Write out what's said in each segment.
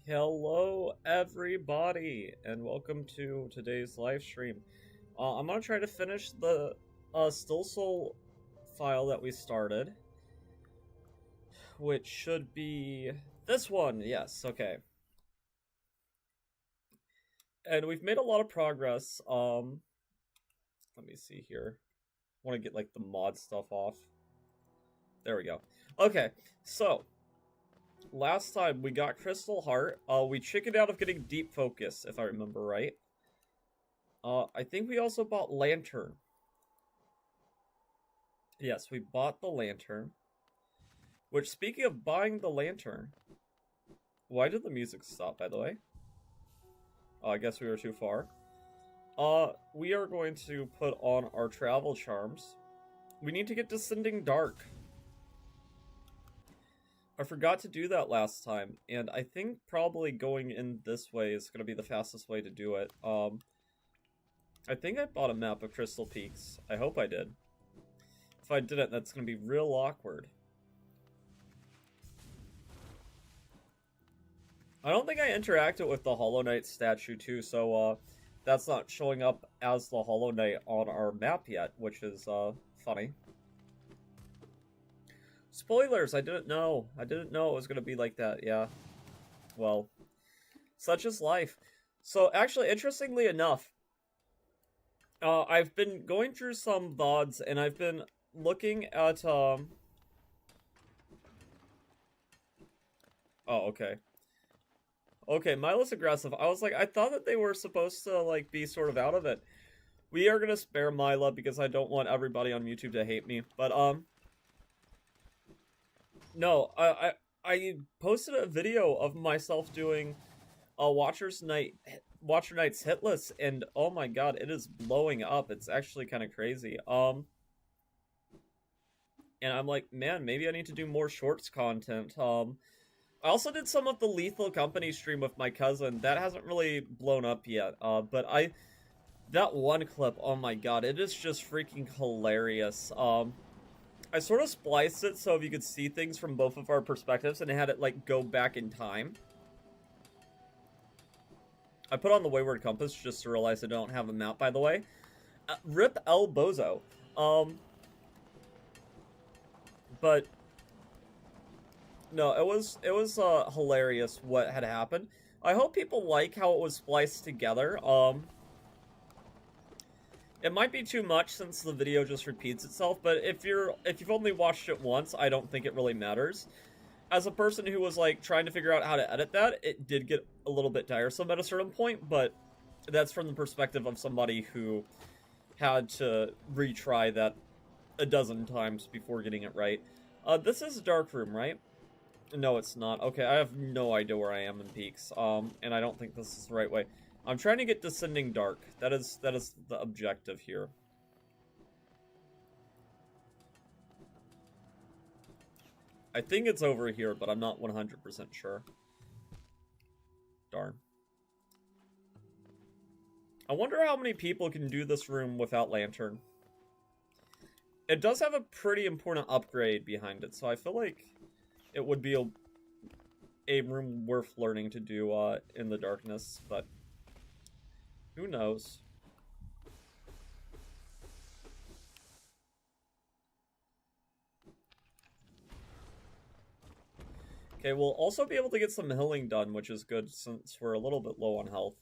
Hello, everybody, and welcome to today's live stream. I'm gonna try to finish the Still Soul file that we started, which should be this one. Yes, okay. And we've made a lot of progress. Let me see here. I want to get like the mod stuff off. There we go. Okay, so last time we got Crystal Heart. We chickened out of getting Deep Focus, if I remember right. I think we also bought Lantern. Yes, we bought the Lantern. Which, speaking of buying the Lantern... Why did the music stop, by the way? I guess we were too far. We are going to put on our travel charms. We need to get Descending Dark. I forgot to do that last time, and I think probably going in this way is going to be the fastest way to do it. I think I bought a map of Crystal Peaks. I hope I did. If I didn't, that's going to be real awkward. I don't think I interacted with the Hollow Knight statue too, so that's not showing up as the Hollow Knight on our map yet, which is funny. Spoilers, I didn't know. I didn't know it was going to be like that, yeah. Well, such is life. So actually, interestingly enough, I've been going through some VODs, and I've been looking at, Oh, okay. Okay, Milo's aggressive. I was like, I thought that they were supposed to, like, be sort of out of it. We are gonna spare Mila because I don't want everybody on YouTube to hate me. But, no, I posted a video of myself doing a Watcher Knight's hit list, and oh my god, it is blowing up. It's actually kind of crazy. And I'm like, man, maybe I need to do more shorts content. I also did some of the Lethal Company stream with my cousin. That hasn't really blown up yet. But that one clip, oh my god, it is just freaking hilarious. I sort of spliced it so you could see things from both of our perspectives and had it, like, go back in time. I put on the Wayward Compass just to realize I don't have a map, by the way. Rip El Bozo. But no, it was hilarious what had happened. I hope people like how it was spliced together. It might be too much since the video just repeats itself, but if you've only watched it once, I don't think it really matters. As a person who was like trying to figure out how to edit that, it did get a little bit tiresome at a certain point, but that's from the perspective of somebody who had to retry that a dozen times before getting it right. This is a dark room, right? No, it's not. Okay, I have no idea where I am in Peaks, and I don't think this is the right way. I'm trying to get Descending Dark. That is the objective here. I think it's over here, but I'm not 100% sure. Darn. I wonder how many people can do this room without Lantern. It does have a pretty important upgrade behind it, so I feel like it would be a room worth learning to do in the darkness, but who knows? Okay, we'll also be able to get some healing done, which is good since we're a little bit low on health.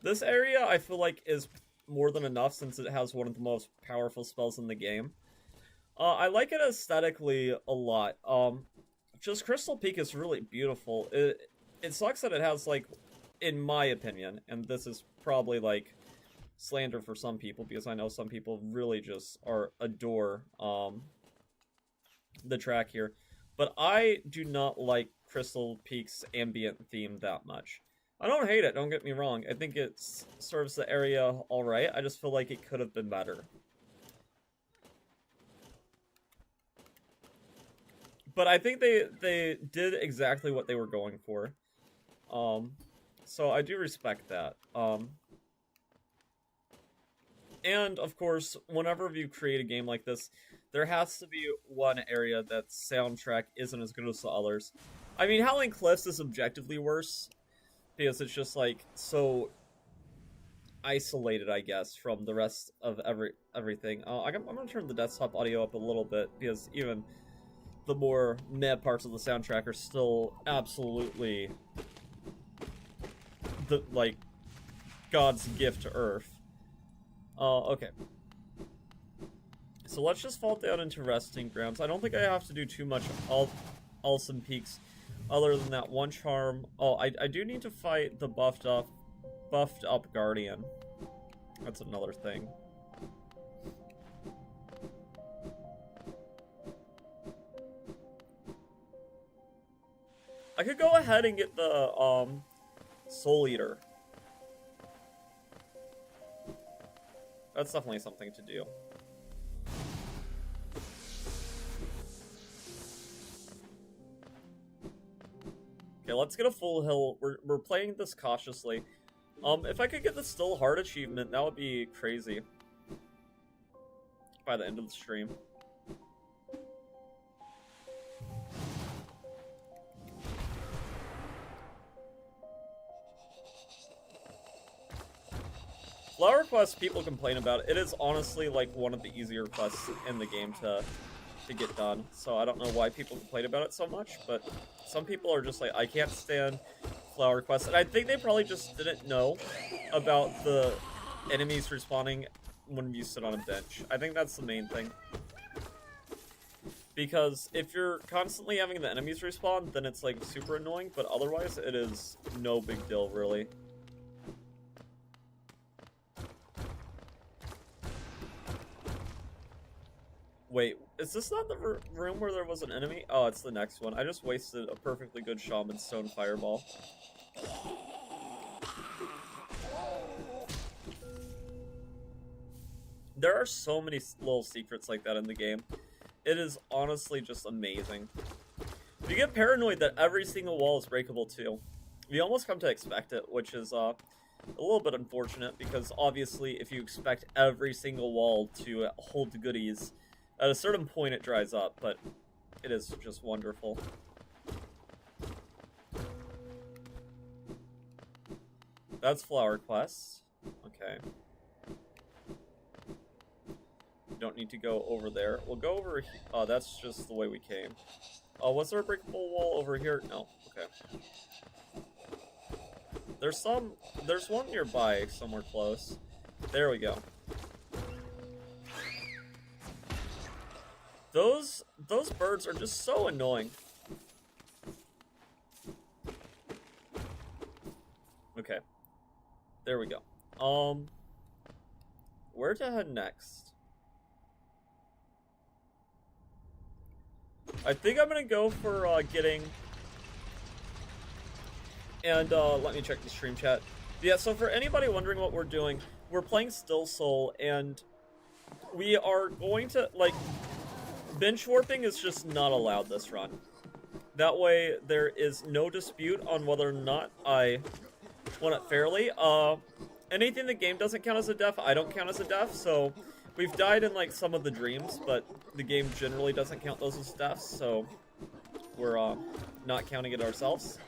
This area, I feel like, is more than enough since it has one of the most powerful spells in the game. I like it aesthetically a lot. Just Crystal Peak is really beautiful. It sucks that it has, like, in my opinion, and this is probably, like, slander for some people, because I know some people really just adore, the track here. But I do not like Crystal Peak's ambient theme that much. I don't hate it, don't get me wrong. I think it serves the area alright. I just feel like it could have been better. But I think they did exactly what they were going for. So I do respect that. And, of course, whenever you create a game like this, There has to be one area that soundtrack isn't as good as the others. I mean, Howling Cliffs is objectively worse because it's just like so isolated, I guess, from the rest of everything. I'm gonna turn the desktop audio up a little bit because even the more meh parts of the soundtrack are still absolutely the like God's gift to Earth. Okay. So let's just fall down into resting grounds. I don't think I have to do too much awesome peaks other than that one charm. Oh, I do need to fight the buffed up Guardian. That's another thing. I could go ahead and get the Soul Eater. That's definitely something to do. Okay, let's get a full hill. We're playing this cautiously. If I could get the Still Heart achievement, that would be crazy. By the end of the stream. Flower Quest, people complain about it. It is honestly like one of the easier quests in the game to get done. So I don't know why people complain about it so much, but some people are just like, I can't stand Flower Quest. And I think they probably just didn't know about the enemies respawning when you sit on a bench. I think that's the main thing. Because if you're constantly having the enemies respawn, then it's like super annoying, but otherwise it is no big deal, really. Wait, is this not the room where there was an enemy? Oh, it's the next one. I just wasted a perfectly good Shaman Stone Fireball. There are so many little secrets like that in the game. It is honestly just amazing. You get paranoid that every single wall is breakable too. You almost come to expect it, which is a little bit unfortunate because obviously if you expect every single wall to hold the goodies, at a certain point it dries up, but it is just wonderful. That's Flower Quest. Okay. Don't need to go over there. We'll go over here. Oh, that's just the way we came. Oh, was there a breakable wall over here? No. Okay. There's one nearby, somewhere close. There we go. Those birds are just so annoying. Okay. There we go. Where to head next? I think I'm gonna go for getting... And let me check the stream chat. Yeah, so for anybody wondering what we're doing, we're playing Still Soul, and we are going to, like, bench warping is just not allowed this run. That way, there is no dispute on whether or not I won it fairly. Anything the game doesn't count as a death, I don't count as a death, so we've died in, like, some of the dreams, but the game generally doesn't count those as deaths, so we're not counting it ourselves.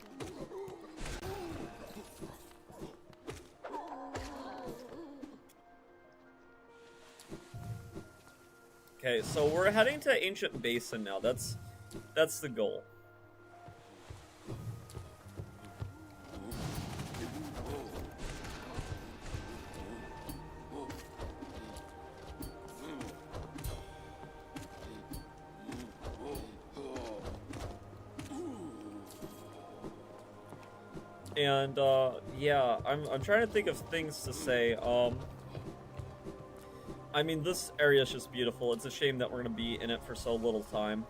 Okay, so we're heading to Ancient Basin now. That's the goal. And yeah, I'm trying to think of things to say. I mean, this area is just beautiful. It's a shame that we're going to be in it for so little time.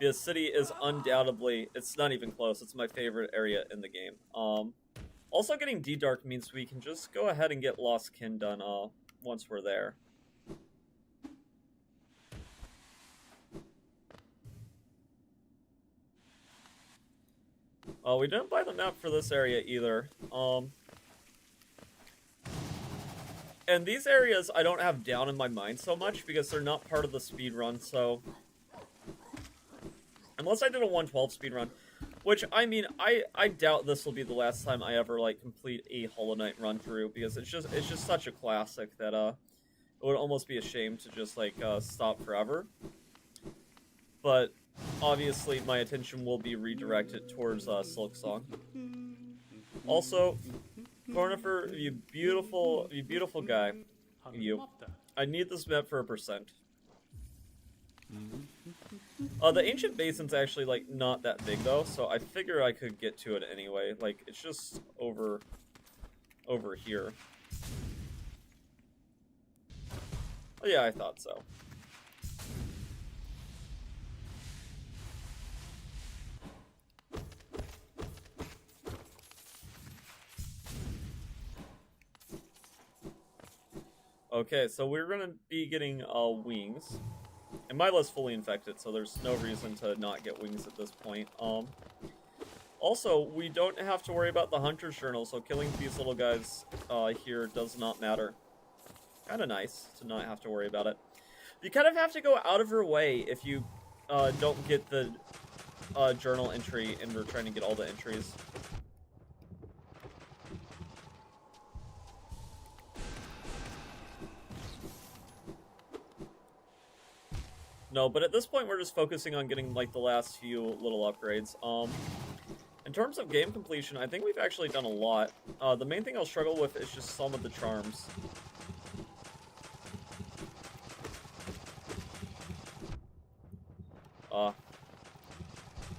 The city is undoubtedly, it's not even close. It's my favorite area in the game. Also, getting D-Dark means we can just go ahead and get Lost Kin done once we're there. We didn't buy the map for this area either. And these areas I don't have down in my mind so much because they're not part of the speed run, so unless I did a 112 speed run, which I mean I doubt this will be the last time I ever like complete a Hollow Knight run through because it's just such a classic that it would almost be a shame to just like stop forever. But obviously my attention will be redirected towards SilkySongie. Also, Cornifer, you beautiful guy. You. I need this map for 1%. The Ancient Basin's actually, like, not that big, though, so I figure I could get to it anyway. Like, it's just over here. Oh, yeah, I thought so. Okay, so we're gonna be getting wings. And Mila's fully infected, so there's no reason to not get wings at this point. Also, we don't have to worry about the Hunter's Journal, so killing these little guys here does not matter. Kind of nice to not have to worry about it. You kind of have to go out of your way if you don't get the journal entry and we're trying to get all the entries. No, but at this point we're just focusing on getting like the last few little upgrades. In terms of game completion, I think we've actually done a lot. The main thing I'll struggle with is just some of the charms.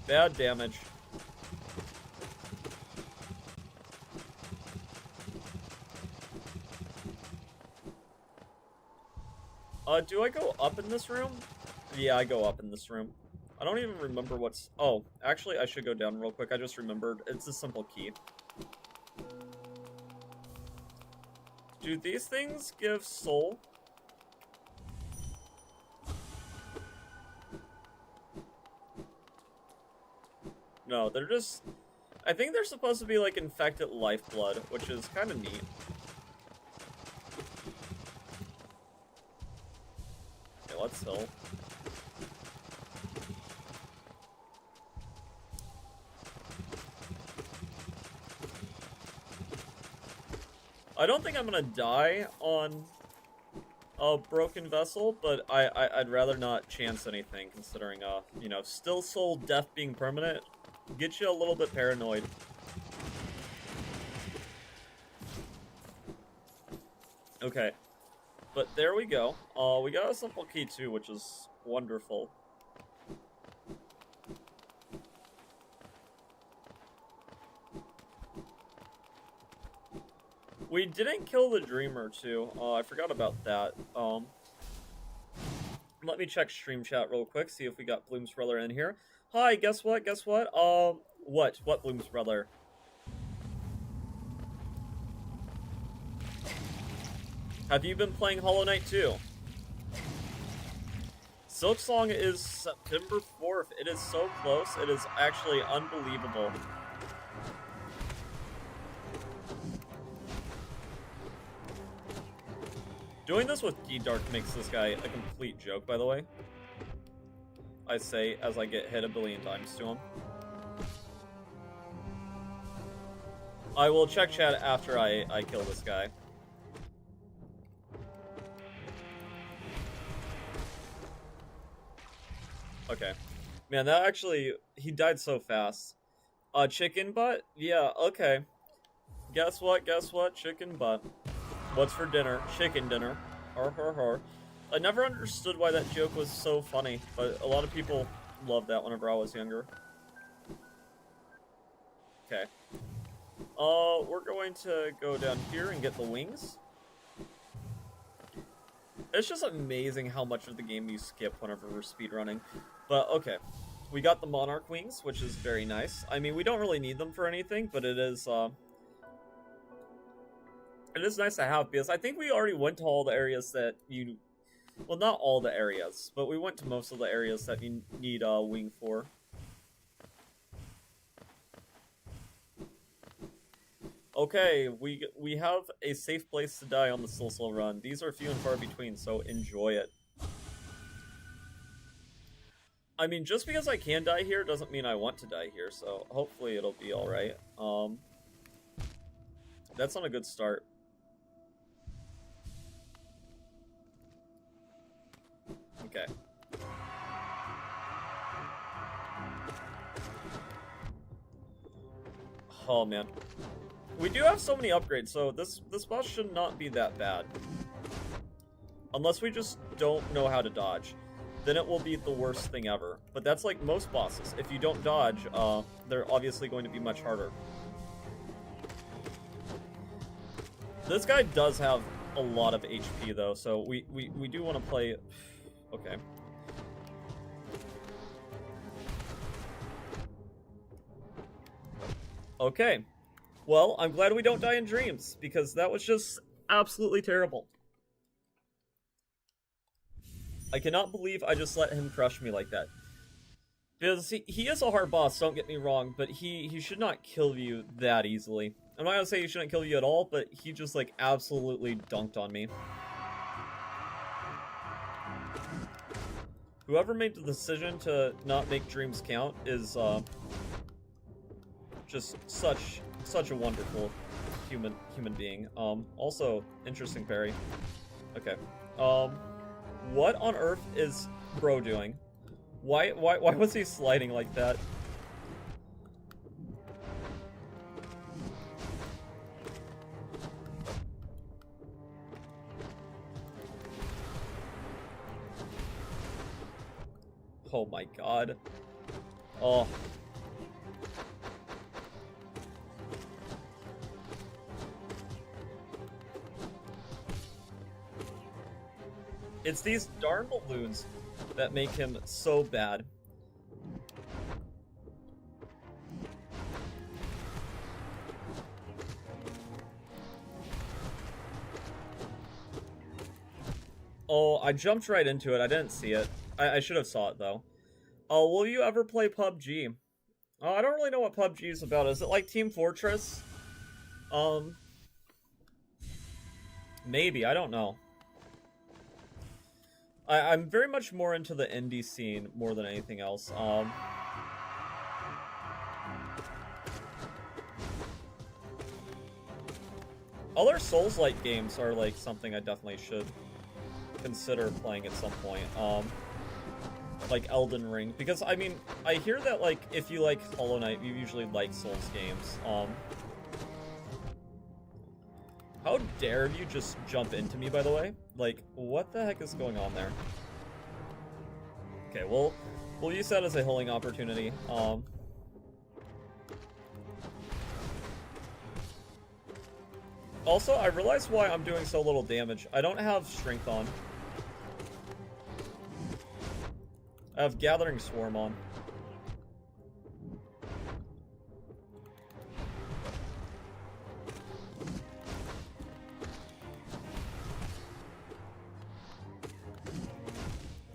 Bad damage. Do I go up in this room? Yeah, I go up in this room. I don't even remember what's... Oh, actually, I should go down real quick. I just remembered. It's a simple key. Do these things give soul? No, they're just... I think they're supposed to be, like, infected lifeblood, which is kind of neat. Okay, let's heal. I don't think I'm gonna die on a broken vessel, but I'd rather not chance anything, considering, you know, still soul death being permanent gets you a little bit paranoid. Okay, but there we go. We got a simple key too, which is wonderful. We didn't kill the Dreamer, too. I forgot about that. Let me check stream chat real quick, see if we got Bloom's Brother in here. Hi, guess what? Guess what? What Bloom's Brother? Have you been playing Hollow Knight 2? SilkySongie is September 4th. It is so close. It is actually unbelievable. Doing this with D-Dark makes this guy a complete joke, by the way. I say as I get hit a billion times to him. I will check chat after I kill this guy. Okay. Man, that actually... He died so fast. Chicken butt? Yeah, okay. Guess what? Guess what? Chicken butt. What's for dinner? Chicken dinner. Har har har. I never understood why that joke was so funny, but a lot of people loved that whenever I was younger. Okay. We're going to go down here and get the wings. It's just amazing how much of the game you skip whenever we're speedrunning. But, okay. We got the Monarch wings, which is very nice. I mean, we don't really need them for anything, but it is nice to have, because I think we already went to all the areas that you... Well, not all the areas, but we went to most of the areas that you need a wing for. Okay, we have a safe place to die on the Silsil run. These are few and far between, so enjoy it. I mean, just because I can die here doesn't mean I want to die here, so hopefully it'll be alright. That's on a good start. Okay. Oh, man. We do have so many upgrades, so this boss should not be that bad. Unless we just don't know how to dodge. Then it will be the worst thing ever. But that's like most bosses. If you don't dodge, they're obviously going to be much harder. This guy does have a lot of HP, though, so we do want to play... Okay. Okay. Well, I'm glad we don't die in dreams, because that was just absolutely terrible. I cannot believe I just let him crush me like that. Because he is a hard boss, don't get me wrong, but he should not kill you that easily. I'm not gonna say he shouldn't kill you at all, but he just, like, absolutely dunked on me. Whoever made the decision to not make dreams count is, just such a wonderful human being. Also, interesting parry. Okay. What on earth is bro doing? Why was he sliding like that? Oh my god. Oh. It's these darn balloons that make him so bad. Oh, I jumped right into it. I didn't see it. I should have saw it, though. Oh, will you ever play PUBG? Oh, I don't really know what PUBG is about. Is it like Team Fortress? Maybe. I don't know. I'm very much more into the indie scene more than anything else. Other Souls-like games are like something I definitely should consider playing at some point. Like Elden Ring, because I mean, I hear that like if you like Hollow Knight, you usually like Souls games. How dare you just jump into me, by the way? Like, what the heck is going on there? Okay, we'll use that as a healing opportunity. Also, I realized why I'm doing so little damage. I don't have strength on. I have Gathering Swarm on.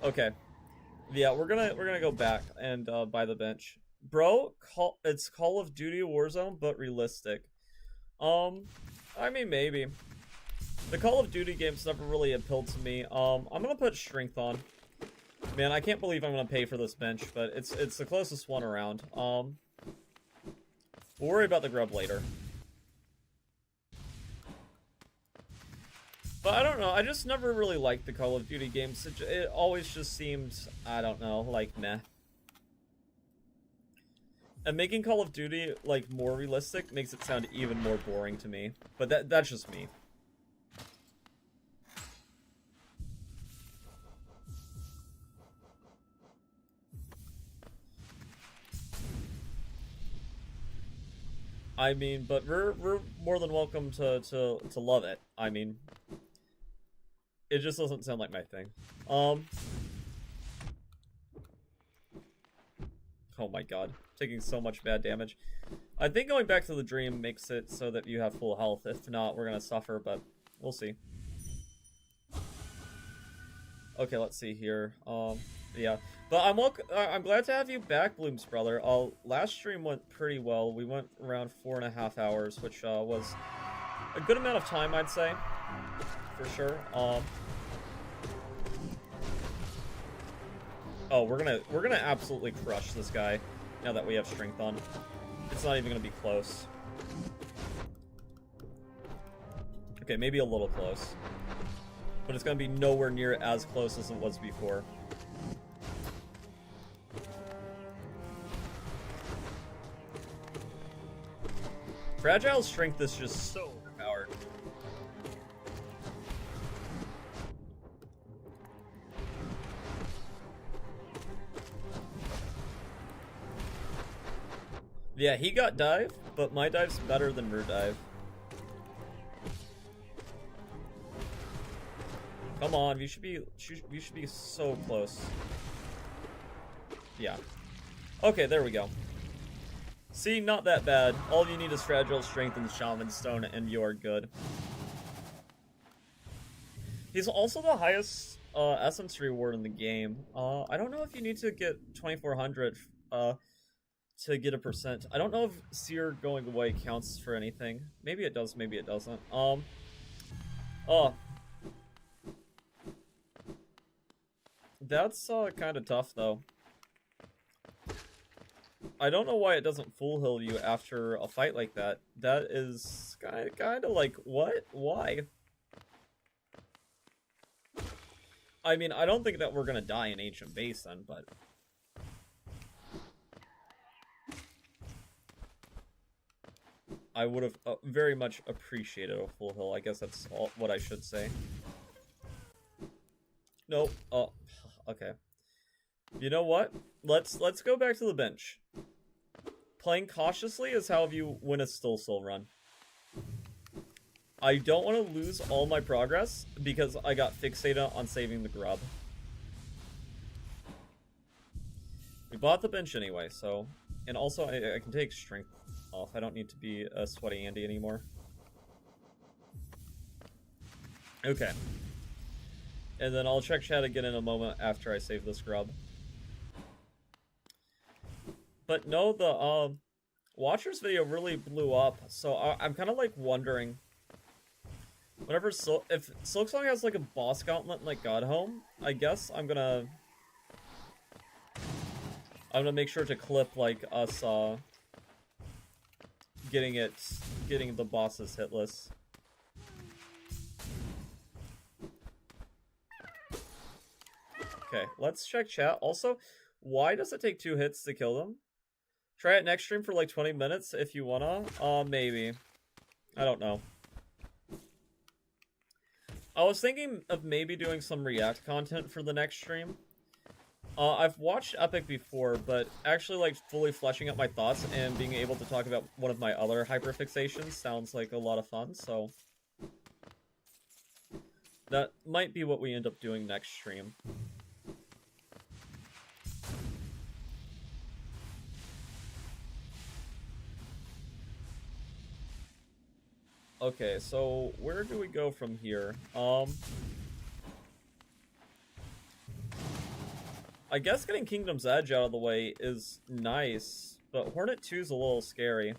Okay. Yeah, we're gonna go back and buy the bench. Bro, it's Call of Duty Warzone, but realistic. I mean, maybe. The Call of Duty games never really appealed to me. I'm gonna put strength on. Man, I can't believe I'm gonna pay for this bench, but it's the closest one around. We'll worry about the grub later. But I don't know, I just never really liked the Call of Duty games. It always just seemed, I don't know, like meh. And making Call of Duty, like, more realistic makes it sound even more boring to me. But that's just me. I mean, but we're more than welcome to love it. I mean, it just doesn't sound like my thing. Oh my god, taking so much bad damage. I think going back to the dream makes it so that you have full health. If not, we're gonna suffer, but we'll see. Okay, let's see here. Yeah, but I'm glad to have you back, Bloom's brother. Last stream went pretty well. We went around 4.5 hours, which was a good amount of time, I'd say, for sure. Oh, we're gonna absolutely crush this guy now that we have strength on. It's not even gonna be close. Okay, maybe a little close, but it's gonna be nowhere near as close as it was before. Fragile strength is just so overpowered. Yeah, he got dive, but my dive's better than Rue dive. Come on, you should be so close. Yeah. Okay, there we go. See, not that bad. All you need is Fragile Strength and Shaman Stone, and you are good. He's also the highest essence reward in the game. I don't know if you need to get 2400 to get a percent. I don't know if Seer going away counts for anything. Maybe it does, maybe it doesn't. That's kind of tough, though. I don't know why it doesn't full heal you after a fight like that. That is kind of like, what? Why? I mean, I don't think that we're gonna die in Ancient Basin, but... I would have very much appreciated a full heal. I guess that's what I should say. Nope. Oh, okay. You know what? Let's go back to the bench. Playing cautiously is how you win a still run. I don't want to lose all my progress because I got fixated on saving the grub. We bought the bench anyway, so... And also, I can take strength off. I don't need to be a sweaty Andy anymore. Okay. And then I'll check chat again in a moment after I save this grub. But no, the Watchers video really blew up, so I'm kind of like wondering, whenever if SilkySongie has like a boss gauntlet like Godhome, I guess I'm gonna make sure to clip like us getting the bosses hitless. Okay, let's check chat. Also, why does it take 2 hits to kill them? Try it next stream for like 20 minutes if you wanna. Maybe. I don't know. I was thinking of maybe doing some React content for the next stream. I've watched Epic before, but actually like fully fleshing out my thoughts and being able to talk about one of my other hyperfixations sounds like a lot of fun, so... That might be what we end up doing next stream. Okay, so where do we go from here? I guess getting Kingdom's Edge out of the way is nice, but Hornet 2 is a little scary.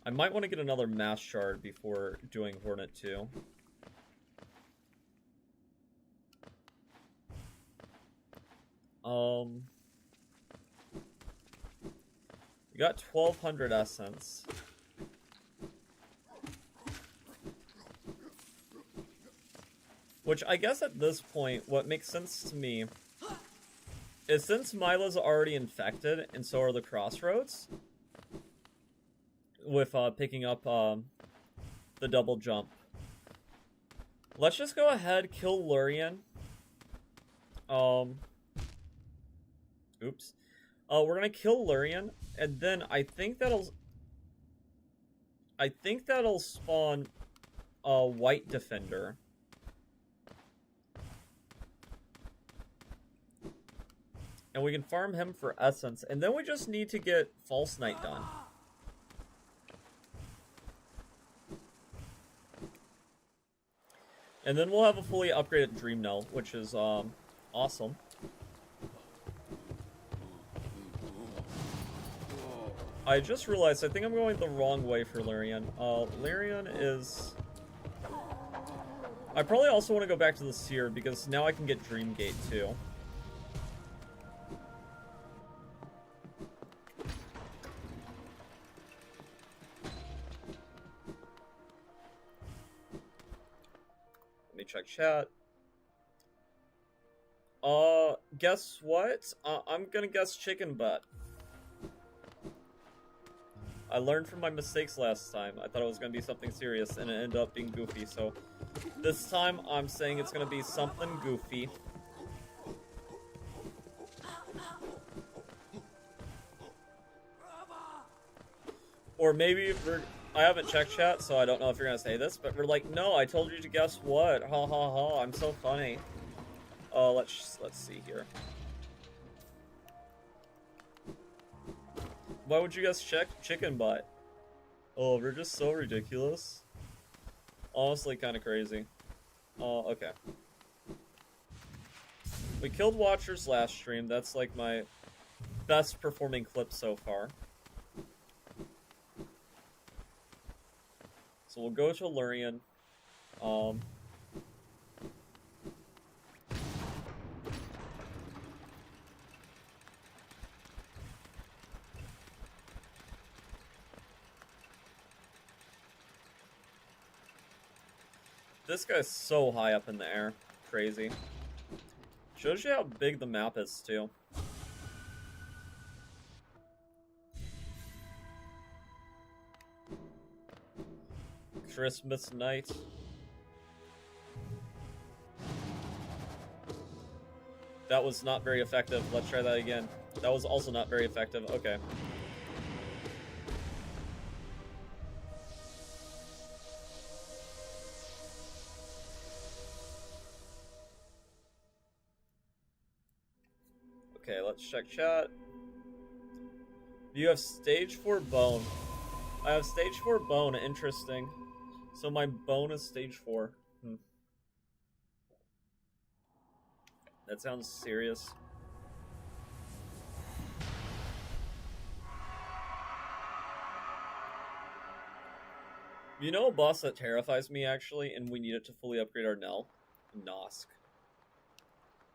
I might want to get another Mass Shard before doing Hornet 2. We got 1200 essence. Which I guess at this point, what makes sense to me is since Mila's already infected, and so are the Crossroads, with picking up the double jump. Let's just go ahead, kill Lurian. Oops. We're gonna kill Lurian, and then I think that'll spawn a White Defender. And we can farm him for essence, and then we just need to get False Knight done. And then we'll have a fully upgraded Dream Knell, which is awesome. I just realized I think I'm going the wrong way for Larian. Larian is... I probably also want to go back to the Seer, because now I can get Dream Gate too. Let me check chat. Guess what? I'm gonna guess chicken butt. I learned from my mistakes last time. I thought it was going to be something serious, and it ended up being goofy, so... This time, I'm saying it's going to be something goofy. Or maybe we're... I haven't checked chat, so I don't know if you're going to say this, but we're like, no, I told you to guess what. Ha ha ha, I'm so funny. Let's see here. Why would you guys check chicken butt? Oh, we're just so ridiculous. Honestly, kind of crazy. Okay. We killed Watchers last stream. That's like my best performing clip so far. So we'll go to Lurian. This guy's so high up in the air. Crazy. Shows you how big the map is, too. Christmas night. That was not very effective. Let's try that again. That was also not very effective. Okay. Okay, let's check chat. You have stage 4 bone. I have stage 4 bone. Interesting. So my bone is stage 4. That sounds serious. You know a boss that terrifies me, actually, and we need it to fully upgrade our Nell? Nosk.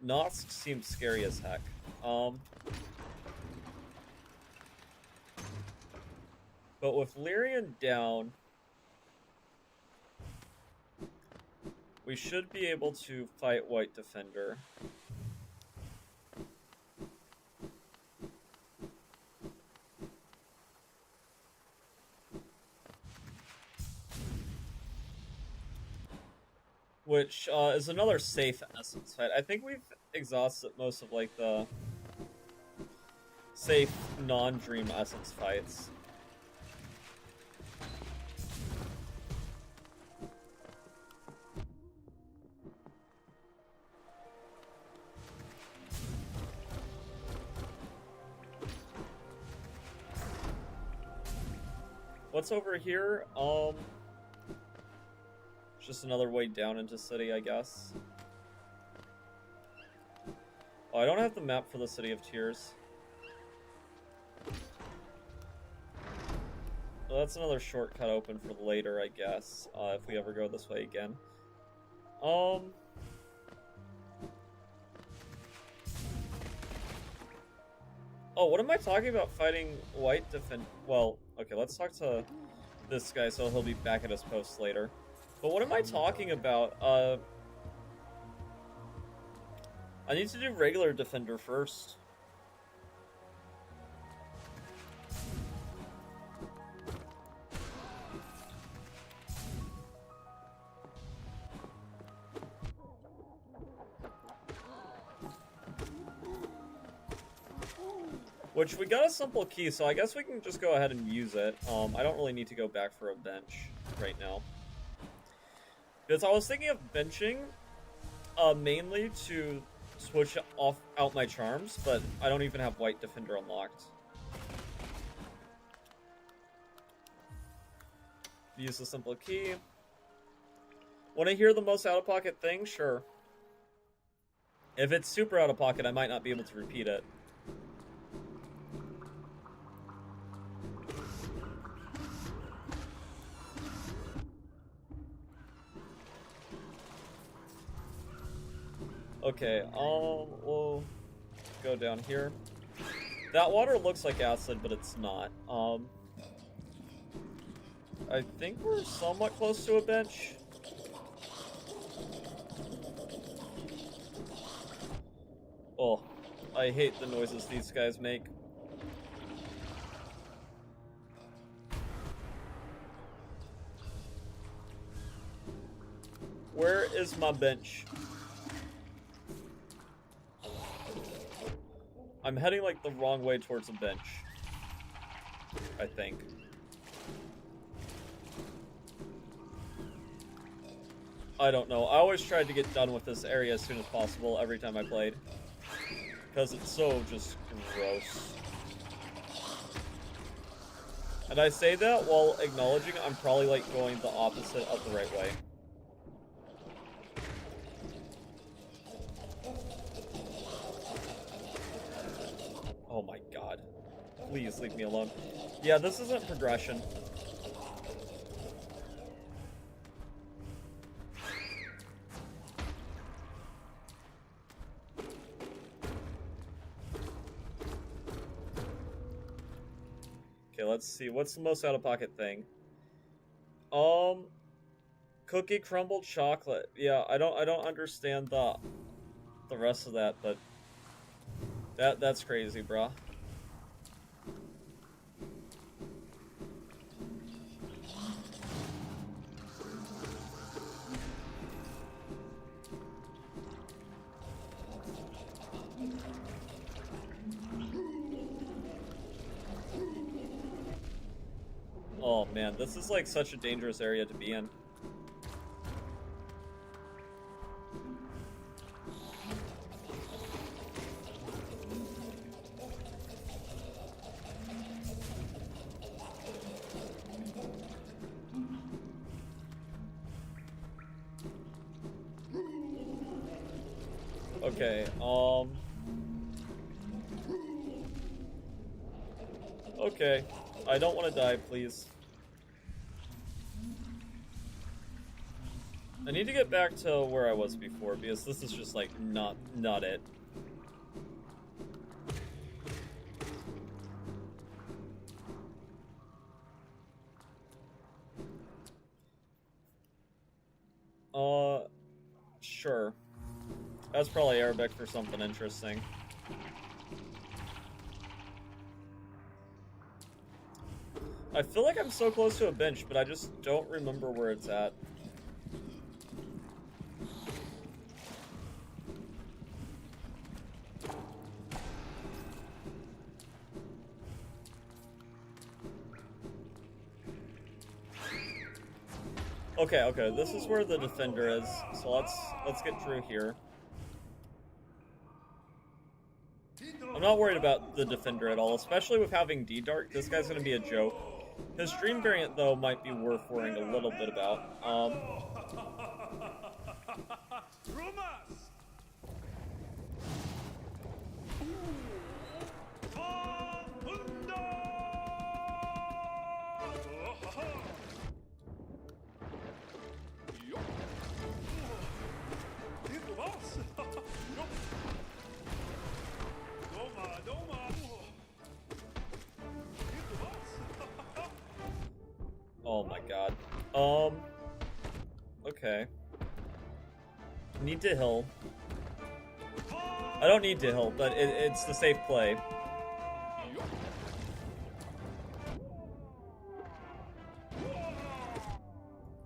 Nosk seems scary as heck. But with Lyrian down, we should be able to fight White Defender. Which is another safe Essence fight. I think we've exhausted most of like the safe non-Dream Essence fights. What's over here? Just another way down into city, I guess. Oh, I don't have the map for the City of Tears. Well, that's another shortcut open for later, I guess, if we ever go this way again. Oh, what am I talking about fighting White Defend? Well, okay, let's talk to this guy so he'll be back at his post later. But what am I talking about? I need to do regular Defender first. Which, we got a simple key, so I guess we can just go ahead and use it. I don't really need to go back for a bench right now. Because I was thinking of benching, mainly to switch out my charms, but I don't even have White Defender unlocked. Use the simple key. Want to hear the most out-of-pocket thing? Sure. If it's super out-of-pocket, I might not be able to repeat it. Okay, we'll go down here. That water looks like acid, but it's not. I think we're somewhat close to a bench. Oh, I hate the noises these guys make. Where is my bench? I'm heading like the wrong way towards a bench, I think. I don't know. I always tried to get done with this area as soon as possible every time I played, because it's so just gross. And I say that while acknowledging I'm probably like going the opposite of the right way. Oh my god. Please leave me alone. Yeah, this isn't progression. Okay, let's see. What's the most out-of-pocket thing? Cookie crumbled chocolate. Yeah, I don't understand the rest of that, but that's crazy, brah. Oh man, this is like such a dangerous area to be in. Okay, okay. I don't want to die, please. I need to get back to where I was before, because this is just, like, not it. Sure. That's probably Arabic for something interesting. I feel like I'm so close to a bench, but I just don't remember where it's at. Okay, this is where the defender is, so let's get through here. I'm not worried about the defender at all, especially with having D-Dark. This guy's gonna be a joke. His stream variant, though, might be worth worrying a little bit about. Oh my god. Okay. Need to heal. I don't need to heal, but it's the safe play.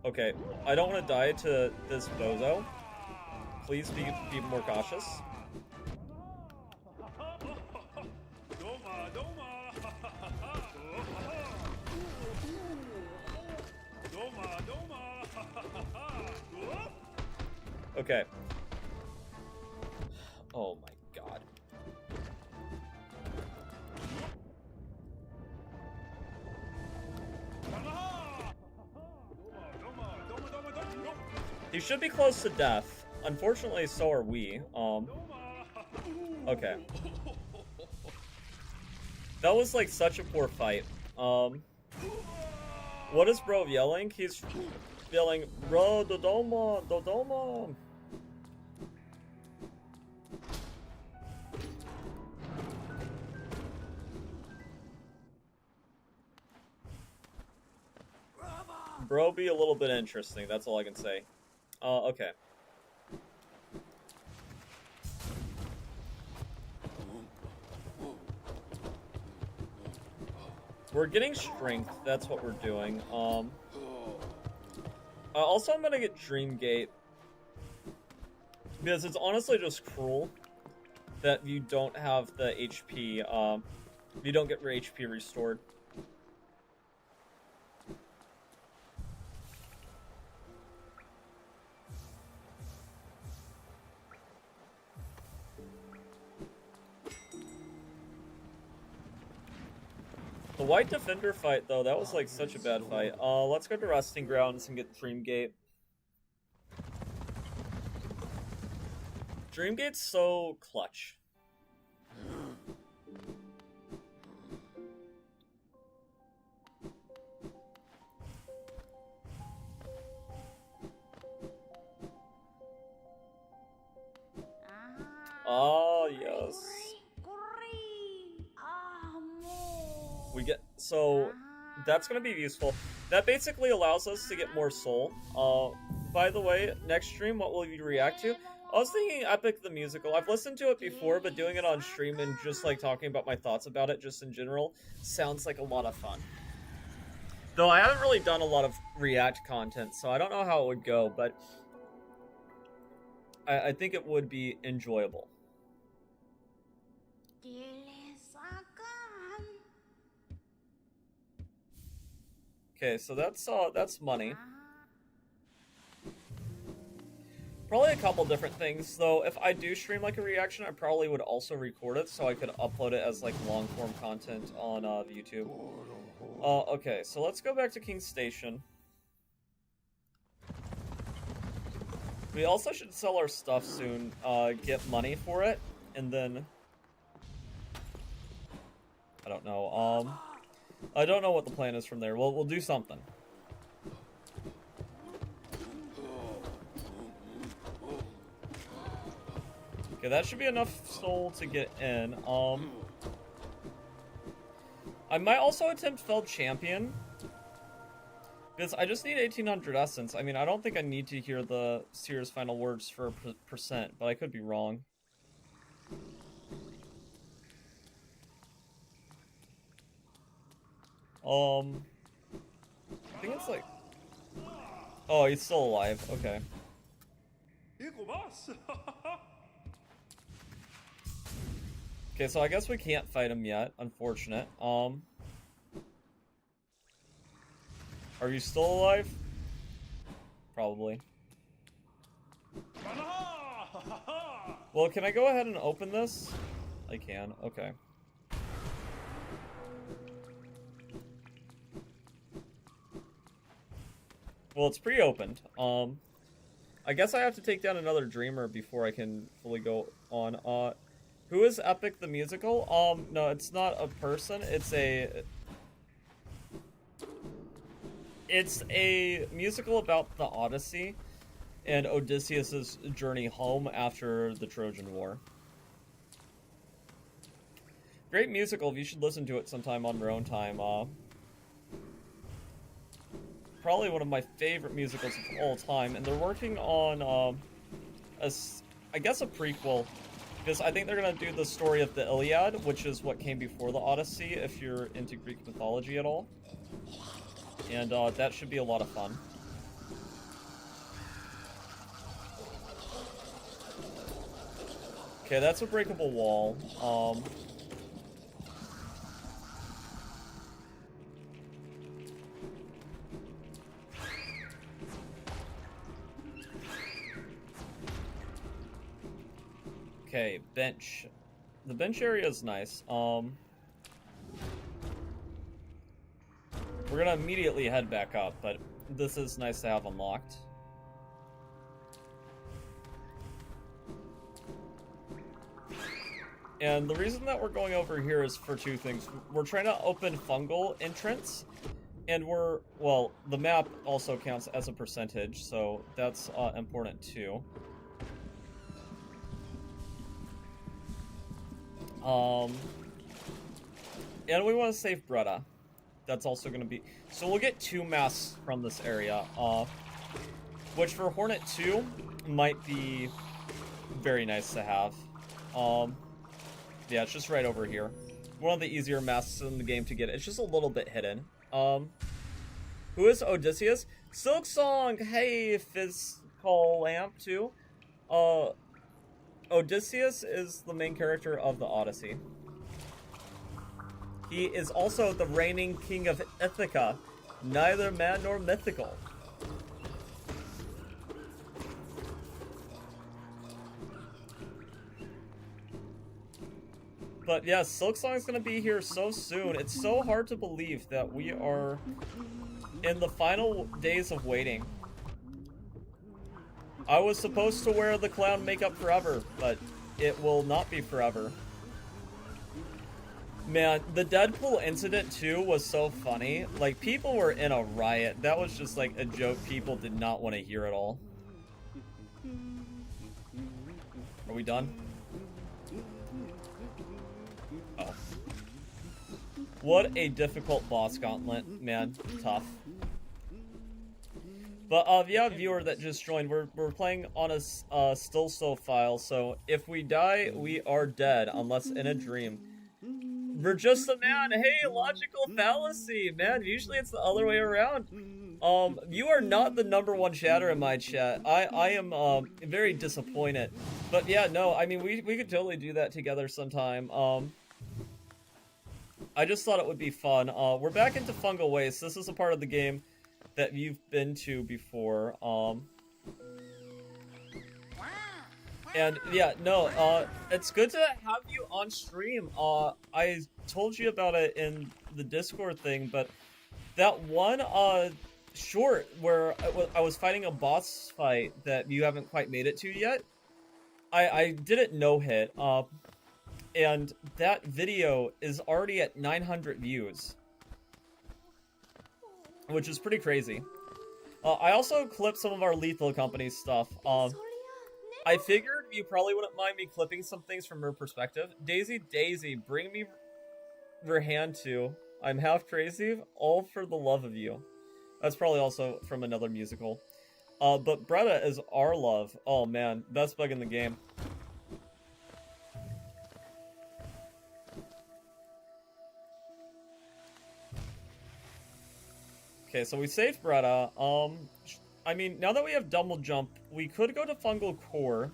Okay, I don't want to die to this bozo. Please be more cautious. Okay. Oh my god. He should be close to death. Unfortunately, so are we. Okay. That was like such a poor fight. What is bro yelling? He's yelling, bro, Dodoma, Dodoma. Bro be a little bit interesting, that's all I can say. Okay. We're getting strength, that's what we're doing. Also I'm gonna get Dreamgate. Because it's honestly just cruel that you don't have the HP, you don't get your HP restored. The White Defender fight, though, that was like such a bad fight. Let's go to Resting Grounds and get Dreamgate. Dreamgate's so clutch. Oh, yes. We get, so that's gonna be useful. That basically allows us to get more soul. By the way, next stream, what will you react to? I was thinking Epic the Musical. I've listened to it before, but doing it on stream and just like talking about my thoughts about it just in general sounds like a lot of fun. Though I haven't really done a lot of React content, so I don't know how it would go, but I think it would be enjoyable. Okay, so that's money. Probably a couple different things, though. If I do stream like a reaction, I probably would also record it so I could upload it as like long-form content on YouTube. Okay, so let's go back to King's Station. We also should sell our stuff soon, get money for it, and then... I don't know, I don't know what the plan is from there. We'll do something. Okay, that should be enough soul to get in. I might also attempt Feld Champion. Because I just need 1800 essence. I mean, I don't think I need to hear the Seer's final words for a percent, but I could be wrong. I think it's like... Oh, he's still alive. Okay. Okay, so I guess we can't fight him yet. Unfortunate. Are you still alive? Probably. Well, can I go ahead and open this? I can. Okay. Well, it's pre-opened. I guess I have to take down another Dreamer before I can fully go on. Who is Epic the Musical? No, it's not a person. It's a musical about the Odyssey and Odysseus' journey home after the Trojan War. Great musical. You should listen to it sometime on your own time. Probably one of my favorite musicals of all time, and they're working on I guess a prequel, because I think they're gonna do the story of the Iliad, which is what came before the Odyssey, if you're into Greek mythology at all. And that should be a lot of fun. Okay, that's a breakable wall. Okay, bench. The bench area is nice. We're gonna immediately head back up, but this is nice to have unlocked. And the reason that we're going over here is for two things. We're trying to open fungal entrance, and well, the map also counts as a percentage, so that's important too. And we want to save Bretta. That's also going to be... So we'll get 2 masks from this area, which for Hornet 2 might be very nice to have. Yeah, it's just right over here. One of the easier masks in the game to get. It's just a little bit hidden. Who is Odysseus? SilkySongie! Hey, Physical Lamp, too. Odysseus is the main character of the Odyssey. He is also the reigning king of Ithaca, neither man nor mythical. But yeah, SilkySongie is going to be here so soon. It's so hard to believe that we are in the final days of waiting. I was supposed to wear the clown makeup forever, but it will not be forever. Man, the Deadpool incident too was so funny. Like, people were in a riot. That was just like a joke people did not want to hear at all. Are we done? Oh. What a difficult boss gauntlet, man. Tough. But if you have a viewer that just joined, we're playing on a still file, so if we die, we are dead, unless in a dream. We're just a man. Hey, logical fallacy, man. Usually it's the other way around. You are not the #1 chatter in my chat. I am very disappointed. But yeah, no, I mean we could totally do that together sometime. I just thought it would be fun. We're back into fungal waste. This is a part of the game that you've been to before. And yeah, no, it's good to have you on stream. I told you about it in the Discord thing, but that one short where I was fighting a boss fight that you haven't quite made it to yet, I did it no hit, and that video is already at 900 views, which is pretty crazy. I also clipped some of our Lethal Company stuff. I figured you probably wouldn't mind me clipping some things from her perspective. Daisy, bring me your hand too. I'm half crazy, all for the love of you. That's probably also from another musical. But Bretta is our love. Oh man, best bug in the game. Okay, so we saved Bretta. I mean, now that we have double jump, we could go to Fungal Core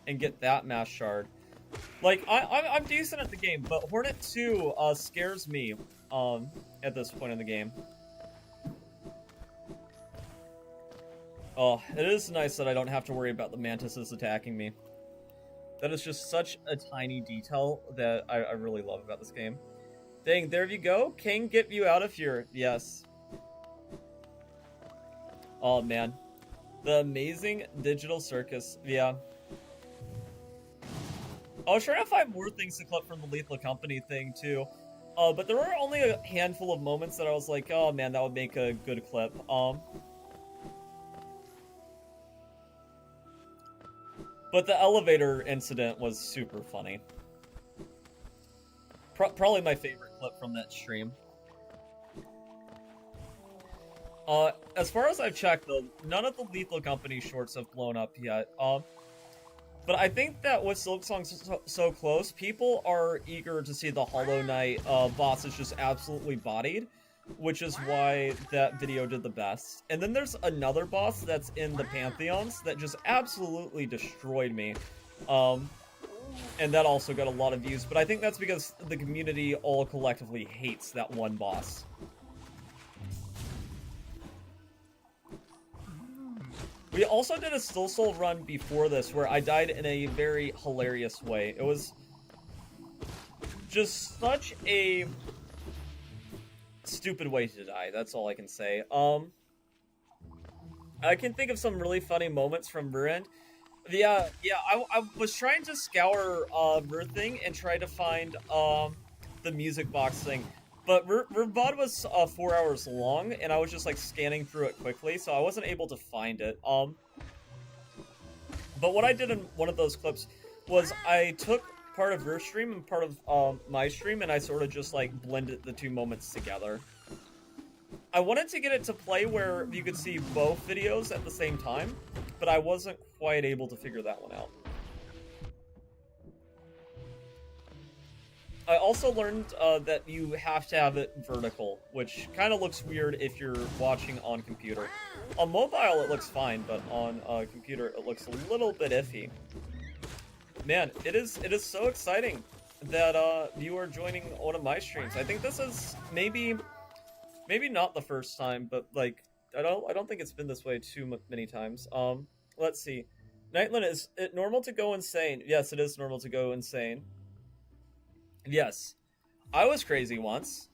and get that mass shard. Like, I'm decent at the game, but Hornet 2 scares me at this point in the game. Oh, it is nice that I don't have to worry about the mantises attacking me. That is just such a tiny detail that I really love about this game. Dang, there you go. King, get you out of here. Yes. Oh, man. The amazing digital circus. Yeah. I was trying to find more things to clip from the Lethal Company thing, too. But there were only a handful of moments that I was like, oh, man, that would make a good clip. But the elevator incident was super funny. Probably my favorite clip from that stream. As far as I've checked, though, none of the Lethal Company shorts have blown up yet. But I think that with SilkySongie so close, people are eager to see the Hollow Knight bosses just absolutely bodied, which is why that video did the best. And then there's another boss that's in the Pantheons that just absolutely destroyed me. And that also got a lot of views, but I think that's because the community all collectively hates that one boss. We also did a Still Soul run before this where I died in a very hilarious way. It was just such a stupid way to die, that's all I can say. I can think of some really funny moments from Ruined. Yeah, I was trying to scour Verthing and try to find the music box thing. But VOD was 4 hours long, and I was just like scanning through it quickly, so I wasn't able to find it. But what I did in one of those clips was I took part of your stream and part of my stream, and I sort of just like blended the two moments together. I wanted to get it to play where you could see both videos at the same time, but I wasn't quite able to figure that one out. I also learned that you have to have it vertical, which kind of looks weird if you're watching on computer. On mobile, it looks fine, but on computer, it looks a little bit iffy. Man, it is so exciting that you are joining one of my streams. I think this is maybe not the first time, but like I don't think it's been this way too many times. Let's see. Nightland, is it normal to go insane? Yes, it is normal to go insane. Yes. I was crazy once.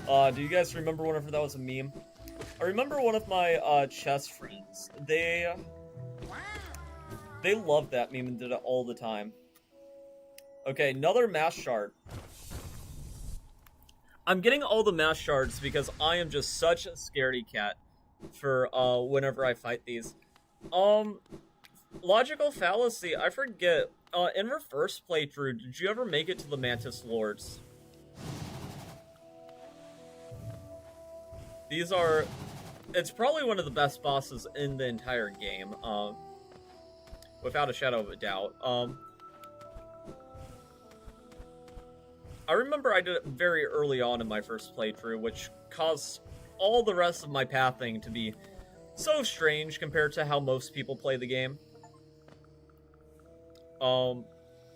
Do you guys remember whenever that was a meme? I remember one of my chess friends. They loved that meme and did it all the time. Okay, another mass shard. I'm getting all the mass shards because I am just such a scaredy cat for whenever I fight these. Logical fallacy, I forget. In your first playthrough, did you ever make it to the Mantis Lords? These are... It's probably one of the best bosses in the entire game, without a shadow of a doubt. I remember I did it very early on in my first playthrough, which caused all the rest of my pathing to be so strange compared to how most people play the game.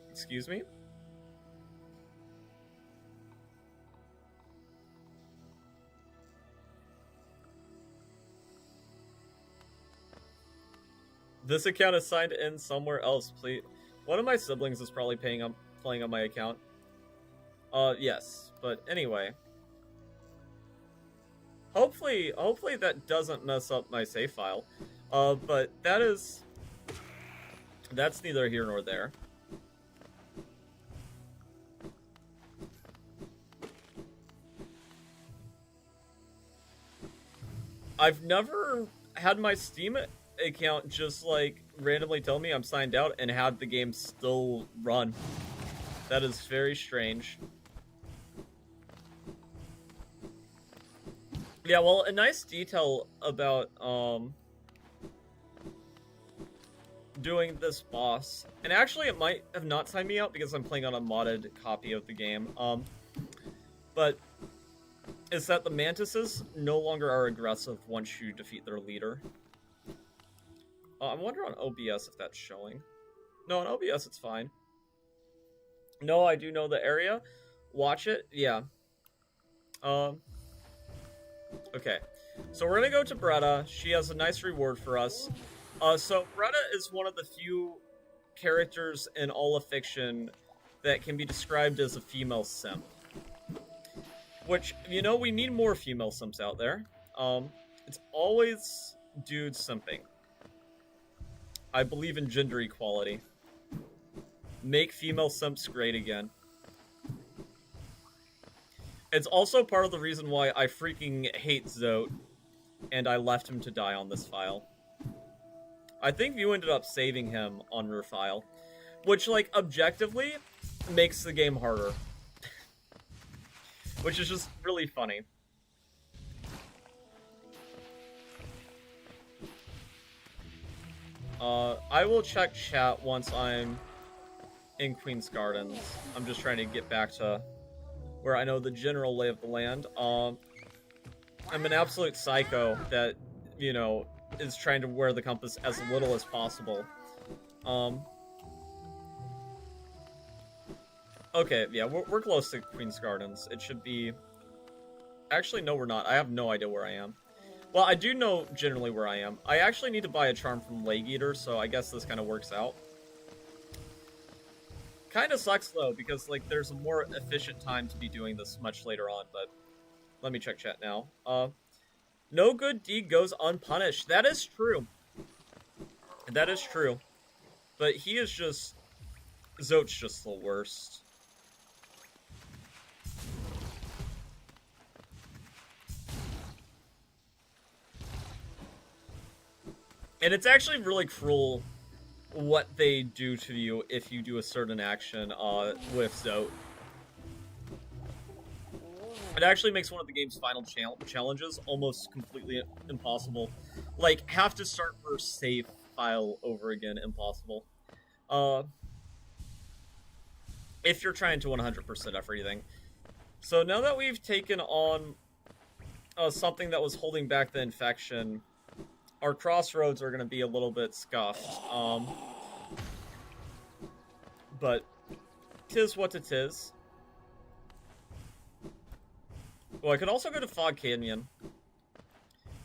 Excuse me? This account is signed in somewhere else, please. One of my siblings is probably playing on my account. Yes, but anyway. Hopefully that doesn't mess up my save file. But that's neither here nor there. I've never had my Steam account just like randomly tell me I'm signed out and had the game still run. That is very strange. Yeah, well, a nice detail about doing this boss, and actually it might have not signed me out because I'm playing on a modded copy of the game, but is that the mantises no longer are aggressive once you defeat their leader. I wonder on OBS if that's showing. No, on OBS it's fine. No, I do know the area. Watch it, yeah. Okay, so we're gonna go to Bretta. She has a nice reward for us. So Bretta is one of the few characters in all of fiction that can be described as a female simp. Which, you know, we need more female simps out there. It's always dudes simping. I believe in gender equality. Make female simps great again. It's also part of the reason why I freaking hate Zote, and I left him to die on this file. I think you ended up saving him on your file, which, like, objectively makes the game harder. Which is just really funny. I will check chat once I'm in Queen's Gardens. I'm just trying to get back to where I know the general lay of the land. I'm an absolute psycho that, you know, is trying to wear the compass as little as possible. Okay, yeah, we're close to Queen's Gardens. It should be... Actually, no, we're not. I have no idea where I am. Well, I do know generally where I am. I actually need to buy a charm from Leg Eater, so I guess this kind of works out. Kind of sucks, though, because, like, there's a more efficient time to be doing this much later on, but... Let me check chat now. No good deed goes unpunished. That is true. That is true. But he is just... Zote's just the worst. And it's actually really cruel what they do to you if you do a certain action with Zote. It actually makes one of the game's final challenges almost completely impossible. Like, have to start first save file over again, impossible. If you're trying to 100% everything. So now that we've taken on something that was holding back the infection, our crossroads are going to be a little bit scuffed. But 'tis what it is. Well, I could also go to Fog Canyon.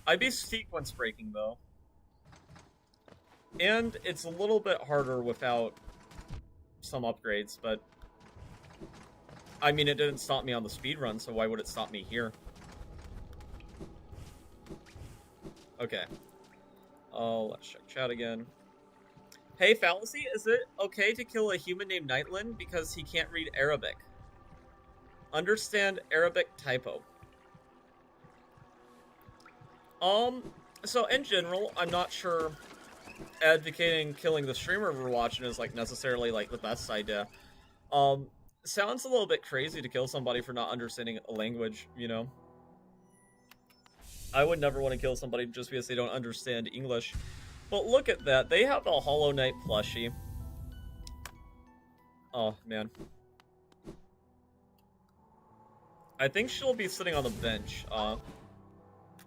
I'd be sequence breaking, though. And it's a little bit harder without some upgrades, but... I mean, it didn't stop me on the speedrun, so why would it stop me here? Okay. Let's check chat again. Hey, Fallacy, is it okay to kill a human named Nightland because he can't read Arabic? Understand Arabic typo. So in general, I'm not sure advocating killing the streamer we're watching is, like, necessarily, like, the best idea. Sounds a little bit crazy to kill somebody for not understanding a language, you know? I would never want to kill somebody just because they don't understand English. But look at that, they have a Hollow Knight plushie. Oh, man. I think she'll be sitting on the bench.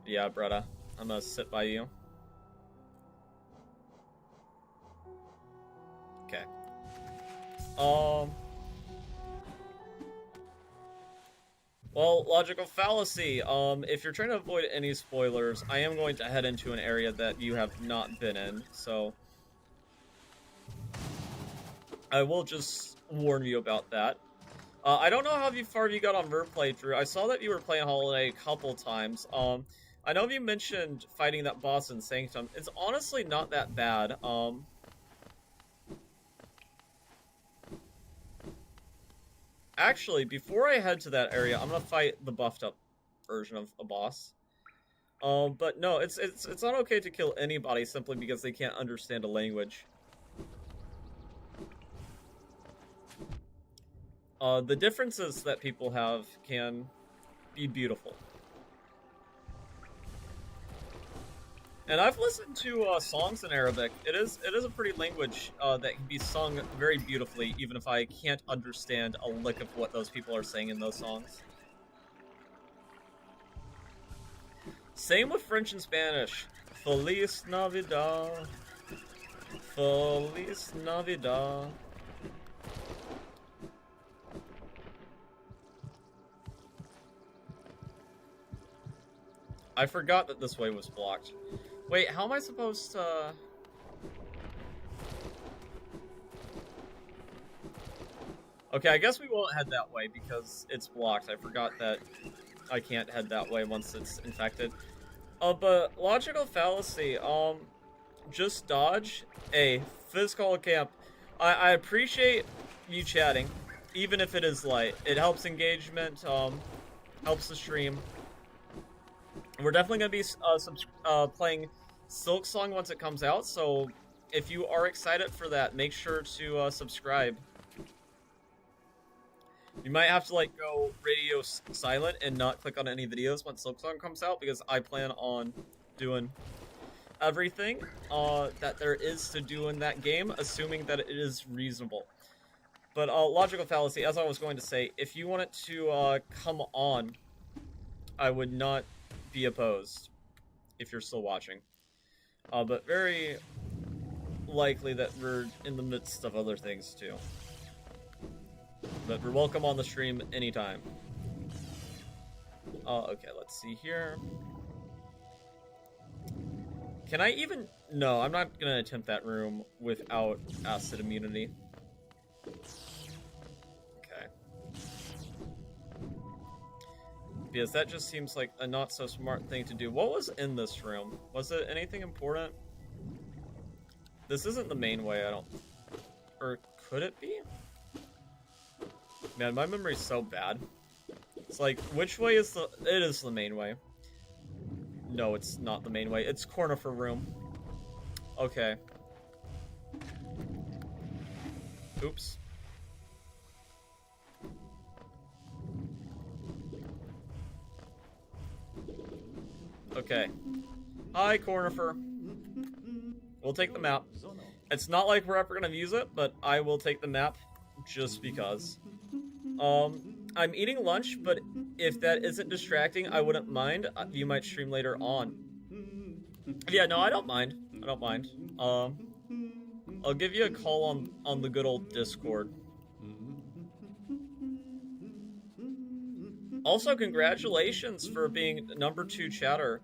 Yeah, Bretta. I'm gonna sit by you. Okay. Well, logical fallacy. If you're trying to avoid any spoilers, I am going to head into an area that you have not been in, so... I will just warn you about that. I don't know how far you got on Ver playthrough. I saw that you were playing Hollow Knight a couple times. I know you mentioned fighting that boss in Sanctum. It's honestly not that bad. Actually, before I head to that area, I'm gonna fight the buffed up version of a boss. But no, it's not okay to kill anybody simply because they can't understand a language. The differences that people have can be beautiful. And I've listened to songs in Arabic. It is a pretty language that can be sung very beautifully, even if I can't understand a lick of what those people are saying in those songs. Same with French and Spanish. Feliz Navidad. Feliz Navidad. I forgot that this way was blocked. Wait, how am I supposed to... Okay, I guess we won't head that way because it's blocked. I forgot that I can't head that way once it's infected. But logical fallacy, just dodge. A physical camp. I appreciate you chatting, even if it is light. It helps engagement, helps the stream. We're definitely going to be playing SilkySongie once it comes out, so if you are excited for that, make sure to subscribe. You might have to, like, go radio silent and not click on any videos when SilkySongie comes out, because I plan on doing everything that there is to do in that game, assuming that it is reasonable. But logical fallacy, as I was going to say, if you want it to come on, I would not be opposed if you're still watching. But very likely that we're in the midst of other things too. But we're welcome on the stream anytime. Okay, let's see here. Can I even... No, I'm not gonna attempt that room without acid immunity. Okay. Because that just seems like a not so smart thing to do. What was in this room? Was it anything important? This isn't the main way, I don't... Or could it be? Man, my memory's so bad. It's like, which way is the... It is the main way. No, it's not the main way. It's Cornifer room. Okay. Oops. Okay. Hi, Cornifer. We'll take the map. It's not like we're ever gonna use it, but I will take the map just because. I'm eating lunch, but if that isn't distracting, I wouldn't mind. You might stream later on. Yeah, no, I don't mind. I don't mind. I'll give you a call on the good old Discord. Also, congratulations for being #2 chatter.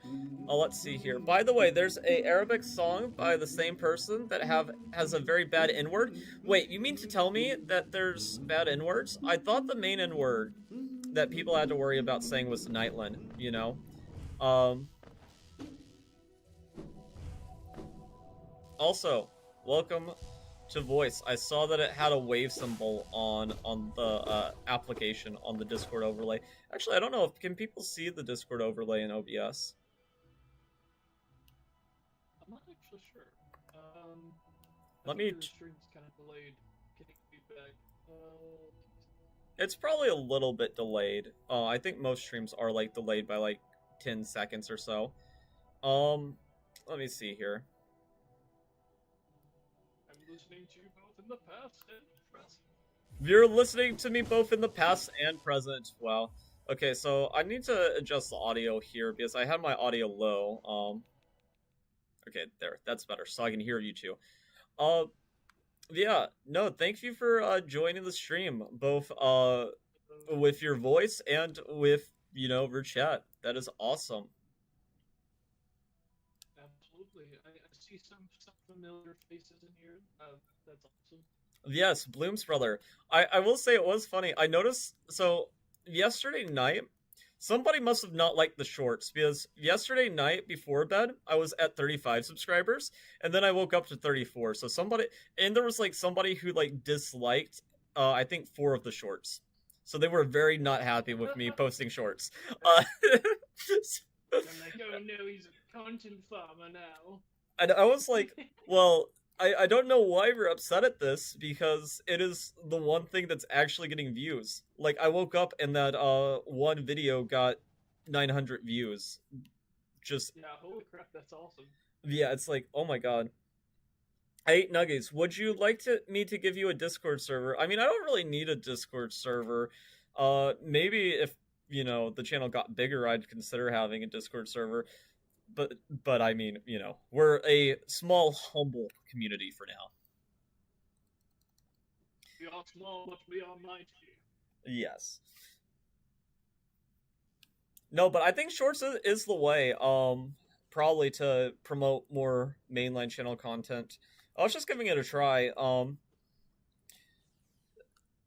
Let's see here. By the way, there's a Arabic song by the same person that has a very bad N-word. Wait, you mean to tell me that there's bad N-words? I thought the main N-word that people had to worry about saying was Nightland, you know? Also, welcome to voice. I saw that it had a wave symbol on the application on the Discord overlay. Actually, I don't know if can people see the Discord overlay in OBS. I'm not actually sure. Let me. The stream's kind of delayed. Getting feedback. It's probably a little bit delayed. I think most streams are like delayed by like 10 seconds or so. Let me see here. Listening to you both in the past and present. You're listening to me both in the past and present. Wow. Okay, so I need to adjust the audio here because I had my audio low. Okay, there. That's better. So I can hear you too. Yeah. No, thank you for joining the stream, both with your voice and with, you know, your chat. That is awesome. Absolutely. I see some familiar faces in here. That's awesome. Yes, Bloom's brother. I will say it was funny. I noticed, so yesterday night, somebody must have not liked the shorts because yesterday night before bed, I was at 35 subscribers and then I woke up to 34. So somebody, and there was like somebody who like disliked, I think 4 of the shorts. So they were very not happy with me posting shorts. I'm like, oh no, he's a content farmer now. And I was like, well, I don't know why we're upset at this, because it is the one thing that's actually getting views. Like, I woke up and that one video got 900 views. Just... Yeah, holy crap, that's awesome. Yeah, it's like, oh my god. I ate Nuggies. Would you like me to give you a Discord server? I mean, I don't really need a Discord server. Maybe if, you know, the channel got bigger, I'd consider having a Discord server. But I mean, you know, we're a small, humble community for now. We are small, but we are mighty. Yes. No, but I think Shorts is the way, probably to promote more mainline channel content. I was just giving it a try,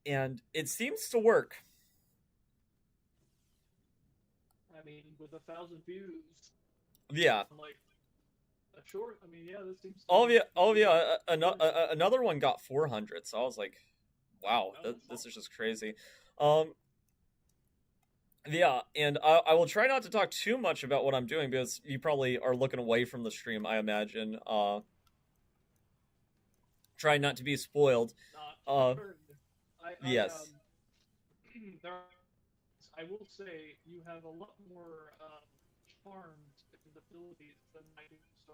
and it seems to work. I mean, with 1,000 views... Yeah. Like a short. I mean, yeah, this seems. Another one got 400. So I was like, wow, this is just crazy. Yeah, and I will try not to talk too much about what I'm doing because you probably are looking away from the stream, I imagine. Try not to be spoiled. Yes. I will say you have a lot more charm and abilities than I do, so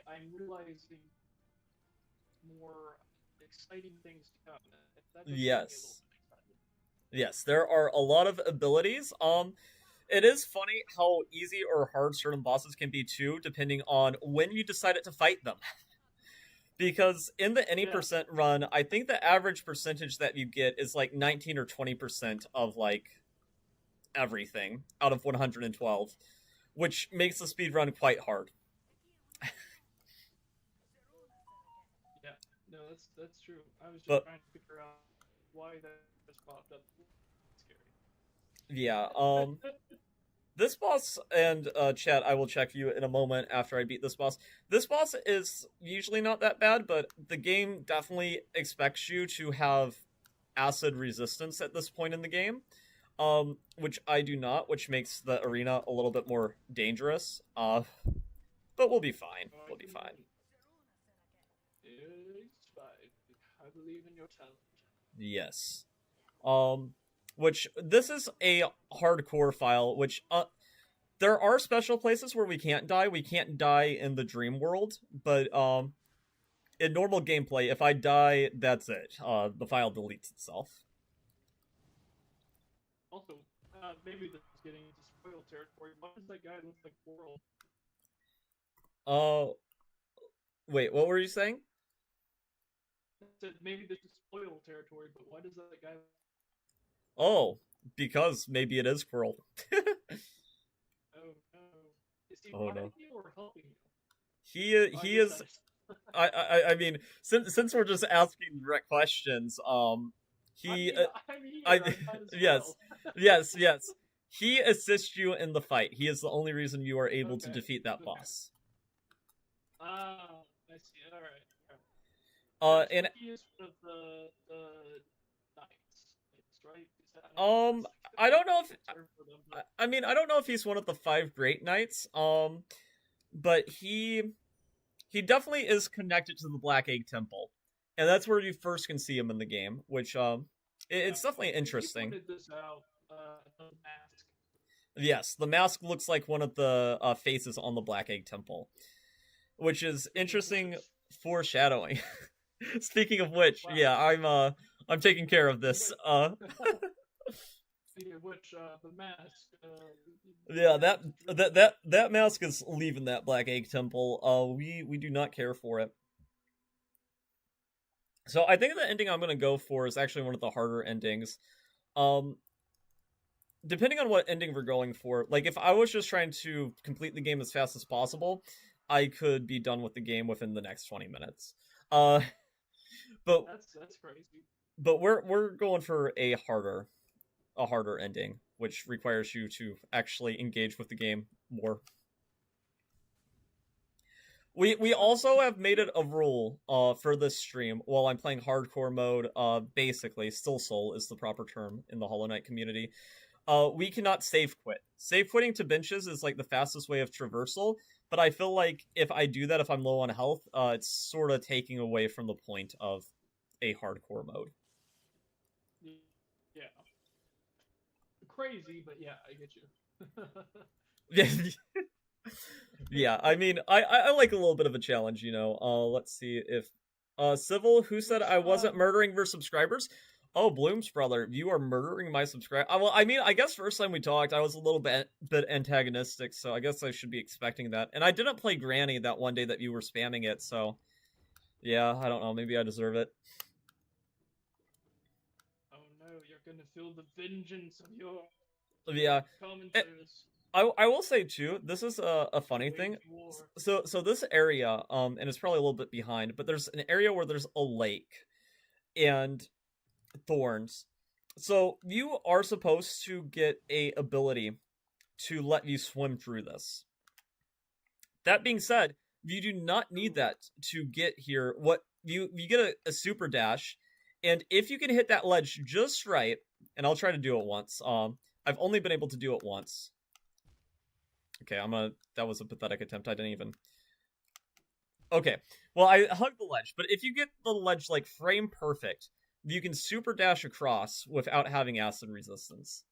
I'm realizing more exciting things to come. Yes. Yes, there are a lot of abilities. It is funny how easy or hard certain bosses can be too, depending on when you decided to fight them. Because in the any percent run, I think the average percentage that you get is like 19 or 20% of like everything out of 112. Which makes the speed run quite hard. Yeah, no, that's true. I was just trying to figure out why that just popped up. It's scary. Yeah, This boss and chat, I will check you in a moment after I beat this boss. This boss is usually not that bad, but the game definitely expects you to have acid resistance at this point in the game, which I do not, which makes the arena a little bit more dangerous. But we'll be fine. Oh, I We'll be can. fine. It's fine. I believe in your talent. Yes. Um, which this is a hardcore file, which there are special places where we can't die. We can't die in the dream world, but in normal gameplay, if I die, that's it. The file deletes itself. Also, maybe this is getting into spoil territory. Why does that guy look like Coral? Uh, wait, what were you saying? I said maybe this is spoil territory, but why does that guy? Oh, because maybe it is Quirrell. Oh no! Is he Oh fighting no. you or helping you? Oh, I He guess is. that is. I mean, since we're just asking direct questions, he I'm here. I I might as yes, well. yes. He assists you in the fight. He is the only reason you are able to Okay. defeat that Okay. boss. Ah, I see. All right. And He is one of the knights, right? Is that, I don't know if for them, but I mean I don't know if he's one of the five great knights. But he definitely is connected to the Black Egg Temple, and that's where you first can see him in the game. Which it's definitely he interesting. pointed this out. The mask. Yes, the mask looks like one of the faces on the Black Egg Temple, which is interesting foreshadowing. Speaking of which, Wow. yeah, I'm taking care of this. Speaking of which, the mask. Yeah, that mask is leaving that Black Egg Temple. We do not care for it. So I think the ending I'm gonna go for is actually one of the harder endings. Um, depending on what ending we're going for, like if I was just trying to complete the game as fast as possible, I could be done with the game within the next 20 minutes. Uh, but That's crazy. we're going for a harder ending, which requires you to actually engage with the game more. We also have made it a rule for this stream while I'm playing hardcore mode. Basically, still soul is the proper term in the Hollow Knight community. We cannot save quit. Save quitting to benches is like the fastest way of traversal, but I feel like if I do that if I'm low on health, it's sort of taking away from the point of a hardcore mode. Yeah. Crazy, but yeah, I get you. Yeah, yeah. I mean, I like a little bit of a challenge, you know. Let's see if Civil, who said I wasn't murdering your subscribers? Oh, Bloom's brother, you are murdering my subscriber. Well, I mean, I guess first time we talked, I was a little bit antagonistic, so I guess I should be expecting that. And I didn't play Granny that one day that you were spamming it, so yeah, I don't know. Maybe I deserve it. Oh no, you're gonna feel the vengeance of your Yeah. commenters. I will say too, this is a funny thing. So this area, and it's probably a little bit behind, but there's an area where there's a lake and thorns. So you are supposed to get a ability to let you swim through this. That being said, you do not need that to get here. What you get a super dash, and if you can hit that ledge just right, and I'll try to do it once. I've only been able to do it once. Okay, that was a pathetic attempt. I didn't even. Okay, well I hugged the ledge, but if you get the ledge like frame perfect, you can super dash across without having acid resistance.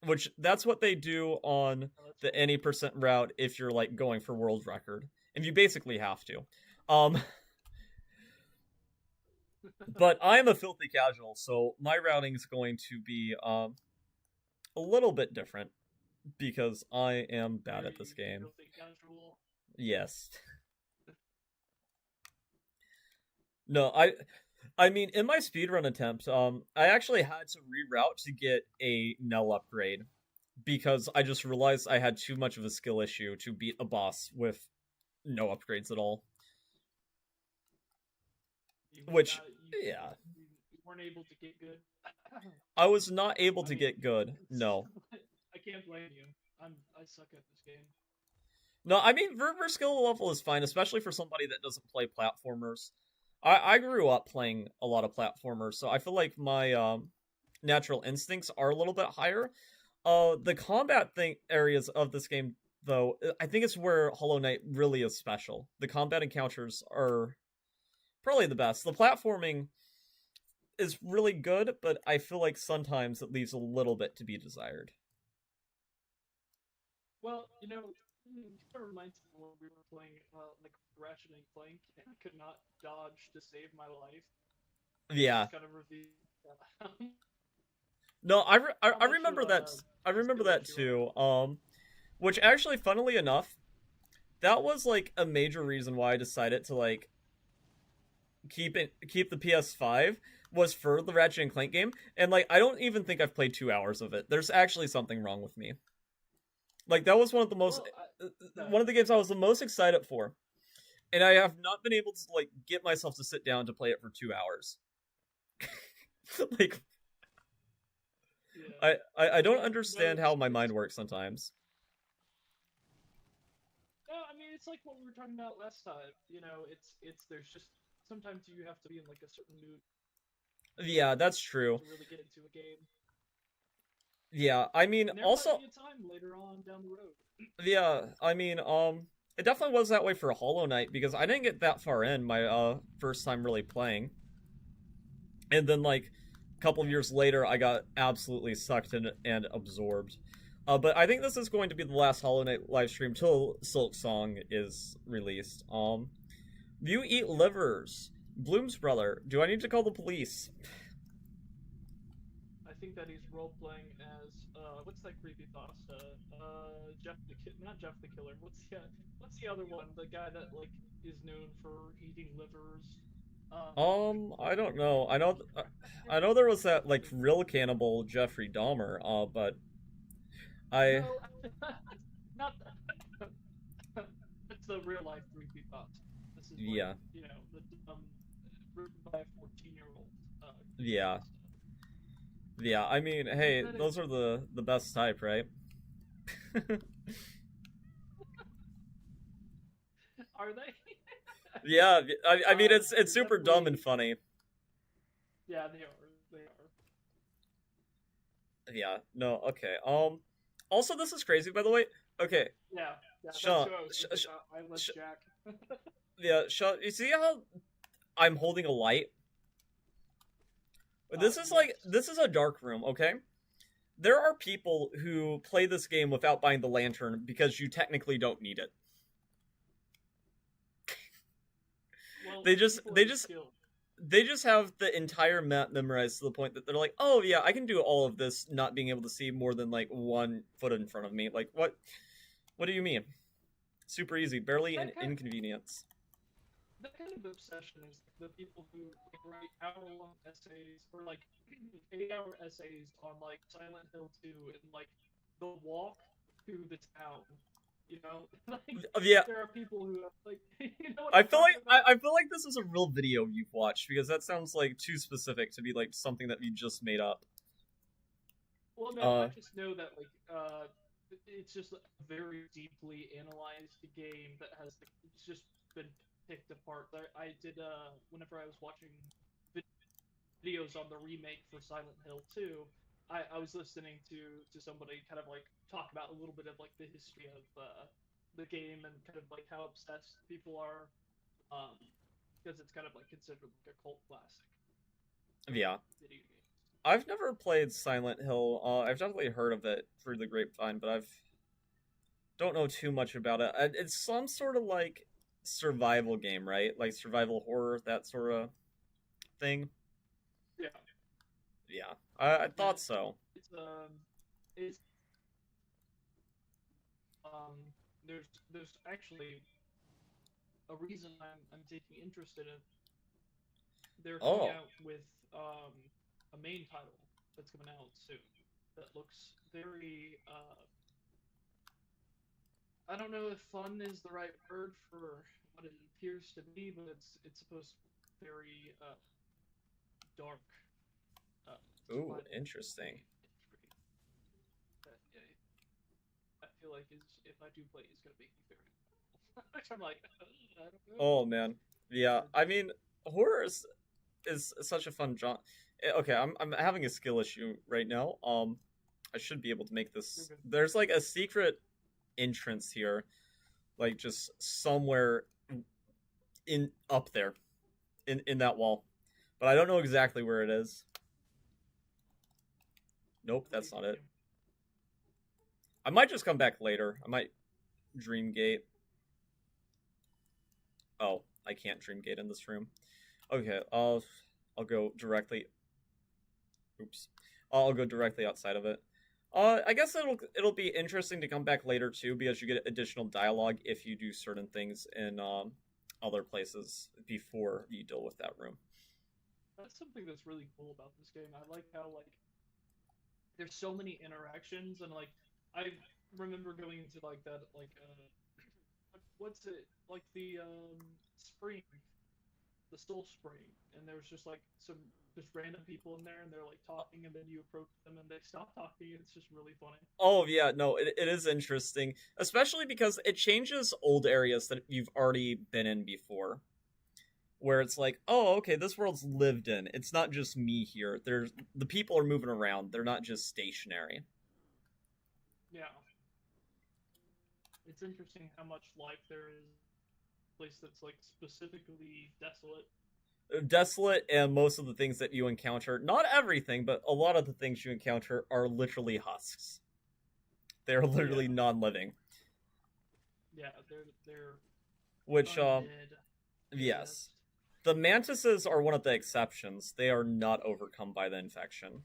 Which that's what they do on the any percent route if you're like going for world record, and you basically have to. But I am a filthy casual, so my routing is going to be a little bit different because I am bad at this game. Yes. No, I mean in my speedrun attempt, I actually had to reroute to get a Nell upgrade because I just realized I had too much of a skill issue to beat a boss with no upgrades at all. Which, yeah. You weren't able to get good. I was not able to get good. No. I can't blame you. I suck at this game. No, I mean ver skill level is fine, especially for somebody that doesn't play platformers. I grew up playing a lot of platformers, so I feel like my natural instincts are a little bit higher. The combat thing areas of this game, though, I think it's where Hollow Knight really is special. The combat encounters are probably the best. The platforming is really good, but I feel like sometimes it leaves a little bit to be desired. Well, it kind of reminds me when we were playing like Ratchet and Clank, and I could not dodge to save my life. It Yeah. just kind of revealed No, how I much of remember that. a I remember that skillet you are. too. Which actually, funnily enough, that was like a major reason why I decided to like keep the PS5 was for the Ratchet and Clank game, and like I don't even think I've played 2 hours of it. There's actually something wrong with me. Like that was Well, one of the games I was the most excited for, and I have not been able to like get myself to sit down to play it for 2 hours. Like yeah. I don't No, no, understand how my mind works sometimes. no. I mean, it's like what we were talking about last time. There's just sometimes you have to be in like a certain mood Yeah, that's true. to really get into a game, Yeah, I mean, and there might also, be a time later on down the road. yeah, I mean, it definitely was that way for Hollow Knight because I didn't get that far in my first time really playing, and then like a couple of years later, I got absolutely sucked in and absorbed. But I think this is going to be the last Hollow Knight live stream till SilkySongie is released. You eat livers, Bloom's brother. Do I need to call the police? I think that he's role playing as what's that creepy pasta? Not Jeff the Killer. What's the other one? The guy that like is known for eating livers. Um, I don't know. I know there was that like real cannibal Jeffrey Dahmer. But I no, not that. That's the real life creepy pasta. This is like yeah the written by a 14-year-old creepy yeah pasta. yeah. I mean, I think hey, that is. those are the best type, right? Are they? Yeah, I mean They're it's super dumb and definitely. funny. Yeah, they are. They are. Yeah, no, okay. Also, this is crazy, by the way. Okay, Yeah, yeah. That's Sean, who I was thinking about. Eyeless sh- Jack. yeah, Sean. You see how I'm holding a light? Yes. This is a dark room, okay? There are people who play this game without buying the lantern because you technically don't need it. Well, They just people they are just skilled. they just have the entire map memorized to the point that they're like, "Oh yeah, I can do all of this not being able to see more than like 1 foot in front of me." Like, what? What do you mean? Super easy, barely an That kind, inconvenience. that kind of obsession is like the people who like, write hour-long essays or like 8-hour essays on like Silent Hill 2 and like the walk to the town. Like Yeah, there are people who have, like you know what I'm talking about. I feel like this is a real video you've watched because that sounds like too specific to be like something that you just made up. Well, no, I Uh, just know that like it's just a very deeply analyzed game that has like, it's just been picked apart. I did whenever I was watching videos on the remake for Silent Hill 2, I was listening to somebody kind of like talk about a little bit of like the history of the game and kind of like how obsessed people are, um, because it's kind of like considered like a cult classic of yeah, video games. I've never played Silent Hill. I've definitely heard of it through the grapevine, but I've don't know too much about it. It's some sort of like survival game, right? Like survival horror, that sort of thing. Yeah, Yeah, I yeah. thought so. It's um there's actually a reason I'm taking interest in it. They're coming Oh, out with a main title that's coming out soon that looks very I don't know if fun is the right word for what it appears to be, but it's supposed to be very dark ooh, survival interesting. imagery. feel like is if I do play is gonna make me very which I'm like, I don't know. Oh man, yeah. I mean, horror is such a fun genre. Okay, I'm having a skill issue right now. I should be able to make You're this. good. There's like a secret entrance here, like just somewhere in up there, in that wall, but I don't know exactly where it is. Nope, I that's believe not in it. you. I might just come back later. I might Dreamgate. Oh, I can't Dreamgate in this room. Okay, I'll go directly. Oops. I'll go directly outside of it. I guess it'll be interesting to come back later too because you get additional dialogue if you do certain things in other places before you deal with that room. That's something that's really cool about this game. I like how like there's so many interactions and like I remember going into like that like what's it like the spring, the soul spring, and there's just like some just random people in there and they're like talking and then you approach them and they stop talking. It's just really funny. Oh yeah, no, it is interesting, especially because it changes old areas that you've already been in before. Where it's like, oh, okay, this world's lived in. It's not just me here. There's the people are moving around. They're not just stationary. Yeah, it's interesting how much life there is. A place that's like specifically desolate. Desolate, and most of the things that you encounter, not everything, but a lot of the things you encounter are literally husks. They're Oh yeah, literally non-living. yeah, they're Which, undead at yes, best. the mantises are one of the exceptions. They are not overcome by the infection.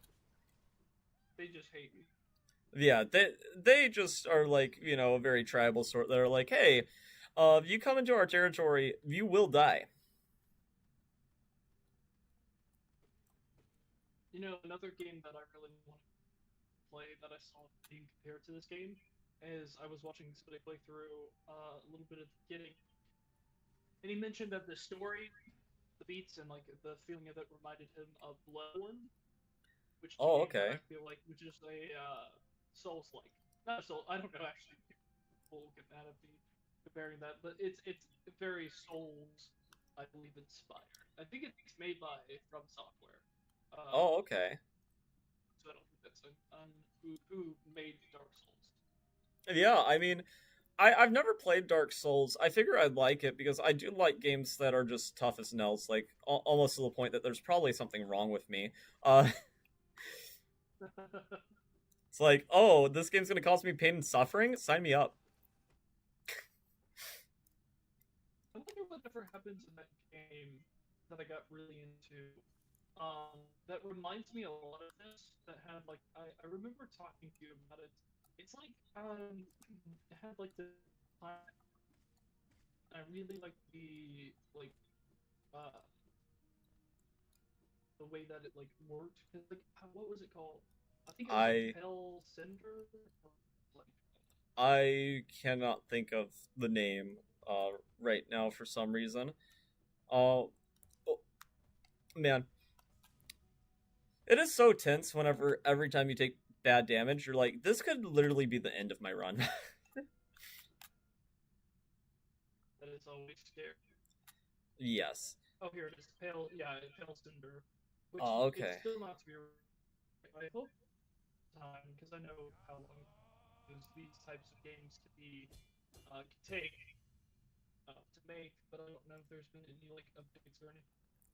They just hate me. Yeah, they just are like a very tribal sort. They're like, hey, if you come into our territory, you will die. You know, another game that I really want to play that I saw being compared to this game is I was watching somebody play through a little bit of the beginning, and he mentioned that the story, the beats, and like the feeling of it reminded him of Bloodborne, which is a Oh, game that I okay. feel like which is a Souls-like. Not a Soul. I don't know actually. People will get mad at me comparing that, but it's very Souls, I believe, inspired. I think it's made by From Software. Um, Oh, okay. so I don't think that's who made Dark Souls. Yeah, I mean, I've never played Dark Souls. I figure I'd like it because I do like games that are just tough as nails, like almost to the point that there's probably something wrong with me. Uh, it's like, oh, this game's gonna cause me pain and suffering. Sign me up. I wonder whatever happens in that game that I got really into. That reminds me a lot of this. That had like I remember talking to you about it. It's like it had like the I really like the like uh the way that it like worked. Cause like what was it called? I think it was like I Pale Cinder or like I cannot think of the name right now for some reason. Oh, oh man, it is so tense whenever every time you take bad damage, you're like, this could literally be the end of my run. that is always scary. Yes. Oh, here it is. Pale, yeah, Pale Cinder, which Oh, it's okay. still not to be. I hope time because I know how long these types of games can be can take to make, but I don't know if there's been any like updates or anything.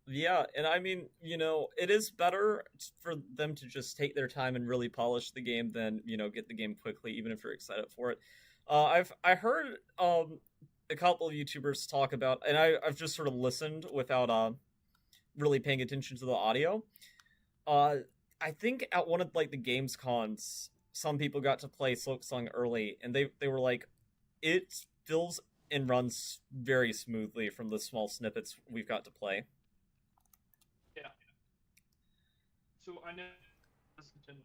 Yeah, and I mean, it is better for them to just take their time and really polish the game than, get the game quickly, even if you're excited for it. I heard a couple of YouTubers talk about, and I've just sort of listened without really paying attention to the audio. Uh, I think at one of like the games cons, some people got to play SilkySongie early, and they were like, it feels and runs very smoothly from the small snippets we've got to play. Yeah. So I know this Nintendo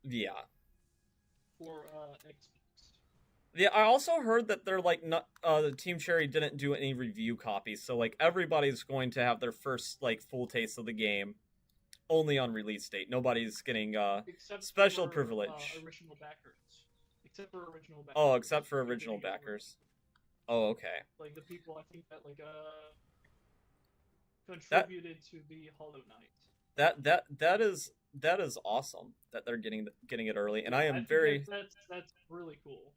Yeah. for Xbox. Yeah, I also heard that they're like not the Team Cherry didn't do any review copies, so like everybody's going to have their first like full taste of the game only on release date. Nobody's getting Except special for privilege. original backers. except for original backers. Oh, except for You're original getting it backers. Oh, okay. like the people I think that like That contributed to the Hollow Knight. that is awesome that they're getting it early, and Yeah, I I am think very that's really cool.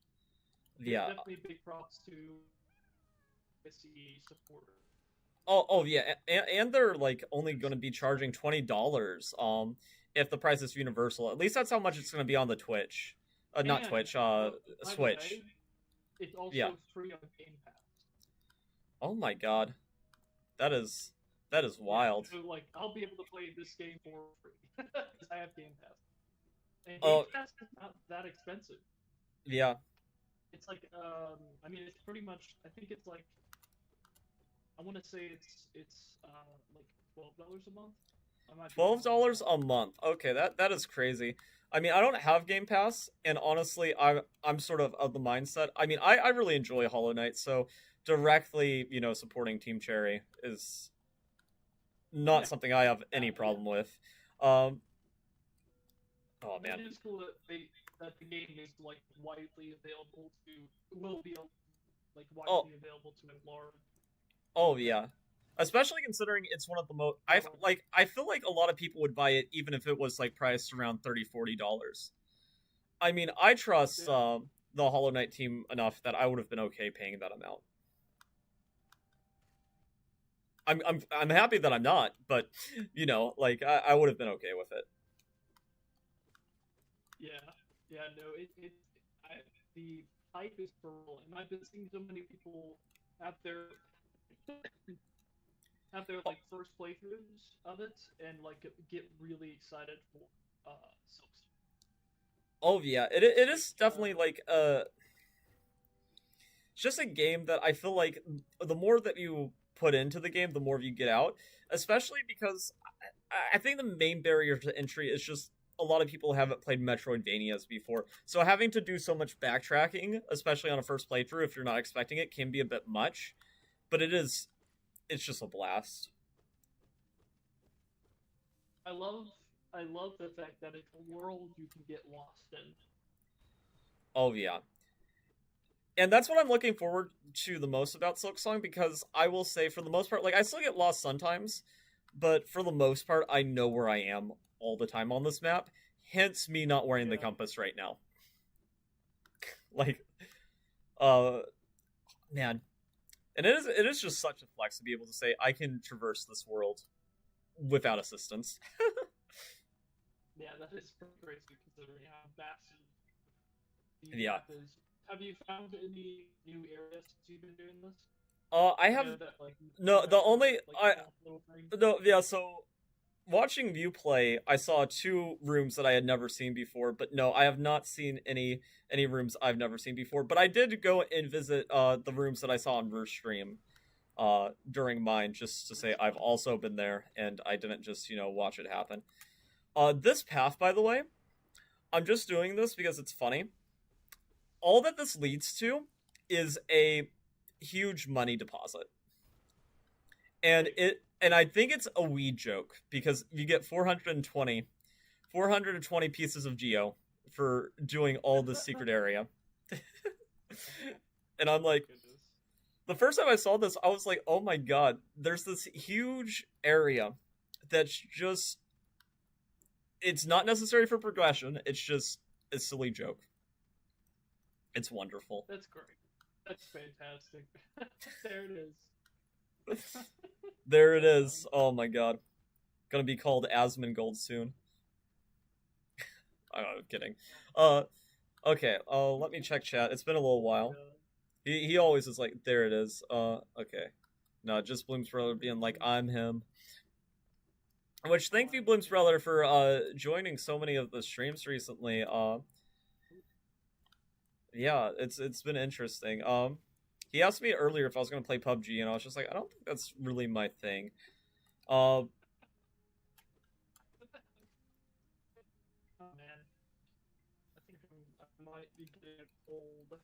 yeah. Definitely big props to SE supporter. Oh yeah, and they're like only going to be charging $20 if the price is universal. At least that's how much it's going to be on the Twitch. Not And Twitch, by the Switch. way, it's also Yeah. free on Game Pass. Oh my god. That is wild. Yeah, so like I'll be able to play this game for free because I have Game Pass. And Game Oh, Pass is not that expensive. yeah. It's like I mean it's pretty much I think it's like I want to say it's like $12 a month. I'm not sure. $12 a month. Okay, that is crazy. I mean, I don't have Game Pass, and honestly, I'm sort of the mindset. I mean, I really enjoy Hollow Knight, so directly, supporting Team Cherry is not Yeah. something I have any problem with. Oh man. It is cool that the game is like widely available to will be like widely available to a large. Oh yeah. Especially considering it's one of the most I feel like a lot of people would buy it even if it was like priced around $30-$40. I mean, I trust the Hollow Knight team enough that I would have been okay paying that amount. I'm happy that I'm not, but like I would have been okay with it. Yeah, no, the hype is brutal, and I've been seeing so many people have their like first playthroughs of it, and like get really excited for Silksong. Oh yeah, it is definitely like it's just a game that I feel like the more that you put into the game, the more you get out. Especially because I think the main barrier to entry is just a lot of people haven't played Metroidvanias before. So having to do so much backtracking, especially on a first playthrough, if you're not expecting it, can be a bit much. But it's just a blast. I love the fact that it's a world you can get lost in. Oh yeah. And that's what I'm looking forward to the most about SilkySongie, because I will say, for the most part, like, I still get lost sometimes, but for the most part, I know where I am all the time on this map, hence me not wearing the compass right now. Like, man. And it is just such a flex to be able to say, I can traverse this world without assistance. Yeah, that is pretty crazy considering how massive the Yeah. map is. Have you found any new areas since you've been doing this? I have so watching you play, I saw 2 rooms that I had never seen before, but no, I have not seen any rooms I've never seen before. But I did go and visit the rooms that I saw on Verse stream during mine, just to say I've also been there and I didn't just, watch it happen. This path, by the way, I'm just doing this because it's funny. All that this leads to is a huge money deposit. And I think it's a weed joke, because you get 420 pieces of geo for doing all this secret area. And I'm like, the first time I saw this, I was like, oh my god, there's this huge area that's just, it's not necessary for progression, it's just a silly joke. It's wonderful. That's great. That's fantastic. There it is. There it is. Oh my god. Gonna be called Asmongold soon. I'm kidding. Okay, let me check chat. It's been a little while. He always is like, there it is. Okay. No, just Bloom's brother being like, I'm him. Which, thank you, Bloom's brother, for joining so many of the streams recently. Yeah, it's been interesting. He asked me earlier if I was gonna play PUBG, and I was just like, I don't think that's really my thing. Oh man, I think I might be getting old.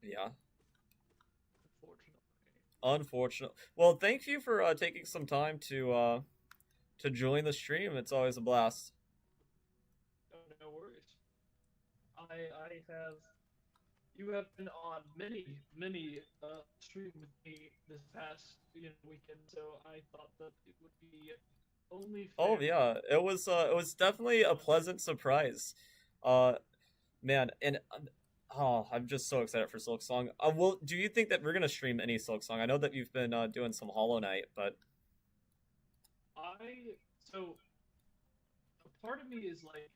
Yeah. Unfortunately. Well, thank you for taking some time to join the stream. It's always a blast. Oh, no worries. I have you have been on many streams with me this past weekend, so I thought that it would be only Oh fair yeah, it was definitely a to mention. pleasant surprise. Uh man, and oh, I'm just so excited for Silk Song. Well, do you think that we're gonna stream any Silk Song? I know that you've been doing some Hollow Knight, but So a part of me is like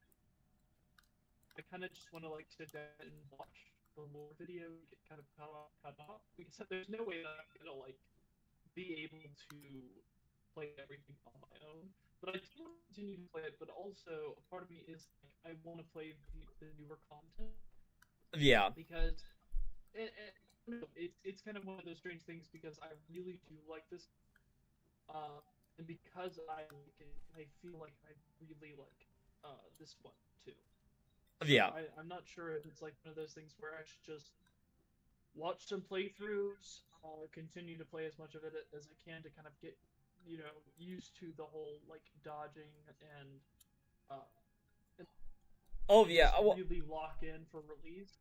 I kind of just want to like sit down and watch the lore video get kind of cut off because there's no way that I'm gonna like be able to play everything on my own. But I do want to continue to play it. But also, a part of me is like I want to play the newer content yeah. because it's kind of one of those strange things because I really do like this, and because I like it, I feel like I really like this one too. So Yeah. I'm not sure if it's like one of those things where I should just watch some playthroughs, continue to play as much of it as I can to kind of get, used to the whole like dodging uh, Oh and yeah. just Well, really lock in for release.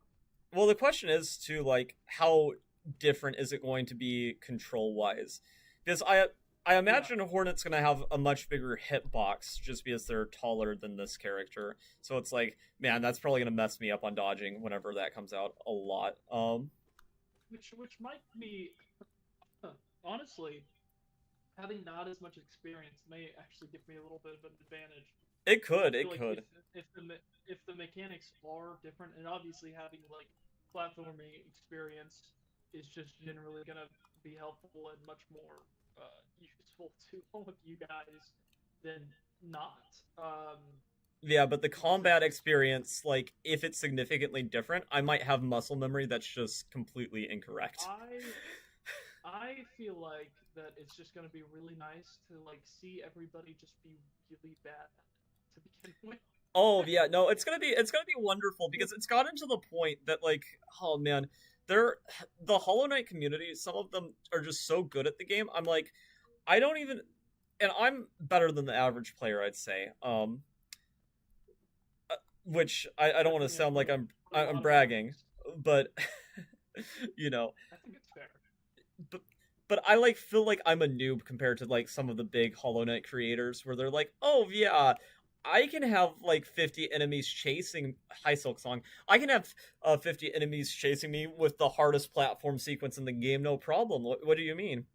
the question is to like how different is it going to be control wise? Because I Yeah, imagine Hornet's gonna have a much bigger hitbox just because they're taller than this character. So it's like, man, that's probably gonna mess me up on dodging whenever that comes out a lot. which might be honestly having not as much experience may actually give me a little bit of an advantage. It I could, feel it like could. if the mechanics are different, and obviously having like platforming experience is just generally gonna be helpful and much more useful to all of you guys than not. Yeah, but the Because combat experience, like, if it's significantly different, I might have muscle memory that's just completely incorrect. I I feel like that it's just gonna be really nice to like see everybody just be really bad to begin with. Oh yeah, no, it's gonna be wonderful because it's gotten to the point that like, oh man, they're the Hollow Knight community. Some of them are just so good at the game. I'm like, I don't even, and I'm better than the average player, I'd say. Which I I don't want to think sound like for a I'm lot of bragging, folks, but you know, I think it's fair. but I like feel like I'm a noob compared to like some of the big Hollow Knight creators where they're like, oh yeah, I can have like 50 enemies chasing High Silk Song. I can have 50 enemies chasing me with the hardest platform sequence in the game, no problem. What do you mean?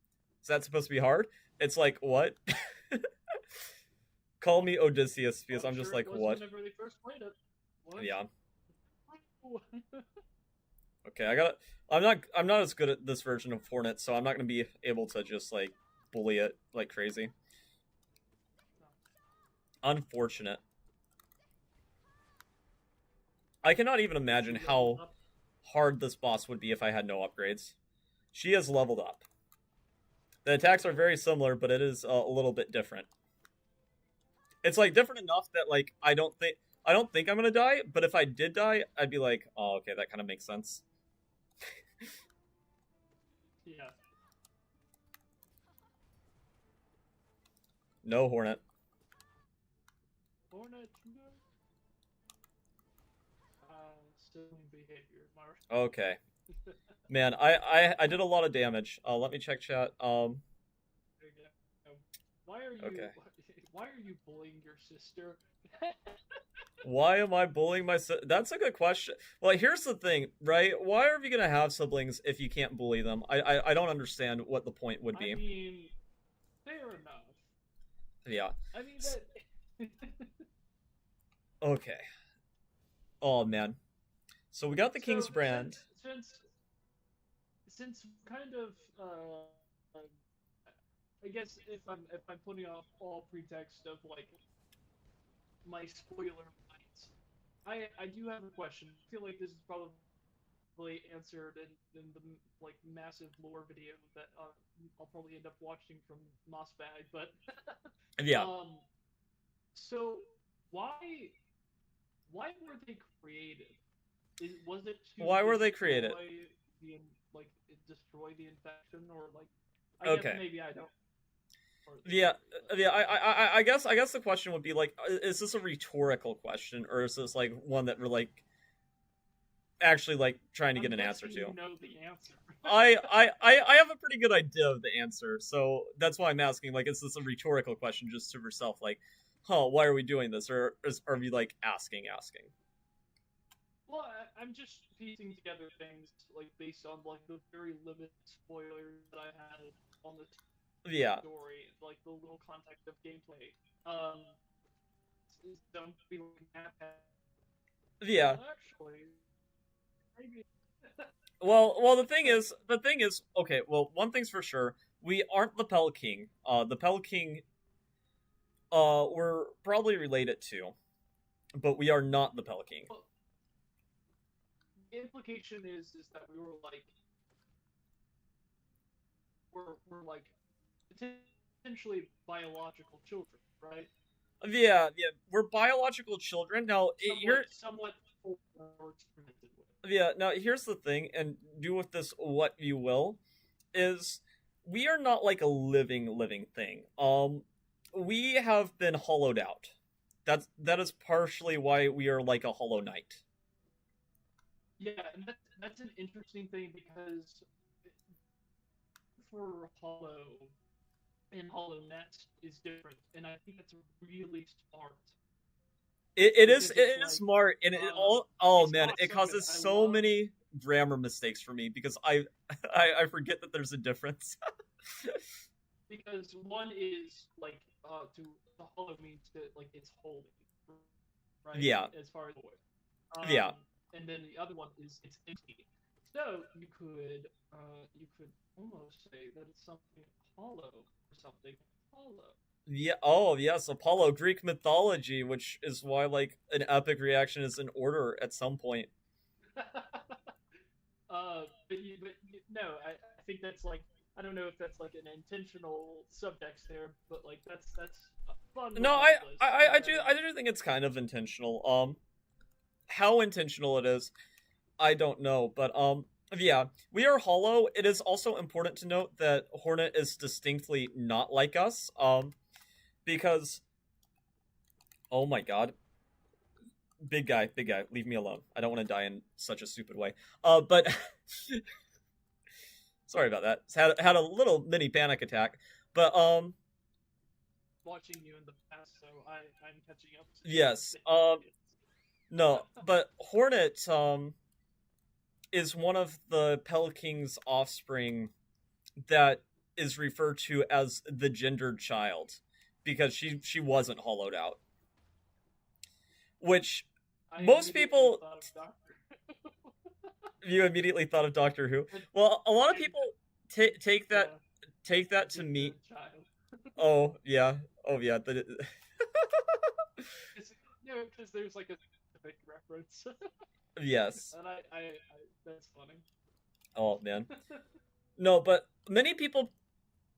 Is that supposed to be hard? It's like what? Call me Odysseus because I'm I'm just sure it like was what? whenever they first played it. What? Yeah. Okay, I got. I'm not as good at this version of Hornet, so I'm not gonna be able to just like bully it like crazy. Unfortunate. I cannot even Has imagine she leveled how up? hard this boss would be if I had no upgrades. She has leveled up. The attacks are very similar, but it is a little bit different. It's like different enough that like I don't think I'm gonna die, but if I did die, I'd be like, oh okay, that kind of makes sense. Yeah. No Hornet. Hornet. Still behavior. Okay, man, I did a lot of damage. Let me check chat. There you go. Why are you? Okay. Why are you bullying your sister? Why am I bullying my That's a good question. Well, here's the thing, right? Why are we gonna have siblings if you can't bully them? I don't understand what the point would I be. mean, fair enough. Yeah. I mean that. Okay. Oh man. So we got the King's So brand. since kind of I guess if I'm putting off all pretext of like my spoiler points, I do have a question. I feel like this is probably answered in the like massive lore video that I'll probably end up watching from Mossbag, but Yeah. um, so why why were they created? Was it to Why were they created? the like destroy the infection or like I guess Okay. maybe I don't. Yeah, yeah. I guess the question would be like, is this a rhetorical question or is this like one that we're like? actually like trying to I'm get an answer guessing to. you know the answer. I have a pretty good idea of the answer, so that's why I'm asking. Like, is this a rhetorical question just to herself? Like, huh, why are we doing this, or are we like asking? Well, I'm just piecing together things like based on like the very limited spoilers that I had on the Yeah, story, like the little context of gameplay. Um, don't be looking at that. yeah. Well, actually, maybe. Well, the thing is, okay. Well, one thing's for sure, we aren't the Pell King. The Pell King, we're probably related to, but we are not the Pell King. Well, the implication is that we were like we're like potentially biological children, right? Yeah, we're biological children. Now, Somewhat or experimented with. yeah. Now, here's the thing, and do with this what you will. Is we are not like a living thing. We have been hollowed out. That is partially why we are like a hollow knight. Yeah, and that's an interesting thing because for Hollow and Hollow Net is different, and I think that's really smart It is because it it's is like smart, and it all oh it's man, it awesome, and causes I so love many grammar mistakes for me because I forget that there's a difference. because one is like to Hollow means that like it's holy, right? Yeah, As far as yeah, and then the other one is it's empty. So you could almost say that it's something hollow or something hollow. yeah. Oh yes, Apollo, Greek mythology, which is why like an epic reaction is in order at some point. No, I think that's like I don't know if that's like an intentional subtext there, but like that's fun No, I regardless. I I do I do think it's kind of intentional. How intentional it is, I don't know, but yeah, we are hollow. It is also important to note that Hornet is distinctly not like us. Because oh my god, big guy, leave me alone. I don't want to die in such a stupid way. But sorry about that. Had a little mini panic attack, but Watching you in the past, so I'm catching up to yes, no, but Hornet is one of the Pell King's offspring that is referred to as the gendered child because she wasn't hollowed out, which I most immediately people thought of Doctor. you immediately thought of Doctor Who. Well, a lot of people take that Yeah, take that to gender me. and child. Oh yeah, oh yeah. Because there's like a specific reference, Yes. and I that's funny. Oh man. No, but many people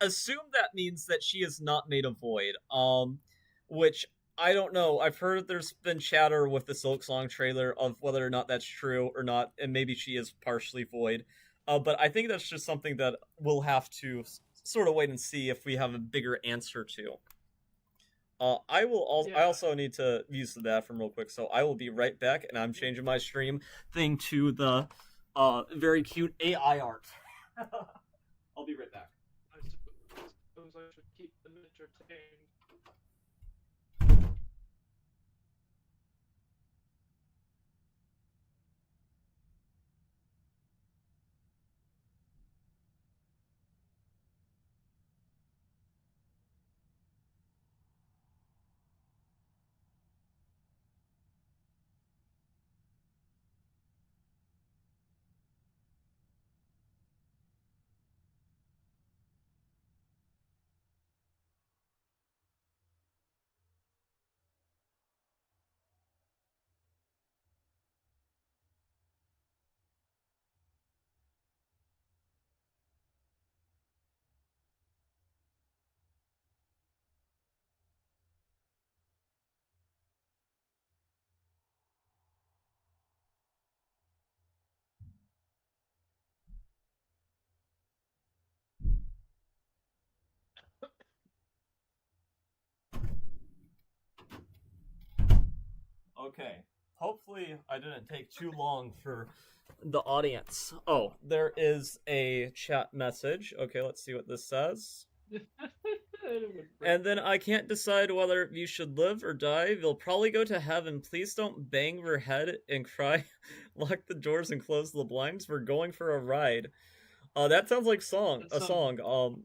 assume that means that she is not made of void. Which I don't know. I've heard there's been chatter with the Silk Song trailer of whether or not that's true or not, and maybe she is partially void. But I think that's just something that we'll have to sort of wait and see if we have a bigger answer to. I will. I Yeah, also need to use the bathroom real quick, so I will be right back. And I'm changing my stream thing to the very cute AI art. I'll be right back. suppose I should keep them entertained. Okay. Hopefully I didn't take too long for the audience. Oh, there is a chat message. Okay, let's see what this says. And then I can't decide whether you should live or die. You'll probably go to heaven. Please don't bang your head and cry. Lock the doors and close the blinds. We're going for a ride. That sounds like a song.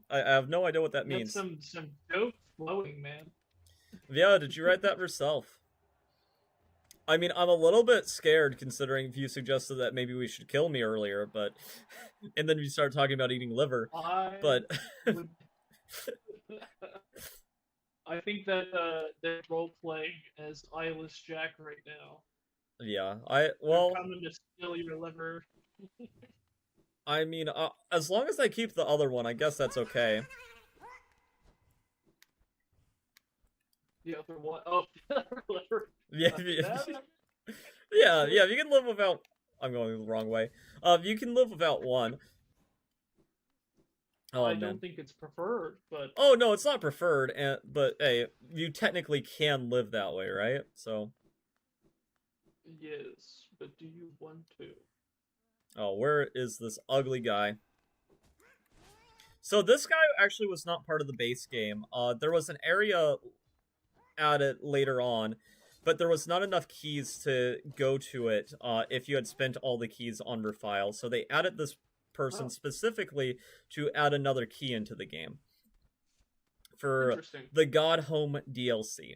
I have no idea what that means. That's some dope flowing, man. Yeah, did you write that yourself? I mean, I'm a little bit scared considering you suggested that maybe we should kill me earlier, but and then you start talking about eating liver. But I think that they're role playing as Eyeless Jack right now. Yeah, They're coming to steal your liver. I mean, as long as I keep the other one, I guess that's okay. The other one? Oh, liver. Yeah, yeah, if you can live without... I'm going the wrong way. You can live without one. Oh, I don't think it's preferred, but... Oh, no, it's not preferred, but hey, you technically can live that way, right? So... Yes, but do you want to? Oh, where is this ugly guy? So this guy actually was not part of the base game. There was an area added later on, but there was not enough keys to go to it if you had spent all the keys on your file. So they added this person specifically to add another key into the game for the God Home DLC.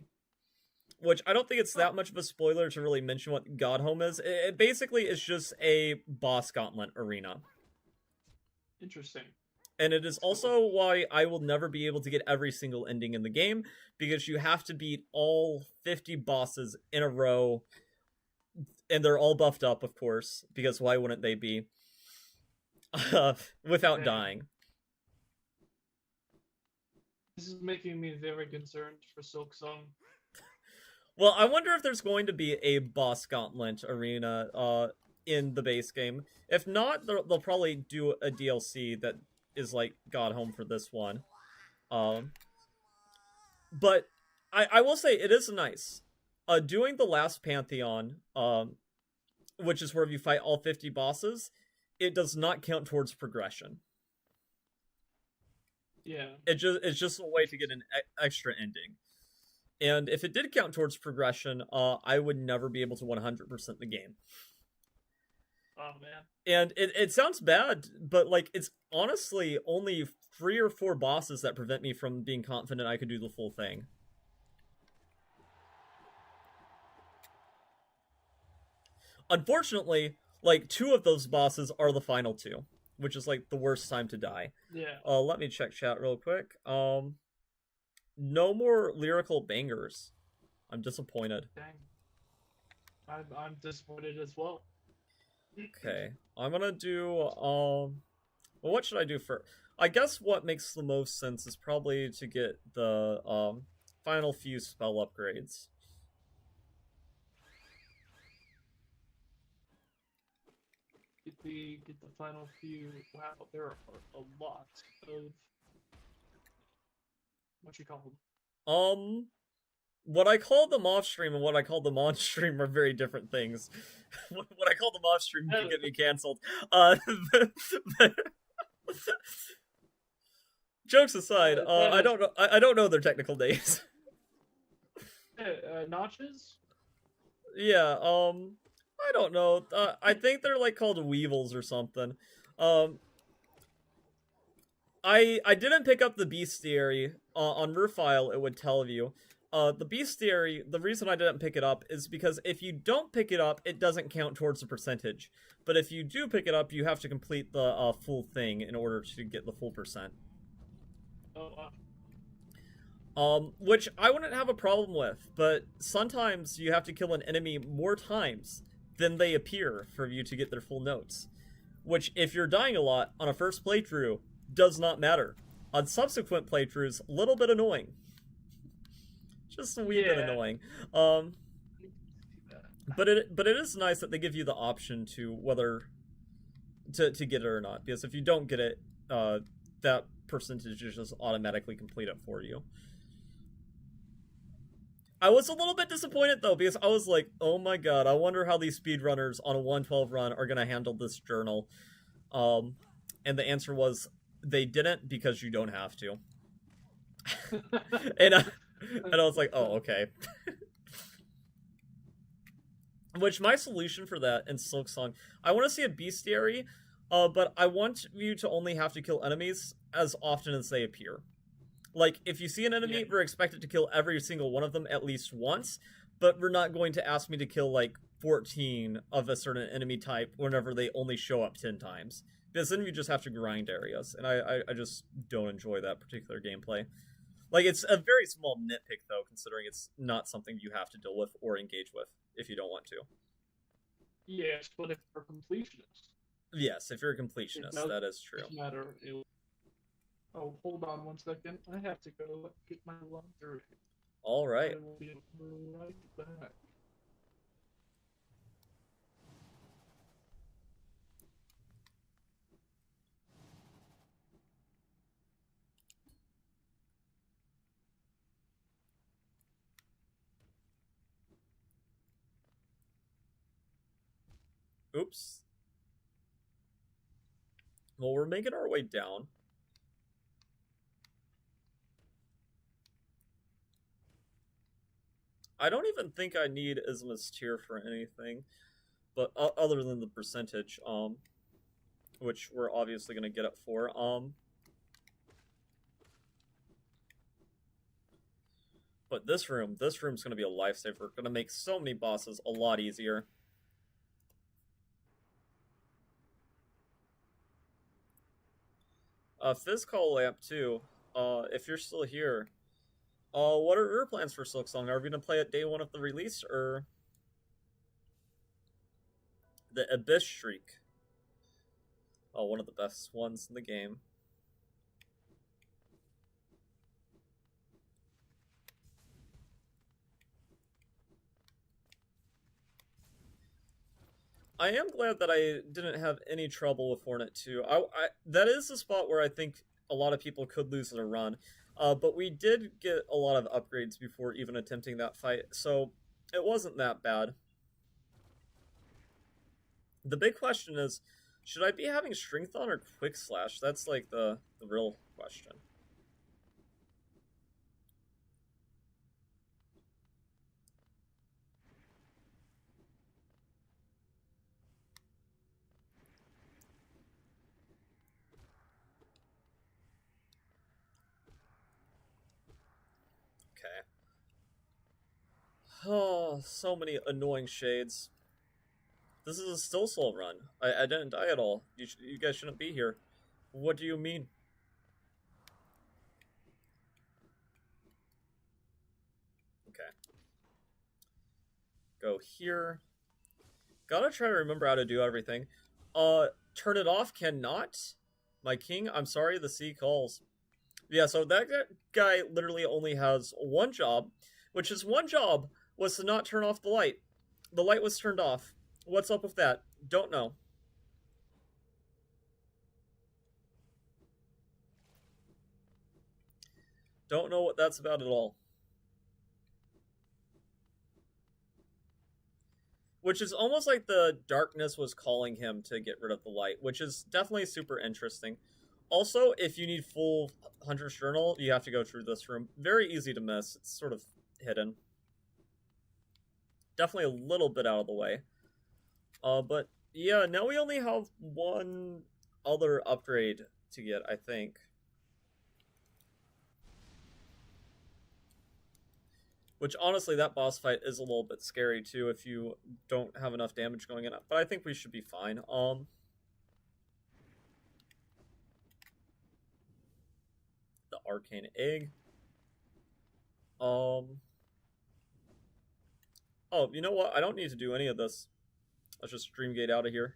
Which I don't think it's that much of a spoiler to really mention what God Home is. It basically is just a boss gauntlet arena. Interesting. And it is also why I will never be able to get every single ending in the game, because you have to beat all 50 bosses in a row, and they're all buffed up, of course, because why wouldn't they be, without dying. This is making me very concerned for SilkySongie. Well, I wonder if there's going to be a boss gauntlet arena in the base game. If not, they'll probably do a DLC that is like God Home for this one. But I will say it is nice. Doing the last Pantheon, which is where you fight all 50 bosses, it does not count towards progression. Yeah. It's just a way to get an extra ending. And if it did count towards progression, I would never be able to 100% the game. Oh, man. And it sounds bad, but, like, it's honestly only 3 or 4 bosses that prevent me from being confident I could do the full thing. Unfortunately, like, 2 of those bosses are the final 2, which is, like, the worst time to die. Yeah. Let me check chat real quick. No more lyrical bangers. I'm disappointed. Dang. I'm disappointed as well. Okay. I'm gonna do, well, what should I do first? I guess what makes the most sense is probably to get the, final few spell upgrades. Get the final few. Wow, there are a lot of... What you call them? What I call them off stream and what I call them on stream are very different things. What I call them off stream can get me canceled. Jokes aside, I don't know their technical names. Notches? Yeah, I don't know. I think they're like called weevils or something. I didn't pick up the bestiary. On Merfile, it would tell you. The bestiary, the reason I didn't pick it up is because if you don't pick it up, it doesn't count towards the percentage. But if you do pick it up, you have to complete the full thing in order to get the full percent. Oh, which I wouldn't have a problem with, but sometimes you have to kill an enemy more times than they appear for you to get their full notes. Which, if you're dying a lot on a first playthrough, does not matter. On subsequent playthroughs, a little bit annoying. Just a wee bit annoying. But it is nice that they give you the option to whether to get it or not, because if you don't get it, that percentage is just automatically complete it for you. I was a little bit disappointed though because I was like, "Oh my god, I wonder how these speedrunners on a 112 run are gonna handle this journal." Um, and the answer was they didn't because you don't have to. and I, and I was like, "Oh, okay." Which my solution for that in Silksong, I want to see a bestiary, but I want you to only have to kill enemies as often as they appear. Like, if you see an enemy, Yeah. we're expected to kill every single one of them at least once, but we're not going to ask me to kill, like, 14 of a certain enemy type whenever they only show up 10 times. Because then you just have to grind areas, and I just don't enjoy that particular gameplay. Like, it's a very small nitpick, though, considering it's not something you have to deal with or engage with if you don't want to. Yes, but if you're a completionist, Yes, if you're a it completionist, that is true. does matter. Oh, hold on 1 second. I have to go get my laundry. All right. I will be right back. Oops. Well, we're making our way down. I don't even think I need Isma's tier for anything, but other than the percentage, which we're obviously gonna get it for, but this room's gonna be a lifesaver. Gonna make so many bosses a lot easier. Fizz Call Lamp too. If you're still here, what are your plans for Silksong? Are we gonna play it day one of the release or the Abyss Shriek? Oh, one of the best ones in the game. I am glad that I didn't have any trouble with Hornet 2. That is the spot where I think a lot of people could lose their run. But we did get a lot of upgrades before even attempting that fight, so it wasn't that bad. The big question is, should I be having Strength on or Quick Slash? That's like the real question. Okay. Oh, so many annoying shades. This is a still soul run. I didn't die at all. You guys shouldn't be here. What do you mean? Okay. Go here. Gotta try to remember how to do everything. Turn it off cannot. My king, I'm sorry, the sea calls. Yeah, so that guy literally only has one job, which is one job was to not turn off the light. The light was turned off. What's up with that? Don't know. Don't know what that's about at all. Which is almost like the darkness was calling him to get rid of the light, which is definitely super interesting. Also, if you need full Hunter's Journal, you have to go through this room. Very easy to miss. It's sort of hidden. Definitely a little bit out of the way. But yeah, now we only have one other upgrade to get, I think. Which, honestly, that boss fight is a little bit scary, too, if you don't have enough damage going in. But I think we should be fine. The Arcane Egg. Oh, you know what? I don't need to do any of this. Let's just Dreamgate out of here.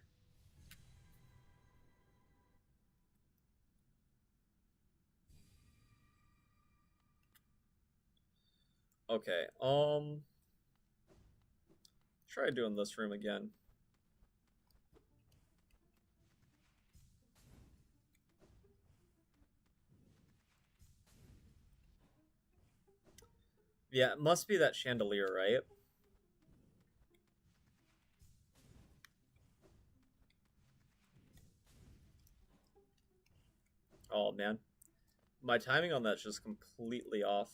Okay, try doing this room again. Yeah, it must be that chandelier, right? Oh, man. My timing on that's just completely off.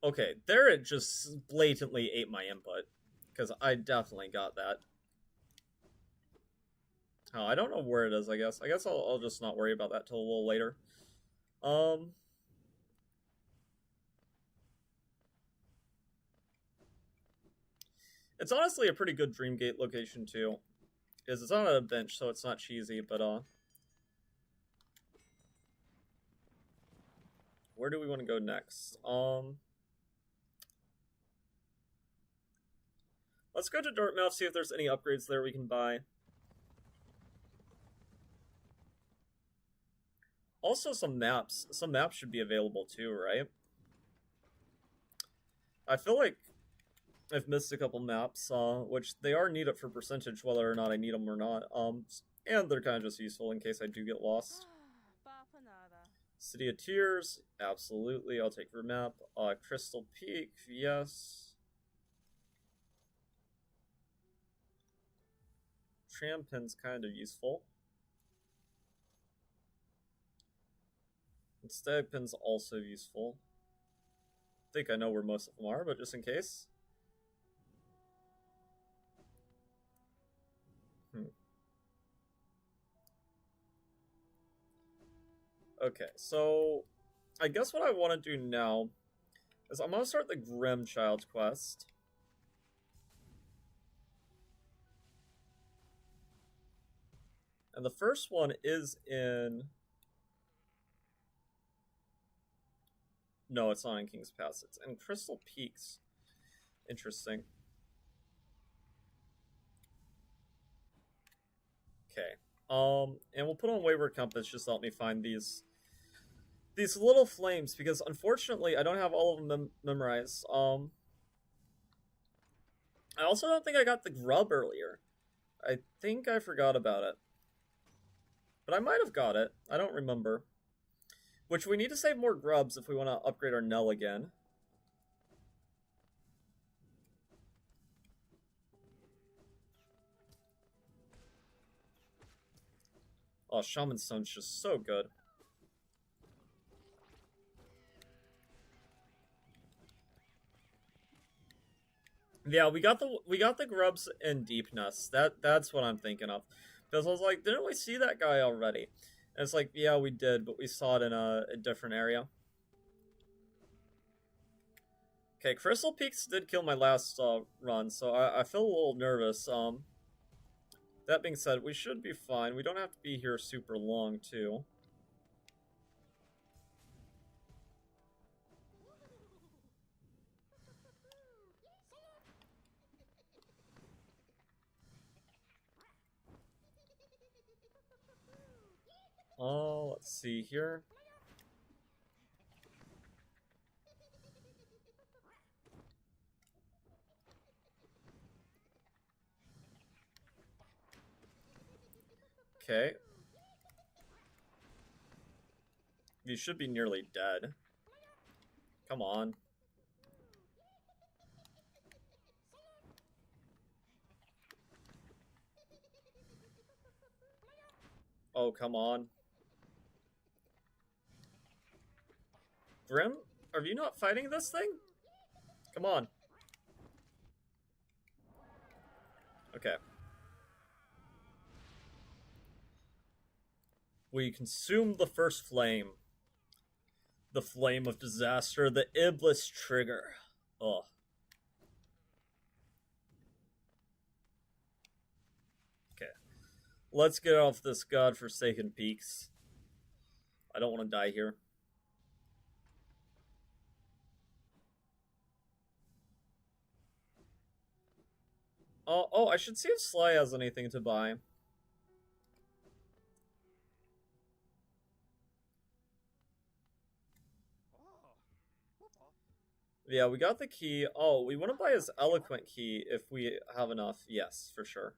Okay, there it just blatantly ate my input. Because I definitely got that. Oh, I don't know where it is, I guess. I guess I'll just not worry about that till a little later. It's honestly a pretty good Dreamgate location, too. Is it's on a bench, so it's not cheesy, but, where do we want to go next? Let's go to Dartmouth, see if there's any upgrades there we can buy. Also, some maps. Some maps should be available too, right? I feel like I've missed a couple maps, which they are needed for percentage, whether or not I need them or not. And they're kind of just useful in case I do get lost. City of Tears, absolutely. I'll take your map. Crystal Peak, yes. Tram pin's kind of useful. And stag pin's also useful. I think I know where most of them are, but just in case. Okay, so I guess what I want to do now is I'm going to start the Grim Child quest. And the first one is in... No, it's not in King's Pass. It's in Crystal Peaks. Interesting. Okay. And we'll put on Wayward Compass just to help me find these little flames, because unfortunately I don't have all of them memorized. I also don't think I got the grub earlier. I think I forgot about it. But I might have got it. I don't remember. Which we need to save more grubs if we want to upgrade our Nell again. Oh, Shaman Stone's just so good. Yeah, we got the grubs in Deepness. That's what I'm thinking of. Because I was like, didn't we see that guy already? And it's like, yeah, we did, but we saw it in a different area. Okay, Crystal Peaks did kill my last run, so I feel a little nervous. That being said, we should be fine. We don't have to be here super long, too. Oh, let's see here. Okay. You should be nearly dead. Come on. Oh, come on. Grim, are you not fighting this thing? Come on. Okay. We consumed the first flame. The flame of disaster, the Iblis trigger. Ugh. Okay. Let's get off this godforsaken peaks. I don't want to die here. Oh, I should see if Sly has anything to buy. Yeah, we got the key. Oh, we want to buy his eloquent key if we have enough. Yes, for sure.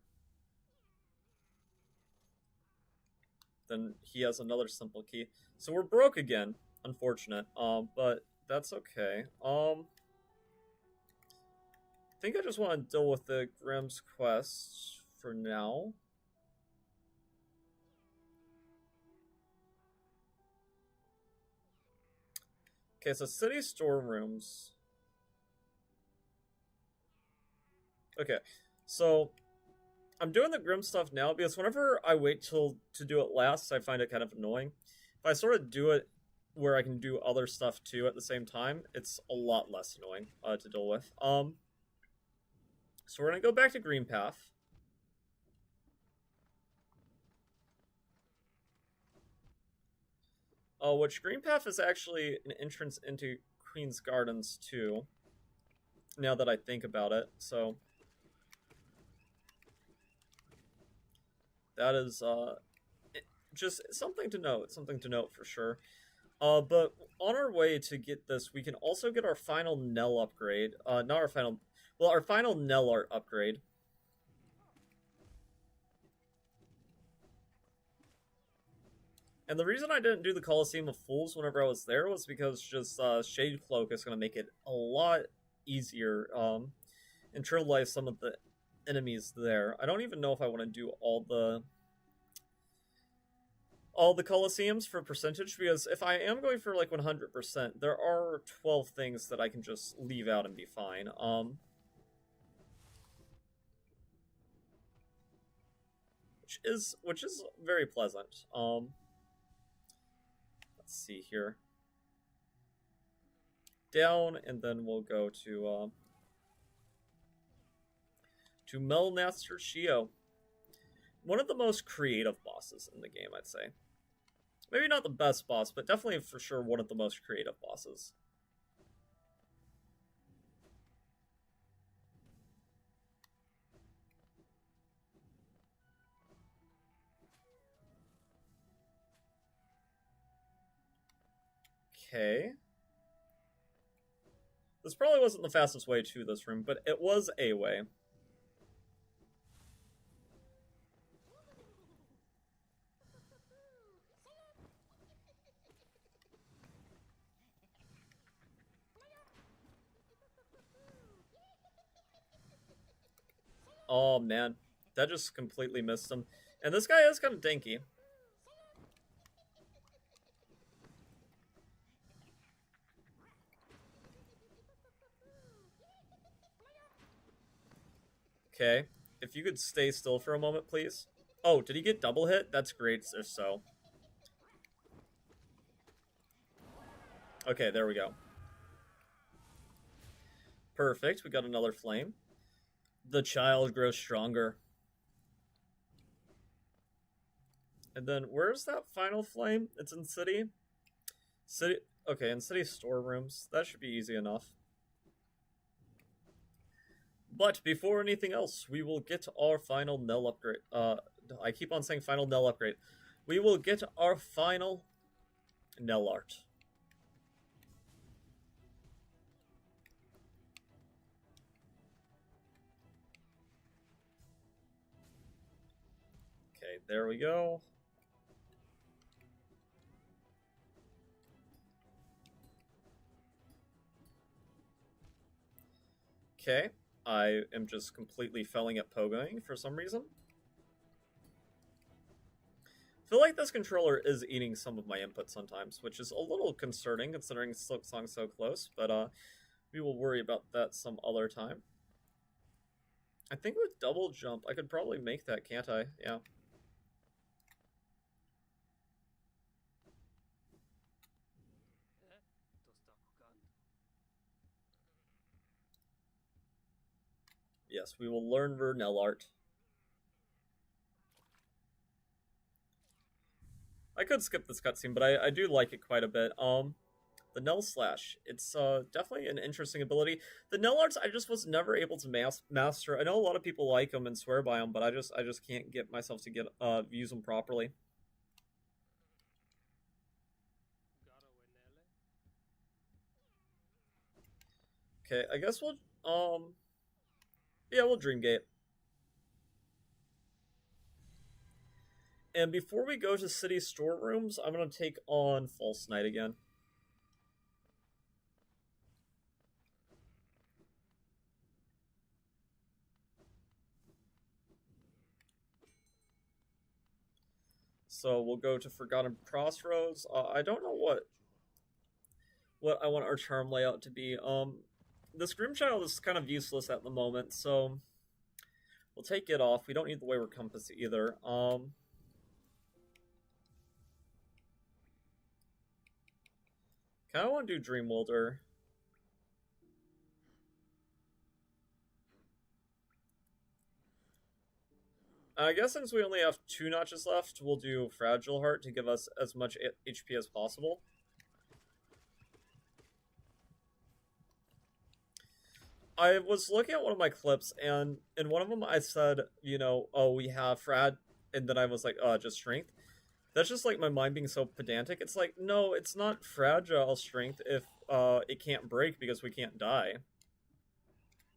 Then he has another simple key. So we're broke again. unfortunate. But that's okay. I think I just want to deal with the Grimm's quest for now. Okay, so city storerooms. Okay, so I'm doing the Grimm stuff now because whenever I wait to do it last, I find it kind of annoying. If I sort of do it where I can do other stuff too at the same time, it's a lot less annoying to deal with. So we're gonna go back to Green Path. Which Green Path is actually an entrance into Queen's Gardens too. Now that I think about it, so that is just something to note. Something to note for sure. But on our way to get this, we can also get our final Nell upgrade. Not our final, well, our final Nell art upgrade. And the reason I didn't do the Coliseum of Fools whenever I was there was because just Shade Cloak is going to make it a lot easier internalize some of the enemies there. I don't even know if I want to do all the Coliseums for percentage, because if I am going for like 100%, there are 12 things that I can just leave out and be fine. Which is very pleasant. Let's see here. Down, and then we'll go to Melnaster Shio. One of the most creative bosses in the game, I'd say. Maybe not the best boss, but definitely for sure one of the most creative bosses. Okay. This probably wasn't the fastest way to this room, but it was a way. Oh man, that just completely missed him. And this guy is kind of danky. Okay, if you could stay still for a moment, please. Oh, did he get double hit? That's great, if so. Okay, there we go. Perfect, we got another flame. The child grows stronger. And then, where's that final flame? It's in city? City, okay, in city storerooms. That should be easy enough. But before anything else, we will get our final Nell upgrade. I keep on saying final Nell upgrade. We will get our final Nell art. Okay, there we go. Okay, I am just completely failing at pogoing for some reason. I feel like this controller is eating some of my input sometimes, which is a little concerning considering SilkySongie's so close, but we will worry about that some other time. I think with double jump, I could probably make that, can't I? Yeah. Yes, we will learn Vernell art. I could skip this cutscene, but I do like it quite a bit. The Nell Slash. It's definitely an interesting ability. The Nell arts I just was never able to master. I know a lot of people like them and swear by them, but I just can't get myself to get use them properly. Okay, I guess we'll yeah, we'll Dreamgate. And before we go to city storerooms, I'm gonna take on False Knight again. So we'll go to Forgotten Crossroads. I don't know what I want our charm layout to be. The Screamchild is kind of useless at the moment, so we'll take it off. We don't need the Wayward Compass either. Kinda want to do Dream Wilder. I guess since we only have 2 notches left, we'll do Fragile Heart to give us as much HP as possible. I was looking at one of my clips, and in one of them I said, you know, oh, we have Frad, and then I was like, just Strength. That's just like my mind being so pedantic. It's like, no, it's not Fragile Strength if it can't break because we can't die.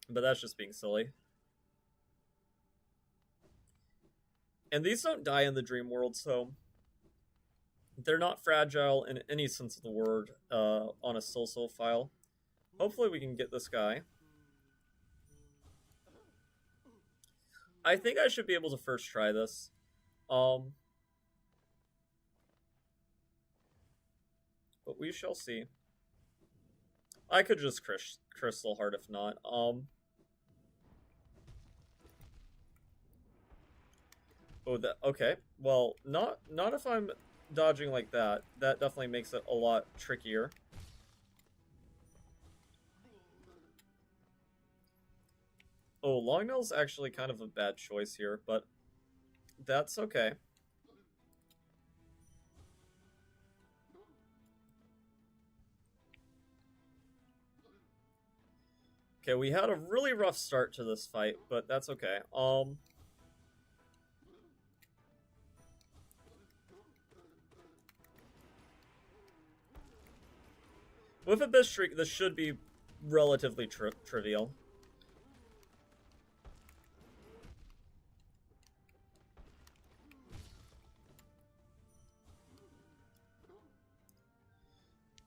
But that's just being silly. And these don't die in the dream world, so they're not fragile in any sense of the word on a Soul file. Hopefully we can get this guy. I think I should be able to first try this. But we shall see. I could just Crystal Heart if not. Oh, that okay. Well, not if I'm dodging like that. That definitely makes it a lot trickier. Oh, Longnail's actually kind of a bad choice here, but that's okay. Okay, we had a really rough start to this fight, but that's okay. With a bit streak, this should be relatively trivial.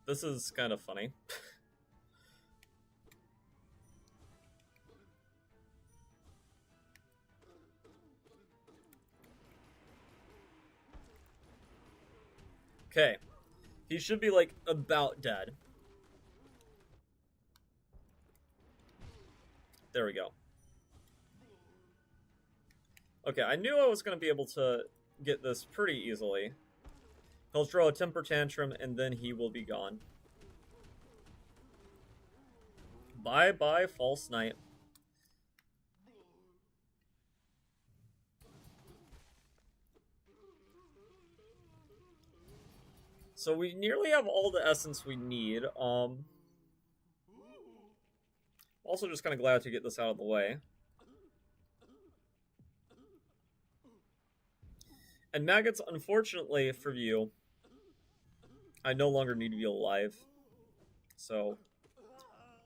This is kind of funny. Okay. He should be, like, about dead. There we go. Okay, I knew I was going to be able to get this pretty easily. He'll throw a temper tantrum, and then he will be gone. Bye-bye, False Knight. So we nearly have all the essence we need. Also just kind of glad to get this out of the way. And maggots, unfortunately for you, I no longer need you alive. So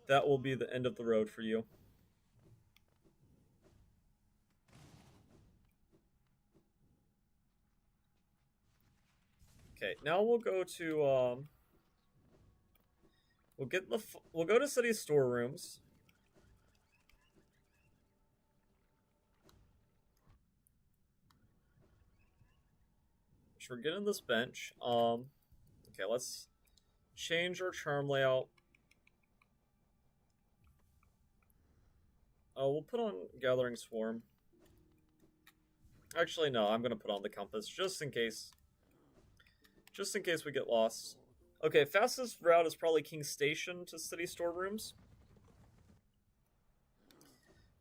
that will be the end of the road for you. Okay, now we'll go to we'll go to city storerooms. We're getting this bench. Okay, let's change our charm layout. We'll put on Gathering Swarm. Actually, no, I'm gonna put on the compass just in case. Just in case we get lost. Okay, fastest route is probably King's Station to city storerooms.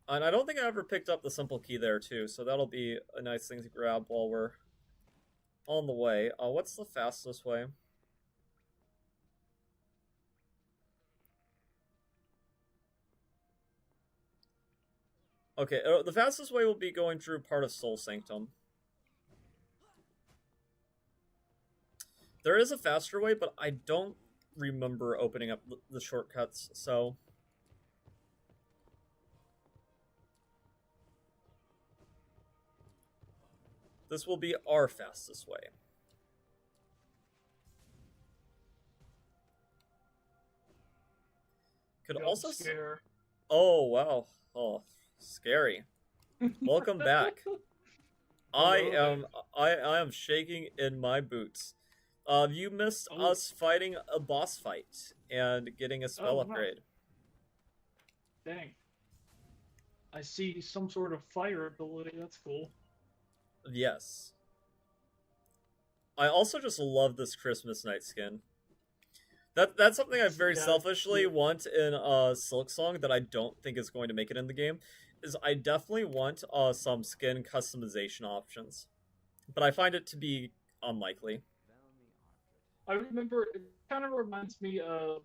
And I don't think I ever picked up the simple key there too, so that'll be a nice thing to grab while we're on the way. What's the fastest way? Okay, the fastest way will be going through part of Soul Sanctum. There is a faster way, but I don't remember opening up the shortcuts, so... This will be our fastest way. Could also scare. Oh, wow. Oh, scary. Welcome back. I Oh, okay. am I am shaking in my boots. You missed Oh, us fighting a boss fight and getting a spell oh no. upgrade. Dang. I see some sort of fire ability. That's cool. Yes. I also just love this Christmas night skin. That's something I very Yeah, it's selfishly cute. want in SilkySongie that I don't think is going to make it in the game. Is I definitely want some skin customization options, but I find it to be unlikely. I remember it kind of reminds me of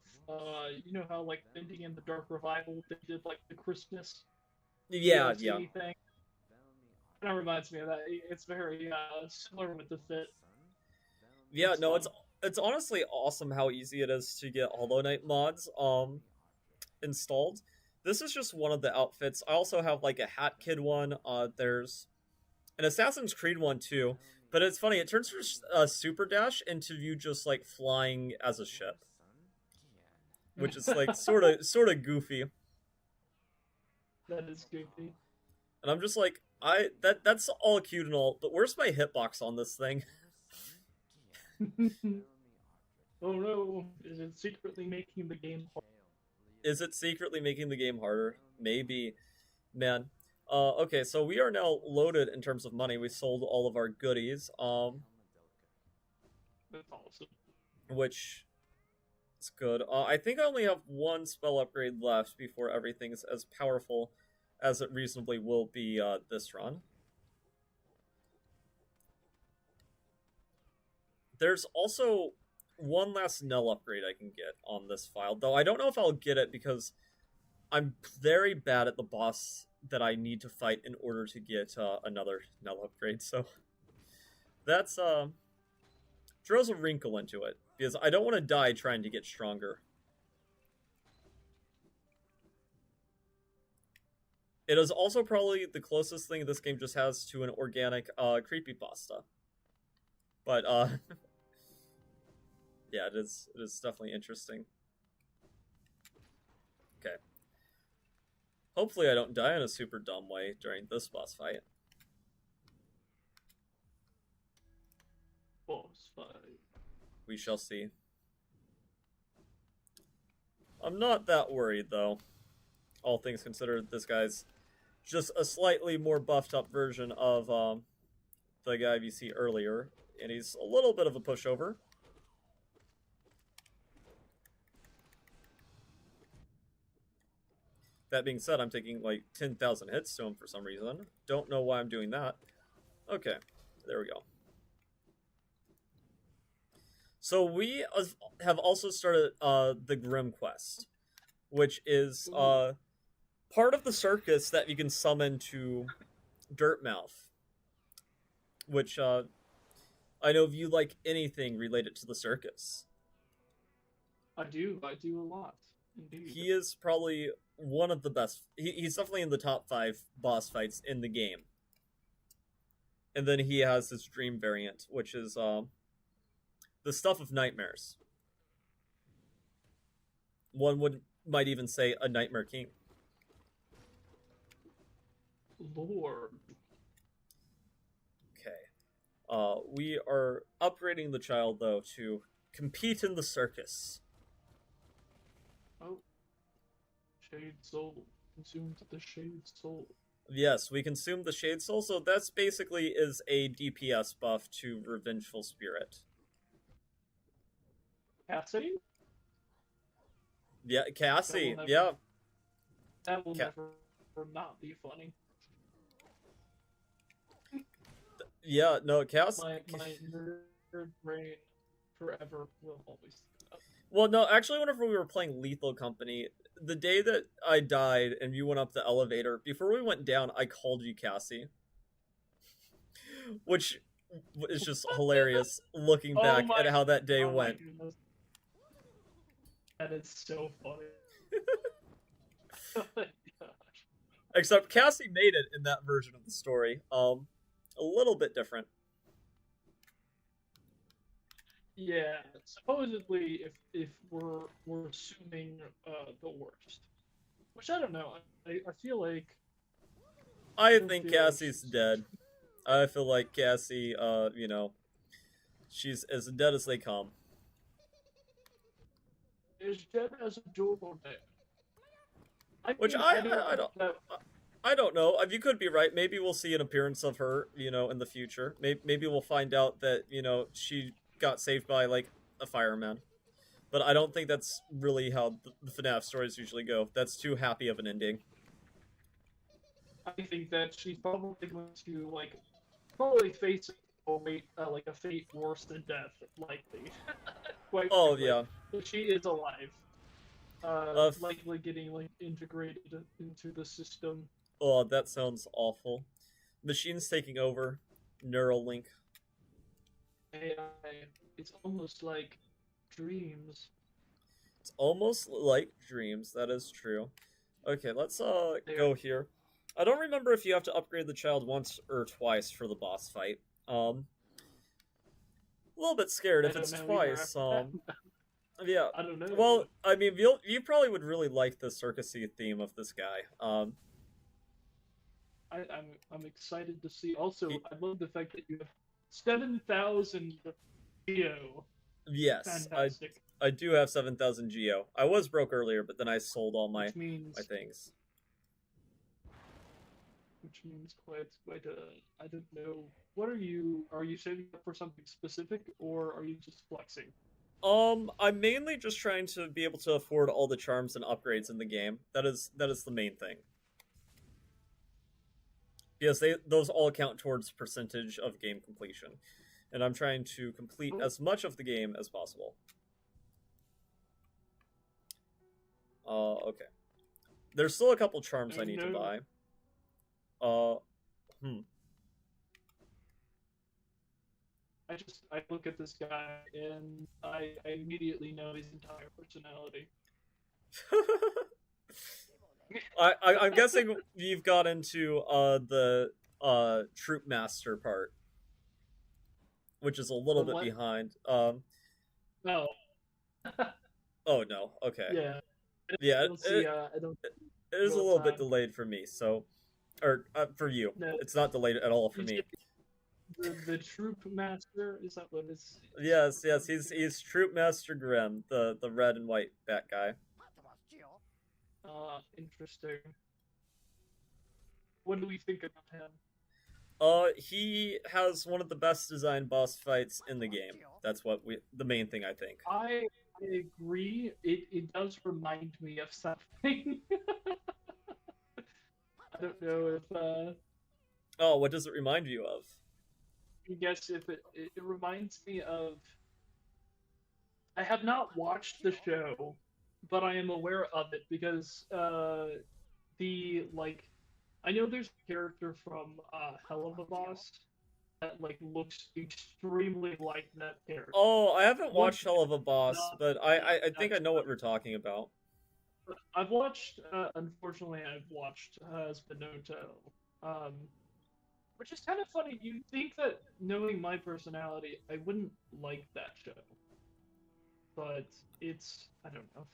you know how like Bending in the Dark Revival they did like the Christmas Yeah, yeah, DLC thing. Kind of reminds me of that. It's very similar with the fit. yeah. It's No, fun. it's honestly awesome how easy it is to get Hollow Knight mods installed. This is just one of the outfits. I also have like a Hat Kid one. There's an Assassin's Creed one too. But it's funny. It turns your super dash into you just like flying as a ship, which is like sort of goofy. That is goofy. And I'm just like, that's all cute and all, but where's my hitbox on this thing? Oh no, is it secretly making the game hard? Is it secretly making the game harder? Maybe, man. Okay, so we are now loaded in terms of money. We sold all of our goodies, That's awesome. which is good. I think I only have one spell upgrade left before everything's as powerful as it reasonably will be this run. There's also one last Null upgrade I can get on this file, though I don't know if I'll get it because I'm very bad at the boss that I need to fight in order to get another Null upgrade, so that's throws a wrinkle into it, because I don't want to die trying to get stronger. It is also probably the closest thing this game just has to an organic creepypasta. But yeah, it is definitely interesting. Okay. Hopefully I don't die in a super dumb way during this boss fight. Boss fight. We shall see. I'm not that worried, though. All things considered, this guy's just a slightly more buffed up version of the guy you see earlier, and he's a little bit of a pushover. That being said, I'm taking like 10,000 hits to him for some reason. Don't know why I'm doing that. Okay, there we go. So we have also started the Grim Quest, which is part of the circus that you can summon to Dirtmouth, which I know if you like anything related to the circus. I do a lot, indeed. He is probably one of the best. He's definitely in the top 5 boss fights in the game. And then he has his dream variant, which is the stuff of nightmares. One might even say a Nightmare King. Lord. Okay. We are upgrading the child, though, to compete in the circus. Oh. Shade Soul. Consumed the Shade Soul. Yes, we consume the Shade Soul, so that's basically is a DPS buff to Revengeful Spirit. Cassie? Yeah, Cassie, Never, yeah. That will never not be funny. Yeah, no, Cassie... My nerd brain forever will always do that. Well, no, actually, whenever we were playing Lethal Company, the day that I died and you went up the elevator, before we went down, I called you Cassie. Which is just hilarious looking back at how that day went. That is so funny. Oh my gosh. Except Cassie made it in that version of the story. A little bit different. Yeah, supposedly, if we're assuming the worst, which I don't know. I feel like I think Cassie's dead. I feel like Cassie, she's as dead as they come. Is dead as a doornail. I Which mean, I don't I think don't that. I don't know. You could be right. Maybe we'll see an appearance of her, in the future. Maybe we'll find out that she got saved by like a fireman. But I don't think that's really how the FNAF stories usually go. That's too happy of an ending. I think that she's probably going to like probably face like a fate worse than death, likely. Quite Oh frankly, yeah. but she is alive. Uh. Likely getting like integrated into the system. Oh, that sounds awful. Machines taking over. Neuralink. AI. It's almost like dreams. It's almost like dreams. That is true. Okay, let's go here. I don't remember if you have to upgrade the child once or twice for the boss fight. A little bit scared if it's twice. Yeah. I don't know. Well, I mean, you probably would really like the circusy theme of this guy. I'm excited to see. Also, I love the fact that you have 7,000 Geo. Yes, Fantastic. I do have 7,000 Geo. I was broke earlier, but then I sold all my my things. Which means quite I don't know. What are you saving up for something specific, or are you just flexing? I'm mainly just trying to be able to afford all the charms and upgrades in the game. That is the main thing. Because those all count towards percentage of game completion. And I'm trying to complete as much of the game as possible. Okay. There's still a couple charms I need to buy. I look at this guy and I immediately know his entire personality. I'm guessing you've got into the troop master part, which is a little bit behind. No. Oh no. Okay. Yeah. Yeah. I don't. It is a little bit delayed for me, so, or for you. No. It's not delayed at all for me. The troop master, is that what it's? Yes, he's troop master Grimm, the red and white bat guy. Interesting. What do we think about him? He has one of the best designed boss fights in the game. That's the main thing I think. I agree. It does remind me of something. I don't know if Oh, what does it remind you of? I guess if it reminds me of. I have not watched the show, but I am aware of it because I know there's a character from Hell of a Boss that looks extremely like that character. Oh, I haven't watched Hell of a Boss, but I think I know what we're talking about. I've watched, unfortunately, I've watched Spinoto, which is kind of funny. You'd think that knowing my personality, I wouldn't like that show. But I don't know.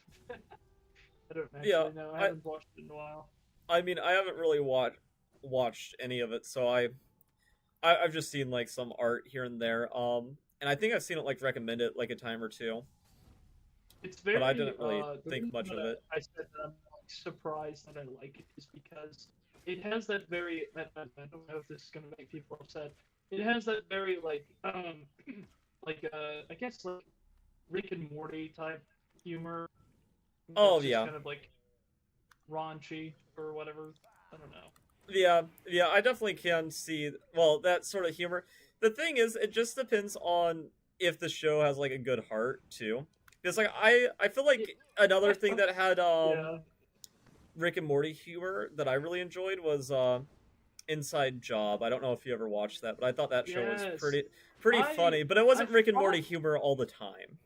I don't actually know. I haven't watched it in a while. I mean, I haven't really watched any of it, so I've just seen like some art here and there. And I think I've seen it like recommended like a time or two. It's very. But I didn't really think much of it. I said that I'm surprised that I like it is because it has that very. I don't know if this is gonna make people upset. It has that very I guess like Rick and Morty type humor. Oh yeah. Kind of like raunchy or whatever. I don't know. Yeah, I definitely can see that sort of humor. The thing is, it just depends on if the show has like a good heart too. Because like I feel like another thing that had Rick and Morty humor that I really enjoyed was Inside Job. I don't know if you ever watched that, but I thought that show was pretty funny. But it wasn't Rick and Morty humor all the time.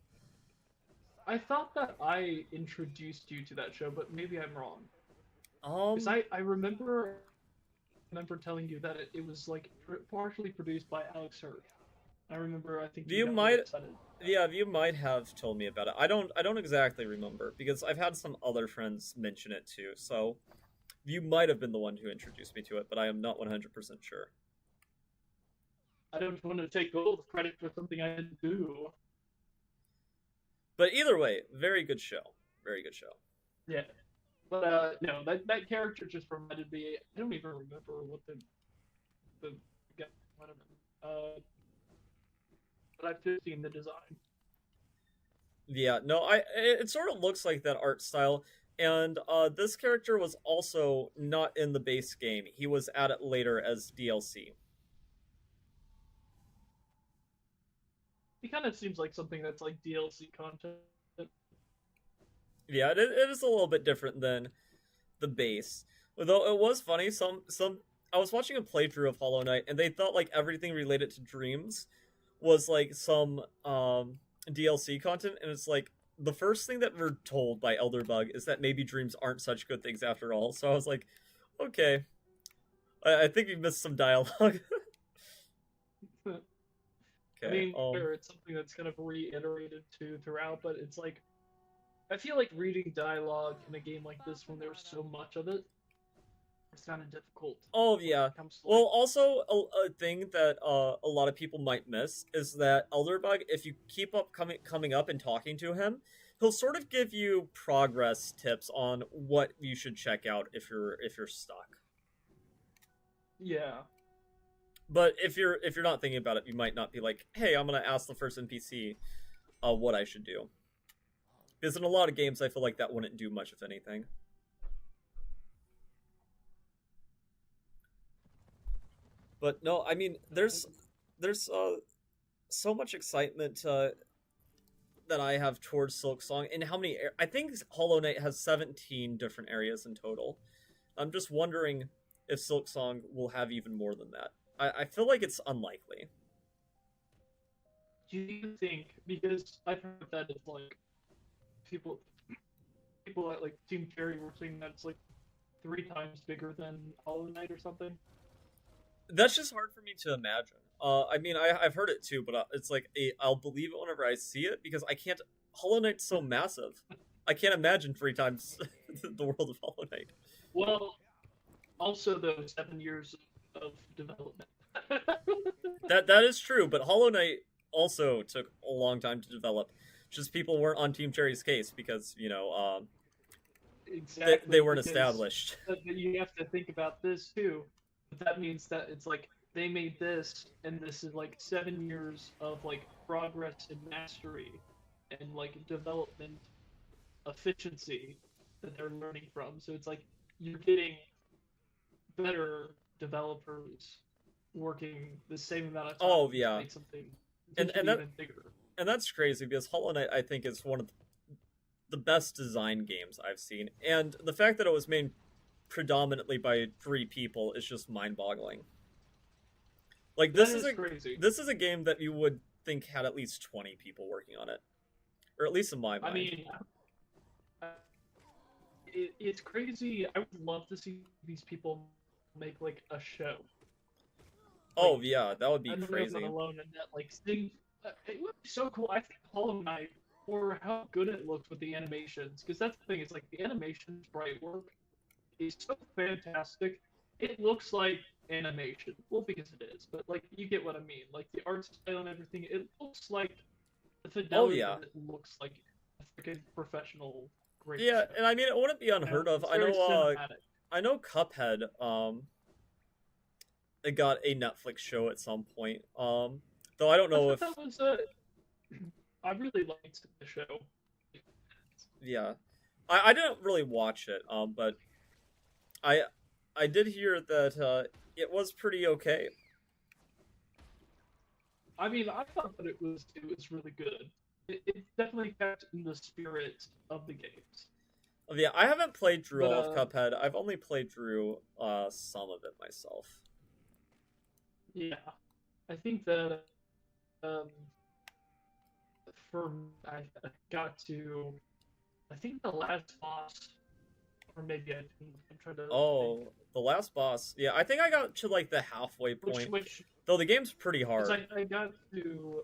I thought that I introduced you to that show, but maybe I'm wrong. Because I remember telling you that it was like partially produced by Alex Hurd. I remember. I think you might have told me about it. I don't exactly remember because I've had some other friends mention it too. So you might have been the one who introduced me to it, but I am not 100% sure. I don't want to take all the credit for something I didn't do. But either way, very good show. Very good show. Yeah. But no, that character just reminded me. I don't even remember what the whatever. But I've just seen the design. Yeah, no, it sort of looks like that art style. And this character was also not in the base game. He was added later as DLC. He kind of seems like something that's like DLC content. Yeah, it is a little bit different than the base. Though it was funny, I was watching a playthrough of Hollow Knight, and they thought like everything related to dreams was like some DLC content, and it's like the first thing that we're told by Elderbug is that maybe dreams aren't such good things after all. So I was like, okay, I think we missed some dialogue. I mean, sure, it's something that's kind of reiterated too throughout, but it's like I feel like reading dialogue in a game like this when there's so much of it, it's kind of difficult. Oh yeah. Well, also a thing that a lot of people might miss is that Elderbug, if you keep up coming up and talking to him, he'll sort of give you progress tips on what you should check out if you're stuck. Yeah. But if you're not thinking about it, you might not be like, hey, I'm gonna ask the first NPC what I should do. Because in a lot of games, I feel like that wouldn't do much, if anything. But no, I mean, there's so much excitement that I have towards Silksong, and how many? I think Hollow Knight has 17 different areas in total. I'm just wondering if Silksong will have even more than that. I feel like it's unlikely. Do you think, because I've heard that it's like people at like Team Cherry were saying that it's like 3 times bigger than Hollow Knight or something? That's just hard for me to imagine. I mean, I've heard it too, but it's like I'll believe it whenever I see it, because I can't. Hollow Knight's so massive. I can't imagine 3 times the world of Hollow Knight. Well, also though, 7 years of development. that is true, but Hollow Knight also took a long time to develop. Just people weren't on Team Cherry's case because exactly, they weren't established. You have to think about this too. But that means that it's like they made this, and this is like 7 years of like progress and mastery, and like development efficiency that they're learning from. So it's like you're getting better developers working the same amount of time to make something and even bigger. And that's crazy because Hollow Knight, I think, is one of the best design games I've seen, and the fact that it was made predominantly by 3 people is just mind-boggling. Like this is crazy. This is a game that you would think had at least 20 people working on it, or at least in my mind. I mean, it's crazy. I would love to see these people make like a show. Oh yeah, that would be crazy. Alone in that, like, thing, it would be so cool. I think Hollow Knight, for how good it looks with the animations, because that's the thing. It's like the animations, bright work, is so fantastic. It looks like animation. Well, because it is, but like you get what I mean. Like the art style and everything, it looks like the fidelity of it looks like a freaking professional. Great show. And I mean it wouldn't be unheard of. I know Cuphead. It got a Netflix show at some point. Though I don't know if that was. I really liked the show. Yeah, I didn't really watch it. But I did hear that it was pretty okay. I mean, I thought that it was really good. It definitely kept in the spirit of the games. Yeah, I haven't played through all of Cuphead. I've only played through some of it myself. Yeah, I think that I got to, I think the last boss, or maybe I'm trying to. Oh, think. The last boss. Yeah, I think I got to like the halfway point. Though the game's pretty hard. I got to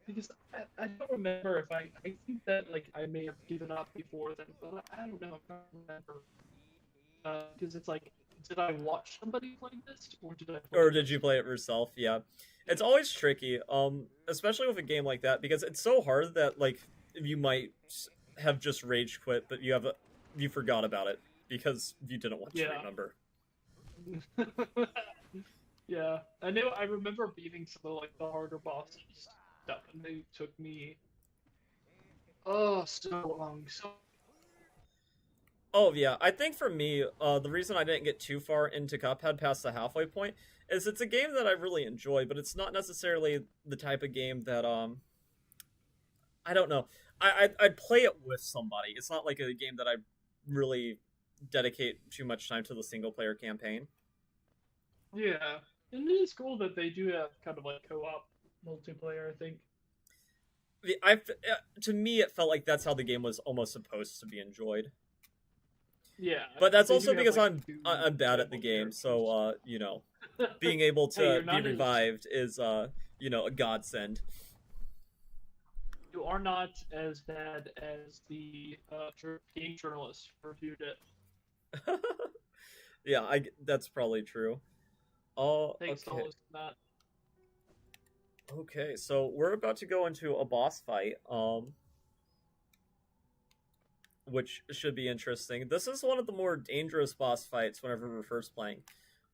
because I don't remember if I think that like I may have given up before then, but I don't know. I can't remember because it's like did I watch somebody play this, or did I play Or it did you myself? play it yourself? Yeah. It's always tricky, especially with a game like that, because it's so hard that like you might have just rage quit, but you forgot about it because you didn't want to Yeah. remember. Yeah. I remember beating some of like the harder bosses stuff, and they took me so long. So Oh yeah, I think for me, the reason I didn't get too far into Cuphead past the halfway point is it's a game that I really enjoy, but it's not necessarily the type of game that I don't know. I'd play it with somebody. It's not like a game that I really dedicate too much time to the single player campaign. yeah, and it is cool that they do have kind of like co-op multiplayer, I think. To me, it felt like that's how the game was almost supposed to be enjoyed. Yeah, But that's they do also have because like I'm two I'm bad at the playable game, characters. so being able Hey, to you're be not as revived is a godsend. you are not as bad as the game journalist reviewed it. Yeah, that's probably true. Oh, Thanks to okay. all that. Okay, so we're about to go into a boss fight, which should be interesting. This is one of the more dangerous boss fights whenever we're first playing.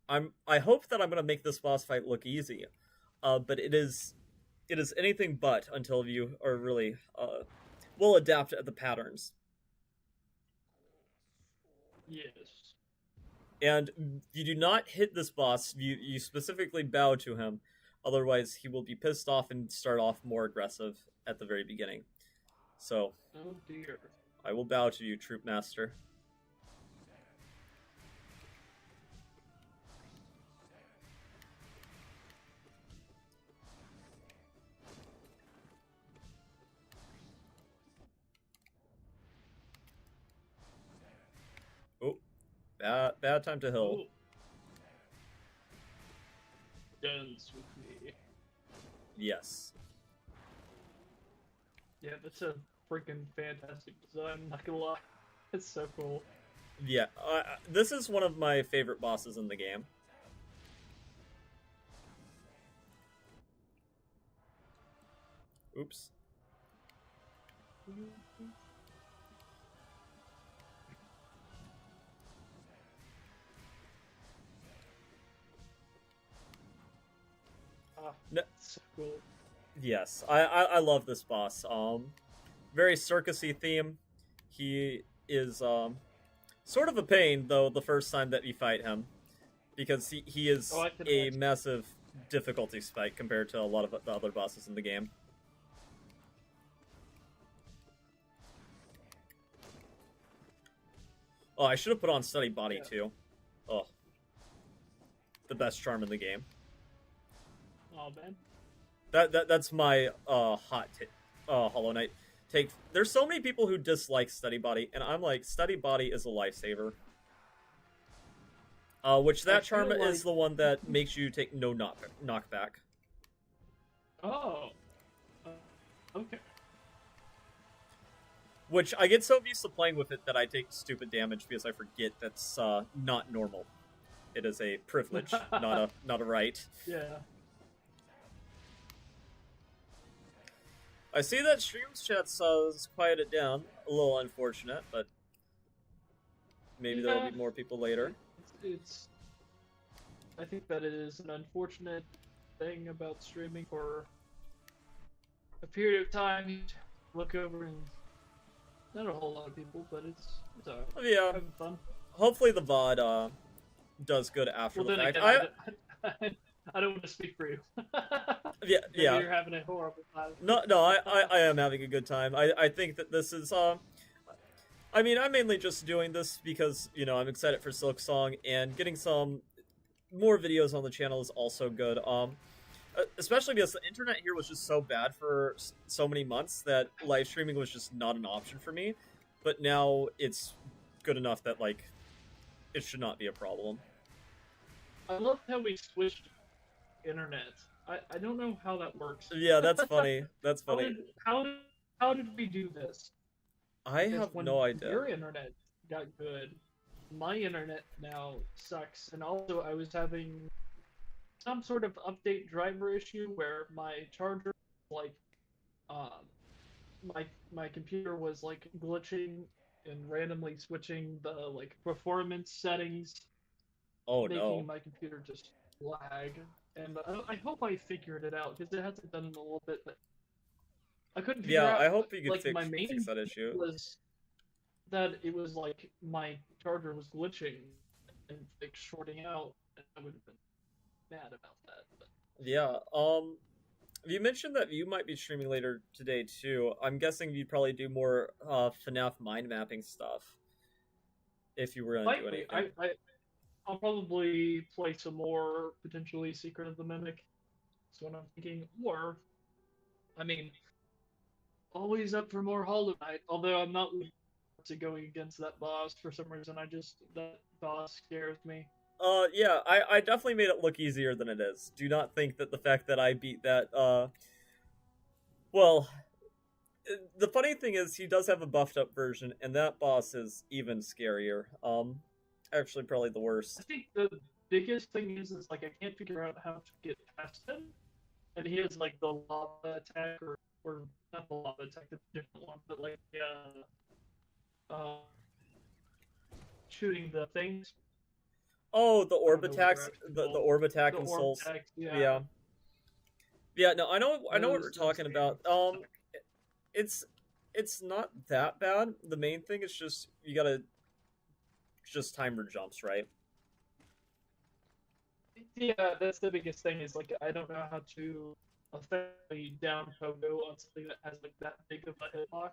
I hope that I'm gonna make this boss fight look easy, but it is anything but until you are really will adapt at the patterns. Yes. And you do not hit this boss. You specifically bow to him, otherwise he will be pissed off and start off more aggressive at the very beginning. So Oh dear. I will bow to you, Troop Master. Oh, bad time to heal. Oh, dance with me. Yes. Yeah, that's a freaking fantastic design. I'm not gonna lie, it's so cool. Yeah, this is one of my favorite bosses in the game. Oops. Ah, No, so cool. yes, I love this boss. Very circusy theme. He is sort of a pain though the first time that you fight him, because he Oh, is I can a imagine. massive difficulty spike compared to a lot of the other bosses in the game. Oh, I should have put on Steady Body Yeah. too. Oh, the best charm in the game. Oh man. That's my Hollow Knight take. There's so many people who dislike Steady Body, and I'm like, Steady Body is a lifesaver. Which I that charm feel is like the one that makes you take no knockback. oh, uh, okay. Which I get so used to playing with it that I take stupid damage because I forget that's not normal. It is a privilege, not a right. Yeah. I see that Streams chat has quieted down. A little unfortunate, but maybe there will Yeah. be more people later. It's. I think that it is an unfortunate thing about streaming for a period of time. You look over and not a whole lot of people, but it's alright. Yeah, Having fun. hopefully the VOD does good after Well, the then fact. again, I don't want to speak for you. Yeah, Maybe yeah. you're having a horrible time. No, I am having a good time. I think that this is I mean, I'm mainly just doing this because, I'm excited for Silksong, and getting some more videos on the channel is also good. Especially because the internet here was just so bad for so many months that live streaming was just not an option for me. But now it's good enough that, like, it should not be a problem. I love how we switched internet. I don't know how that works. Yeah, that's funny. That's How funny. did how did how did we do this? I Because have when no idea. your internet got good, my internet now sucks, and also I was having some sort of update driver issue where my charger, like, um, my computer was like glitching and randomly switching the like performance settings, Oh making no. my computer just lag. And I hope I figured it out because it hasn't done it in a little bit. But I couldn't figure Yeah, out. I hope you could Like my fix main that issue. was that it was like my charger was glitching and like shorting out, and I would have been mad about that. But Yeah. You mentioned that you might be streaming later today too. I'm guessing you'd probably do more FNAF mind mapping stuff if you were gonna do likely, anything. I'll probably play some more potentially Secret of the Mimic. That's what I'm thinking. Or, I mean, always up for more Hollow Knight. Although I'm not looking forward to going against that boss for some reason. That boss scares me. Yeah, I definitely made it look easier than it is. Do not think that the fact that I beat that, well, the funny thing is he does have a buffed up version, and that boss is even scarier. Actually, probably the I worst. think the biggest thing is like I can't figure out how to get past him, and he has like the lava attack or not the lava attack, that's a different one, but like shooting the things. Oh, the I orb don't know what they're attacks, actually the called. orb attack The in orb Souls. attacks, yeah. Yeah, yeah. No, I know what we're Those talking things about. suck. It's it's not that bad. The main thing is just you gotta just timer jumps, right? Yeah, that's the biggest thing. Is like I don't know how to effectively down pogo on something that has like that big of a hitbox.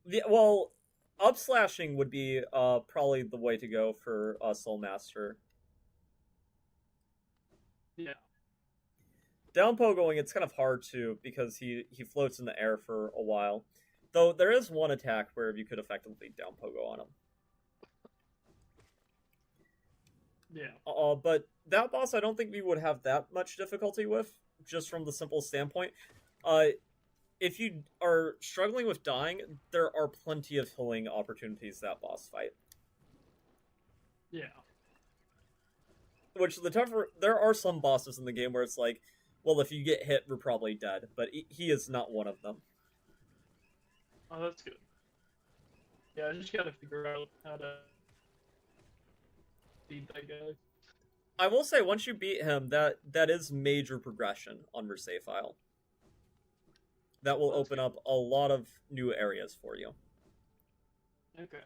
Yeah, well, up slashing would be probably the way to go for Soul Master. Yeah, Down pogoing, it's kind of hard to because he floats in the air for a while. Though there is one attack where you could effectively down pogo on him. yeah. But that boss, I don't think we would have that much difficulty with, just from the simple standpoint. Uh, if you are struggling with dying, there are plenty of healing opportunities that boss fight. Yeah. Which there are some bosses in the game where it's like, well, if you get hit, we're probably dead. But he is not one of them. Oh, that's good. Yeah, I just gotta figure out how to beat that guy. I will say, once you beat him, that is major progression on your save file. That will That's open good. up a lot of new areas for you. Okay.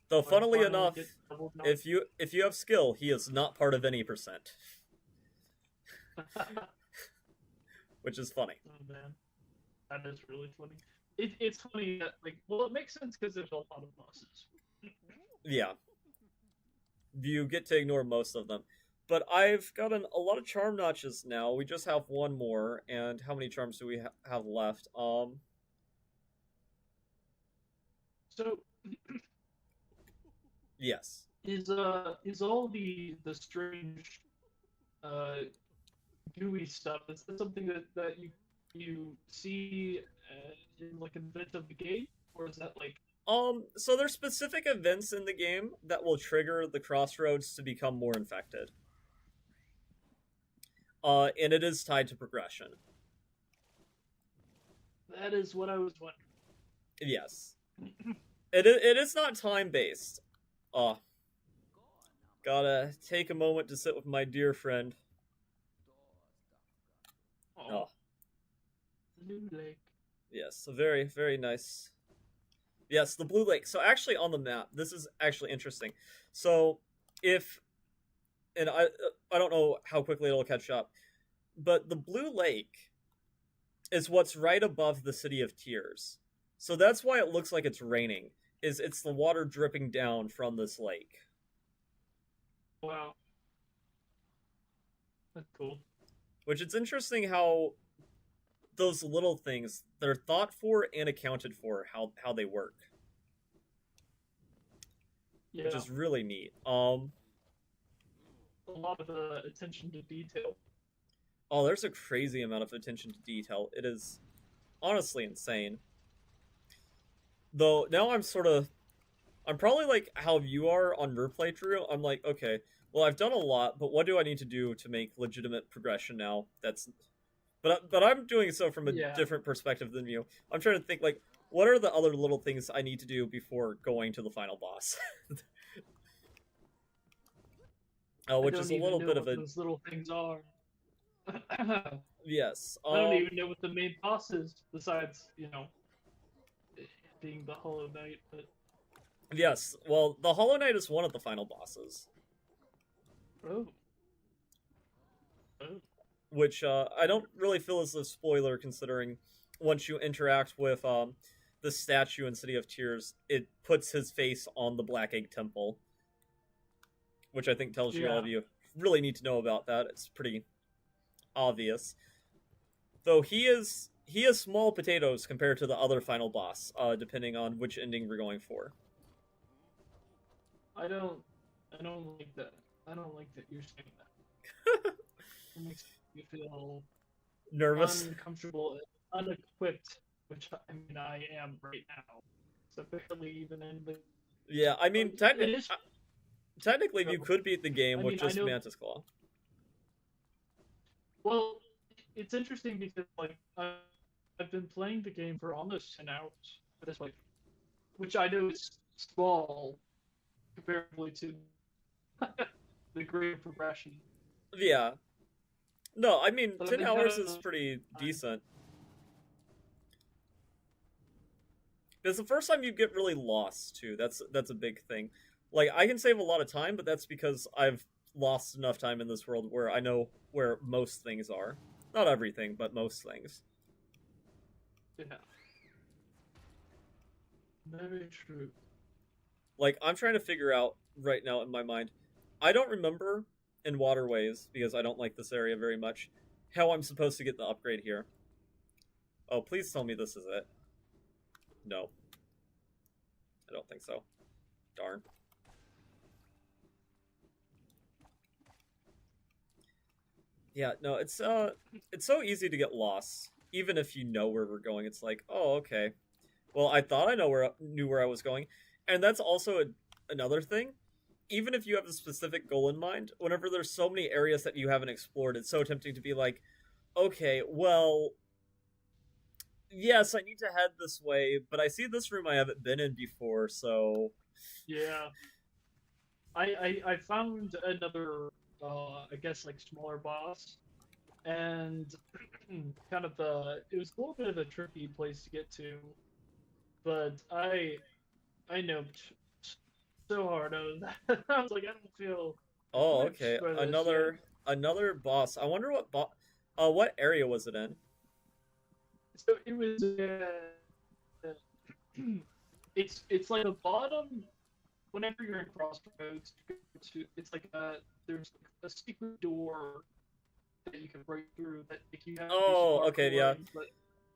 Though, So I funnily finally enough, get double jump. if you have skill, he is not part of any percent, Oh which is funny. man, that is really funny. It's funny that like, well, it makes sense because there's a lot of bosses. Yeah, you get to ignore most of them. But I've gotten a lot of charm notches now. We just have one more, and how many charms do we have left? So Yes. is all the strange gooey stuff? Is that something that you see in like an event of the game, or is that like So there's specific events in the game that will trigger the crossroads to become more infected. And it is tied to progression. that is what I was wondering? Yes. It is not time based. Gotta take a moment to sit with my dear friend. Oh, Blue Lake. Yes, a very, very nice. Yes, the Blue Lake. So actually on the map, this is actually interesting. So if and I don't know how quickly it'll catch up, but the Blue Lake is what's right above the City of Tears. So that's why it looks like it's raining. It's the water dripping down from this lake. Wow, that's cool. Which it's interesting how those little things they're thought for and accounted for how they work. Yeah, Which is really neat. a lot of attention to detail. Oh, there's a crazy amount of attention to detail. It is honestly insane. Though now I'm probably like how you are on your playthrough. I'm like, okay, well, I've done a lot, but what do I need to do to make legitimate progression now? But I'm doing so from a Yeah. different perspective than you. I'm trying to think like, what are the other little things I need to do before going to the final boss? I Which is don't a even little know bit of what a those little things are. I yes. don't even know what the main boss is besides, being the Hollow Knight, but Yes. Well, the Hollow Knight is one of the final bosses, oh. Oh. which I don't really feel is a spoiler considering once you interact with the statue in City of Tears, it puts his face on the Black Egg Temple, which I think tells you all Yeah. of you really need to know about that. It's pretty obvious. Though he is small potatoes compared to the other final boss, depending on which ending we're going for. I don't I don't like that. I don't like that you're saying that. It makes me feel Nervous. uncomfortable and unequipped, which I mean I am right now. So barely even in the Yeah, I mean, it is technically, you could beat the game I with mean I just know Mantis Claw. well it's interesting because like I've been playing the game for almost 10 hours at this point, which I know is small comparatively to the greater progression. Yeah. No, I mean, But I've 10 been kind hours of is pretty decent. Because the first time you get really lost, too. That's a big thing. Like, I can save a lot of time, but that's because I've lost enough time in this world where I know where most things are. Not everything, but most things. yeah, very true. Like, I'm trying to figure out right now in my mind. I don't remember in Waterways, because I don't like this area very much, how I'm supposed to get the upgrade here. Oh, please tell me this is it. No. I don't think so. Darn. Yeah, no, it's so easy to get lost. Even if you know where we're going, it's like, oh, okay. Well, I thought I knew where I was going, and that's also another thing. Even if you have a specific goal in mind, whenever there's so many areas that you haven't explored, it's so tempting to be like, okay, well, yes, I need to head this way, but I see this room I haven't been in before, so Yeah, I found another I guess like smaller boss, and kind of it was a little bit of a tricky place to get to, but I know so hard on that. I was like, I don't feel oh, equipped okay, for this yet. another boss. I wonder what area was it in? So it was it's like the bottom. Whenever you're in Crossroads, you go to it's like there's like a secret door that you can break through that like, you have to do some Oh, okay, yeah. parkouring, but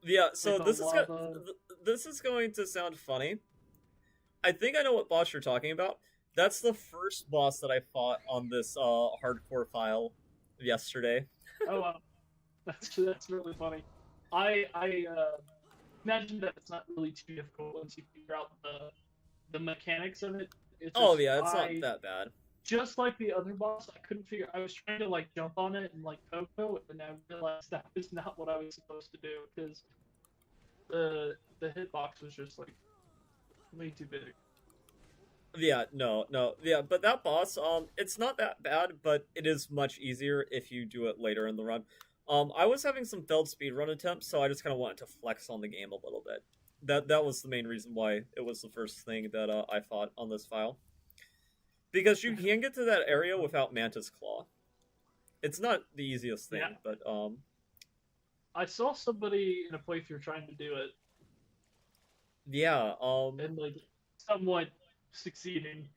Yeah, with so a lava. this is going to sound funny. I think I know what boss you're talking about. That's the first boss that I fought on this hardcore file yesterday. Oh wow, that's really funny. I imagine that it's not really too difficult once you figure out the mechanics of it. It's Oh just yeah, it's not I that bad. just like the other boss, I couldn't figure. I was trying to like jump on it and like Coco, and I realized that was not what I was supposed to do because the hitbox was just like way too big. Yeah, no, yeah, but that boss, it's not that bad, but it is much easier if you do it later in the run. I was having some failed speedrun attempts, so I just kind of wanted to flex on the game a little bit. That was the main reason why it was the first thing that I fought on this file. Because you can get to that area without Mantis Claw. It's not the easiest thing, Yeah, but I saw somebody in a playthrough trying to do it yeah, and like somewhat succeeding.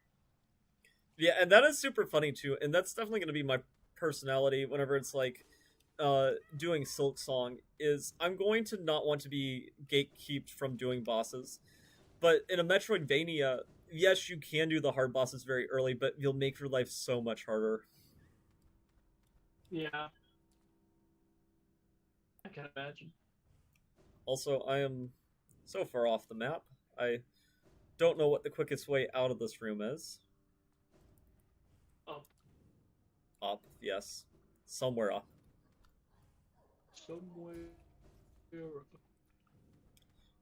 yeah, and that is super funny too, and that's definitely going to be my personality whenever it's like doing SilkySongie is I'm going to not want to be gatekept from doing bosses. But in a Metroidvania, yes, you can do the hard bosses very early, but you'll make your life so much harder. Yeah, I can imagine. Also, I am so far off the map. I don't know what the quickest way out of this room is. Up. Up, yes. Somewhere up. Somewhere.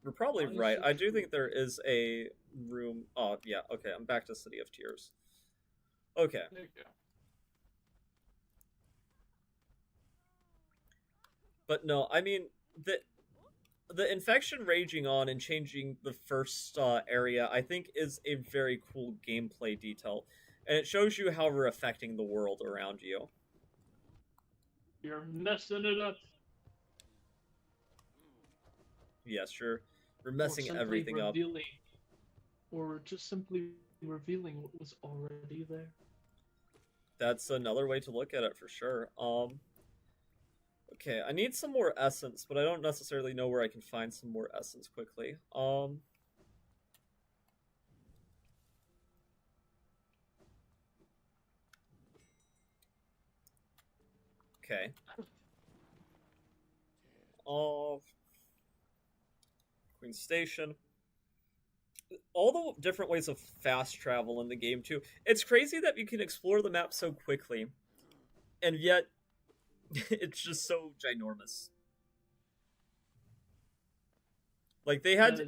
We're probably right. I do think there is a room. Oh, yeah, okay, I'm back to City of Tears. Okay. There you go. But no, I mean, the infection raging on and changing the first area, I think, is a very cool gameplay detail. And it shows you how we're affecting the world around you. You're messing it up. Yes, sure. We're messing everything up. Or just simply revealing what was already there. That's another way to look at it for sure. Okay, I need some more essence, but I don't necessarily know where I can find some more essence quickly. Okay. Queen Station. All the different ways of fast travel in the game too. It's crazy that you can explore the map so quickly, and yet it's just so ginormous. Like they had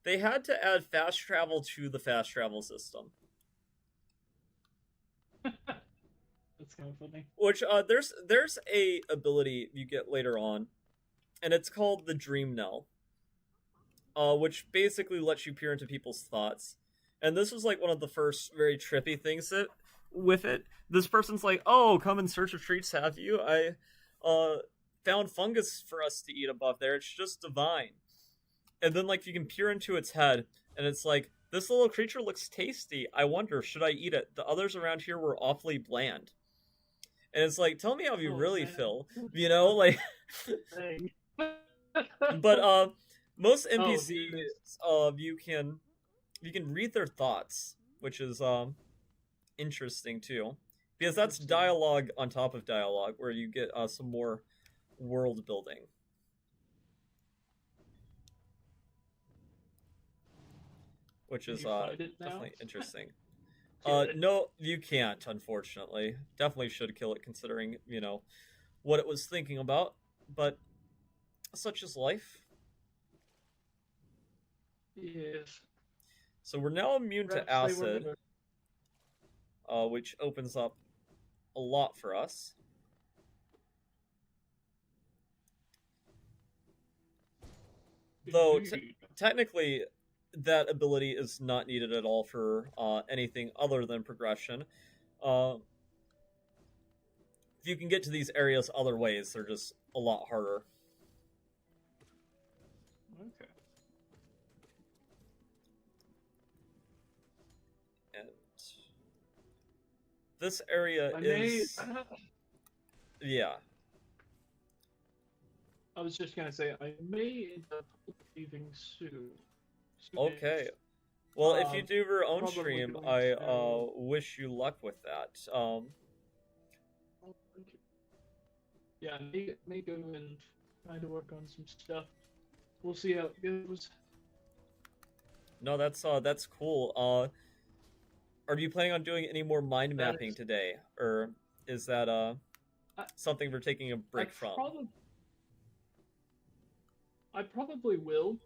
they had to add fast travel to the fast travel system. That's kind of funny. Which there's a ability you get later on, and it's called the Dream Knell. Which basically lets you peer into people's thoughts. And this was like one of the first very trippy things that with it. This person's like, "Oh, come in search of treats, have you? I found fungus for us to eat above there. It's just divine." And then like you can peer into its head, and it's like, "This little creature looks tasty. I wonder, should I eat it? The others around here were awfully bland." And it's like, tell me how you really feel, you know, like. But most NPCs, you can read their thoughts, which is interesting too, because that's dialogue on top of dialogue, where you get some more world building. Which is definitely interesting. No, you can't, unfortunately. Definitely should kill it, considering, you know, what it was thinking about. But such is life. Yes. So we're now immune to acid, which opens up a lot for us. Though, technically, that ability is not needed at all for anything other than progression. If you can get to these areas other ways, they're just a lot harder. Okay. And this area is... Yeah. I was just gonna say, I may end up leaving soon. Okay. Well, if you do your own stream, I wish you luck with that. Yeah, I may go and try to work on some stuff. We'll see how it goes. No, that's cool. Are you planning on doing any more mind mapping today, or is that something we're taking a break from? I probably will,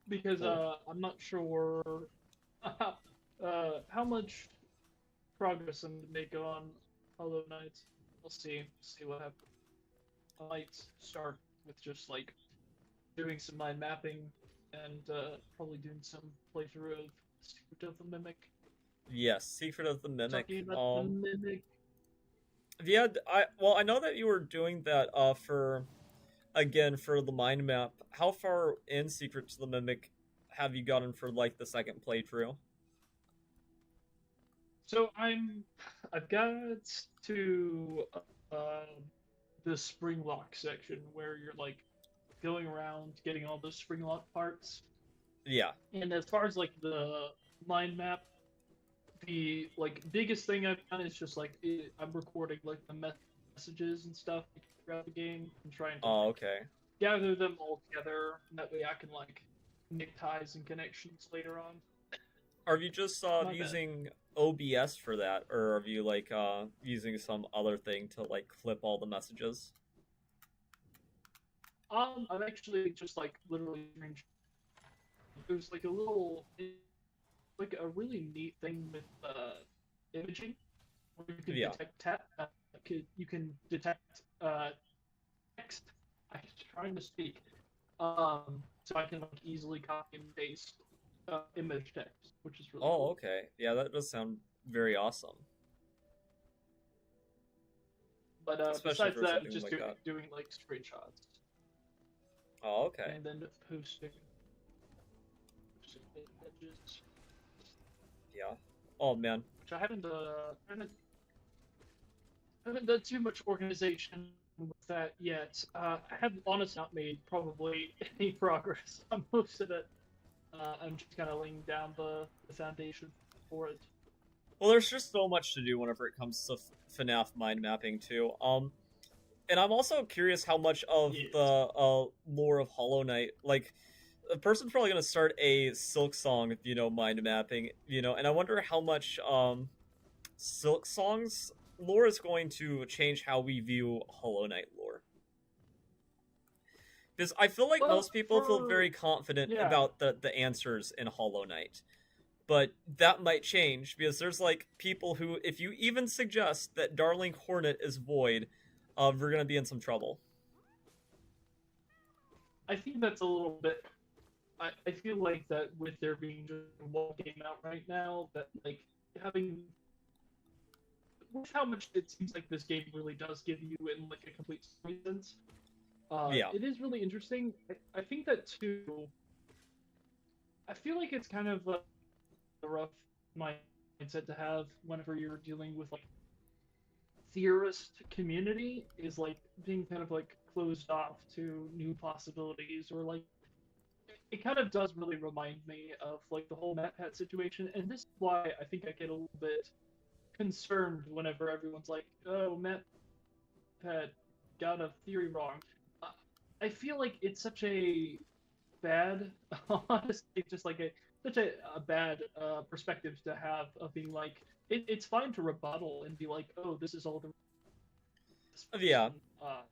because I'm not sure how much progress I'm gonna make on Hollow Knight. We'll see what happens. I might start with just like doing some mind mapping and probably doing some playthrough of Secret of the Mimic. Yes, Secret of the Mimic. Talking about the Mimic. Yeah, I know that you were doing that for the mind map. How far in Secret to the Mimic have you gotten for like the second playthrough? So I've got to the spring lock section where you're like going around getting all the spring lock parts. Yeah. And as far as like the mind map, the like biggest thing I've done is just like I'm recording like the messages and stuff throughout the game and trying to okay. gather them all together, and that way I can like ties and connections later on. Are you just My bad. using OBS for that, or are you like using some other thing to like clip all the messages? I'm actually just like literally there's like a little like a really neat thing with imaging where you can Yeah. detect you can detect text. I'm trying to speak. So I can like easily copy and paste image text, which is really Oh, cool. okay. Yeah, that does sound very awesome, But especially besides for that, something just like that. doing like screenshots Oh, okay. and then posting images, Yeah. Oh man. which I haven't done too much organization with that yet. I have honestly not made probably any progress on most of it. I'm just kind of laying down the foundation for it. Well, there's just so much to do whenever it comes to FNAF mind mapping too. And I'm also curious how much of the Yes. lore of Hollow Knight, like, a person's probably gonna start a Silk Song, mind mapping, and I wonder how much Silk Song's lore is going to change how we view Hollow Knight lore. Because I feel like Well, most people feel for very confident yeah, about the answers in Hollow Knight. But that might change because there's like people who, if you even suggest that Darling Hornet is void, we're gonna be in some trouble. I think that's a little bit. I feel like that with there being just one game out right now, that like having with how much it seems like this game really does give you in like a complete story sense. Yeah, It is really interesting. I think that too. I feel like it's kind of a rough mindset to have whenever you're dealing with like theorist community is like being kind of like closed off to new possibilities or like it kind of does really remind me of like the whole MatPat situation, and this is why I think I get a little bit concerned whenever everyone's like, "Oh, MatPat got a theory wrong." Uh, I feel like it's such a bad, honestly, just like a bad perspective to have of being like it's fine to rebuttal and be like, "Oh, this is all this yeah, person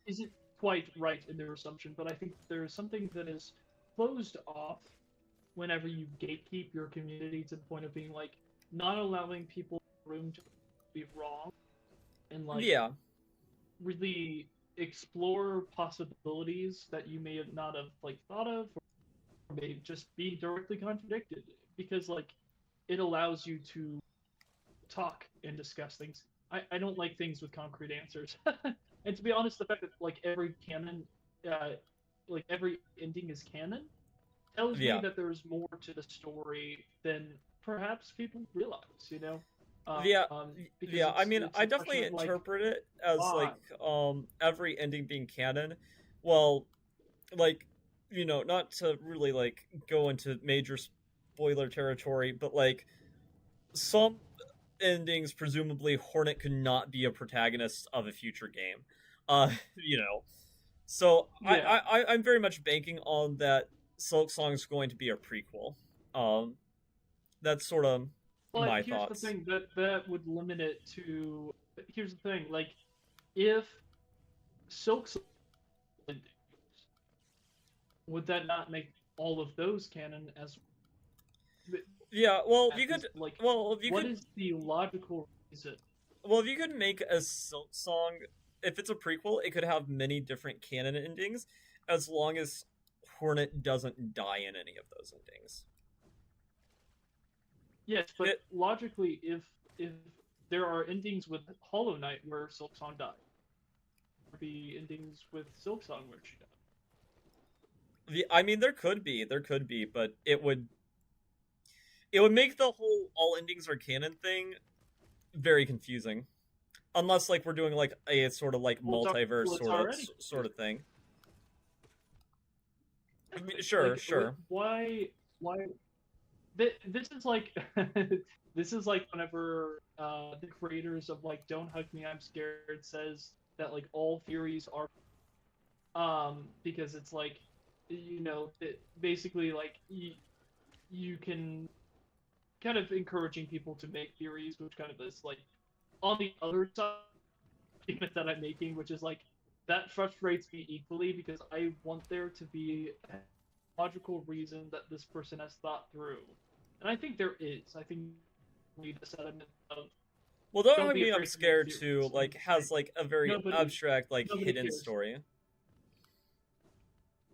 isn't quite right in their assumption," but I think there is something that is closed off whenever you gatekeep your community to the point of being like not allowing people room to be wrong and like yeah, really explore possibilities that you may have not have like thought of or may just be directly contradicted because like it allows you to talk and discuss things. I don't like things with concrete answers. And to be honest, the fact that like every canon, uh, like every ending is canon, tells me yeah, that there's more to the story than perhaps people realize. You know, yeah, because yeah. I mean, it's I a question definitely of like interpret it as why. like every ending being canon. Well, like, not to really like go into major spoiler territory, but like some endings, presumably Hornet could not be a protagonist of a future game. Uh, you know, so Yeah, I'm very much banking on that. Silk Song is going to be a prequel. Um, that's sort of but my here's the thoughts. thing that would limit it to. Here's the thing, like if Silk's ending, would that not make all of those canon as Yeah, well, that you is could, like well, if you what could, is the logical reason? well, if you could make a Silk Song, if it's a prequel, it could have many different canon endings, as long as Hornet doesn't die in any of those endings. Yes, but It, logically, if there are endings with Hollow Knight where Silksong died, there be endings with Silksong where she died. I mean, there could be, but it would make the whole all endings are canon thing very confusing. Unless like we're doing like a sort of like multiverse Well, it's sort of already sort of confusing. thing. I mean, Exactly. sure, Like, sure. why? This is like, this is like whenever the creators of like "Don't Hug Me, I'm Scared" says that like all theories are because it's like basically like you can kind of encouraging people to make theories, which kind of is like on the other side statement that I'm making, which is like that frustrates me equally because I want there to be a logical reason that this person has thought through, and I think there is. I think we need a sentiment of Well, don't don't have be me. I'm afraid to make scared theories, to like and has like a very nobody abstract like nobody hidden cares. story.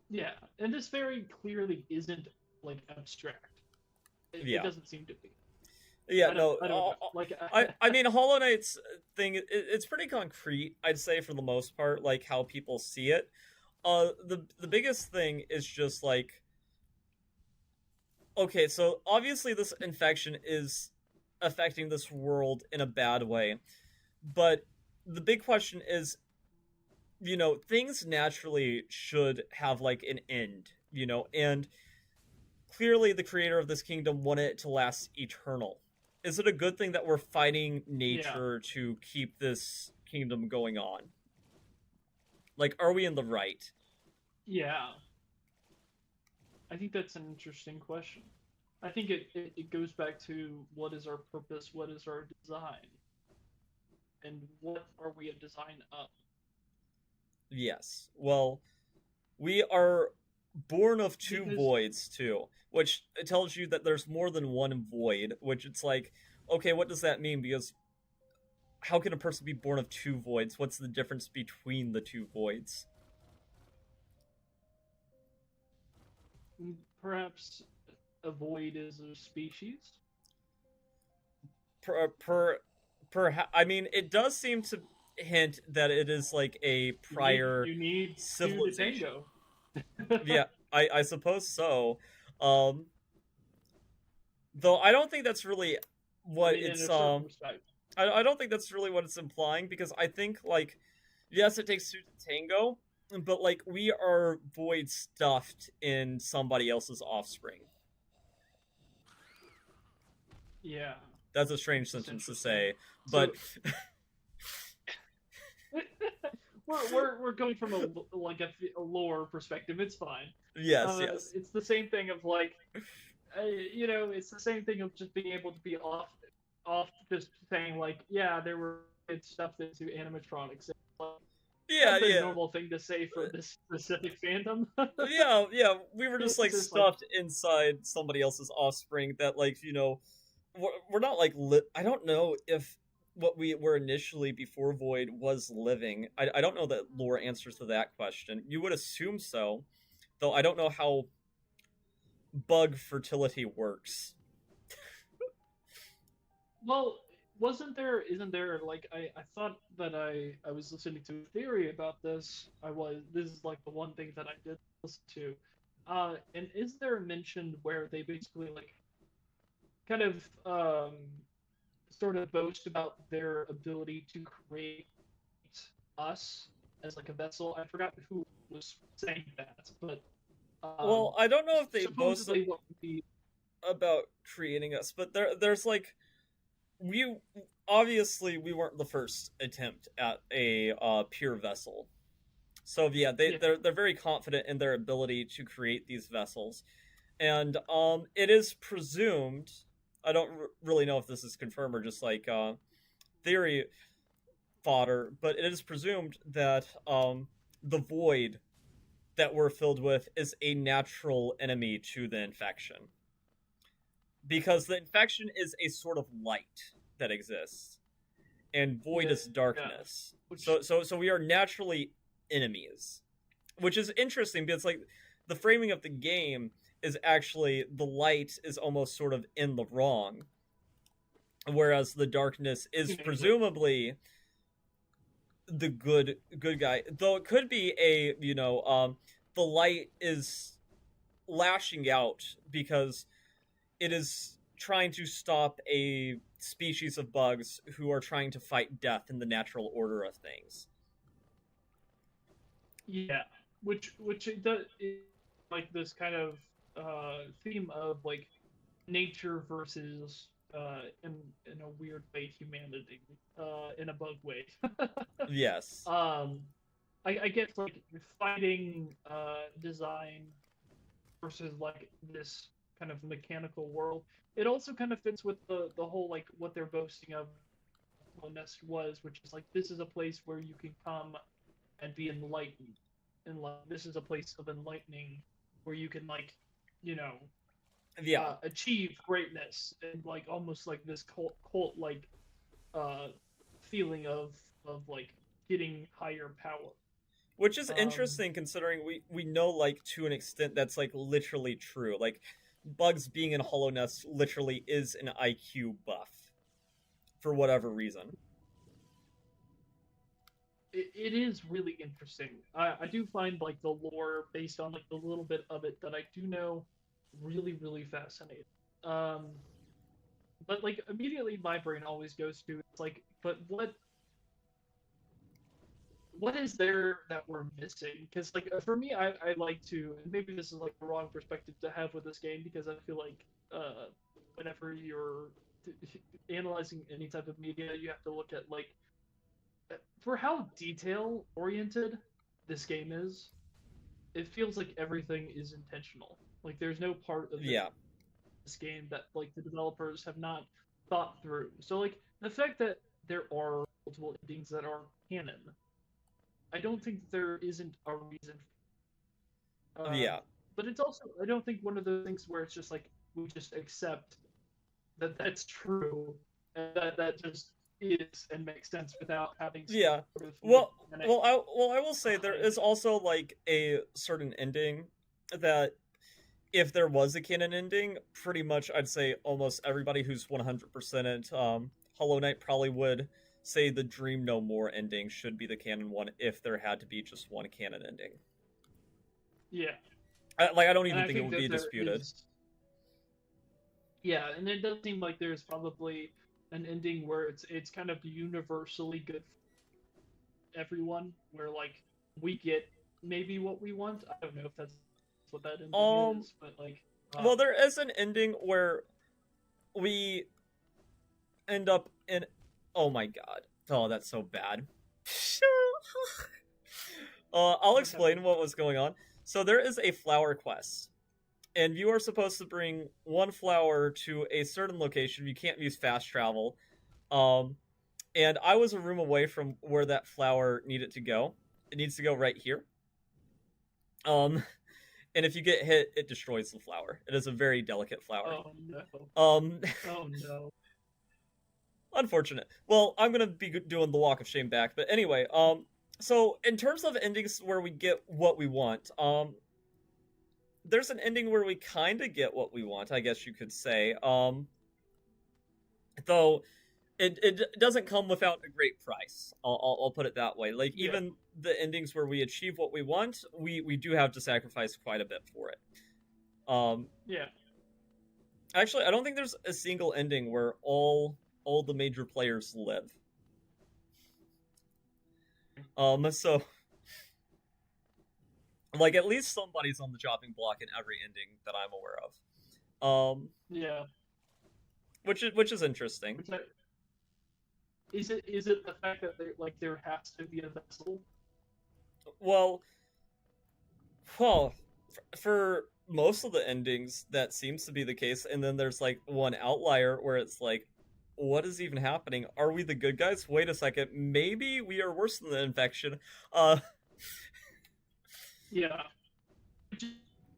Yeah, and this very clearly isn't like abstract. It Yeah. doesn't seem to be. Yeah, no. I don't know. Like I mean, Hollow Knight's thing, it's pretty concrete, I'd say, for the most part, like how people see it. The biggest thing is just like, okay, so obviously this infection is affecting this world in a bad way, but the big question is, things naturally should have like an end, and clearly the creator of this kingdom wanted it to last eternal. Is it a good thing that we're fighting yeah, nature to keep this kingdom going on? Like, are we in the right? yeah. I think that's an interesting question. I think it goes back to what is our purpose, what is our design, and what are we a design of? Yes. Well, we are born of two Because voids too, which tells you that there's more than one void, which it's like, okay, what does that mean? Because how can a person be born of two voids? What's the difference between the two voids? perhaps a void is a species. Per, per, I mean, it does seem to hint that it is like a prior You need two to civilization. tango. Yeah, I suppose so. Um, though I don't think that's really I what mean, in it's a certain respect. I don't think that's really what it's implying, because I think like, yes, it takes two to tango, but like we are void stuffed in somebody else's offspring. Yeah, That's a strange this is sentence to interesting. say, So but we're going from a lore perspective. It's fine. yes, yes. It's the same thing of like, it's the same thing of just being able to be off just saying like, yeah, there were it's stuffed into animatronics. Like, Yeah, that's a yeah. normal thing to say for this specific fandom. Yeah, yeah, we were just like It's just like, stuffed inside somebody else's offspring that like, we're not like I don't know if what we were initially before Void was living. I don't know that lore answers to that question. You would assume so, though I don't know how bug fertility works. well, isn't there like I thought that I was listening to a theory about this. This is like the one thing that I did listen to. And is there a mention where they basically like kind of sort of boast about their ability to create us as like a vessel? I forgot who was saying that, but Well, I don't know if they boast supposedly what would be about creating us, but there's like, we obviously we weren't the first attempt at a pure vessel. So yeah, yeah they're very confident in their ability to create these vessels, and it is presumed. I don't really know if this is confirmed or just like theory fodder, but it is presumed that the void that we're filled with is a natural enemy to the infection, because the infection is a sort of light that exists, and void yeah is darkness. which So we are naturally enemies, which is interesting because like the framing of the game is actually the light is almost sort of in the wrong, whereas the darkness is seemingly presumably the good guy. Though it could be a the light is lashing out because it is trying to stop a species of bugs who are trying to fight death in the natural order of things. yeah, which it does like this kind of theme of like nature versus in a weird way humanity in a bug way. Yes. um, I guess like fighting design versus like this kind of mechanical world. It also kind of fits with the whole like what they're boasting of Nest was, which is like this is a place where you can come and be enlightened, and like this is a place of enlightening where you can like, you know, Yeah, achieve greatness and like almost like this cult like uh, feeling of like getting higher power. which is Um, interesting considering we know like to an extent that's like literally true. Like Bugs being in Hollow Nest literally is an IQ buff for whatever reason. it is really interesting. I do find like the lore based on like the little bit of it that I do know really fascinating. Um, but like immediately my brain always goes to it's like, but what is there that we're missing? Because like for me, I like to, and maybe this is like the wrong perspective to have with this game because I feel like whenever you're analyzing any type of media, you have to look at like for how detail oriented this game is. It feels like everything is intentional. Like there's no part of Yeah, this game that like the developers have not thought through. So like the fact that there are multiple endings that are canon, I don't think there isn't a reason. Um, yeah, but it's also I don't think one of those things where it's just like we just accept that that's true and that just is and makes sense without having some yeah. sort of Well, mechanic I will say there behind is it. also like a certain ending that if there was a canon ending, pretty much I'd say almost everybody who's 100% at Hollow Knight probably would say the Dream No More ending should be the canon one if there had to be just one canon ending. Yeah, I don't and even I think it think would be that there disputed. is. Yeah, and it does seem like there's probably an ending where it's kind of universally good for everyone, where like we get maybe what we want. I don't know if that's what that ending Um, is, but like, well, there is an ending where we end up in. Oh my god! Oh, that's so bad. I'll what happened? explain what was going on. So there is a flower quest, and you are supposed to bring one flower to a certain location. You can't use fast travel. Um, and I was a room away from where that flower needed to go. It needs to go right here. Um, and if you get hit, it destroys the flower. It is a very delicate flower. Oh no! Um, Oh no! unfortunate. Well, I'm gonna be doing the walk of shame back, but anyway, so in terms of endings where we get what we want, there's an ending where we kind of get what we want, I guess you could say. Though it doesn't come without a great price. I'll put it that way. Like Yeah, even the endings where we achieve what we want, we do have to sacrifice quite a bit for it. Um, yeah. actually, I don't think there's a single ending where all the major players live. So like at least somebody's on the chopping block in every ending that I'm aware of. Yeah. Which is interesting. Which I, is it the fact that there has to be a vessel? Well, well, for most of the endings, that seems to be the case, and then there's like one outlier where it's like, what is even happening? Are we the good guys? Wait a second, maybe we are worse than the infection. Uh, Yeah, which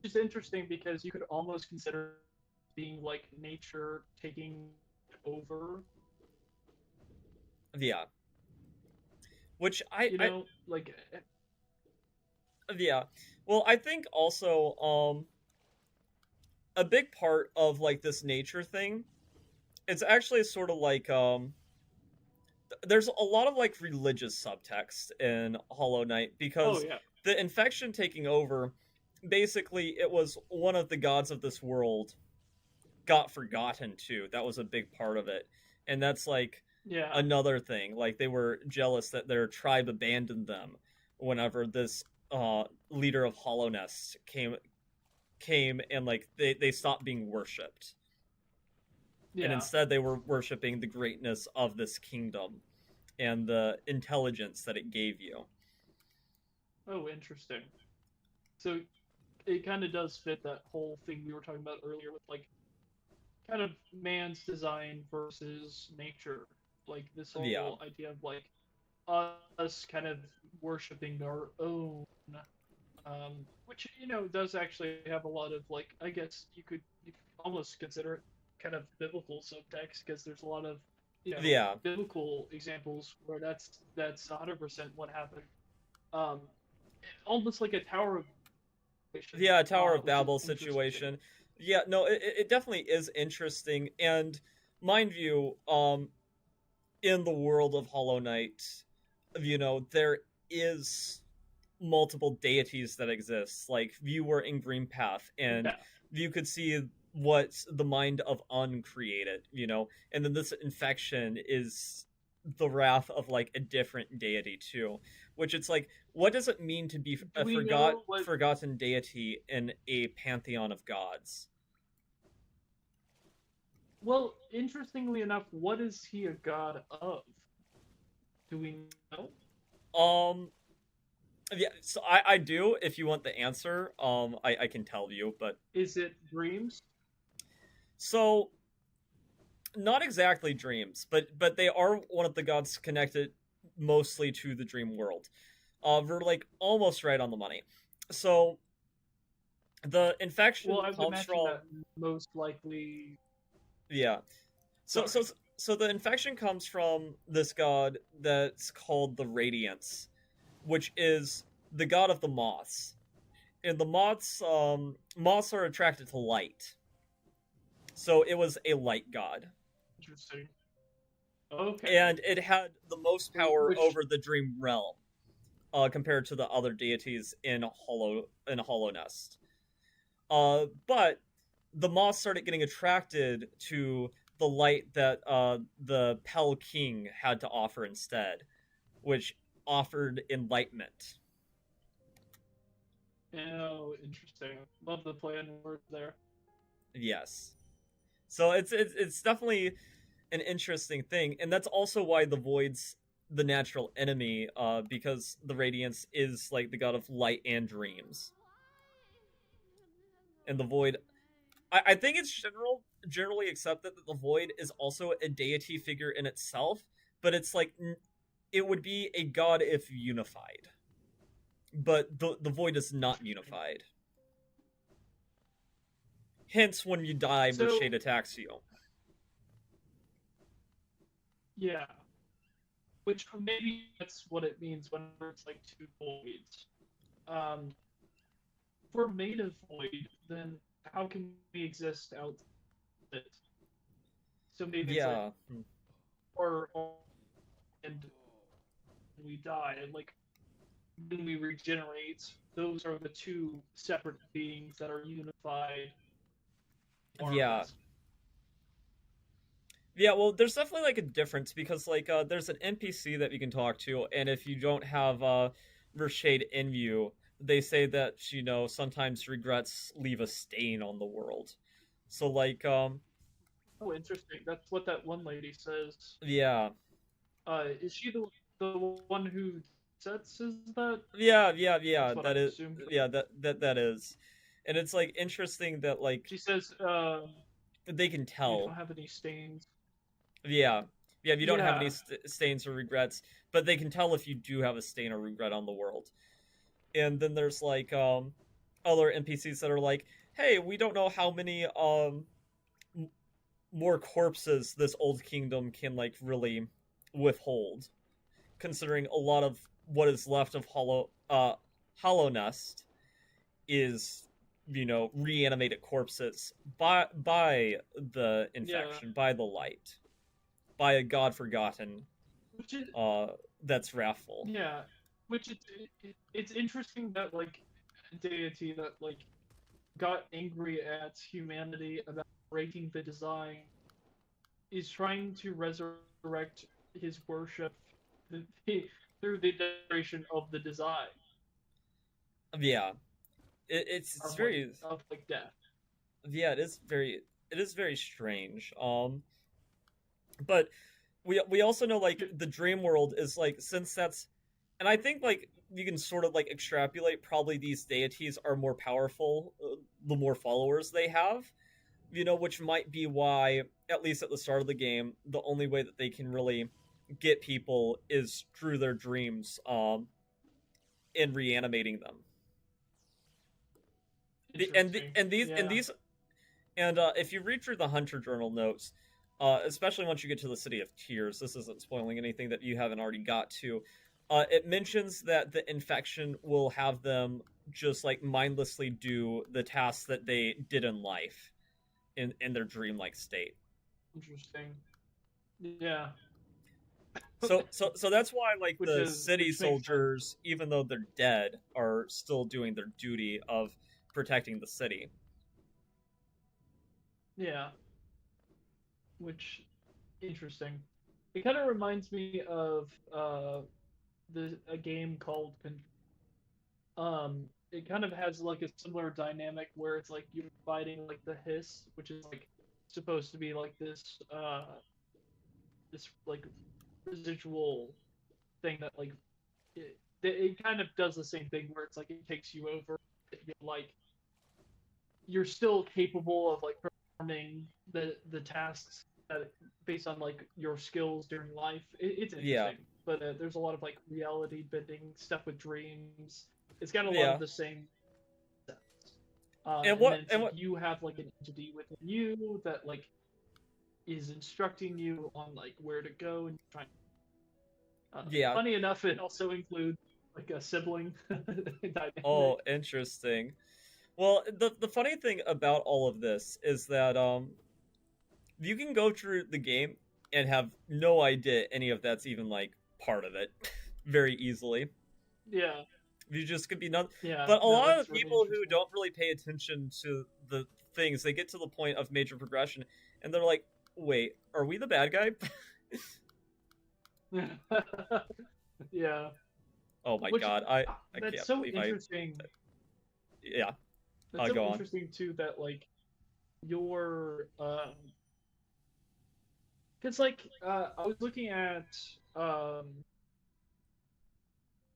is interesting because you could almost consider being like nature taking over. yeah. Which I Like yeah. Well, I think also a big part of like this nature thing, it's actually sort of like there's a lot of like religious subtext in Hollow Knight oh because yeah, the infection taking over, basically, it was one of the gods of this world got forgotten too. That was a big part of it, and that's like yeah, another thing. Like they were jealous that their tribe abandoned them whenever this leader of Hollow Nest came and like they stopped being worshipped, and yeah. instead they were worshiping the greatness of this kingdom and the intelligence that it gave you. Oh, interesting. So it kind of does fit that whole thing we were talking about earlier with like kind of man's design versus nature. Like this Yeah. whole idea of like us kind of worshiping our own, which does actually have a lot of like I guess you could almost consider it kind of biblical subtext because there's a lot of Yeah. biblical examples where that's 100% what happened. Um, almost like a Tower of Babel, Yeah, Tower of which is Babel interesting. situation. Yeah, no, it definitely is interesting. And mind you, in the world of Hollow Knight, there is multiple deities that exist. Like View were in Green Path, and Yeah. View could see what the mind of Un created, and then this infection is the wrath of like a different deity too, which it's like, what does it mean to be Do a we know what? forgotten deity in a pantheon of gods? Well, interestingly enough, what is he a god of? Do we know? Um, yeah, so I do. If you want the answer, I can tell you, but Is it dreams? so not exactly dreams, but they are one of the gods connected mostly to the dream world. We're like almost right on the money. So the Well, infection I would comes imagine from, that most likely. yeah. So so Sorry. so the infection comes from this god that's called the Radiance, which is the god of the moths. And the moths are attracted to light. So it was a light god. Interesting. Okay. And it had the most power Which over the dream realm, compared to the other deities in Hollow Nest. But the moths started getting attracted to the light that the Pell King had to offer instead, which offered enlightenment. oh, interesting. Love the play on words there. Yes, so it's definitely an interesting thing, and that's also why the Void's the natural enemy, because the Radiance is like the god of light and dreams, and the Void. I think it's generally accepted that the Void is also a deity figure in itself, but it's like it would be a god if unified, but the Void is not unified. Hence, when you die, So Mershade attacks you. yeah, which maybe that's what it means when it's like two voids. Um, if we're made of void, then how can we exist out of it? So maybe it's like Yeah, or and we die, and like when we regenerate, those are the two separate beings that are unified, more or yeah. less. Yeah, well, there's definitely like a difference because like there's an NPC that you can talk to, and if you don't have Mershade in you, they say that sometimes regrets leave a stain on the world. So like Oh, interesting. That's what that one lady says. yeah, Is she the one who says that? yeah, That's what I that is, assumed. yeah, that is, and it's like interesting that like She says, they can "You don't tell. have any stains." Yeah, yeah, if you don't have any Yeah. stains or regrets, but they can tell if you do have a stain or regret on the world. And then there's like other NPCs that are like, "Hey, we don't know how many more corpses this old kingdom can like really withhold, considering a lot of what is left of Hollow Nest is reanimated corpses by the Yeah. infection, by the light, by a god forgotten Which is uh that's wrathful." yeah. Which it's interesting that like a deity that like got angry at humanity about breaking the design is trying to resurrect his worship through the decoration of the design Yeah, it's of like very, death. yeah, it is very strange. But we also know like the dream world is like, since that's, and I think like you can sort of like extrapolate probably these deities are more powerful the more followers they have, which might be why, at least at the start of the game, the only way that they can really get people is through their dreams, in reanimating them. Interesting. Yeah. If you read through the Hunter Journal notes, especially once you get to the City of Tears, this isn't spoiling anything that you haven't already got to. It mentions that the infection will have them just like mindlessly do the tasks that they did in life, in their dreamlike state. Interesting. Yeah. So that's why like the city which makes sense. soldiers, even though they're dead, are still doing their duty of protecting the city. Yeah. Which interesting. It kind of reminds me of a game called it kind of has like a similar dynamic where it's like you're fighting like the hiss, which is like supposed to be like this like residual thing that like it kind of does the same thing where it's like it takes you over. You're like you're still capable of like performing the tasks that based on like your skills during life. It's Yeah, interesting, but there's a lot of like reality bending stuff with dreams. It's got a lot yeah. of the same steps. And And what then it's and like what you have like an entity within you that like is instructing you on like where to go and trying. Yeah. Funny enough, it also includes like a sibling Oh, dynamic. interesting. Well, the funny thing about all of this is that you can go through the game and have no idea any of that's even like part of it very easily. Yeah, You just could be none. yeah, But a no, lot of that's really people who interesting. don't really pay attention to the things, they get to the point of major progression and they're like, "Wait, are we the bad guy?" Yeah, Oh my which god, I that's can't so believe I. interesting. Yeah, That's I'll so go on. interesting too that like your because like I was looking at um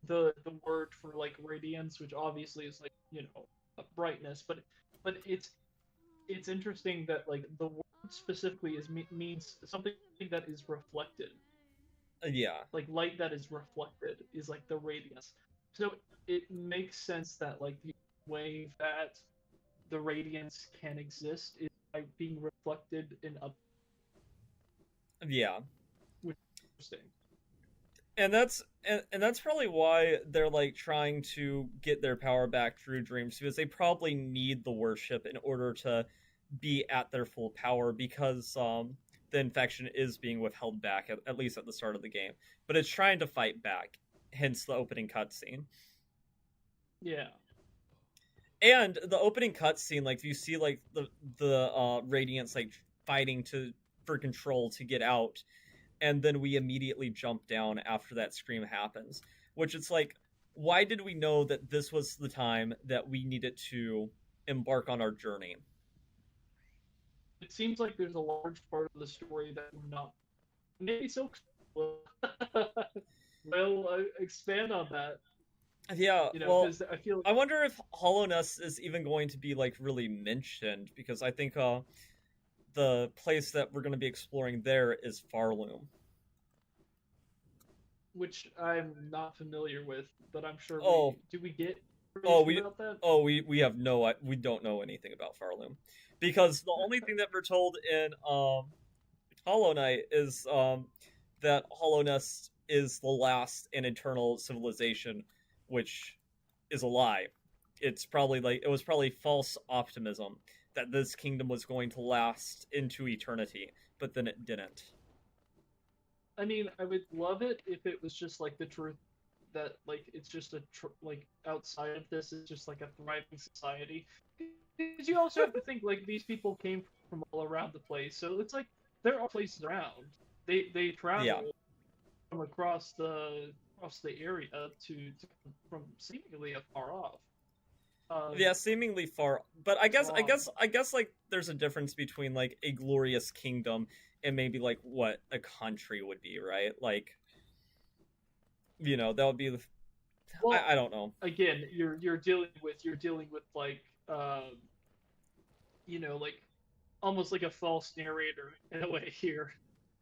the word for like radiance, which obviously is like brightness, but it's interesting that like the word specifically means something that is reflected, Yeah, like light that is reflected is like the radiance. So it makes sense that like the way that the radiance can exist is by being reflected in a yeah. which is interesting. And that's probably why they're like trying to get their power back through dreams, because they probably need the worship in order to be at their full power, because the infection is being withheld back, at least at the start of the game, but it's trying to fight back, hence the opening cutscene. Yeah. And the opening cutscene, like you see like the radiance like fighting to for control to get out, and then we immediately jump down after that scream happens, which it's like, why did we know that this was the time that we needed to embark on our journey? It seems like there's a large part of the story that we're not. Maybe so. Well, expand on that. Yeah, well, Because I feel like I wonder if Hollowness is even going to be like really mentioned, because I think the place that we're going to be exploring there is Farloom. which I'm not familiar with, but I'm sure Oh, we get oh, information about that? we have no, we don't know anything about Farloom, because the only thing that we're told in Hollow Knight is that Hollowness is the last and eternal civilization, which is a lie. It's probably like, it was probably false optimism that this kingdom was going to last into eternity, but then it didn't. I mean, I would love it if it was just like the truth that like it's just like outside of this is just like a thriving society. Because you also have to think like these people came from all around the place, so it's like there are places around. They Yeah, travel from across the area to from seemingly afar off. Um, yeah, seemingly far, but um, I guess like there's a difference between like a glorious kingdom and maybe like what a country would be, right? Like, that would be Well, I don't know. again, you're dealing with like like almost like a false narrator in a way here,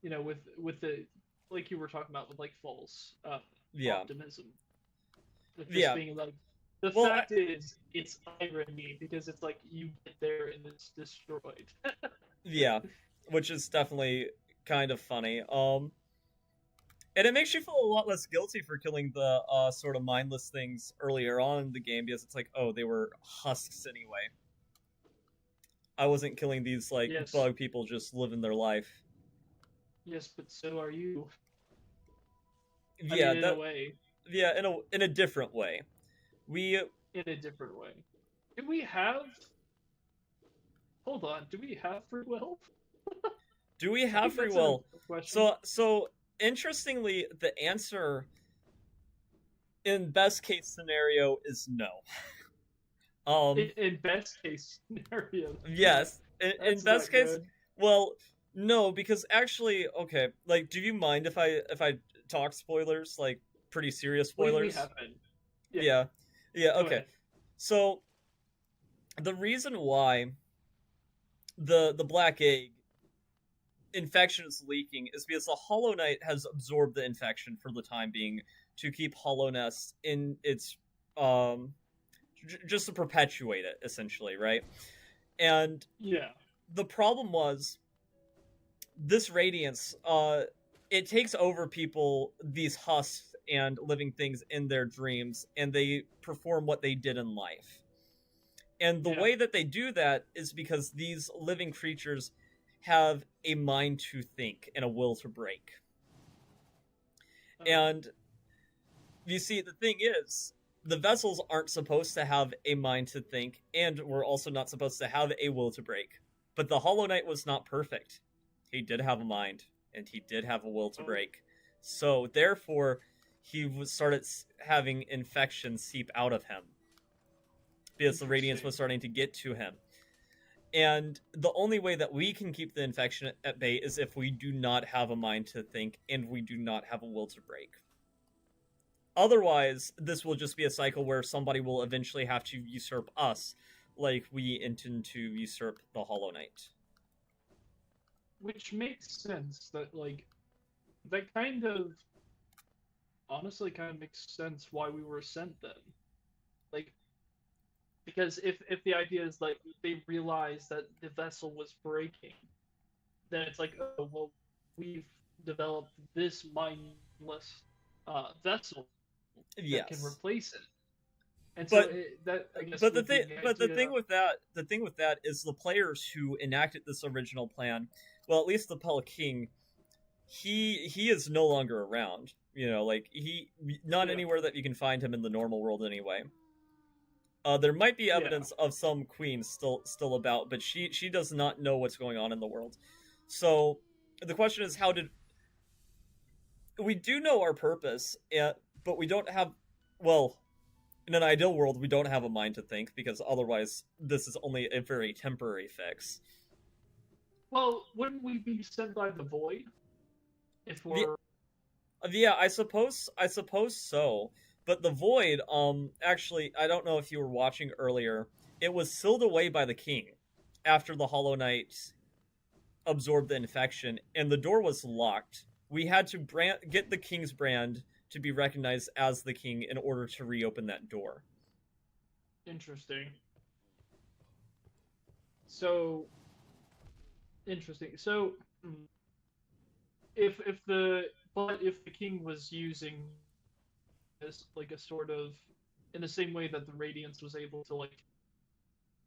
with the like you were talking about with like false Yeah, optimism, with just yeah. being like the Well, fact is it's irony because it's like you get there and it's destroyed. yeah, which is definitely kind of funny. And it makes you feel a lot less guilty for killing the sort of mindless things earlier on in the game because it's like, oh, they were husks anyway. I wasn't killing these like Yes, bug people just living their life. yes, but so are you. I mean, Yeah, in a that way, yeah, in a different way. We in a different way. Do we have? Hold on. Do we have free will? do we I have think free that's an will? important question. So interestingly, the answer in best case scenario is no. In, Um, in best case scenario, yes, in that's best not case, good. well, no, because actually, okay, like, do you mind if I talk spoilers, like pretty serious We spoilers? haven't. Yeah, Yeah, yeah, go okay. ahead. So the reason why the black egg infection is leaking is because the Hollow Knight has absorbed the infection for the time being to keep Hollow Nest in its um just to perpetuate it essentially, right? And Yeah. the problem was this radiance it takes over people, these husks and living things in their dreams, and they perform what they did in life. And the Yeah. way that they do that is because these living creatures have a mind to think and a will to break. Uh, And you see, the thing is, the vessels aren't supposed to have a mind to think, and we're also not supposed to have a will to break. But the Hollow Knight was not perfect. He did have a mind, and he did have a will to oh, break. So, therefore, he started having infection seep out of him because the radiance interesting. was starting to get to him. And the only way that we can keep the infection at bay is if we do not have a mind to think and we do not have a will to break. Otherwise, this will just be a cycle where somebody will eventually have to usurp us, like we intend to usurp the Hollow Knight. Which makes sense that like that kind of honestly kind of makes sense why we were sent then. Like because if the idea is like they realized that the vessel was breaking, then it's like, oh well, we've developed this mindless vessel that can Yes, replace it. And so but that I guess would be the the idea. thing with that is the players who enacted this original plan. Well, at least the Pell King, he is no longer around. You know, like he not Yeah, anywhere that you can find him in the normal world anyway. There might be yeah. evidence of some queen still about, but she does not know what's going on in the world. So the question is, how did we do know our purpose, but we don't have, well, in an ideal world, we don't have a mind to think because otherwise, this is only a very temporary fix. Well, wouldn't we be sent by the void if The, we're yeah, I suppose so. But the void, actually, I don't know if you were watching earlier. It was sealed away by the king after the Hollow Knight absorbed the infection, and the door was locked. We had to get the king's brand to be recognized as the king in order to reopen that door. interesting? So interesting. So if the king was using as like a sort of in the same way that the radiance was able to like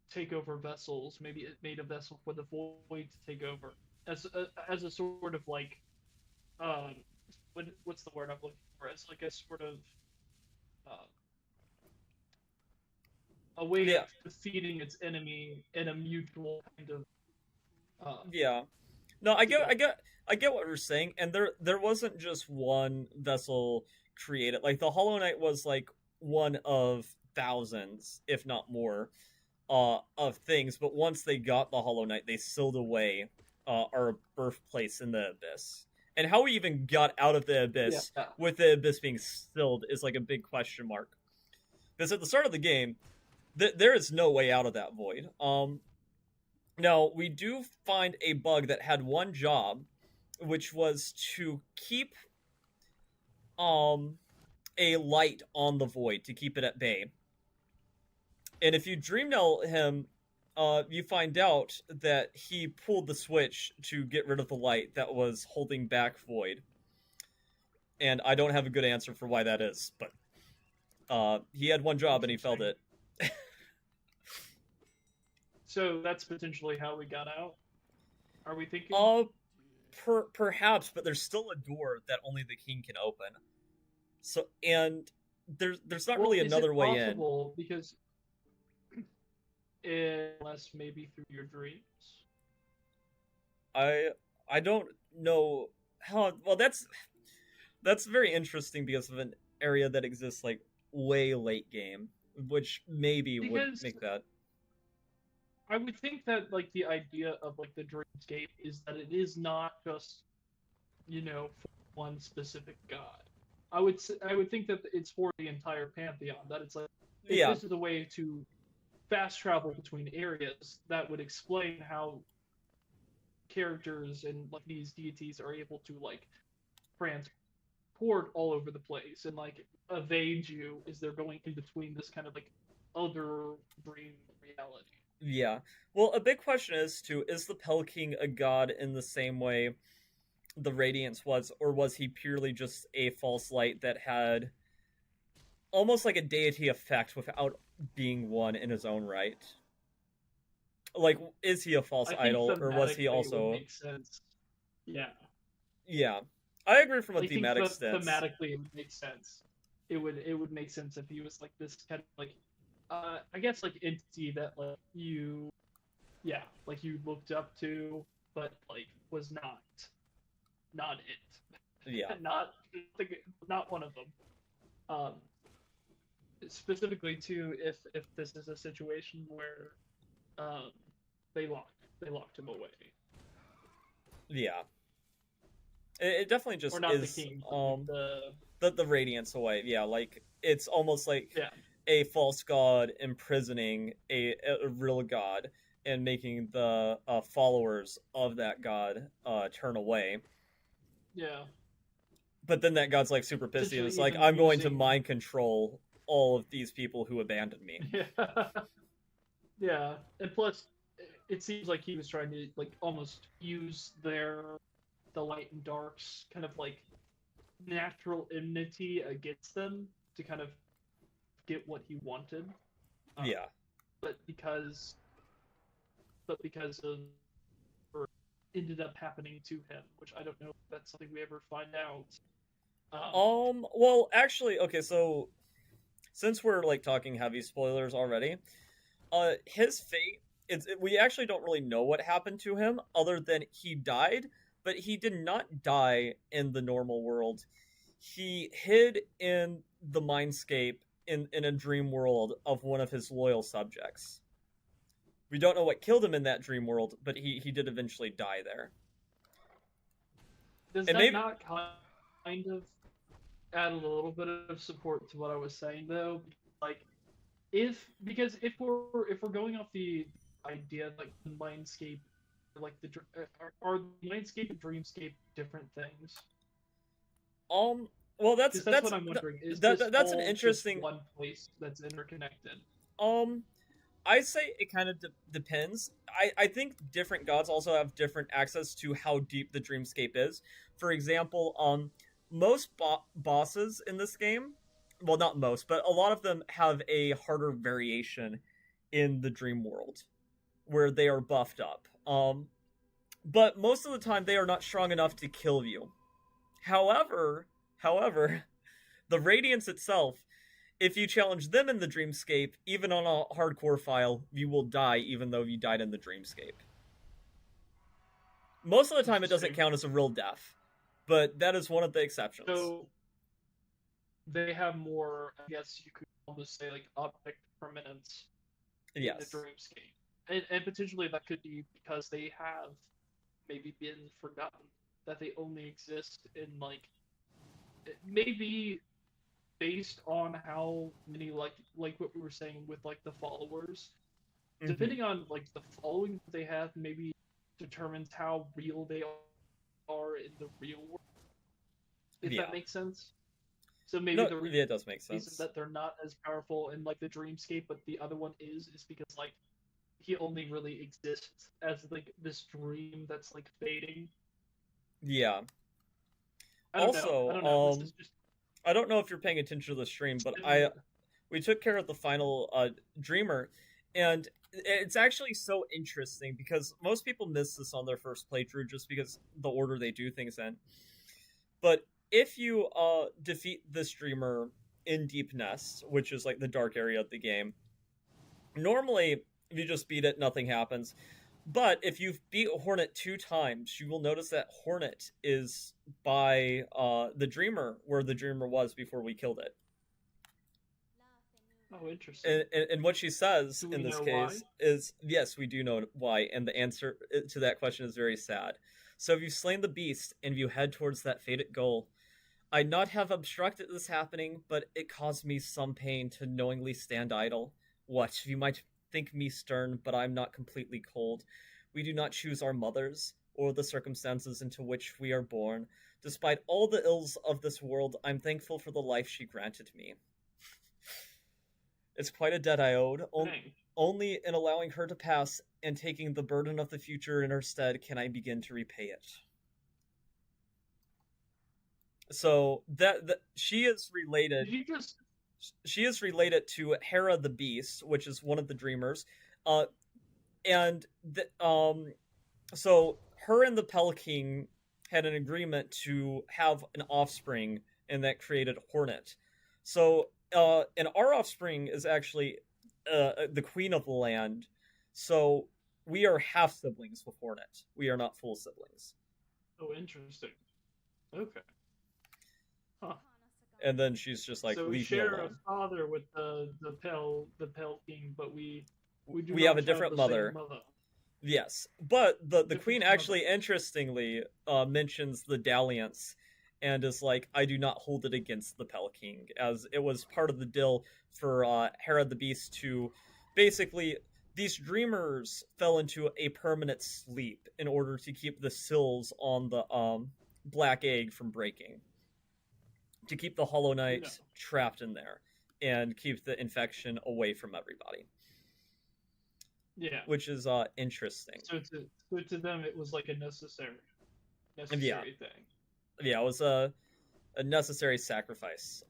take over vessels, maybe it made a vessel for the void to take over as a sort of like um what's the word I'm looking for, as like a sort of uh, a way of Yeah, defeating its enemy in a mutual kind of yeah. No, together. I get what you're saying, and there wasn't just one vessel created. Like the Hollow Knight was like one of thousands, if not more, of things. But once they got the Hollow Knight, they sealed away our birthplace in the abyss, And how we even got out of the Yeah. abyss with the abyss being stilled is like a big question mark. Because at the start of the game, there is no way out of that void. Now we do find a bug that had one job, which was to keep a light on the void to keep it at bay. And if you dream nail him, you find out that he pulled the switch to get rid of the light that was holding back void. And I don't have a good answer for why that is, but he had one job and he felt it. So that's potentially how we got out. Are we thinking? Perhaps, but there's still a door that only the king can open. So, and there's not really another way in. Because unless maybe through your dreams. I don't know how. Well, that's very interesting because of an area that exists like way late game, which maybe would make that. I would think that like the idea of like the dreamscape is that it is not just, for one specific god. I would think that it's for the entire pantheon. That it's like if this is a way to fast travel between areas, that would explain how characters and like these deities are able to like transport all over the place and like evade you as they're going in between this kind of like other dream reality. Yeah. Well, a big question is too: is the Pell King a god in the same way the Radiance was, or was he purely just a false light that had almost like a deity effect without being one in his own right? Like, is he a false idol, or was he also? Makes sense. Yeah. Yeah, I agree from a thematic stance. Thematically, it would make sense. It would make sense if he was like this kind of like, I guess like entity that like you looked up to, but like was not it. Yeah. not one of them. Specifically too, if this is a situation where they locked him away. Yeah. It definitely just or not is the king, the Radiance away. Yeah, like it's almost like a false god imprisoning a real god and making the followers of that god turn away. Yeah. But then that god's like super pissy and it's like, I'm going to mind control all of these people who abandoned me. Yeah. Yeah. And plus, it seems like he was trying to like almost use the light and darks kind of like natural enmity against them to kind of get what he wanted. Yeah. But because of or ended up happening to him, which I don't know if that's something we ever find out. Well, actually, okay, so since we're like talking heavy spoilers already, his fate we actually don't really know what happened to him other than he died, but he did not die in the normal world. He hid in the mindscape in a dream world of one of his loyal subjects. We don't know what killed him in that dream world, but he did eventually die there. Does that not kind of add a little bit of support to what I was saying though? Like, if we're going off the idea like the mindscape, like are the mindscape and dreamscape different things? Well, that's what I'm wondering. Is that's an interesting one place that's interconnected? I say it kind of depends. I think different gods also have different access to how deep the dreamscape is. For example, most bosses in this game, well, not most, but a lot of them have a harder variation in the dream world where they are buffed up. But most of the time they are not strong enough to kill you. However, the Radiance itself, if you challenge them in the dreamscape, even on a hardcore file, you will die even though you died in the dreamscape. Most of the time it doesn't count as a real death, but that is one of the exceptions. So they have more, I guess you could almost say, like object permanence in the dreamscape. And potentially that could be because they have maybe been forgotten. that they only exist in like maybe based on how many like what we were saying with like the followers, Hmm. depending on like the following that they have, maybe determines how real they are in the real world. If that Yeah. makes sense. So maybe No, the yeah, it does make reason sense. that they're not as powerful in like the dreamscape, but the other one is because like he only really exists as like this dream that's like fading. Yeah. I don't know. I Also, don't know. This is just I don't know if you're paying attention to the stream, but spitting I it. we took care of the final dreamer, and it's actually so interesting because most people miss this on their first playthrough just because the order they do things in. But if you defeat this dreamer in Deep Nest, which is like the dark area of the game, normally if you just beat it, nothing happens. But if you've beat Hornet 2 times, you will notice that Hornet is by the Dreamer where the Dreamer was before we killed it. Oh, interesting. And what she says Do in we this know why? case is yes, we do know why, and the answer to that question is very sad. So if you've slain the beast and you head towards that fated goal, I'd not have obstructed this happening, but it caused me some pain to knowingly stand idle. What, you might think me stern, but I'm not completely cold. We do not choose our mothers, or the circumstances into which we are born. Despite all the ills of this world, I'm thankful for the life she granted me. It's quite a debt I owed. Dang. Only in allowing her to pass and taking the burden of the future in her stead can I begin to repay it. So that she is related. Did you just She is related to Hera the Beast, which is one of the Dreamers, uh, and so her and the Pell King had an agreement to have an offspring, and that created Hornet. So, and our offspring is actually the Queen of the Land. So we are half siblings with Hornet. We are not full siblings. oh interesting. Okay. Huh. And then she's just like, So we "Leave me share a alone." father with the Pell King, but we do We have not a have different the same mother. mother. Yes, but the queen Different actually, mother. interestingly, mentions the dalliance, and is like, "I do not hold it against the Pell King," as it was part of the deal for Hera the Beast to basically. These dreamers fell into a permanent sleep in order to keep the sills on the black egg from breaking, to keep the Hollow No. Knight trapped in there, and keep the infection away from everybody, Yeah. which is interesting. So to them it was like a Yeah, necessary thing. yeah, it was a necessary sacrifice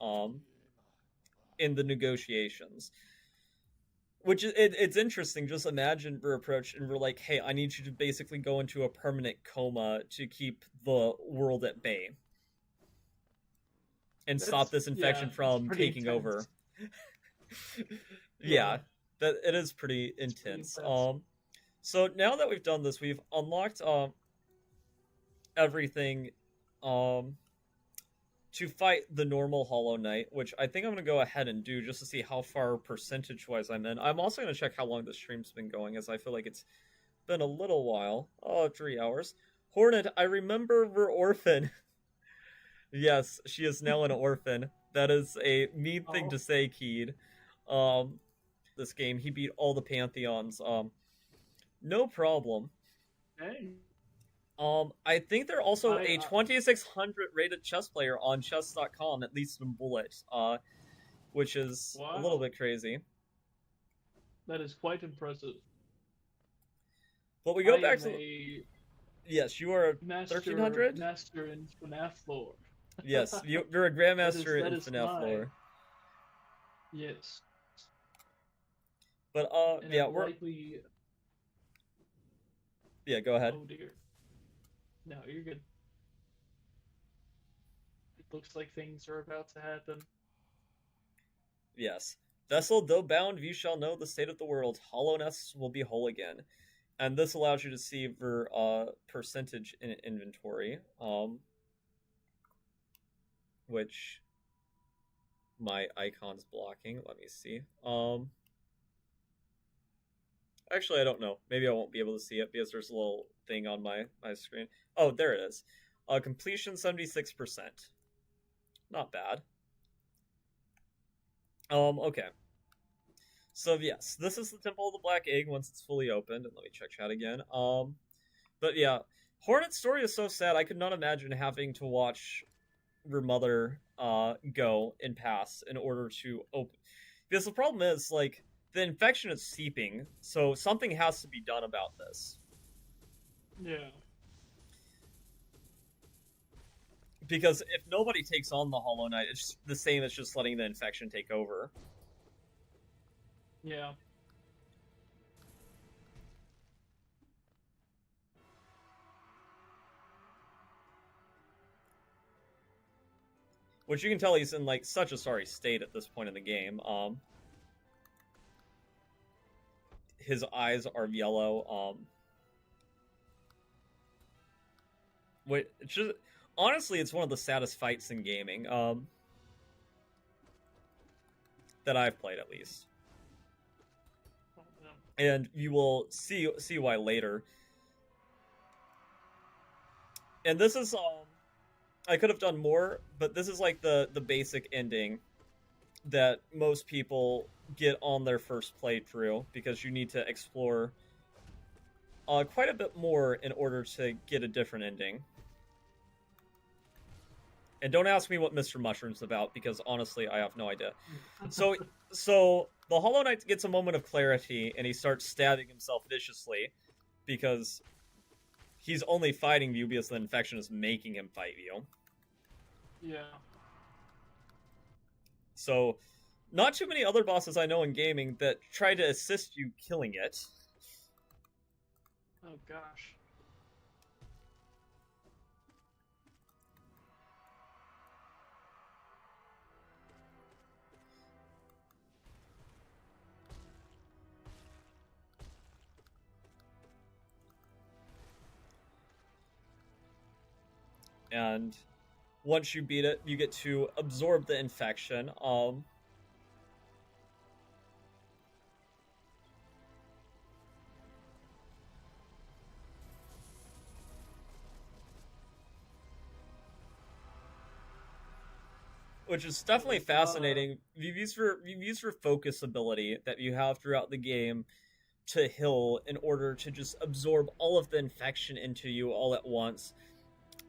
in the negotiations. Which it's interesting. Just imagine we're approached and we're like, "Hey, I need you to basically go into a permanent coma to keep the world at bay and stop this infection That's from pretty taking intense. over." Yeah, Yeah, that it is pretty it's pretty intense. intense. So now that we've done this, we've unlocked everything um to fight the normal Hollow Knight, which I think I'm going to go ahead and do just to see how far percentage-wise I'm in. I'm also going to check how long the stream's been going, as I feel like it's been a little while. Oh, 3 hours. Hornet, I remember we're orphan. Yes, she is now an orphan. That is a mean thing Oh, to say, Keed. Um, this game, he beat all the Pantheons. No problem. dang. I think they're also a I 2600 rated chess player on chess.com, at least in Bullet, which is a little wow, bit crazy. that is quite impressive. But we I go back am to a yes, you are master 1300. master in FNAF lore. Yes, you're a that is grandmaster that in is FNAF my lore. yes, But and yeah, I'm we're likely. yeah. Go ahead. Oh dear, no, you're good. It looks like things are about to happen. Yes, vessel though bound, you shall know the state of the world. Hollowness will be whole again, and this allows you to see your percentage in inventory. Which my icon's blocking. Let me see. Actually, I don't know. Maybe I won't be able to see it because there's a little thing on my screen. Oh, there it is. Completion 76%. Not bad. Okay. So yes, this is the Temple of the Black Egg once it's fully opened. And let me check chat again. But yeah, Hornet's story is so sad. I could not imagine having to watch your mother go and pass in order to open. Because the problem is, like, the infection is seeping, so something has to be done about this. Yeah. Because if nobody takes on the Hollow Knight, it's the same as just letting the infection take over. Yeah. Which you can tell he's in, like, such a sorry state at this point in the game. His eyes are yellow. Wait, it's just honestly, it's one of the saddest fights in gaming. That I've played at least, and you will see why later. And this is I could have done more, but this is like the basic ending that most people get on their first playthrough, because you need to explore quite a bit more in order to get a different ending. And don't ask me what Mr. Mushroom's about, because honestly, I have no idea. So the Hollow Knight gets a moment of clarity, and he starts stabbing himself viciously, because he's only fighting you because the infection is making him fight you. Yeah. So, not too many other bosses I know in gaming that try to assist you killing it. Oh gosh. And once you beat it, you get to absorb the infection. Which is definitely fascinating. You've used your focus ability that you have throughout the game to heal in order to just absorb all of the infection into you all at once.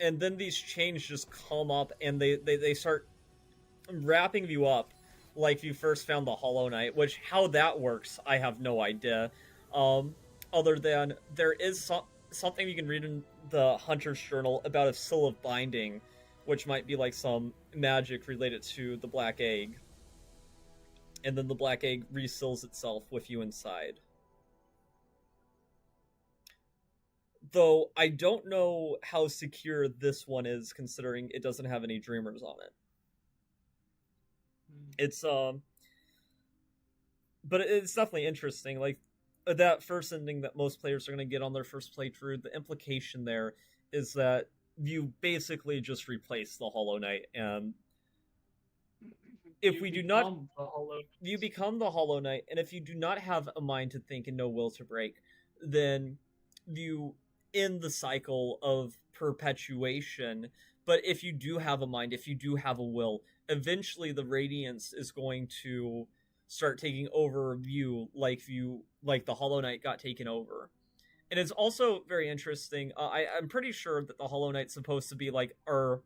And then these chains just come up, and they start wrapping you up like you first found the Hollow Knight, which how that works, I have no idea. Other than there is something you can read in the Hunter's Journal about a seal of binding, which might be like some magic related to the Black Egg. And then the Black Egg reseals itself with you inside. Though I don't know how secure this one is, considering it doesn't have any dreamers on it. It's but it's definitely interesting. Like that first ending that most players are going to get on their first playthrough, the implication there is that you basically just replace the Hollow Knight, and if we do not, you become the Hollow Knight, and if you do not have a mind to think and no will to break, then you end the cycle of perpetuation. But if you do have a mind, if you do have a will, eventually the Radiance is going to start taking over you, like the Hollow Knight got taken over. And it's also very interesting. I'm pretty sure that the Hollow Knight's supposed to be like our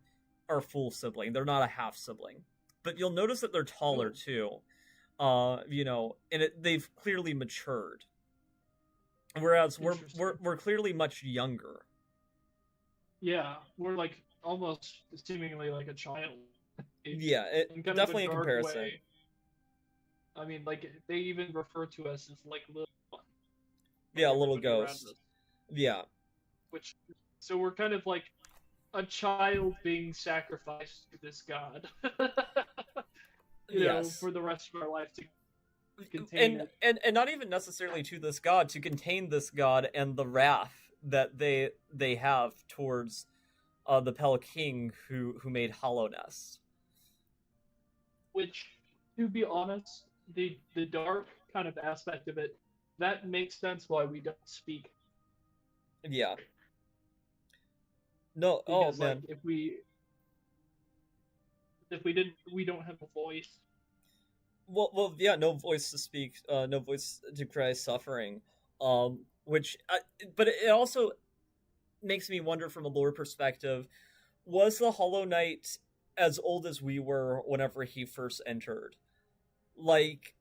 full sibling. They're not a half sibling, but you'll notice that they're taller too. And they've clearly matured, whereas we're clearly much younger. Yeah, we're like almost seemingly like a child. Yeah, definitely a comparison. Way. I mean, like they even refer to us as like little. Yeah, little ghost. Yeah. So we're kind of like a child being sacrificed to this god. you know, for the rest of our life to contain it. And not even necessarily to this god, to contain this god and the wrath that they have towards the Pell King who made Hollow Nest. Which, to be honest, the dark kind of aspect of it, that makes sense why we don't speak. Yeah. No, oh because like man. we don't have a voice. Yeah, no voice to speak, no voice to cry suffering. Which, but it also makes me wonder from a lore perspective: was the Hollow Knight as old as we were whenever he first entered? Like,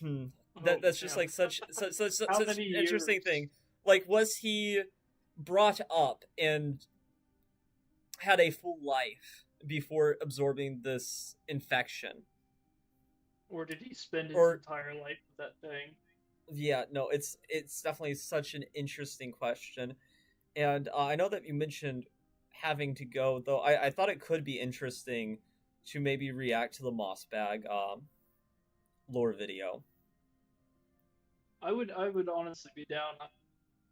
hmm, Oh that's just man, like such how an many interesting years? thing. Like, was he brought up and had a full life before absorbing this infection? Or did he spend his Or entire life with that thing? yeah, no, it's definitely such an interesting question, and I know that you mentioned having to go, though. I thought it could be interesting to maybe react to the Mossbag lore video. I would honestly be down.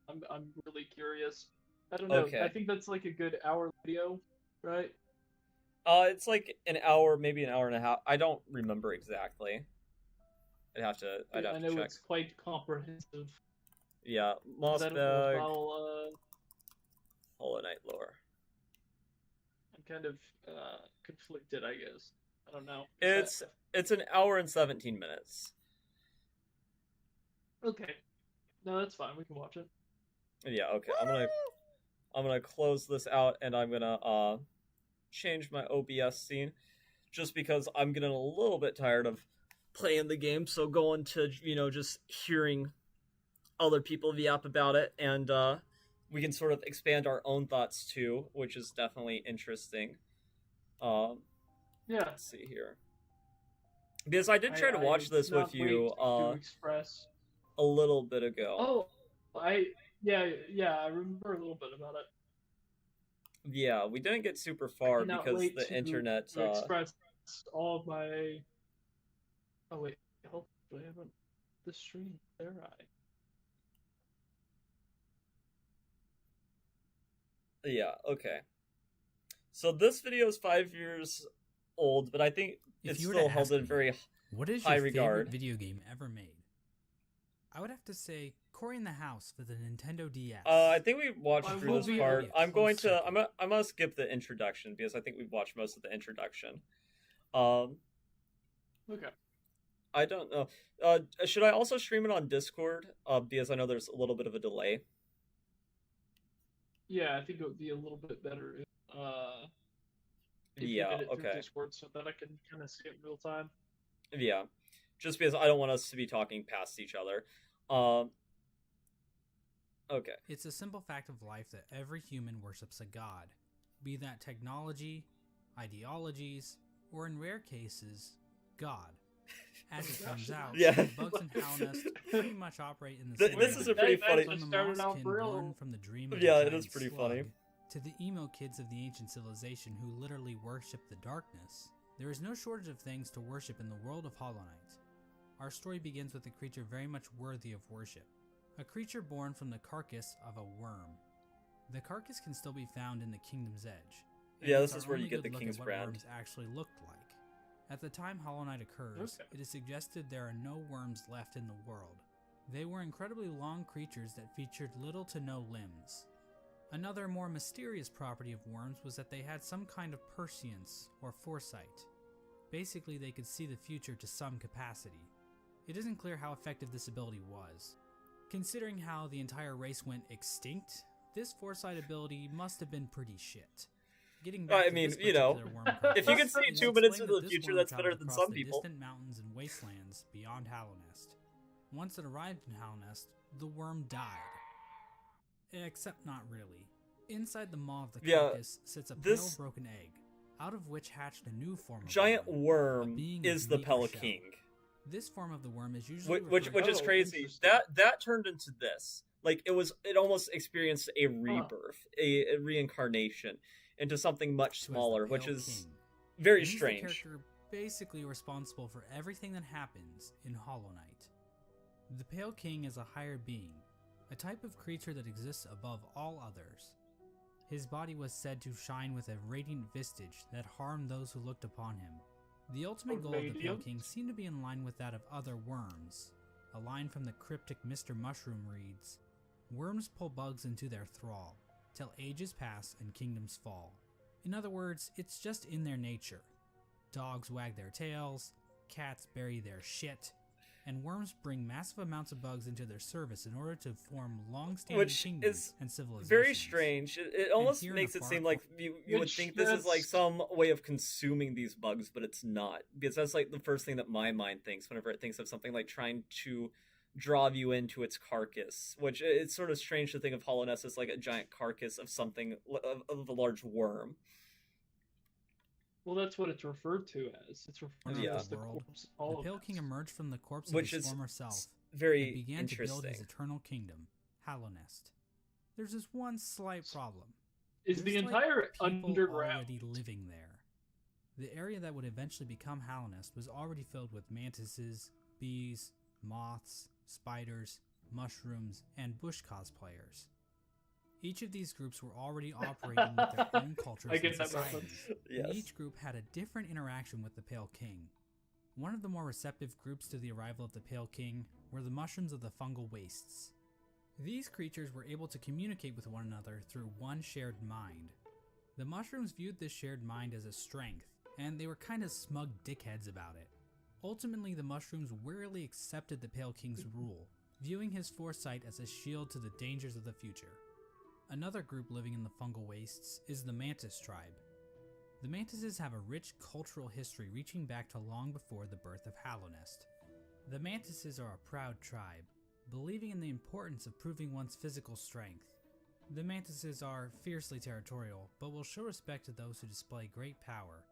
I'm really curious. I don't know. I Okay, think that's like a good hour video, right? it's like an hour, maybe an hour and a half. I don't remember exactly. I'd I have to know check. it's quite comprehensive Yeah, because I don't know if Mossbag I'll. Hollow Knight lore. I'm kind of conflicted, I guess. I don't know. Is that It's an hour and 17 minutes. okay? No, that's fine. We can watch it. Yeah, okay. I'm gonna close this out, and I'm gonna change my OBS scene just because I'm getting a little bit tired of playing the game. So going to just hearing other people yap about it, and we can sort of expand our own thoughts too, which is definitely interesting. Um, Yeah, let's see here, because I did try to I watch this with cannot wait you to express. a little bit ago. Oh, I yeah, I remember a little bit about it. Yeah, we didn't get super I far cannot because wait the internet. to express all of my. Oh wait, hold. Do I have the stream? There I. Yeah, okay. So this video is 5 years old, but I think If it's you were to still held ask in me, very what is high your regard. favorite video game ever made? I would have to say Cory in the House for the Nintendo DS. I think we watched I through will this be part. a I'm going close to. second. I'm gonna skip the introduction because I think we've watched most of the introduction. Um, Okay. I don't know. Should I also stream it on Discord? Because I know there's a little bit of a delay. Yeah, I think it would be a little bit better if you Yeah. did it through Okay. Discord so that I can kind of see it in real time. Yeah. Just because I don't want us to be talking past each other. Um. Okay. It's a simple fact of life that every human worships a god, be that technology, ideologies, or in rare cases, God. As it turns out, Yeah. bugs and Howlnest pretty much operate in the same This is a way. pretty That funny. From just the started out mosskin real. born from the dream of Yeah, the it is giant pretty slug, funny. to the emo kids of the ancient civilization who literally worship the darkness, there is no shortage of things to worship in the world of Hollow Knight. Our story begins with a creature very much worthy of worship. A creature born from the carcass of a worm. The carcass can still be found in the Kingdom's Edge. and Yeah, it's this is our where you only get good the look King's at what brand. worms actually looked like. At the time Hollow Knight occurs, Okay. it is suggested there are no worms left in the world. They were incredibly long creatures that featured little to no limbs. Another more mysterious property of worms was that they had some kind of prescience or foresight. Basically, they could see the future to some capacity. It isn't clear how effective this ability was. Considering how the entire race went extinct, this foresight ability must have been pretty shit. Getting back I to mean, this you know, particular worm carcass, if you can see it is 2 minutes explained into that the this future, worm that's better traveled than across some the people. distant mountains and wastelands beyond Hallownest. Once it arrived in Hallownest, the worm died. Except not really. Inside the maw of the Yeah, carcass sits a this pale broken egg, out of which hatched a new form of giant worm, a worm being is of the meat or shell. Pelican. This form of the worm is usually Which referred is Oh, crazy. interesting. That turned into this. Like it almost experienced a rebirth, a reincarnation into something much to as the smaller, which Pale is King. very He's the strange. character basically responsible for everything that happens in Hollow Knight. The Pale King is a higher being, a type of creature that exists above all others. His body was said to shine with a radiant visage that harmed those who looked upon him. The ultimate goal of the Pale Radiant? King seemed to be in line with that of other worms. A line from the cryptic Mr. Mushroom reads, "Worms pull bugs into their thrall, till ages pass and kingdoms fall. In other words, it's just in their nature. Dogs wag their tails, cats bury their shit, and worms bring massive amounts of bugs into their service in order to form long-standing kingdoms and civilizations. Very strange. It almost makes it seem like you would think this is like some way of consuming these bugs, but it's not. Because that's like the first thing that my mind thinks whenever it thinks of something like trying to draw you into its carcass, which it's sort of strange to think of Hollow Nest as like a giant carcass of something, of a large worm. Well, that's what it's referred to as. It's referred to as the corpse. The Pale King emerged from the corpse of his former self very and began to build his eternal kingdom, Hollow Nest. There's this one slight problem. Is the entire underground already living there? The area that would eventually become Hollow Nest was already filled with mantises, bees, moths, spiders, mushrooms, and bush cosplayers. Each of these groups were already operating with their own cultures and societies, and each group had a different interaction with the Pale King. One of the more receptive groups to the arrival of the Pale King were the mushrooms of the fungal wastes. These creatures were able to communicate with one another through one shared mind. The mushrooms viewed this shared mind as a strength, and they were kind of smug dickheads about it. Ultimately, the mushrooms wearily accepted the Pale King's rule, viewing his foresight as a shield to the dangers of the future. Another group living in the fungal wastes is the Mantis tribe. The Mantises have a rich cultural history reaching back to long before the birth of Hollow Nest. The Mantises are a proud tribe, believing in the importance of proving one's physical strength. The Mantises are fiercely territorial, but will show respect to those who display great power.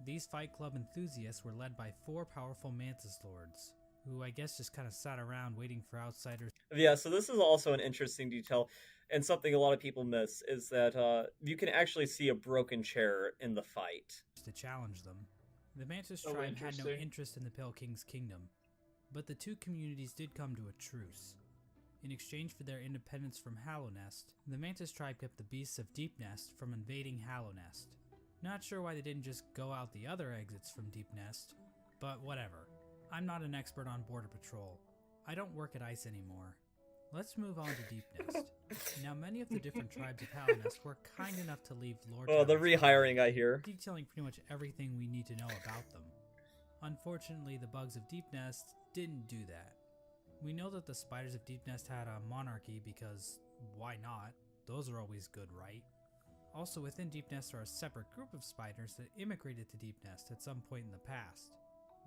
These Fight Club enthusiasts were led by 4 powerful Mantis Lords, who I guess just kind of sat around waiting for outsiders. Yeah, so this is also an interesting detail, and something a lot of people miss, is that you can actually see a broken chair in the fight. To challenge them. The Mantis tribe had no interest in the Pale King's kingdom, but the two communities did come to a truce. In exchange for their independence from Hollow Nest, the Mantis tribe kept the beasts of Deep Nest from invading Hollow Nest. Not sure why they didn't just go out the other exits from Deep Nest, but whatever. I'm not an expert on Border Patrol. I don't work at ICE anymore. Let's move on to Deep Nest. Now, many of the different tribes of Hollow Nest were kind enough to leave Lord the rehiring, I hear. Detailing pretty much everything we need to know about them. Unfortunately, the bugs of Deep Nest didn't do that. We know that the spiders of Deep Nest had a monarchy because, why not? Those are always good, right? Also, within Deep Nest are a separate group of spiders that immigrated to Deep Nest at some point in the past.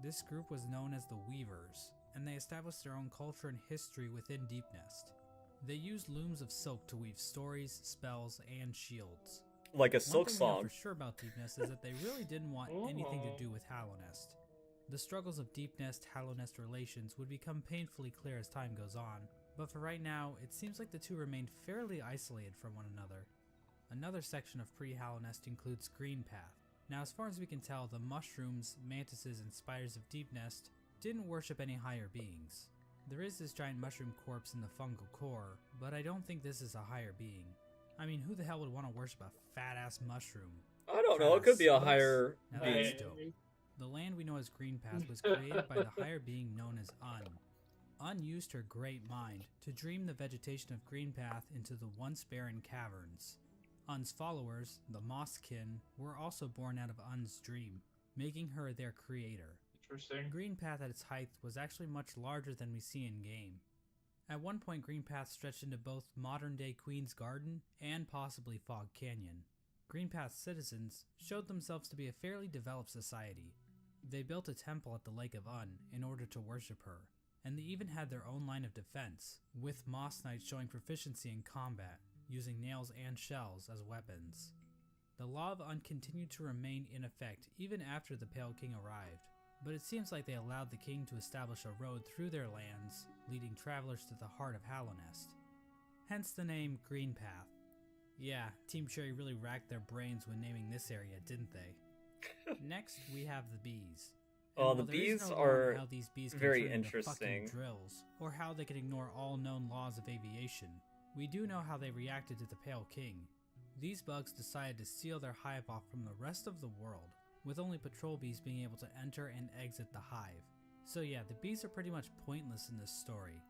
This group was known as the Weavers, and they established their own culture and history within Deep Nest. They used looms of silk to weave stories, spells, and shields. Like a silk song. One thing we know for sure about Deep Nest is that they really didn't want anything to do with Hollow Nest. The struggles of Deep Nest Hollow Nest relations would become painfully clear as time goes on, but for right now, it seems like the two remained fairly isolated from one another. Another section of pre-Hollow Nest includes Green Path. Now, as far as we can tell, the mushrooms, mantises, and spiders of Deep Nest didn't worship any higher beings. There is this giant mushroom corpse in the fungal core, but I don't think this is a higher being. I mean, who the hell would want to worship a fat-ass mushroom? I don't know, it could be a higher being. That's dope. The land we know as Green Path was created by the higher being known as Un. Un used her great mind to dream the vegetation of Green Path into the once barren caverns. Un's followers, the Mosskin, were also born out of Un's dream, making her their creator. Interesting. Green Path at its height was actually much larger than we see in game. At one point, Green Path stretched into both modern-day Queen's Garden and possibly Fog Canyon. Green Path's citizens showed themselves to be a fairly developed society. They built a temple at the Lake of Un in order to worship her, and they even had their own line of defense, with Moss Knights showing proficiency in combat, using nails and shells as weapons. The Law of Un continued to remain in effect even after the Pale King arrived, but it seems like they allowed the king to establish a road through their lands, leading travelers to the heart of Hollow Nest. Hence the name Green Path. Yeah, Team Cherry really racked their brains when naming this area, didn't they? Next, we have the bees. Well, the bees are very interesting. Drills, or how they can ignore all known laws of aviation. We do know how they reacted to the Pale King. These bugs decided to seal their hive off from the rest of the world, with only patrol bees being able to enter and exit the hive. So yeah, the bees are pretty much pointless in this story.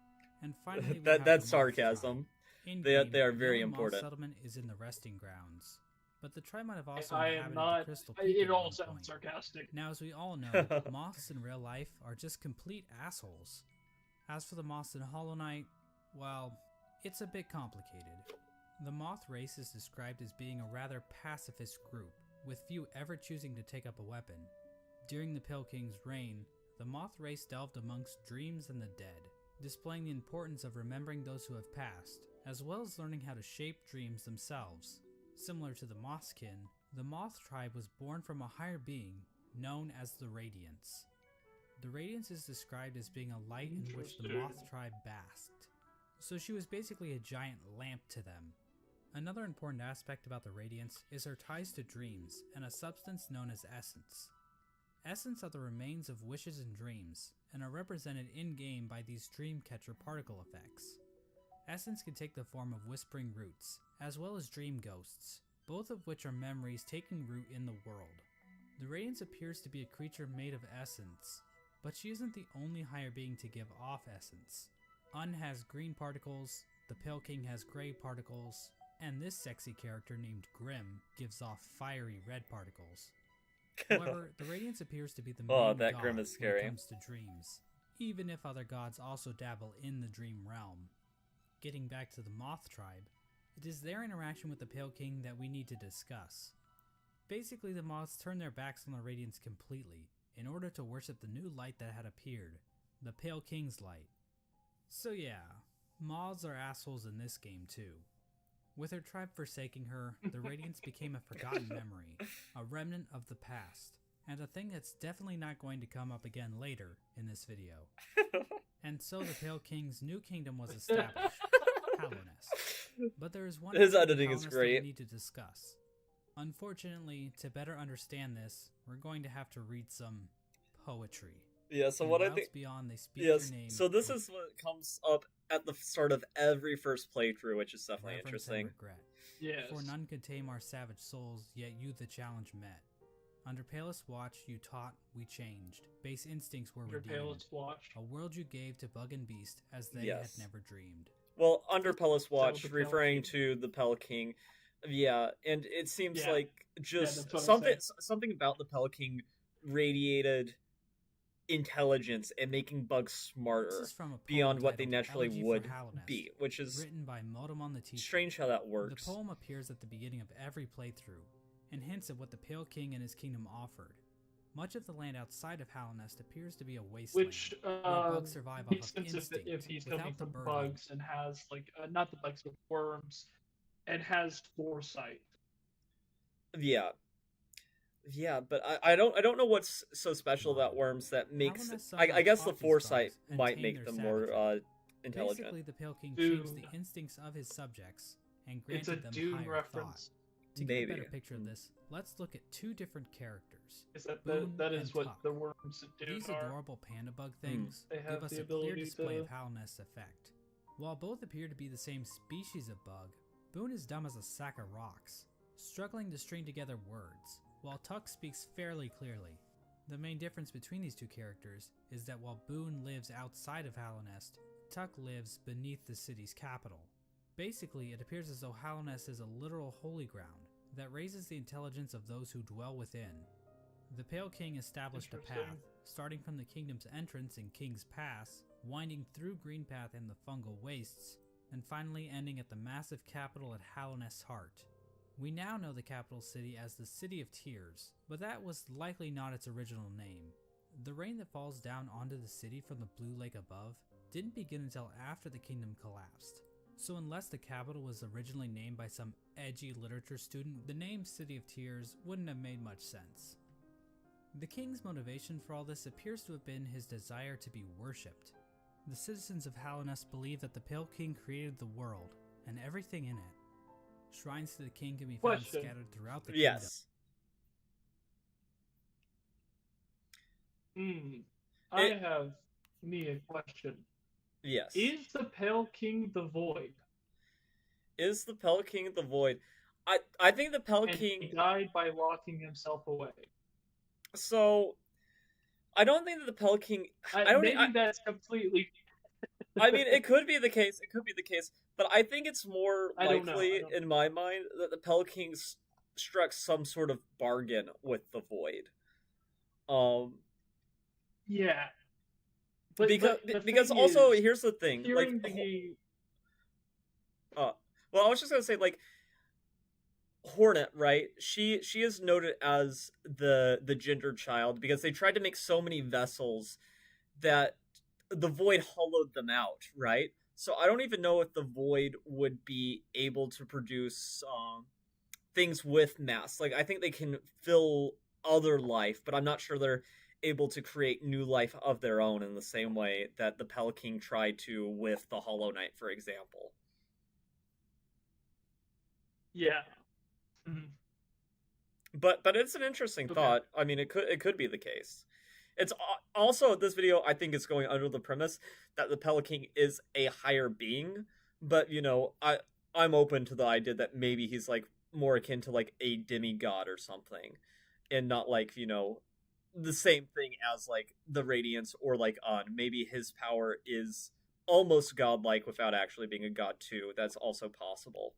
And finally, that's sarcasm. In-game, they are the very only moth important. settlement is in the resting grounds, but the tribe might have also I am inhabited not. the Crystal Peak It at all one sounds point. sarcastic. Now, as we all know, moths in real life are just complete assholes. As for the moths in Hollow Knight, well, it's a bit complicated. The moth race is described as being a rather pacifist group, with few ever choosing to take up a weapon. During the Pale King's reign, the moth race delved amongst dreams and the dead, displaying the importance of remembering those who have passed, as well as learning how to shape dreams themselves. Similar to the Mothskin, the moth tribe was born from a higher being known as the Radiance. The Radiance is described as being a light in which the moth tribe basked, so she was basically a giant lamp to them. Another important aspect about the Radiance is her ties to dreams and a substance known as essence. Essence are the remains of wishes and dreams, and are represented in-game by these dreamcatcher particle effects. Essence can take the form of whispering roots, as well as dream ghosts, both of which are memories taking root in the world. The Radiance appears to be a creature made of essence, but she isn't the only higher being to give off essence. Un has green particles, the Pale King has gray particles, and this sexy character named Grim gives off fiery red particles. However, the Radiance appears to be the main that god Grim is scary. when it comes to dreams, even if other gods also dabble in the dream realm. Getting back to the Moth tribe, it is their interaction with the Pale King that we need to discuss. Basically, the Moths turn their backs on the Radiance completely, in order to worship the new light that had appeared, the Pale King's light. So yeah, Moths are assholes in this game too. With her tribe forsaking her, the Radiance became a forgotten memory, a remnant of the past, and a thing that's definitely not going to come up again later in this video. And so the Pale King's new kingdom was established, Hallownest. But there is one His aspect of editing is Hallownest great. that we need to discuss. Unfortunately, to better understand this, we're going to have to read some poetry. Yeah, so In what I Wilds think... Beyond, they speak Yes, your name so this with is what comes up at the start of every first playthrough, which is definitely reverence and interesting. regret. Yes. For none could tame our savage souls, yet you the challenge met. Under palest watch, you taught, we changed. Base instincts were Your redeemed. palest watch. A world you gave to bug and beast, as they Yes. had never dreamed. Well, under Pellis what Watch, the Pale referring King- to the Pell King. Yeah, and it seems Yeah. like that's just what I something said. something about the Pell King radiated intelligence and making bugs This smarter is from a poem beyond what they titled naturally Elegy for would Hallownest, be, which is written by Modemon the Teacher. strange how that works. The poem appears at the beginning of every playthrough, and hints at what the Pale King and his kingdom offered. Much of the land outside of Hallownest appears to be a wasteland, Which where bugs survive off makes of sense instinct, if he's without coming the from burden. bugs and has like not the bugs but worms, and has foresight. Yeah, but I don't know what's so special about worms that makes. Hallownest I guess the taught these foresight bugs and might tamed make their them more savagery. intelligent. Basically, the Pale King Dune. changed the instincts of his subjects and It's a granted them Dune higher reference. thought. To get a Maybe. better picture of this, let's look at two different characters. Is that Boone that is and what Tuck. the worms in Dune These are? adorable panda bug things They have give us the a clear ability display to- of Hallownest's effect. While both appear to be the same species of bug, Boone is dumb as a sack of rocks, struggling to string together words, while Tuck speaks fairly clearly. The main difference between these two characters is that while Boone lives outside of Hallownest, Tuck lives beneath the city's capital. Basically, it appears as though Hallownest is a literal holy ground that raises the intelligence of those who dwell within. The Pale King established a path, Interesting. starting from the kingdom's entrance in King's Pass, winding through Greenpath and the fungal wastes, and finally ending at the massive capital at Hallownest's heart. We now know the capital city as the City of Tears, but that was likely not its original name. The rain that falls down onto the city from the blue lake above didn't begin until after the kingdom collapsed. So unless the capital was originally named by some edgy literature student, the name City of Tears wouldn't have made much sense. The king's motivation for all this appears to have been his desire to be worshipped. The citizens of Hallownest believe that the Pale King created the world, and everything in it. Shrines to the king can be found Question. scattered throughout the kingdom. Yes. I It- have me a question. Yes. Is the Pale King the Void? Is the Pell King the Void? I think the Pell And he King. died by locking himself away. So, I don't think that the Pell King. I don't. Maybe that's completely. I mean, it could be the case. It could be the case. But I think it's more I don't know. likely, in my mind, that the Pale King struck some sort of bargain with the Void. Yeah, because the because thing also is, here's the thing, like, hearing the well, I was just gonna say, like, Hornet, right? She is noted as the gender child because they tried to make so many vessels that the Void hollowed them out, right? So I don't even know if the Void would be able to produce things with mass. Like, I think they can fill other life, but I'm not sure they're able to create new life of their own in the same way that the Pale King tried to with the Hollow Knight, for example. yeah. Mhm. But it's an interesting Okay. thought. I mean, it could be the case. It's also, this video, I think, is going under the premise that the Pale King is a higher being, but I'm open to the idea that maybe he's like more akin to like a demigod or something, and not like the same thing as like the Radiance or like maybe his power is almost godlike without actually being a god too. That's also possible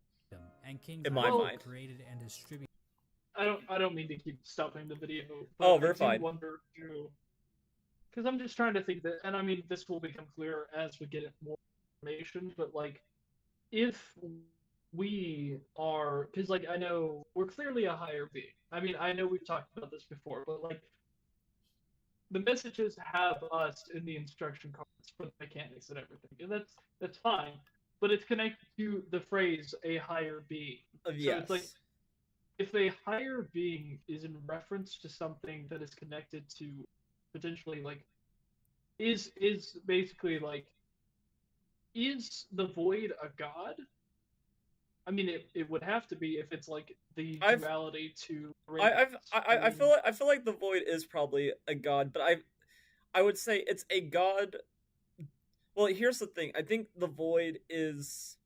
And King's in my Well, mind. created and distributed. I don't mean to keep stopping the video, Oh, but I we're do fine. wonder too, because I'm just trying to think that, and I mean this will become clearer as we get more information, but like if we are, because like I know we're clearly a higher being. I mean I know we've talked about this before, but like the messages have us in the instruction cards for the mechanics and everything, and that's fine, but it's connected to the phrase a higher being. So it's like Yes. if a higher being is in reference to something that is connected to potentially like is basically like is the void a god? I mean it would have to be if it's like the I've duality to I radiance. I've I feel like the Void is probably a god, but I would say it's a god. Well, here's the thing. I think the Void is,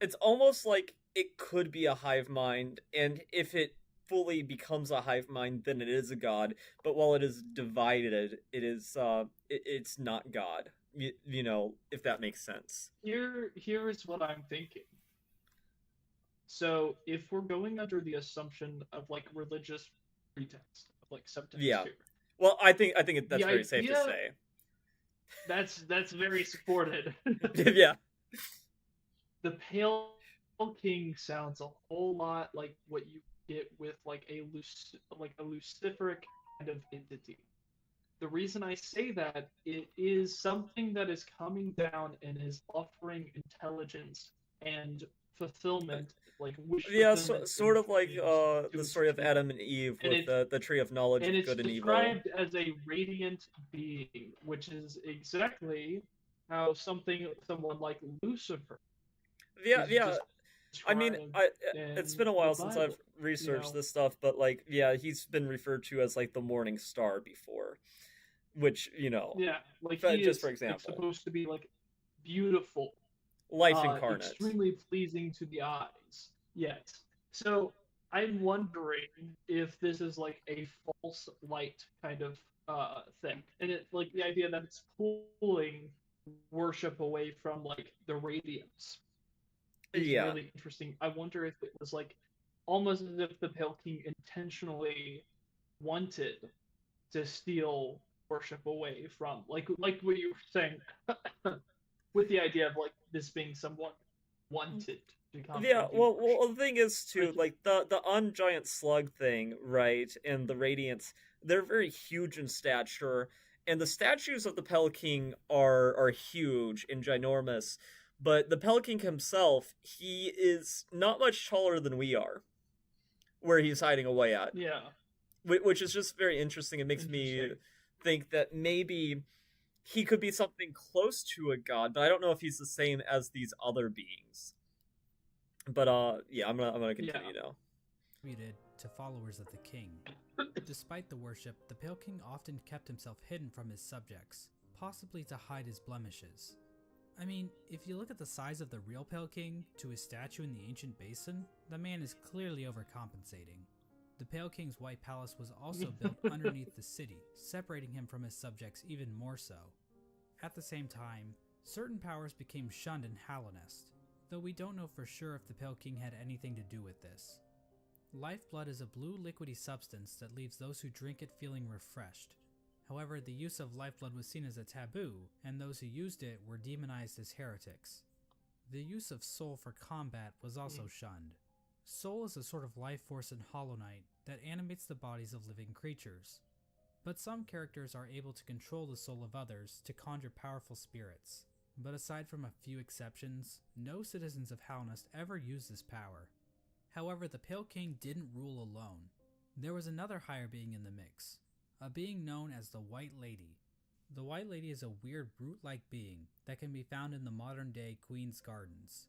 it's almost like it could be a hive mind, and if it fully becomes a hive mind, then it is a god. But while it is divided, it's not god. If that makes sense. Here's what I'm thinking. So if we're going under the assumption of like religious pretext, of like subtext Yeah. here, Well, I think the that's very safe to idea say. that's very supported. Yeah. The Pale King sounds a whole lot like what you get with like a luciferic kind of entity. The reason I say that, it is something that is coming down and is offering intelligence and fulfillment, like wish Yeah, fulfillment sort and of like dreams to the its story of people. Adam and Eve And with the tree of knowledge of it's good and evil. described as a radiant being, which is exactly how someone like Lucifer Yeah, is yeah. I mean, described it's in been a the while since I've Bible. You researched know, this stuff, but like, yeah, he's been referred to as like the morning star before, which yeah, like he just for is like example, supposed to be like beautiful, life incarnate. extremely pleasing to the eyes. Yes. So I'm wondering if this is like a false light kind of thing, and it's like the idea that it's pulling worship away from like the radiance is Yeah, really interesting. I wonder if it was like almost as if the Pale King intentionally wanted to steal worship away from like what you were saying with the idea of like this being someone wanted to come yeah. and be Well, worshipped. the thing is too, Like like the ungiant slug thing, right? And the radiance, they're very huge in stature, and the statues of the Pelican are huge and ginormous. But the Pelican himself, he is not much taller than we are, where he's hiding away at, yeah, which is just very interesting. It makes me interesting. think that maybe he could be something close to a god, but I don't know if he's the same as these other beings. But yeah, I'm gonna Yeah, continue now. Attributed to followers of the king. Despite the worship, the Pale King often kept himself hidden from his subjects, possibly to hide his blemishes. I mean, if you look at the size of the real Pale King to his statue in the ancient basin, the man is clearly overcompensating. The Pale King's White Palace was also built underneath the city, separating him from his subjects even more so. At the same time, certain powers became shunned in Hallownest. though we don't know for sure if the Pale King had anything to do with this. Lifeblood is a blue liquidy substance that leaves those who drink it feeling refreshed. However, the use of lifeblood was seen as a taboo, and those who used it were demonized as heretics. The use of soul for combat was also shunned. Soul is a sort of life force in Hollow Knight that animates the bodies of living creatures. But some characters are able to control the soul of others to conjure powerful spirits. But aside from a few exceptions, no citizens of Halnest ever used this power. However, the Pale King didn't rule alone. There was another higher being in the mix, a being known as the White Lady. The White Lady is a weird brute-like being that can be found in the modern-day Queen's Gardens.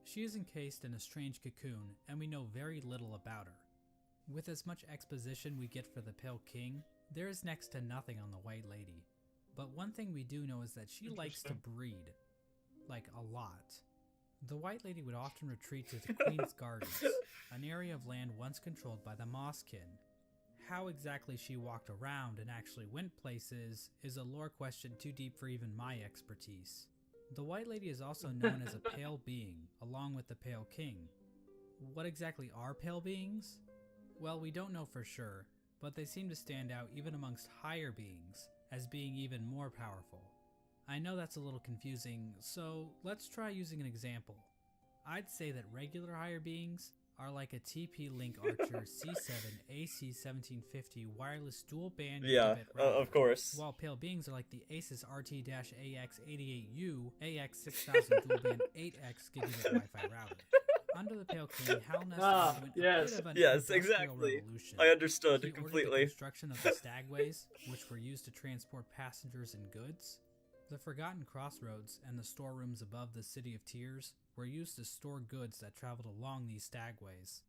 She is encased in a strange cocoon, and we know very little about her. With as much exposition we get for the Pale King, there is next to nothing on the White Lady. But one thing we do know is that she likes to breed. Like, a lot. The White Lady would often retreat to the Queen's Gardens, an area of land once controlled by the Mosskin. How exactly she walked around and actually went places is a lore question too deep for even my expertise. The White Lady is also known as a pale being, along with the Pale King. What exactly are pale beings? Well, we don't know for sure, but they seem to stand out even amongst higher beings, as being even more powerful. I know that's a little confusing, so let's try using an example. I'd say that regular higher beings are like a TP-Link Archer C7 AC1750 wireless dual-band gigabit router, of course. while pale beings are like the Asus RT-AX88U AX6000 dual-band 8X gigabit Wi-Fi router. Under the Pale King, Halnest underwent a bit of an industrial revolution. I understood He completely. ordered the construction of the stagways, which were used to transport passengers and goods. The Forgotten Crossroads and the storerooms above the City of Tears were used to store goods that traveled along these stagways.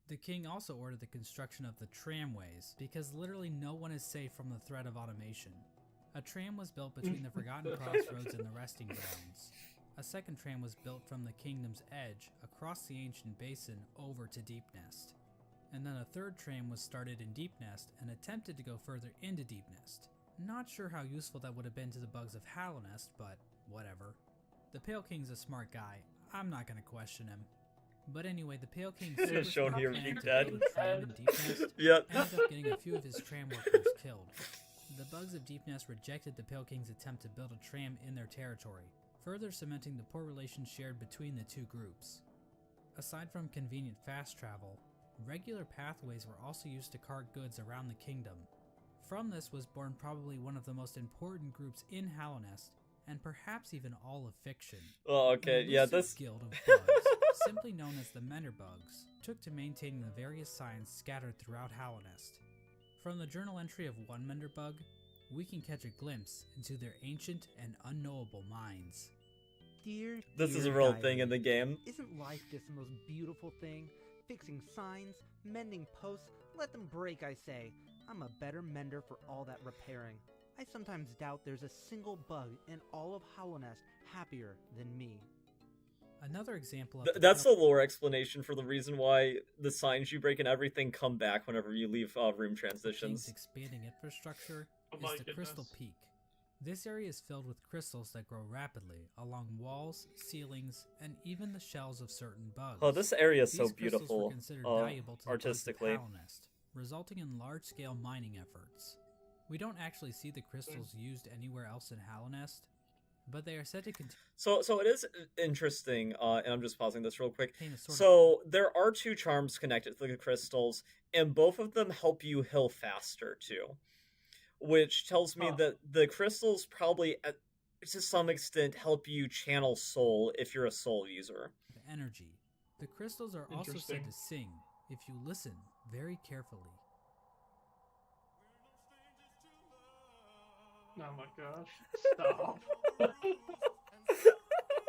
The king also ordered the construction of the tramways, because literally no one is safe from the threat of automation. A tram was built between the Forgotten Crossroads and the resting grounds. A second tram was built from the kingdom's edge across the ancient basin over to Deep Nest. And then a third tram was started in Deep Nest and attempted to go further into Deep Nest. Not sure how useful that would have been to the bugs of Halnest, but whatever. The Pale King's a smart guy. I'm not gonna question him. But anyway, the Pale King's super Shown smart here plan being to dead. build a tram in Deep Nest Yep. ended up getting a few of his tram workers killed. The bugs of Deep Nest rejected the Pale King's attempt to build a tram in their territory, further cementing the poor relations shared between the two groups. Aside from convenient fast travel, regular pathways were also used to cart goods around the kingdom. From this was born probably one of the most important groups in Halnest, and perhaps even all of fiction. Oh, okay, An yeah, elusive this... guild of bugs, simply known as the Menderbugs, took to maintaining the various signs scattered throughout Halnest. From the journal entry of one Menderbug, we can catch a glimpse into their ancient and unknowable minds. Dear, This is a dear real diary, thing in the game. Isn't life just the most beautiful thing? Fixing signs, mending posts, let them break, I say. I'm a better mender for all that repairing. I sometimes doubt there's a single bug in all of Halnest happier than me. Another example of That's the lore explanation for the reason why the signs you break and everything come back whenever you leave room King's transitions. expanding infrastructure Oh my is the Crystal goodness. Peak. This area is filled with crystals that grow rapidly along walls, ceilings, and even the shells of certain bugs. Oh, this area is These so crystals were beautiful, considered valuable to the bugs of artistically. Halnest, resulting in large-scale mining efforts. We don't actually see the crystals used anywhere else in Halnest, but they are said to So it is interesting, and I'm just pausing this real quick. contain a sort of So there are two charms connected to the crystals, and both of them help you heal faster too, which tells me that the crystals probably, to some extent, help you channel soul if you're a soul user. energy. The crystals are also said Interesting. to sing if you listen very carefully. Oh my gosh. Stop.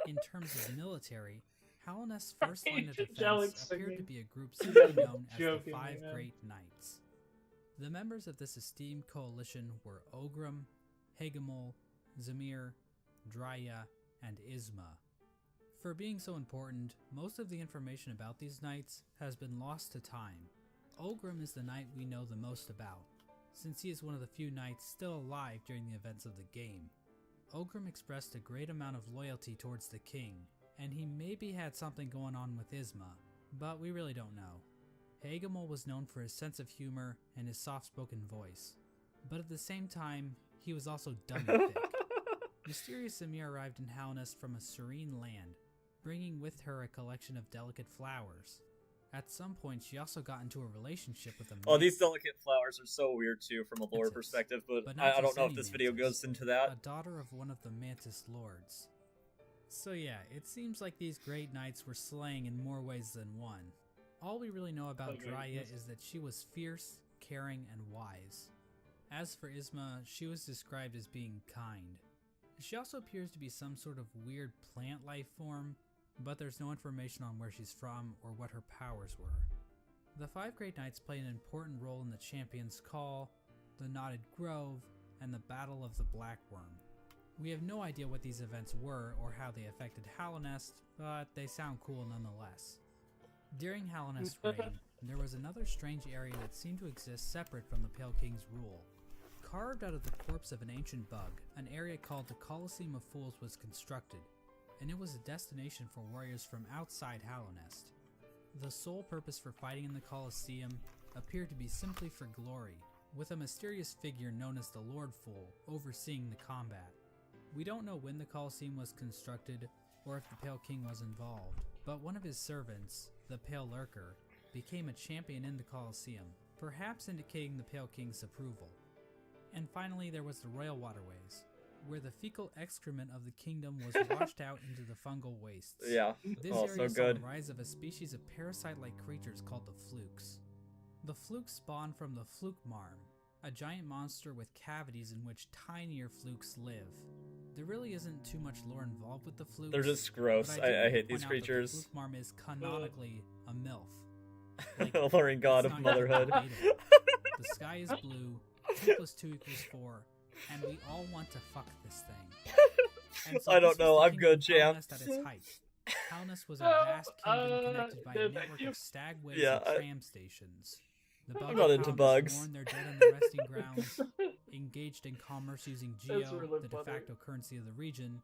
In terms of military, Halnest's first line of Angelic defense appeared to singing. be a group simply known as the Joking, Five man. Great Knights. The members of this esteemed coalition were Ogrim, Hegemol, Zamir, Drya, and Isma. For being so important, most of the information about these knights has been lost to time. Ogrim is the knight we know the most about, since he is one of the few knights still alive during the events of the game. Ogrim expressed a great amount of loyalty towards the king, and he maybe had something going on with Isma, but we really don't know. Hagemol was known for his sense of humor and his soft-spoken voice, but at the same time, he was also dumb and thick. Mysterious Ymir arrived in Halnest from a serene land, bringing with her a collection of delicate flowers. At some point, she also got into a relationship with a man. Oh, these delicate flowers are so weird too from a lore perspective, but I don't know if this video goes into that. A daughter of one of the Mantis lords. So yeah, it seems like these great knights were slaying in more ways than one. All we really know about Dryia is that she was fierce, caring, and wise. As for Isma, she was described as being kind. She also appears to be some sort of weird plant life form, but there's no information on where she's from or what her powers were. The 5 Great Knights play an important role in the Champion's Call, the Knotted Grove, and the Battle of the Black Worm. We have no idea what these events were or how they affected Halonest, but they sound cool nonetheless. During Halonest's reign, there was another strange area that seemed to exist separate from the Pale King's rule. Carved out of the corpse of an ancient bug, an area called the Colosseum of Fools was constructed, and it was a destination for warriors from outside Halonest. The sole purpose for fighting in the Colosseum appeared to be simply for glory, with a mysterious figure known as the Lord Fool overseeing the combat. We don't know when the Colosseum was constructed or if the Pale King was involved, but one of his servants, the Pale Lurker, became a champion in the Colosseum, perhaps indicating the Pale King's approval. And finally, there was the Royal Waterways, where the fecal excrement of the kingdom was washed out into the fungal wastes. Yeah, this area saw the rise of a species of parasite-like creatures called the flukes. The flukes spawned from the fluke marm, a giant monster with cavities in which tinier flukes live. There really isn't too much lore involved with the flukes. They're just gross. I hate these creatures. The fluke marm is canonically a MILF. Like, alluring god of motherhood. The sky is blue, 2 + 2 = 4, and we all want to fuck this thing. And so I don't know, I'm good, Halnest champ. at its height. Halnest was a vast kingdom connected by a network of stagways and tram stations. The bug I'm not into bugs. mourned their dead on the resting grounds, engaged in commerce using Geo, the de facto currency of the region,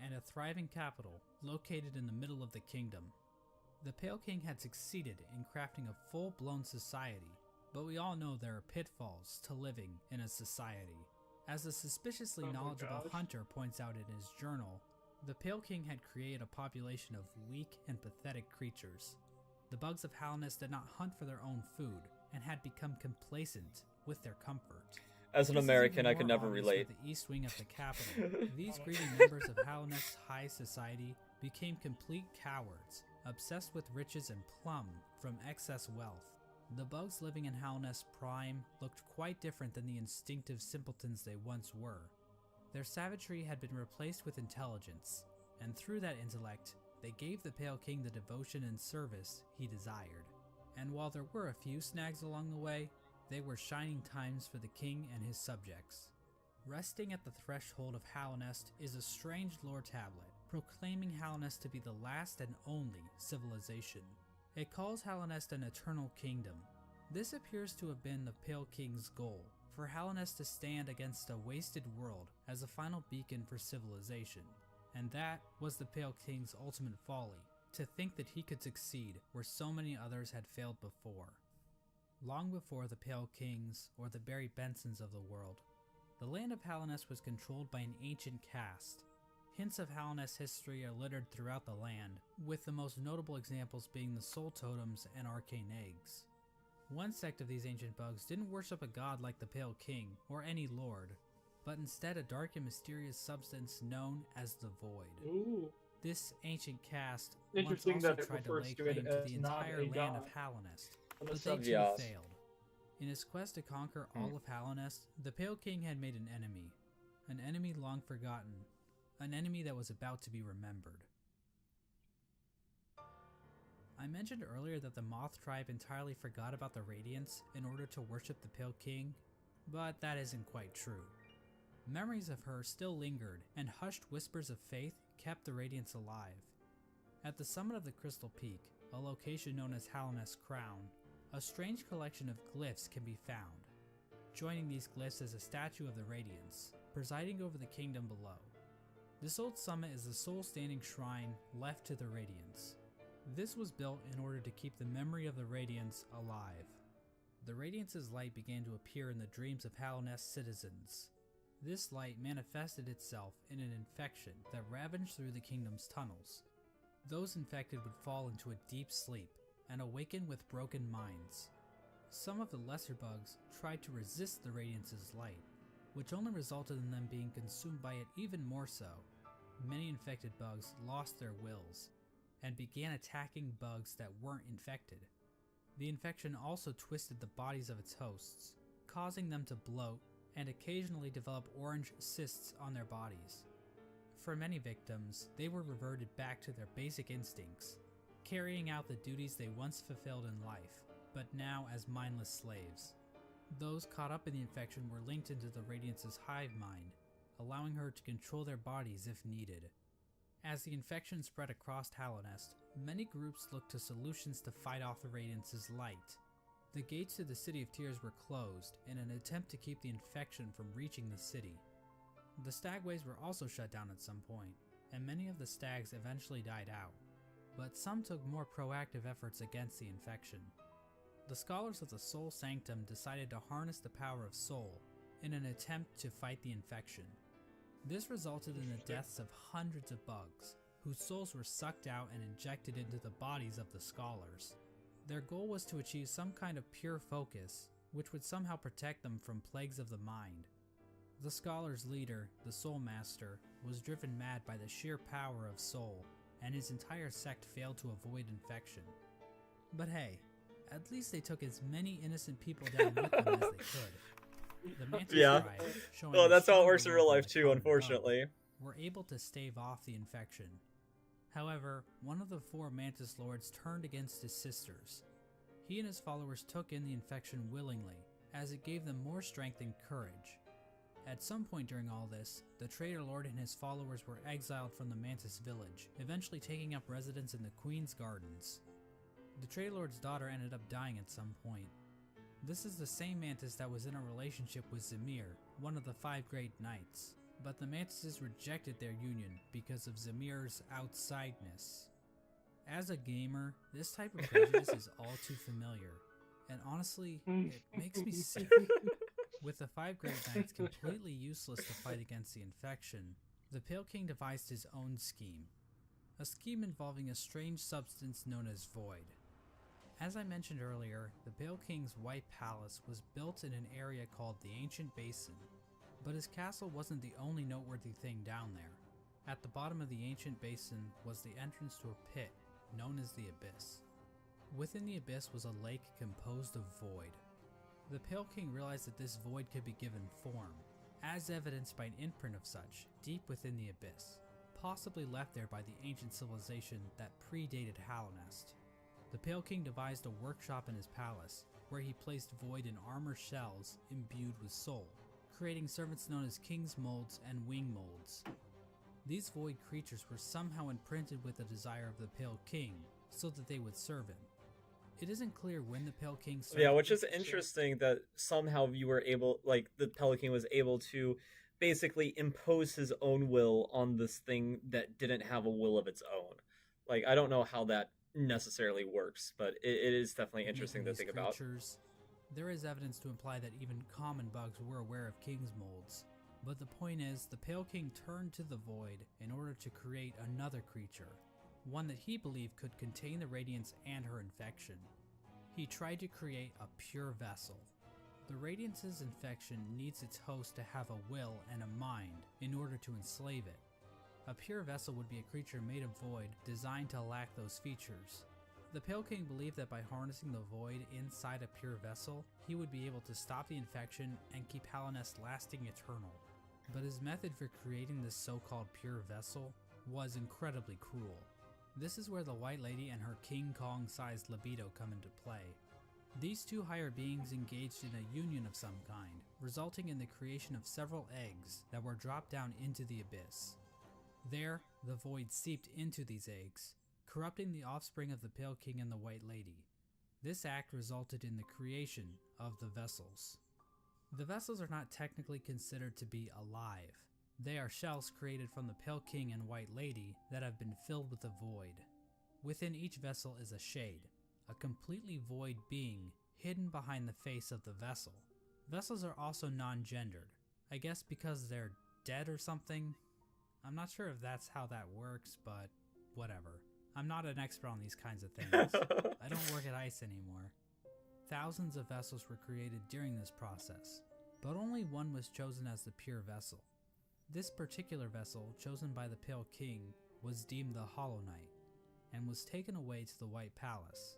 and a thriving capital located in the middle of the kingdom. The Pale King had succeeded in crafting a full-blown society, but we all know there are pitfalls to living in a society. As a suspiciously knowledgeable hunter points out in his journal, the Pale King had created a population of weak and pathetic creatures. The bugs of Halnest did not hunt for their own food, and had become complacent with their comfort. As an American, I could never relate. The east wing of the capital, these greedy members of Halnest's high society became complete cowards, obsessed with riches and plum from excess wealth. The bugs living in Halnest Prime looked quite different than the instinctive simpletons they once were. Their savagery had been replaced with intelligence, and through that intellect, they gave the Pale King the devotion and service he desired. And while there were a few snags along the way, they were shining times for the king and his subjects. Resting at the threshold of Halnest is a strange lore tablet, proclaiming Halnest to be the last and only civilization. It calls Halnest an eternal kingdom. This appears to have been the Pale King's goal, for Halnest to stand against a wasted world as a final beacon for civilization. And that was the Pale King's ultimate folly, to think that he could succeed where so many others had failed before. Long before the Pale Kings or the Barry Bensons of the world, the land of Halnest was controlled by an ancient caste. Hints of Halnest's history are littered throughout the land, with the most notable examples being the Soul Totems and Arcane Eggs. One sect of these ancient bugs didn't worship a god like the Pale King or any lord, but instead a dark and mysterious substance known as the Void. Ooh. This ancient caste once Interesting also that it tried to refers lay to claim it to as the not entire a land god. of Halnest, On the but they subject. too Yes. failed. In his quest to conquer all of Halnest, the Pale King had made an enemy long forgotten, an enemy that was about to be remembered. I mentioned earlier that the Moth tribe entirely forgot about the Radiance in order to worship the Pale King, but that isn't quite true. Memories of her still lingered, and hushed whispers of faith kept the Radiance alive. At the summit of the Crystal Peak, a location known as Halnest Crown, a strange collection of glyphs can be found. Joining these glyphs is a statue of the Radiance, presiding over the kingdom below. This old summit is the sole standing shrine left to the Radiants. This was built in order to keep the memory of the Radiants alive. The Radiants' light began to appear in the dreams of Hallownest citizens. This light manifested itself in an infection that ravaged through the kingdom's tunnels. Those infected would fall into a deep sleep and awaken with broken minds. Some of the lesser bugs tried to resist the Radiants' light, which only resulted in them being consumed by it even more so. Many infected bugs lost their wills and began attacking bugs that weren't infected. The infection also twisted the bodies of its hosts, causing them to bloat and occasionally develop orange cysts on their bodies. For many victims, they were reverted back to their basic instincts, carrying out the duties they once fulfilled in life, but now as mindless slaves. Those caught up in the infection were linked into the Radiant's hive mind, allowing her to control their bodies if needed. As the infection spread across Hallownest, many groups looked to solutions to fight off the Radiant's light. The gates to the City of Tears were closed in an attempt to keep the infection from reaching the city. The stagways were also shut down at some point, and many of the stags eventually died out, but some took more proactive efforts against the infection. The scholars of the Soul Sanctum decided to harness the power of Soul in an attempt to fight the infection. This resulted in the deaths of hundreds of bugs, whose souls were sucked out and injected into the bodies of the scholars. Their goal was to achieve some kind of pure focus, which would somehow protect them from plagues of the mind. The scholars' leader, the Soul Master, was driven mad by the sheer power of Soul, and his entire sect failed to avoid infection. But hey, at least they took as many innocent people down with them as they could. The Mantis Yeah. tribe, showing Well, a that's how it strong works in real belief life the too, common unfortunately. bug, were able to stave off the infection. However, one of the 4 Mantis Lords turned against his sisters. He and his followers took in the infection willingly, as it gave them more strength and courage. At some point during all this, the Traitor Lord and his followers were exiled from the Mantis village, eventually taking up residence in the Queen's Gardens. The Traitor Lord's daughter ended up dying at some point. This is the same Mantis that was in a relationship with Zamir, one of the 5 Great Knights, but the Mantises rejected their union because of Zamir's outsideness. As a gamer, this type of prejudice is all too familiar, and honestly, it makes me sick. With the 5 Great Knights completely useless to fight against the infection, the Pale King devised his own scheme. A scheme involving a strange substance known as Void. As I mentioned earlier, the Pale King's White Palace was built in an area called the Ancient Basin, but his castle wasn't the only noteworthy thing down there. At the bottom of the Ancient Basin was the entrance to a pit known as the Abyss. Within the Abyss was a lake composed of void. The Pale King realized that this void could be given form, as evidenced by an imprint of such deep within the Abyss, possibly left there by the ancient civilization that predated Hallownest. The Pale King devised a workshop in his palace, where he placed void in armor shells imbued with soul, creating servants known as King's Molds and Wing Molds. These void creatures were somehow imprinted with the desire of the Pale King, so that they would serve him. It isn't clear when the Pale King served. Yeah, which is interesting that somehow you were able, like, the Pale King was able to basically impose his own will on this thing that didn't have a will of its own. Like, I don't know how that necessarily works, but it is definitely interesting to think about. There is evidence to imply that even common bugs were aware of King's Molds. But the point is, the Pale King turned to the void in order to create another creature, one that he believed could contain the Radiance and her infection. He tried to create a pure vessel. The Radiance's infection needs its host to have a will and a mind in order to enslave it. A pure vessel would be a creature made of void designed to lack those features. The Pale King believed that by harnessing the void inside a pure vessel, he would be able to stop the infection and keep Hallownest lasting eternal. But his method for creating this so-called pure vessel was incredibly cruel. This is where the White Lady and her King Kong-sized libido come into play. These two higher beings engaged in a union of some kind, resulting in the creation of several eggs that were dropped down into the abyss. There, the void seeped into these eggs, corrupting the offspring of the Pale King and the White Lady. This act resulted in the creation of the vessels. The vessels are not technically considered to be alive. They are shells created from the Pale King and White Lady that have been filled with a void. Within each vessel is a shade, a completely void being hidden behind the face of the vessel. Vessels are also non-gendered, I guess because they're dead or something. I'm not sure if that's how that works, but whatever. I'm not an expert on these kinds of things. I don't work at ICE anymore. Thousands of vessels were created during this process, but only one was chosen as the pure vessel. This particular vessel, chosen by the Pale King, was deemed the Hollow Knight, and was taken away to the White Palace.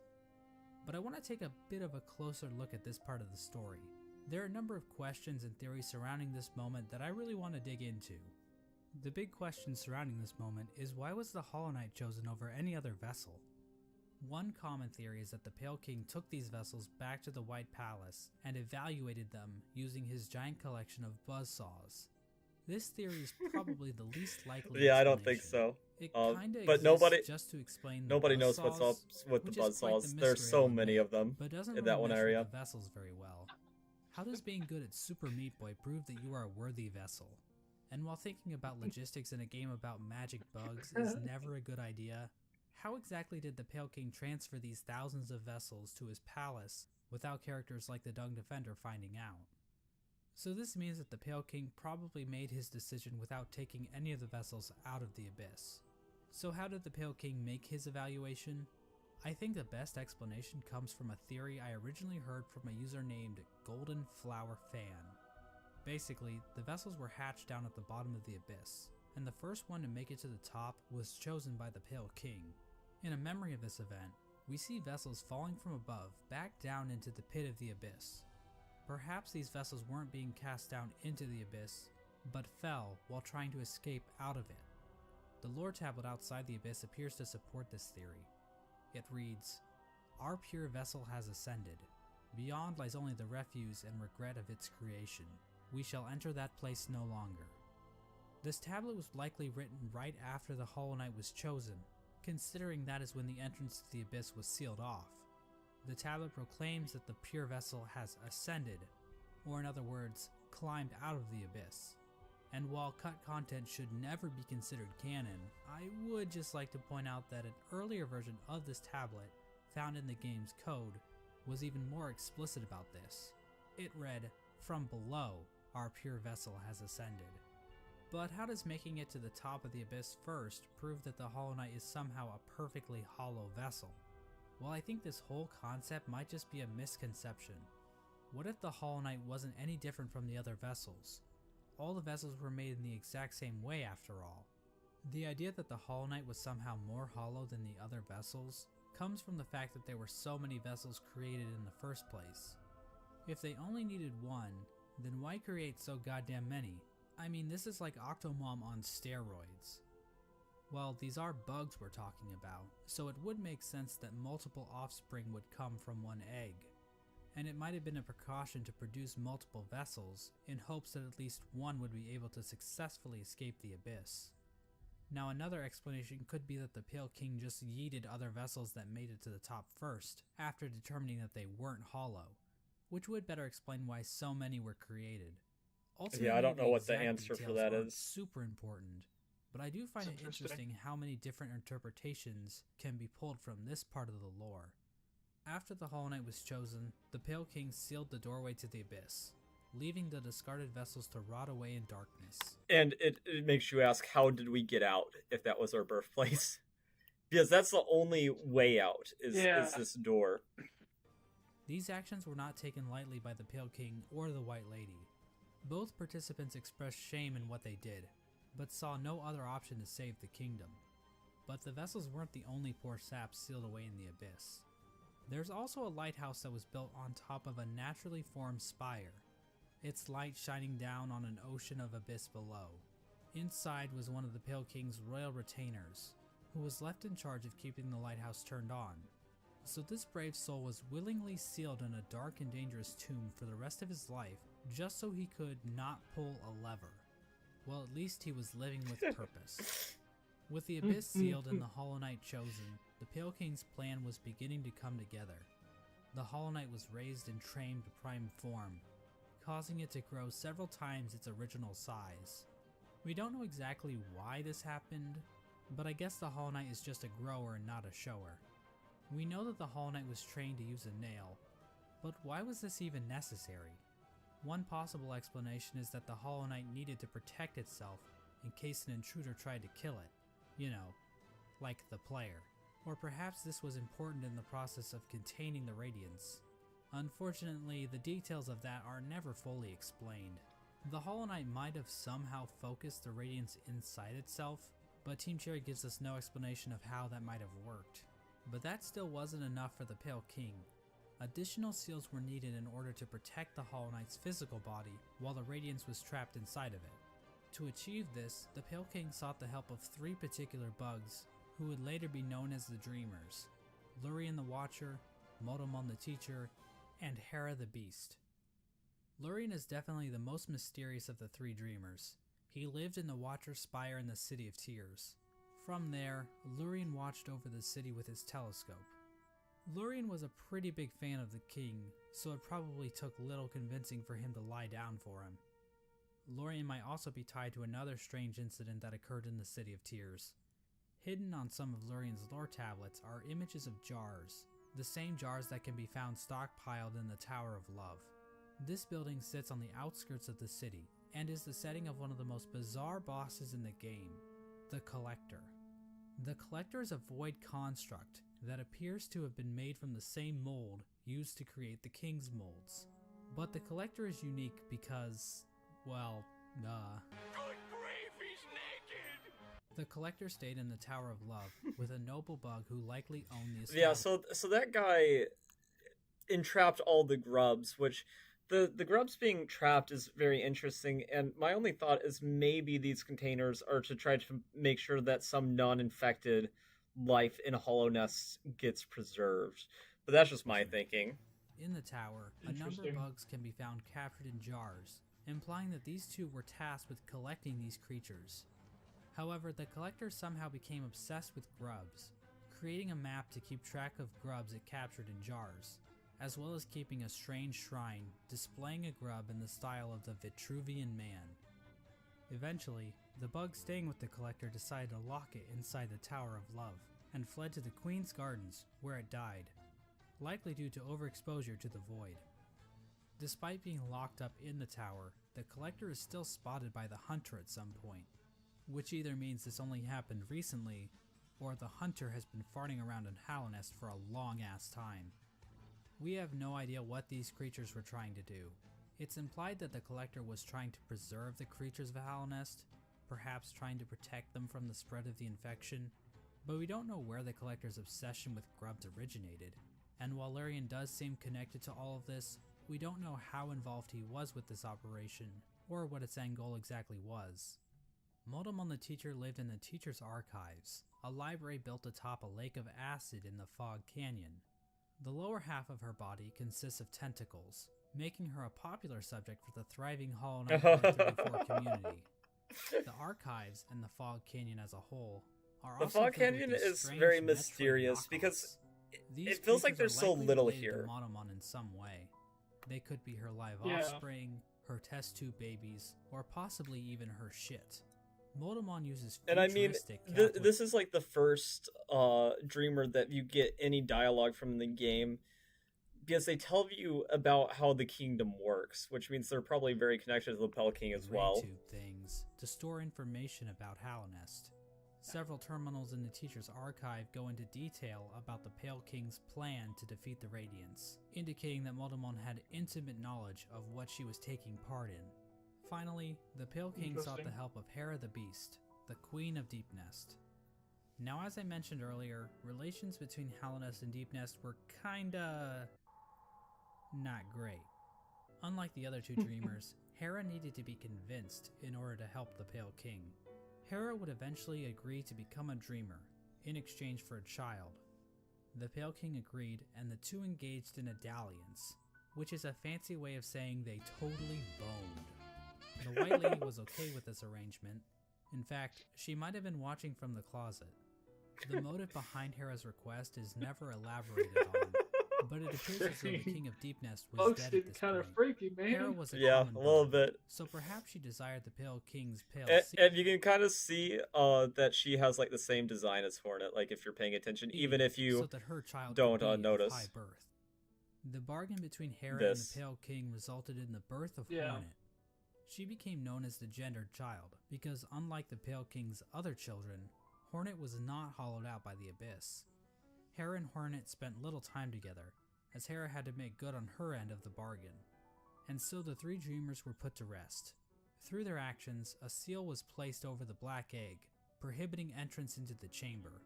But I want to take a bit of a closer look at this part of the story. There are a number of questions and theories surrounding this moment that I really want to dig into. The big question surrounding this moment is, why was the Hollow Knight chosen over any other vessel? One common theory is that the Pale King took these vessels back to the White Palace and evaluated them using his giant collection of buzzsaws. This theory is probably the least likely. Yeah, I don't think so. It kinda but exists just to explain the nobody knows what's up with the buzzsaws. There's so many of them but doesn't in really that one mesh with area. the vessels very well. How does being good at Super Meat Boy prove that you are a worthy vessel? And while thinking about logistics in a game about magic bugs is never a good idea, how exactly did the Pale King transfer these thousands of vessels to his palace without characters like the Dung Defender finding out? So this means that the Pale King probably made his decision without taking any of the vessels out of the Abyss. So how did the Pale King make his evaluation? I think the best explanation comes from a theory I originally heard from a user named Golden Flower Fan. Basically, the vessels were hatched down at the bottom of the Abyss, and the first one to make it to the top was chosen by the Pale King. In a memory of this event, we see vessels falling from above back down into the pit of the Abyss. Perhaps these vessels weren't being cast down into the Abyss, but fell while trying to escape out of it. The lore tablet outside the Abyss appears to support this theory. It reads, "Our pure vessel has ascended. Beyond lies only the refuse and regret of its creation. We shall enter that place no longer." This tablet was likely written right after the Hollow Knight was chosen, considering that is when the entrance to the Abyss was sealed off. The tablet proclaims that the pure vessel has ascended, or in other words, climbed out of the Abyss. And while cut content should never be considered canon, I would just like to point out that an earlier version of this tablet, found in the game's code, was even more explicit about this. It read, "From below, our pure vessel has ascended." But how does making it to the top of the Abyss first prove that the Hollow Knight is somehow a perfectly hollow vessel? Well, I think this whole concept might just be a misconception. What if the Hollow Knight wasn't any different from the other vessels? All the vessels were made in the exact same way after all. The idea that the Hollow Knight was somehow more hollow than the other vessels comes from the fact that there were so many vessels created in the first place. If they only needed one, then why create so goddamn many? I mean, this is like Octomom on steroids. Well, these are bugs we're talking about, so it would make sense that multiple offspring would come from one egg. And it might have been a precaution to produce multiple vessels in hopes that at least one would be able to successfully escape the Abyss. Now another explanation could be that the Pale King just yeeted other vessels that made it to the top first, after determining that they weren't hollow, which would better explain why so many were created. Ultimately, Yeah, I don't know what the exact answer for details that aren't is. super important, but I do find it interesting how many different interpretations can be pulled from this part of the lore. After the Hollow Knight was chosen, the Pale King sealed the doorway to the Abyss, leaving the discarded vessels to rot away in darkness. And it makes you ask, how did we get out if that was our birthplace? Because that's the only way out, is this door. These actions were not taken lightly by the Pale King or the White Lady. Both participants expressed shame in what they did, but saw no other option to save the kingdom. But the vessels weren't the only poor saps sealed away in the Abyss. There's also a lighthouse that was built on top of a naturally formed spire, its light shining down on an ocean of abyss below. Inside was one of the Pale King's royal retainers, who was left in charge of keeping the lighthouse turned on. So this brave soul was willingly sealed in a dark and dangerous tomb for the rest of his life, just so he could not pull a lever. Well, at least he was living with purpose. With the Abyss sealed and the Hollow Knight chosen, the Pale King's plan was beginning to come together. The Hollow Knight was raised and trained to prime form, causing it to grow several times its original size. We don't know exactly why this happened, but I guess the Hollow Knight is just a grower and not a shower. We know that the Hollow Knight was trained to use a nail, but why was this even necessary? One possible explanation is that the Hollow Knight needed to protect itself in case an intruder tried to kill it. You know, like the player. Or perhaps this was important in the process of containing the Radiance. Unfortunately, the details of that are never fully explained. The Hollow Knight might have somehow focused the Radiance inside itself, but Team Cherry gives us no explanation of how that might have worked. But that still wasn't enough for the Pale King. Additional seals were needed in order to protect the Hollow Knight's physical body while the Radiance was trapped inside of it. To achieve this, the Pale King sought the help of 3 particular bugs who would later be known as the Dreamers: Lurien the Watcher, Motomon the Teacher, and Hera the Beast. Lurien is definitely the most mysterious of the 3 Dreamers. He lived in the Watcher's Spire in the City of Tears. From there, Lurien watched over the city with his telescope. Lurien was a pretty big fan of the king, so it probably took little convincing for him to lie down for him. Lurien might also be tied to another strange incident that occurred in the City of Tears. Hidden on some of Lurien's lore tablets are images of jars, the same jars that can be found stockpiled in the Tower of Love. This building sits on the outskirts of the city, and is the setting of one of the most bizarre bosses in the game, the Collector. The Collector is a void construct that appears to have been made from the same mold used to create the King's molds. But the Collector is unique because, well, Good grief, he's naked! The Collector stayed in the Tower of Love with a noble bug who likely owned the estate. Yeah, so that guy entrapped all the grubs, which the grubs being trapped is very interesting, and my only thought is maybe these containers are to try to make sure that some non-infected life in Hollow Nest gets preserved. But that's just my thinking. In the tower, a number of bugs can be found captured in jars, implying that these two were tasked with collecting these creatures. However, the Collector somehow became obsessed with grubs, creating a map to keep track of grubs it captured in jars, as well as keeping a strange shrine displaying a grub in the style of the Vitruvian Man. Eventually, the bug staying with the Collector decided to lock it inside the Tower of Love, and fled to the Queen's Gardens, where it died, likely due to overexposure to the void. Despite being locked up in the tower, the Collector is still spotted by the Hunter at some point, which either means this only happened recently, or the Hunter has been farting around in Hollow Nest for a long-ass time. We have no idea what these creatures were trying to do. It's implied that the Collector was trying to preserve the creatures of Hollow Nest, perhaps trying to protect them from the spread of the infection, but we don't know where the Collector's obsession with grubs originated, and while Lurien does seem connected to all of this, we don't know how involved he was with this operation, or what its end goal exactly was. Motomon the Teacher lived in the Teacher's Archives, a library built atop a lake of acid in the Fog Canyon. The lower half of her body consists of tentacles, making her a popular subject for the thriving Hollow Knight 134 community. The Archives and the Fog Canyon as a whole are The also Fog filled with Canyon these is strange very Metroid mysterious knockoffs. because These it feels like creatures there's are so likely little related here. to Monomon in some way. They could be her live Yeah. offspring, her test tube babies, or possibly even her shit. Motomon uses And I mean, futuristic Catholic this is like the first dreamer that you get any dialogue from in the game, because they tell you about how the kingdom works, which means they're probably very connected to the Pale King as well. Ray-tube things to store information about Hollow Nest. Several terminals in the Teacher's Archive go into detail about the Pale King's plan to defeat the Radiance, indicating that Motomon had intimate knowledge of what she was taking part in. Finally, the Pale King sought the Interesting. help of Hera the Beast, the Queen of Deep Nest. Now, as I mentioned earlier, relations between Hollow Nest and Deep Nest were kinda not great. Unlike the other two dreamers, Hera needed to be convinced in order to help the Pale King. Hera would eventually agree to become a dreamer, in exchange for a child. The Pale King agreed, and the two engaged in a dalliance, which is a fancy way of saying they totally boned. The White Lady was okay with this arrangement. In fact, she might have been watching from the closet. The motive behind Hera's request is never elaborated on, but it appears as though the king of Deep Nest was Folks dead at getting this kind of point. freaky, man. Hera was a Yeah, common a little bug, bit. so perhaps she desired the Pale King's pale And, seed. and you can kind of see that she has like the same design as Hornet, like if you're paying attention, even if so you that her child don't could be of notice high birth. The bargain between Hera this. and the Pale King resulted in the birth of Yeah. Hornet. She became known as the gendered child because, unlike the Pale King's other children, Hornet was not hollowed out by the Abyss. Hera and Hornet spent little time together, as Hera had to make good on her end of the bargain. And so the three dreamers were put to rest. Through their actions, a seal was placed over the black egg, prohibiting entrance into the chamber.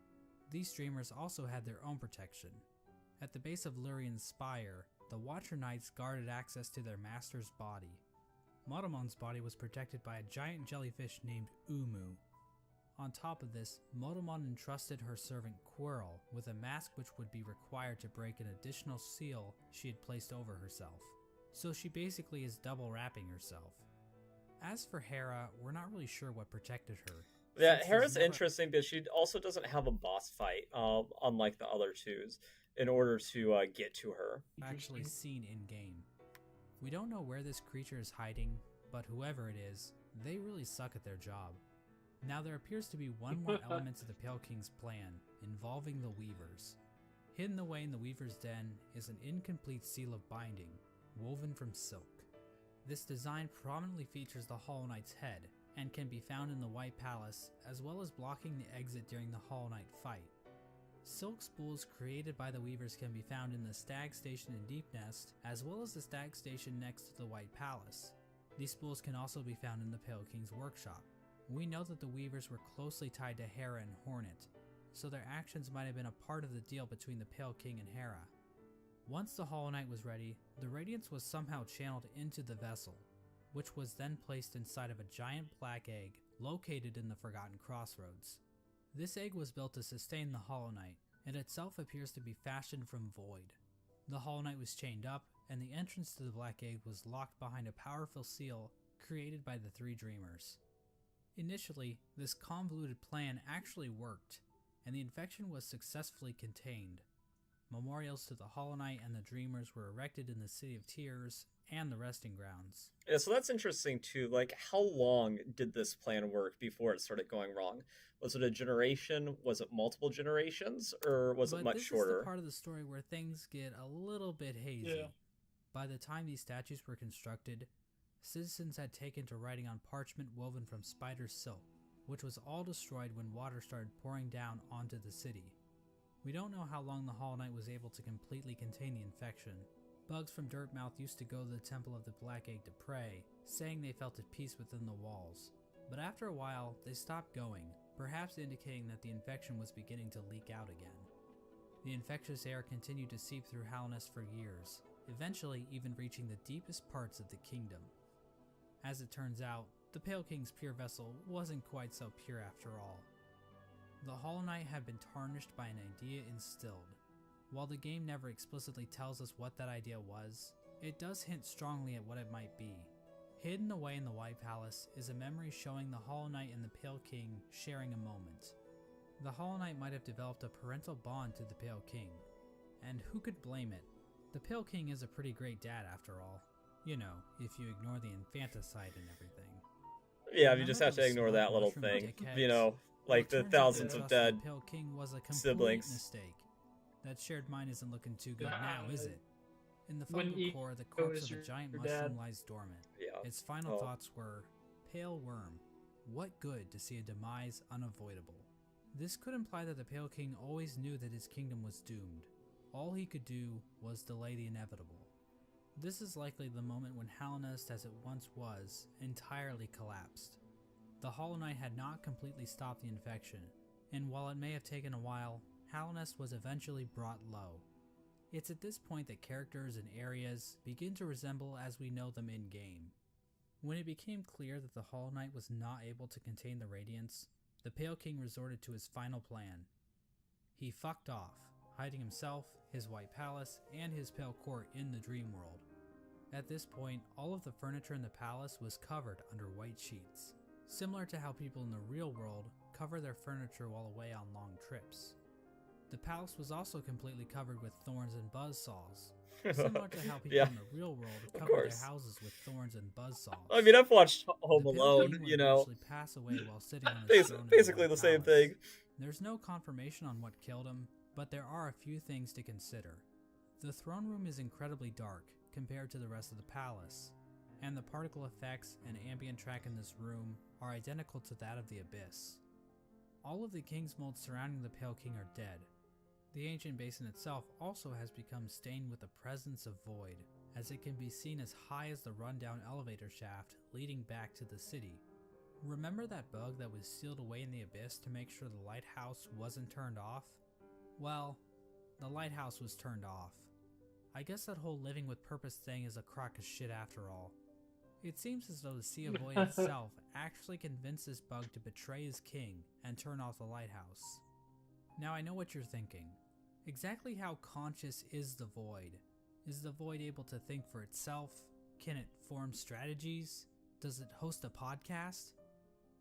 These dreamers also had their own protection. At the base of Lurian's spire, the Watcher Knights guarded access to their master's body. Motomon's body was protected by a giant jellyfish named Umu. On top of this, Motomon entrusted her servant Quirrell with a mask which would be required to break an additional seal she had placed over herself. So she basically is double wrapping herself. As for Hera, we're not really sure what protected her. Yeah, since Hera's there's never- interesting because she also doesn't have a boss fight, unlike the other twos, in order to get to her. actually seen in-game. We don't know where this creature is hiding, but whoever it is, they really suck at their job. Now there appears to be one more element to the Pale King's plan, involving the Weavers. Hidden away in the Weaver's Den is an incomplete seal of binding, woven from silk. This design prominently features the Hollow Knight's head, and can be found in the White Palace, as well as blocking the exit during the Hollow Knight fight. Silk spools created by the Weavers can be found in the Stag Station in Deep Nest, as well as the Stag Station next to the White Palace. These spools can also be found in the Pale King's workshop. We know that the Weavers were closely tied to Hera and Hornet, so their actions might have been a part of the deal between the Pale King and Hera. Once the Hollow Knight was ready, the Radiance was somehow channeled into the vessel, which was then placed inside of a giant black egg located in the Forgotten Crossroads. This egg was built to sustain the Hollow Knight, and itself appears to be fashioned from void. The Hollow Knight was chained up, and the entrance to the black egg was locked behind a powerful seal created by the three dreamers. Initially, this convoluted plan actually worked, and the infection was successfully contained. Memorials to the Hollow Knight and the Dreamers were erected in the City of Tears and the Resting Grounds. Yeah, so that's interesting too. Like, how long did this plan work before it started going wrong? Was it a generation? Was it multiple generations? Or was it much shorter? This is the part of the story where things get a little bit hazy. Yeah. By the time these statues were constructed, citizens had taken to writing on parchment woven from spider silk, which was all destroyed when water started pouring down onto the city. We don't know how long the Hollow Knight was able to completely contain the infection. Bugs from Dirtmouth used to go to the Temple of the Black Egg to pray, saying they felt at peace within the walls. But after a while, they stopped going, perhaps indicating that the infection was beginning to leak out again. The infectious air continued to seep through Halnest for years, eventually even reaching the deepest parts of the kingdom. As it turns out, the Pale King's pure vessel wasn't quite so pure after all. The Hollow Knight had been tarnished by an idea instilled. While the game never explicitly tells us what that idea was, it does hint strongly at what it might be. Hidden away in the White Palace is a memory showing the Hollow Knight and the Pale King sharing a moment. The Hollow Knight might have developed a parental bond to the Pale King, and who could blame it? The Pale King is a pretty great dad after all. You know, if you ignore the infanticide and everything. Yeah, you just have to ignore that little thing. You know, like the thousands of dead the Pale King was a complete siblings. mistake. That shared mind isn't looking too good Nah, now, is it? In the when fungal core, the corpse of your a giant dad. mushroom lies dormant. Yeah. Its final Oh. thoughts were, "Pale worm, what good to see a demise unavoidable?" This could imply that the Pale King always knew that his kingdom was doomed. All he could do was delay the inevitable. This is likely the moment when Halnest, as it once was, entirely collapsed. The Hollow Knight had not completely stopped the infection, and while it may have taken a while, Halnest was eventually brought low. It's at this point that characters and areas begin to resemble as we know them in-game. When it became clear that the Hollow Knight was not able to contain the Radiance, the Pale King resorted to his final plan. He fucked off, hiding himself, his White Palace, and his Pale Court in the Dream World. At this point, all of the furniture in the palace was covered under white sheets, similar to how people in the real world cover their furniture while away on long trips. The palace was also completely covered with thorns and buzzsaws, similar to how people Yeah, in the real world of cover their course. houses with thorns and buzzsaws. I mean, I've watched Home The Pale Alone, King would you know. eventually pass away while sitting on his throne in Basically White the same Palace. thing. There's no confirmation on what killed him, but there are a few things to consider. The throne room is incredibly dark compared to the rest of the palace, and the particle effects and ambient track in this room are identical to that of the Abyss. All of the king's molds surrounding the Pale King are dead. The ancient basin itself also has become stained with the presence of void, as it can be seen as high as the rundown elevator shaft leading back to the city. Remember that bug that was sealed away in the Abyss to make sure the lighthouse wasn't turned off? Well, the lighthouse was turned off. I guess that whole living with purpose thing is a crock of shit after all. It seems as though the Sea of Void itself actually convinced this bug to betray his king and turn off the lighthouse. Now I know what you're thinking. Exactly how conscious is the Void? Is the Void able to think for itself? Can it form strategies? Does it host a podcast?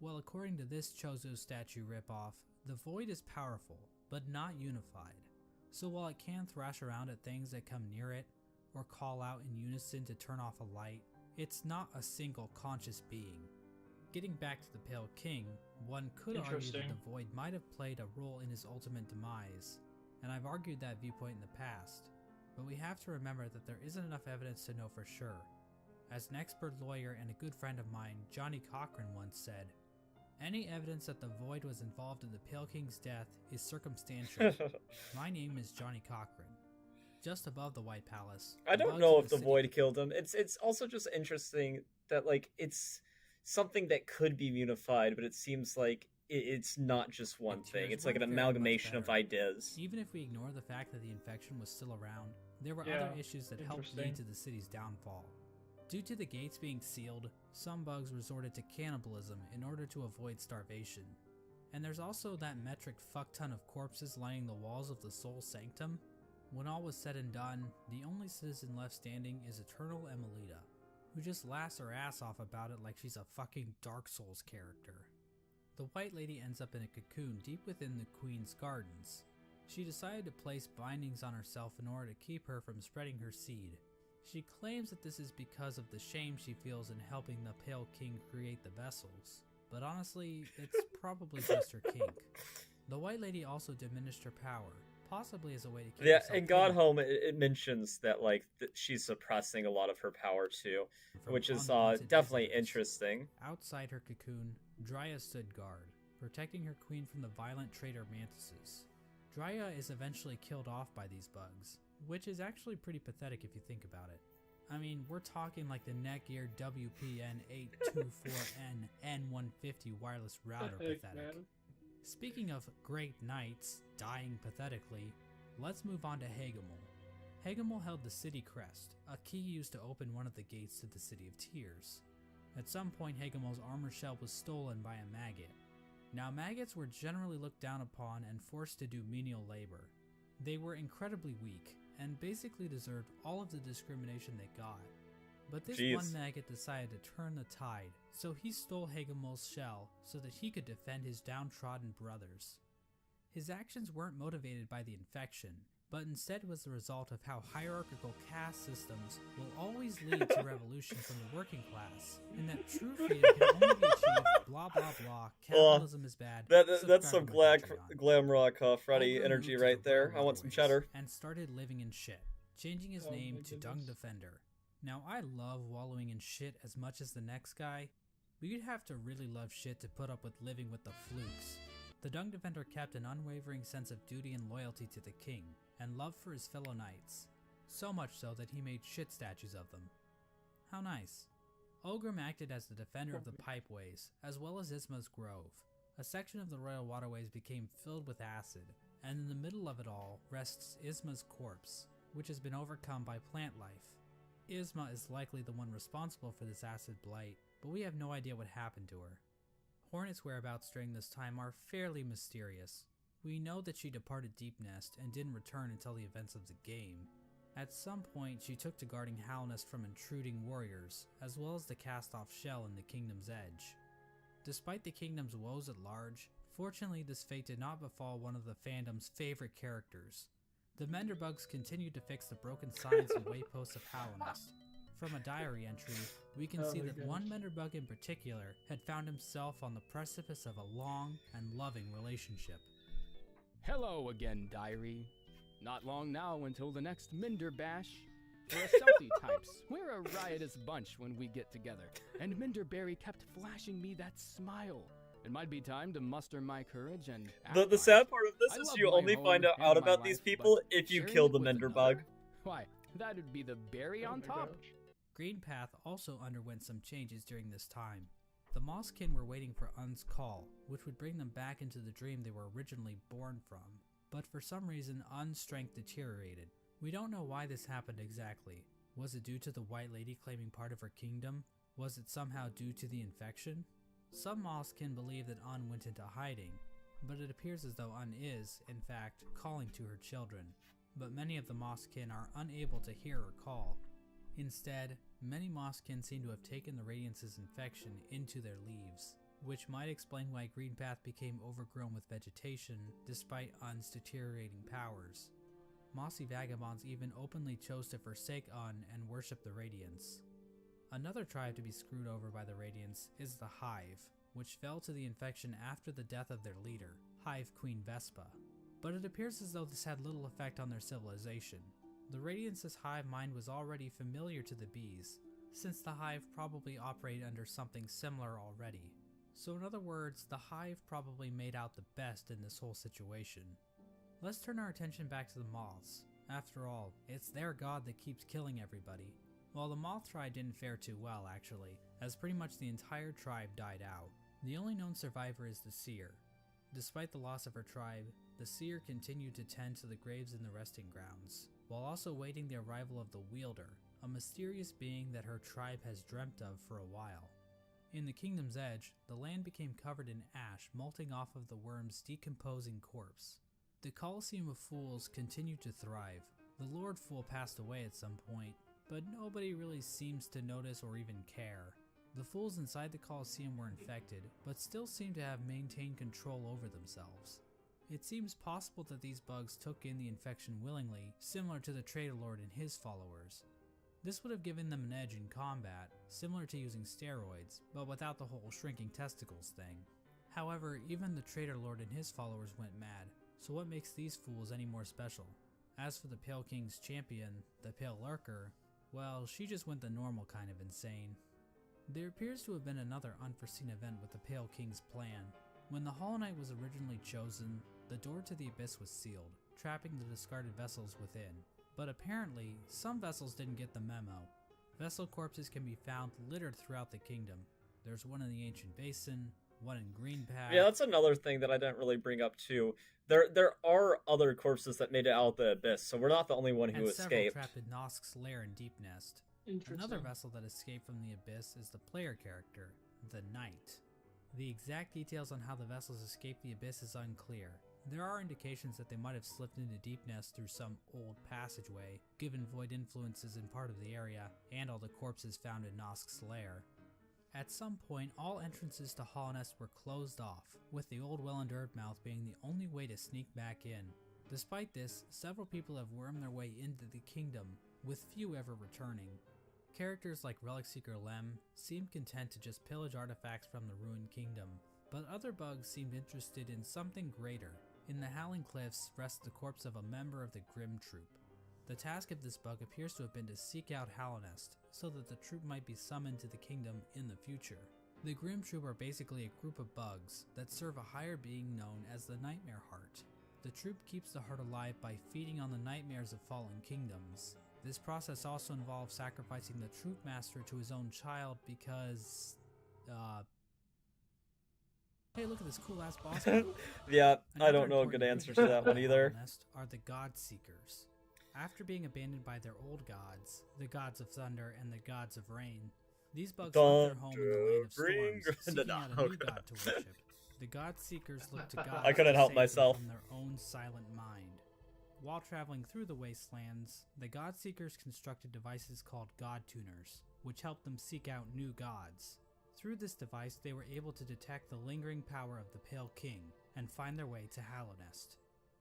Well, according to this Chozo statue ripoff, the Void is powerful, but not unified. So while it can thrash around at things that come near it, or call out in unison to turn off a light, it's not a single conscious being. Getting back to the Pale King, one could argue that the Void might have played a role in his ultimate demise, and I've argued that viewpoint in the past, but we have to remember that there isn't enough evidence to know for sure. As an expert lawyer and a good friend of mine, Johnny Cochran, once said, "Any evidence that the Void was involved in the Pale King's death is circumstantial." My name is Johnny Cochran. Just above the White Palace. I don't know if the Void killed him. It's also just interesting that, like, it's something that could be unified, but it seems like it's not just one thing. It's like an amalgamation of ideas. Even if we ignore the fact that the infection was still around, there were other issues that helped lead to the city's downfall. Due to the gates being sealed, some bugs resorted to cannibalism in order to avoid starvation. And there's also that metric fuckton of corpses lining the walls of the Soul Sanctum. When all was said and done, the only citizen left standing is Eternal Emelita, who just laughs her ass off about it like she's a fucking Dark Souls character. The White Lady ends up in a cocoon deep within the Queen's gardens. She decided to place bindings on herself in order to keep her from spreading her seed. She claims that this is because of the shame she feels in helping the Pale King create the vessels, but honestly, it's probably just her kink. The White Lady also diminished her power, possibly as a way to keep herself in God Home, it mentions that, like, she's suppressing a lot of her power too, which is definitely interesting. Outside her cocoon, Dryia stood guard, protecting her queen from the violent traitor mantises. Dryia is eventually killed off by these bugs, which is actually pretty pathetic if you think about it. I mean, we're talking like the Netgear WPN824N N150 wireless router pathetic. Speaking of great knights dying pathetically, let's move on to Hegemel. Hegemel held the city crest, a key used to open one of the gates to the City of Tears. At some point, Hegemel's armor shell was stolen by a maggot. Now, maggots were generally looked down upon and forced to do menial labor. They were incredibly weak, and basically deserved all of the discrimination they got. But this one maggot decided to turn the tide, so he stole Hegemel's shell so that he could defend his downtrodden brothers. His actions weren't motivated by the infection, but instead was the result of how hierarchical caste systems will always lead to revolution from the working class, and that true freedom can only be achieved blah blah blah, capitalism is bad. That's some glam rock Freddy energy right there. I want some cheddar. And started living in shit, changing his name to Dung Defender. Now, I love wallowing in shit as much as the next guy, but you'd have to really love shit to put up with living with the flukes. The Dung Defender kept an unwavering sense of duty and loyalty to the king, and love for his fellow knights, so much so that he made shit statues of them. How nice. Ogrim acted as the defender of the pipeways, as well as Isma's Grove. A section of the royal waterways became filled with acid, and in the middle of it all rests Isma's corpse, which has been overcome by plant life. Isma is likely the one responsible for this acid blight, but we have no idea what happened to her. Hornet's whereabouts during this time are fairly mysterious. We know that she departed Deep Nest and didn't return until the events of the game. At some point, she took to guarding Halnest from intruding warriors, as well as the cast-off shell in the Kingdom's Edge. Despite the Kingdom's woes at large, Fortunately, this fate did not befall one of the fandom's favorite characters. The Menderbugs continued to fix the broken signs and wayposts of Hallownest. From a diary entry, we can see that one Menderbug in particular had found himself on the precipice of a long and loving relationship. Hello again, diary. Not long now until the next Minder Bash. We're selfie types. We're a riotous bunch when we get together, and Minderberry kept flashing me that smile. It might be time to muster my courage and act The sad part of this is you only find out about these people if you kill the Menderbug. Why, that'd be the berry on top. Greenpath also underwent some changes during this time. The Mosskin were waiting for Un's call, which would bring them back into the dream they were originally born from. But for some reason, Un's strength deteriorated. We don't know why this happened exactly. Was it due to the White Lady claiming part of her kingdom? Was it somehow due to the infection? Some Mosskin believe that Un went into hiding, but it appears as though Un is, in fact, calling to her children. But many of the Mosskin are unable to hear her call. Instead, many Mosskin seem to have taken the Radiance's infection into their leaves, which might explain why Greenpath became overgrown with vegetation despite Un's deteriorating powers. Mossy vagabonds even openly chose to forsake Un and worship the Radiance. Another tribe to be screwed over by the Radiance is the Hive, which fell to the infection after the death of their leader, Hive Queen Vespa. But it appears as though this had little effect on their civilization. The Radiance's hive mind was already familiar to the bees, since the Hive probably operated under something similar already. So in other words, the Hive probably made out the best in this whole situation. Let's turn our attention back to the moths. After all, it's their god that keeps killing everybody. Well, the moth tribe didn't fare too well actually, as pretty much the entire tribe died out. The only known survivor is the seer. Despite the loss of her tribe, the seer continued to tend to the graves in the resting grounds, while also waiting the arrival of the wielder, a mysterious being that her tribe has dreamt of for a while. In the kingdom's edge, the land became covered in ash molting off of the worm's decomposing corpse. The Colosseum of Fools continued to thrive. The Lord Fool passed away at some point, but nobody really seems to notice or even care. The fools inside the Colosseum were infected, but still seem to have maintained control over themselves. It seems possible that these bugs took in the infection willingly, similar to the Traitor Lord and his followers. This would have given them an edge in combat, similar to using steroids, but without the whole shrinking testicles thing. However, even the Traitor Lord and his followers went mad, so what makes these fools any more special? As for the Pale King's champion, the Pale Lurker, well, she just went the normal kind of insane. There appears to have been another unforeseen event with the Pale King's plan. When the Hollow Knight was originally chosen, the door to the Abyss was sealed, trapping the discarded vessels within. But apparently, some vessels didn't get the memo. Vessel corpses can be found littered throughout the kingdom. There's one in the Ancient Basin, one in Greenpath. Yeah, that's another thing that I didn't really bring up too. There are other corpses that made it out of the Abyss, so we're not the only one who and escaped. Several trapped in Nosk's lair in Deep Nest. Another vessel that escaped from the Abyss is the player character, the Knight. The exact details on how the vessels escaped the Abyss is unclear. There are indications that they might have slipped into Deep Nest through some old passageway, given void influences in part of the area, and all the corpses found in Nosk's lair. At some point, all entrances to Hallownest were closed off, with the old well in Dirtmouth being the only way to sneak back in. Despite this, several people have wormed their way into the kingdom, with few ever returning. Characters like Relic Seeker Lem seemed content to just pillage artifacts from the ruined kingdom, but other bugs seemed interested in something greater. In the Howling Cliffs rests the corpse of a member of the Grim Troop. The task of this bug appears to have been to seek out Hallownest, so that the troop might be summoned to the kingdom in the future. The Grim Troop are basically a group of bugs that serve a higher being known as the Nightmare Heart. The troop keeps the heart alive by feeding on the nightmares of fallen kingdoms. This process also involves sacrificing the troop master to his own child because, hey, look at this cool ass boss. Yeah, I Another don't know a good important answer creature to that one either. Hallownest are the God Seekers. After being abandoned by their old gods, the gods of thunder and the gods of rain, these bugs left their home in the land of storms, seeking out a new god to worship. The God Seekers look to God I couldn't to help save them myself. from their own silent mind. While traveling through the wastelands, the God Seekers constructed devices called God Tuners, which helped them seek out new gods. Through this device, they were able to detect the lingering power of the Pale King, and find their way to Hallownest.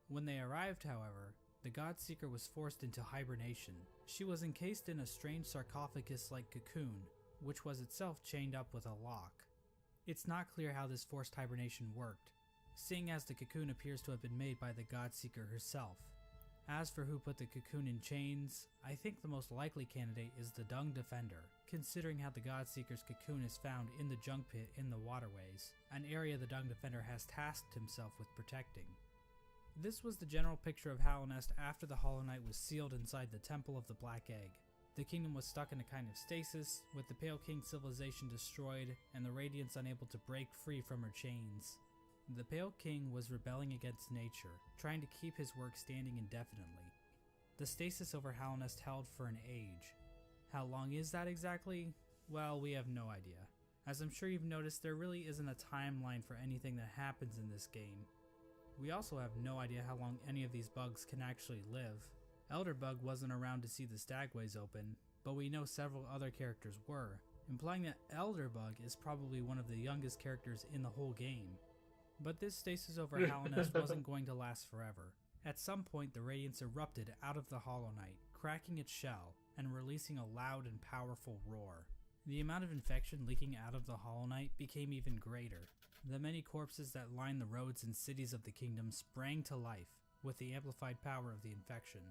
When they arrived, however, the Godseeker was forced into hibernation. She was encased in a strange sarcophagus-like cocoon, which was itself chained up with a lock. It's not clear how this forced hibernation worked, seeing as the cocoon appears to have been made by the Godseeker herself. As for who put the cocoon in chains, I think the most likely candidate is the Dung Defender, considering how the Godseeker's cocoon is found in the junk pit in the waterways, an area the Dung Defender has tasked himself with protecting. This was the general picture of Hallownest after the Hollow Knight was sealed inside the Temple of the Black Egg. The kingdom was stuck in a kind of stasis, with the Pale King civilization destroyed and the Radiants unable to break free from her chains. The Pale King was rebelling against nature, trying to keep his work standing indefinitely. The stasis over Hallownest held for an age. How long is that exactly? Well, we have no idea. As I'm sure you've noticed, there really isn't a timeline for anything that happens in this game. We also have no idea how long any of these bugs can actually live. Elderbug wasn't around to see the stagways open, but we know several other characters were, implying that Elderbug is probably one of the youngest characters in the whole game. But this stasis over Hallownest wasn't going to last forever. At some point, the Radiance erupted out of the Hollow Knight, cracking its shell and releasing a loud and powerful roar. The amount of infection leaking out of the Hollow Knight became even greater. The many corpses that lined the roads and cities of the kingdom sprang to life with the amplified power of the infection.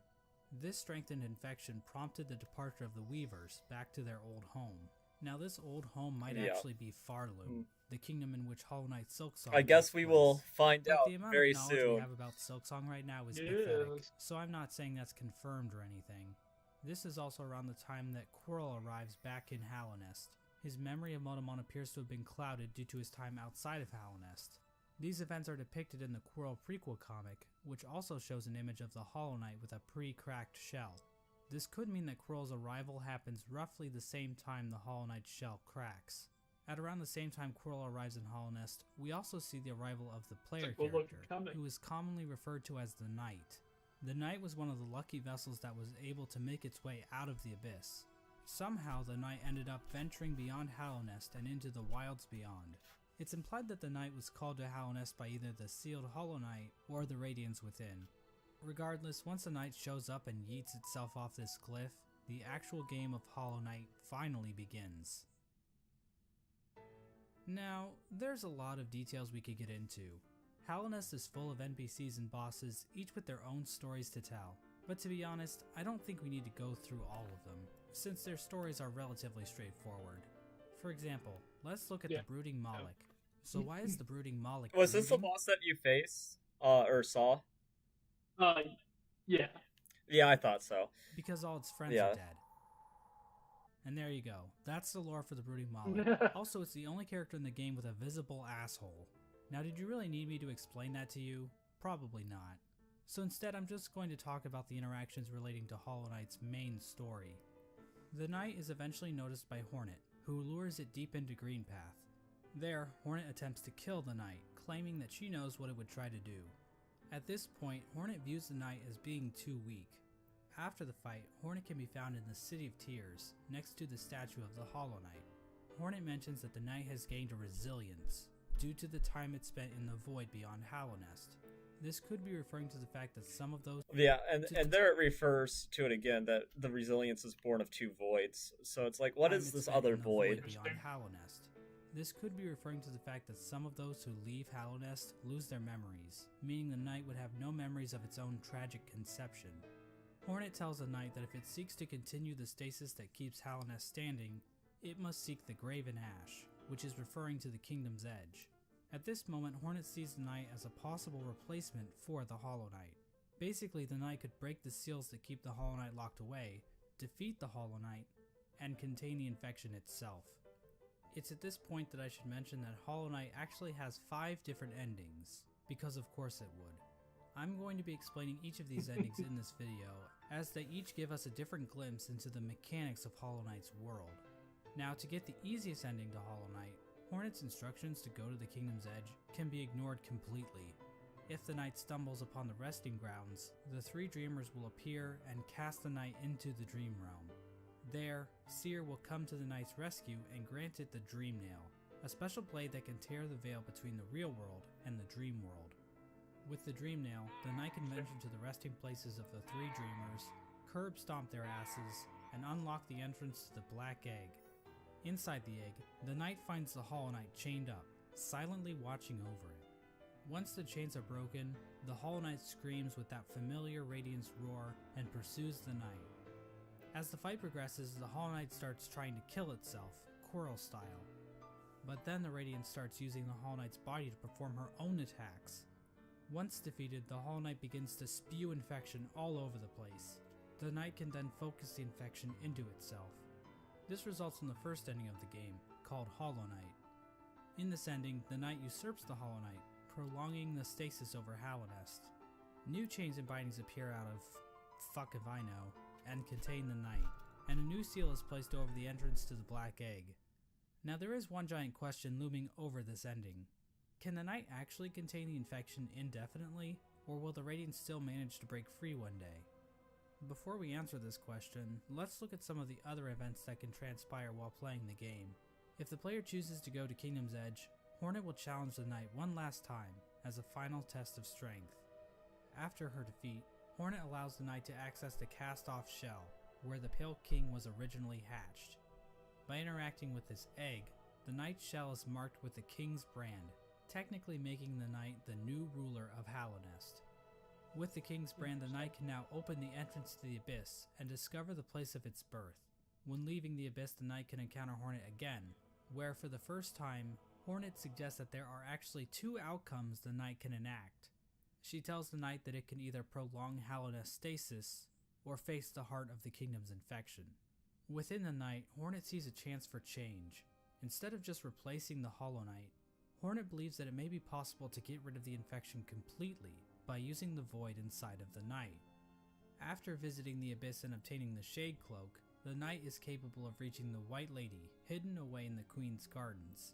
This strengthened infection prompted the departure of the Weavers back to their old home. Now this old home might actually be Farloom, the kingdom in which Hollow Knight Silksong I guess we takes will place. find But out the amount very of knowledge soon. we have about Silksong right now is pathetic, so I'm not saying that's confirmed or anything. This is also around the time that Quirrell arrives back in Hallownest. His memory of Motomon appears to have been clouded due to his time outside of Hallownest. These events are depicted in the Quirrell prequel comic, which also shows an image of the Hollow Knight with a pre-cracked shell. This could mean that Quirrell's arrival happens roughly the same time the Hollow Knight's shell cracks. At around the same time Quirrell arrives in Hallownest, we also see the arrival of the player character, who is commonly referred to as the Knight. The Knight was one of the lucky vessels that was able to make its way out of the abyss. Somehow the Knight ended up venturing beyond Hallownest and into the wilds beyond. It's implied that the Knight was called to Hallownest by either the sealed Hollow Knight or the Radiants within. Regardless, once the Knight shows up and yeets itself off this cliff, the actual game of Hollow Knight finally begins. Now, there's a lot of details we could get into. Hallownest is full of NPCs and bosses, each with their own stories to tell. But to be honest, I don't think we need to go through all of them, since their stories are relatively straightforward. For example, let's look at the Brooding Moloch. So why is the Brooding Moloch Was this the brooding? boss that you faced? Or saw? Yeah. Yeah, I thought so. Because all its friends Yeah. are dead. And there you go. That's the lore for the Brooding Moloch. Also, it's the only character in the game with a visible asshole. Now, did you really need me to explain that to you? Probably not. So instead, I'm just going to talk about the interactions relating to Hollow Knight's main story. The Knight is eventually noticed by Hornet, who lures it deep into Greenpath. There, Hornet attempts to kill the Knight, claiming that she knows what it would try to do. At this point, Hornet views the Knight as being too weak. After the fight, Hornet can be found in the City of Tears, next to the statue of the Hollow Knight. Hornet mentions that the Knight has gained a resilience, due to the time it spent in the void beyond Hallownest. This could be referring to the fact that some of those... Yeah, and there it refers to it again, that the resilience is born of two voids. So it's like, what is this other void? Beyond Hallownest. This could be referring to the fact that some of those who leave Hallownest lose their memories, meaning the Knight would have no memories of its own tragic conception. Hornet tells the Knight that if it seeks to continue the stasis that keeps Hallownest standing, it must seek the Graven Ash, which is referring to the Kingdom's Edge. At this moment, Hornet sees the Knight as a possible replacement for the Hollow Knight. Basically, the Knight could break the seals that keep the Hollow Knight locked away, defeat the Hollow Knight, and contain the infection itself. It's at this point that I should mention that Hollow Knight actually has 5 different endings, because of course it would. I'm going to be explaining each of these endings in this video, as they each give us a different glimpse into the mechanics of Hollow Knight's world. Now, to get the easiest ending to Hollow Knight, Hornet's instructions to go to the Kingdom's Edge can be ignored completely. If the Knight stumbles upon the resting grounds, the 3 dreamers will appear and cast the Knight into the Dream Realm. There, Seer will come to the Knight's rescue and grant it the Dream Nail, a special blade that can tear the veil between the real world and the dream world. With the Dream Nail, the knight can venture to the resting places of the three dreamers, curb stomp their asses, and unlock the entrance to the Black Egg. Inside the egg, the knight finds the Hollow Knight chained up, silently watching over it. Once the chains are broken, the Hollow Knight screams with that familiar Radiance roar and pursues the knight. As the fight progresses, the Hollow Knight starts trying to kill itself, Quirrell style. But then the Radiance starts using the Hollow Knight's body to perform her own attacks. Once defeated, the Hollow Knight begins to spew infection all over the place. The knight can then focus the infection into itself. This results in the first ending of the game, called Hollow Knight. In this ending, the knight usurps the Hollow Knight, prolonging the stasis over Hallownest. New chains and bindings appear out of fuck if I know, and contain the knight, and a new seal is placed over the entrance to the Black Egg. Now there is one giant question looming over this ending. Can the knight actually contain the infection indefinitely, or will the Radiance still manage to break free one day? Before we answer this question, let's look at some of the other events that can transpire while playing the game. If the player chooses to go to Kingdom's Edge, Hornet will challenge the knight one last time, as a final test of strength. After her defeat, Hornet allows the knight to access the cast-off shell, where the Pale King was originally hatched. By interacting with this egg, the knight's shell is marked with the king's brand, technically making the knight the new ruler of Hallownest. With the king's brand, the knight can now open the entrance to the Abyss and discover the place of its birth. When leaving the Abyss, the knight can encounter Hornet again, where for the first time, Hornet suggests that there are actually two outcomes the knight can enact. She tells the knight that it can either prolong Hallownest's stasis, or face the heart of the kingdom's infection. Within the knight, Hornet sees a chance for change. Instead of just replacing the Hollow Knight, Hornet believes that it may be possible to get rid of the infection completely by using the void inside of the knight. After visiting the Abyss and obtaining the Shade Cloak, the knight is capable of reaching the White Lady, hidden away in the Queen's Gardens.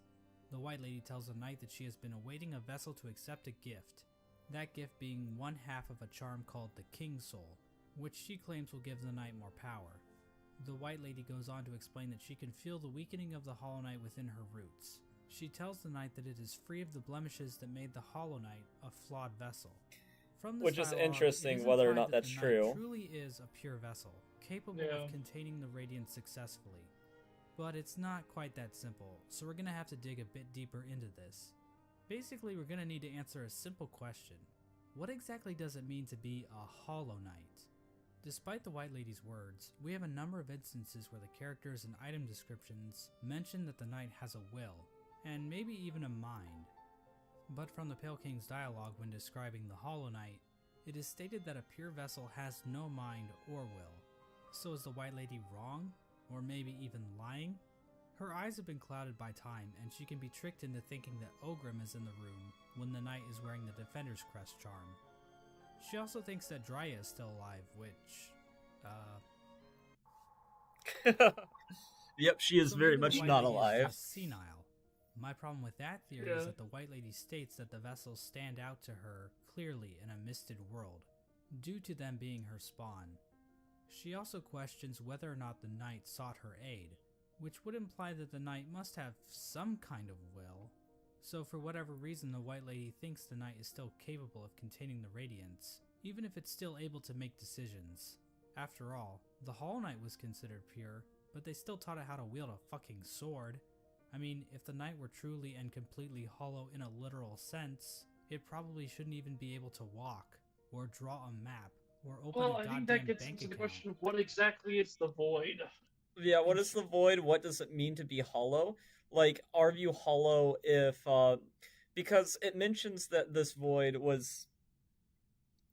The White Lady tells the knight that she has been awaiting a vessel to accept a gift, that gift being one half of a charm called the King's Soul, which she claims will give the knight more power. The White Lady goes on to explain that she can feel the weakening of the Hollow Knight within her roots. She tells the knight that it is free of the blemishes that made the Hollow Knight a flawed vessel. From this Which is dialogue, interesting, it is whether or implied not that that's the true. knight truly is a pure vessel, capable of containing the Radiance successfully. But it's not quite that simple, so we're going to have to dig a bit deeper into this. Basically, we're going to need to answer a simple question. What exactly does it mean to be a Hollow Knight? Despite the White Lady's words, we have a number of instances where the characters and item descriptions mention that the knight has a will, and maybe even a mind. But from the Pale King's dialogue when describing the Hollow Knight, it is stated that a pure vessel has no mind or will. So is the White Lady wrong? Or maybe even lying? Her eyes have been clouded by time, and she can be tricked into thinking that Ogrim is in the room when the knight is wearing the Defender's Crest charm. She also thinks that Dryia is still alive, which, Yep, she is so very maybe much the White not Lady is alive. just senile. My problem with that theory is that the White Lady states that the vessels stand out to her clearly in a misted world, due to them being her spawn. She also questions whether or not the knight sought her aid, which would imply that the knight must have some kind of will. So for whatever reason, the White Lady thinks the knight is still capable of containing the Radiance, even if it's still able to make decisions. After all, the Hollow Knight was considered pure, but they still taught it how to wield a fucking sword. I mean, if the knight were truly and completely hollow in a literal sense, it probably shouldn't even be able to walk, or draw a map, or open a Well, I goddamn think that gets bank into the account. question of what exactly is the void? Yeah, what is the void? What does it mean to be hollow? Like, are you hollow if, because it mentions that this void was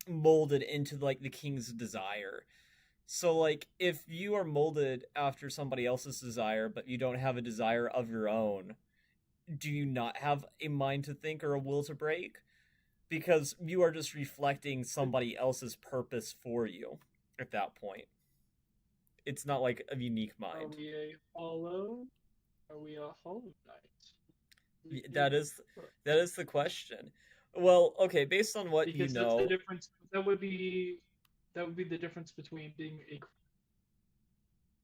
molded into, like, the king's desire. So, like, if you are molded after somebody else's desire, but you don't have a desire of your own, do you not have a mind to think or a will to break? Because you are just reflecting somebody else's purpose for you at that point. It's not like a unique Are mind. we a hollow? Are we a Hollow Knight? That is the question. Well, okay, based on what because you that's know, the difference. That would be the difference between being a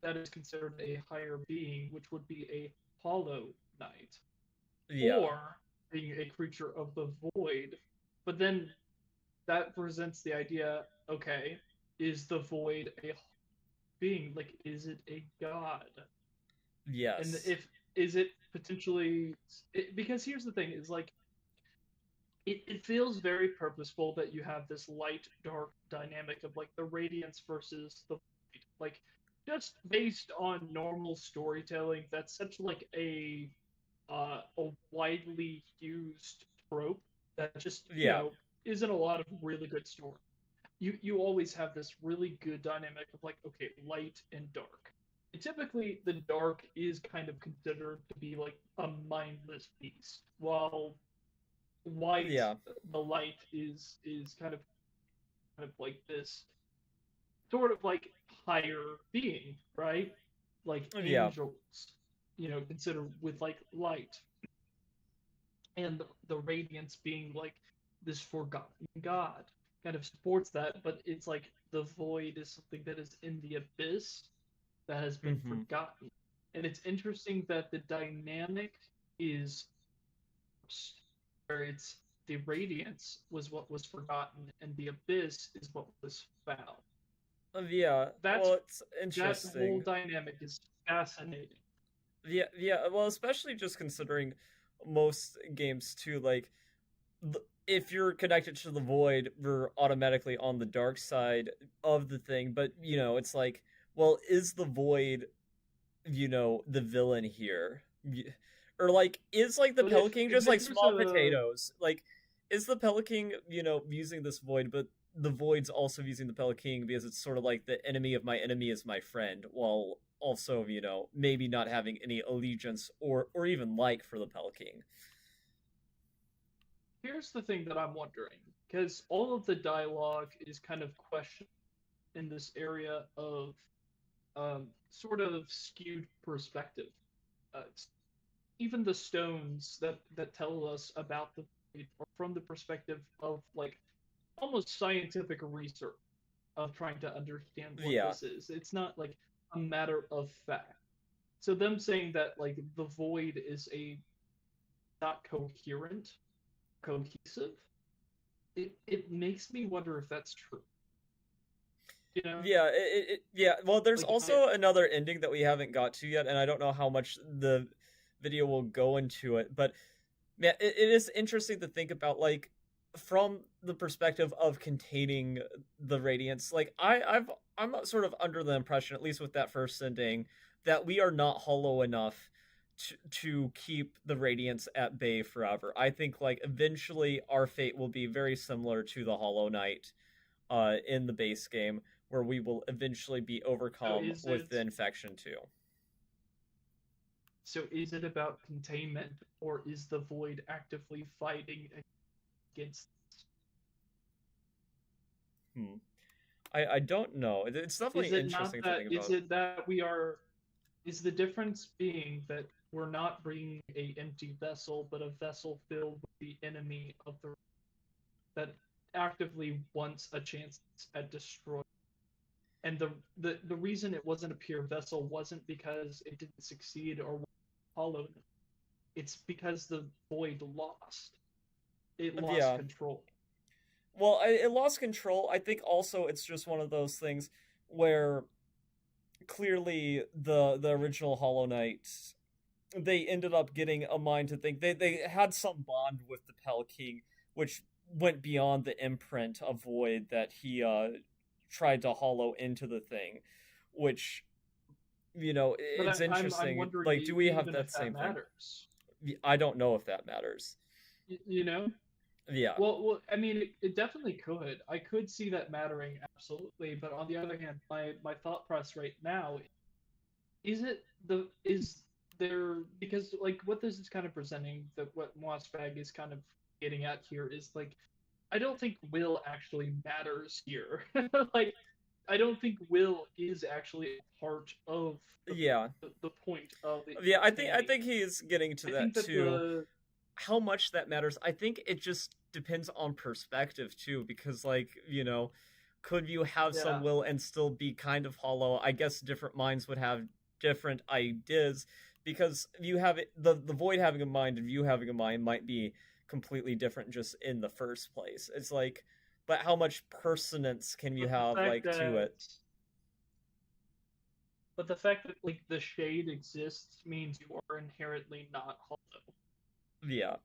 that is considered a higher being, which would be a Hollow Knight, yeah, or being a creature of the void. But then that presents the idea, okay, is the void a being? Like, is it a god? And Yes. if is it potentially because here's the thing is like it feels very purposeful that you have this light dark dynamic of like the radiance versus the light. Like just based on normal storytelling, that's such like a widely used trope that just Yeah. isn't a lot of really good story. You always have this really good dynamic of like, okay, light and dark. And typically the dark is kind of considered to be like a mindless beast, while light Yeah. the light is kind of like this sort of like higher being, right? Like Yeah. angels, consider with like light, and the radiance being like this forgotten god kind of supports that, but it's like the void is something that is in the abyss that has been Mm-hmm. forgotten. And it's interesting that the dynamic is where it's the radiance was what was forgotten and the abyss is what was found. Yeah. That's Well, it's that whole interesting. dynamic is fascinating. Yeah. Yeah. Well, especially just considering most games too, like if you're connected to the void, you're automatically on the dark side of the thing. But it's like, well, is the void, the villain here? Or like, is like the But Pelican if just like there's small a potatoes? Like, is the Pelican, using this void, but the void's also using the Pelican because it's sort of like the enemy of my enemy is my friend, while also, maybe not having any allegiance or even like for the Pelican. Here's the thing that I'm wondering, because all of the dialogue is kind of questioned in this area of sort of skewed perspective. Even the stones that tell us about the void are from the perspective of like almost scientific research of trying to understand what Yeah. this is. It's not like a matter of fact. So them saying that like the void is a not coherent, cohesive, it makes me wonder if that's true. You know, Yeah, yeah. Well, there's like I also another ending that we haven't got to yet, and I don't know how much the video will go into it, but yeah, it is interesting to think about, like, from the perspective of containing the radiance. Like, I'm sort of under the impression, at least with that first ending, that we are not hollow enough to keep the radiance at bay forever. I think like eventually our fate will be very similar to the Hollow Knight in the base game, where we will eventually be so overcome is with it the infection too. so is it about containment or is the void actively fighting against? Hmm. I don't know. It's definitely Is it not interesting to that? think Is about. it that we are? Is the difference being that we're not bringing a empty vessel, but a vessel filled with the enemy of the that actively wants a chance at destroying? And the reason it wasn't a pure vessel wasn't because it didn't succeed or hollow. It's because the void lost. It lost Yeah. control. Well, it lost control. I think also it's just one of those things where clearly the original Hollow Knights, they ended up getting a mind to think they had some bond with the Pell King, which went beyond the imprint of void that he tried to hollow into the thing, which But it's I'm interesting. wondering Like, do we have even that if that same thing? matters. I don't know if that matters. You know? Yeah. Well, I mean, it definitely could. I could see that mattering absolutely. But on the other hand, my thought process right now is there because like what this is kind of presenting that what Mossbag is kind of getting at here is like I don't think will actually matters here. Like I don't think will is actually a part of Yeah. the point of the Yeah, I entertaining. think he's getting to I that think that too. How much that matters, I think it just depends on perspective too, because like, could you have some yeah. will and still be kind of hollow? I guess different minds would have different ideas, because you have the void having a mind and you having a mind might be completely different just in the first place. It's like but how much personance can you But the have fact like to that it? But the fact that like the shade exists means you are inherently not hollow. Yeah.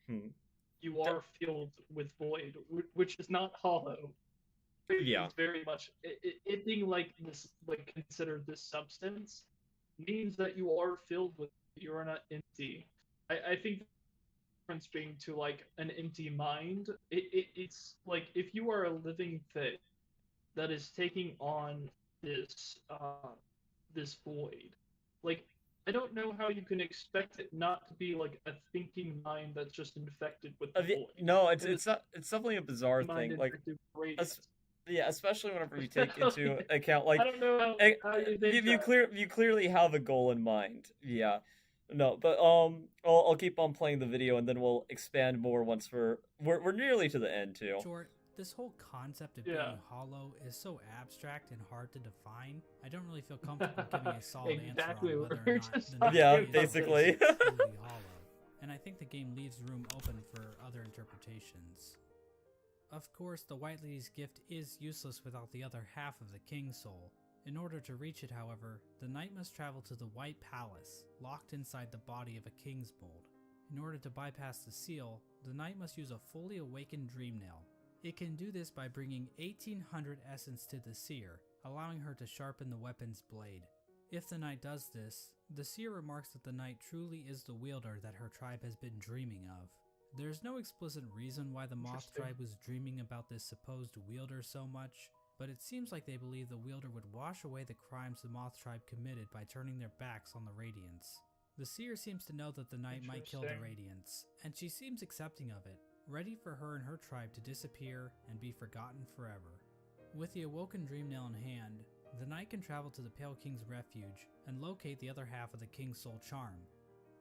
Hmm. You are filled with void, which is not hollow. It Yeah. is very much it being like this, like considered this substance, means that you are filled with. You are not empty. I think the difference being to like an empty mind. It's like if you are a living thing that is taking on this void. Like, I don't know how you can expect it not to be like a thinking mind that's just infected with the void. No, it's And it's not, it's definitely a bizarre mind thing. Like, infected with radiance. yeah, especially whenever you take into account I like don't know how you think that. you clearly have a goal in mind. Yeah. No, but I'll keep on playing the video and then we'll expand more once we're nearly to the end too. Short, this whole concept of Yeah. being hollow is so abstract and hard to define. I don't really feel comfortable giving a solid Exactly answer on what whether we're or not just the talking knight Yeah, is basically. truly hollow. And I think the game leaves room open for other interpretations. Of course, the White Lady's gift is useless without the other half of the King's Soul. In order to reach it, however, the knight must travel to the White Palace, locked inside the body of a King's Bold. In order to bypass the seal, the knight must use a fully awakened dream nail. It can do this by bringing 1800 essence to the seer, allowing her to sharpen the weapon's blade. If the knight does this, the seer remarks that the knight truly is the wielder that her tribe has been dreaming of. There's no explicit reason why the Moth Interesting. tribe was dreaming about this supposed wielder so much, but it seems like they believe the wielder would wash away the crimes the Moth tribe committed by turning their backs on the Radiance. The seer seems to know that the knight might kill the Interesting. Radiance, and she seems accepting of it, ready for her and her tribe to disappear and be forgotten forever. With the awoken dream nail in hand, the knight can travel to the Pale King's refuge and locate the other half of the King's Soul charm.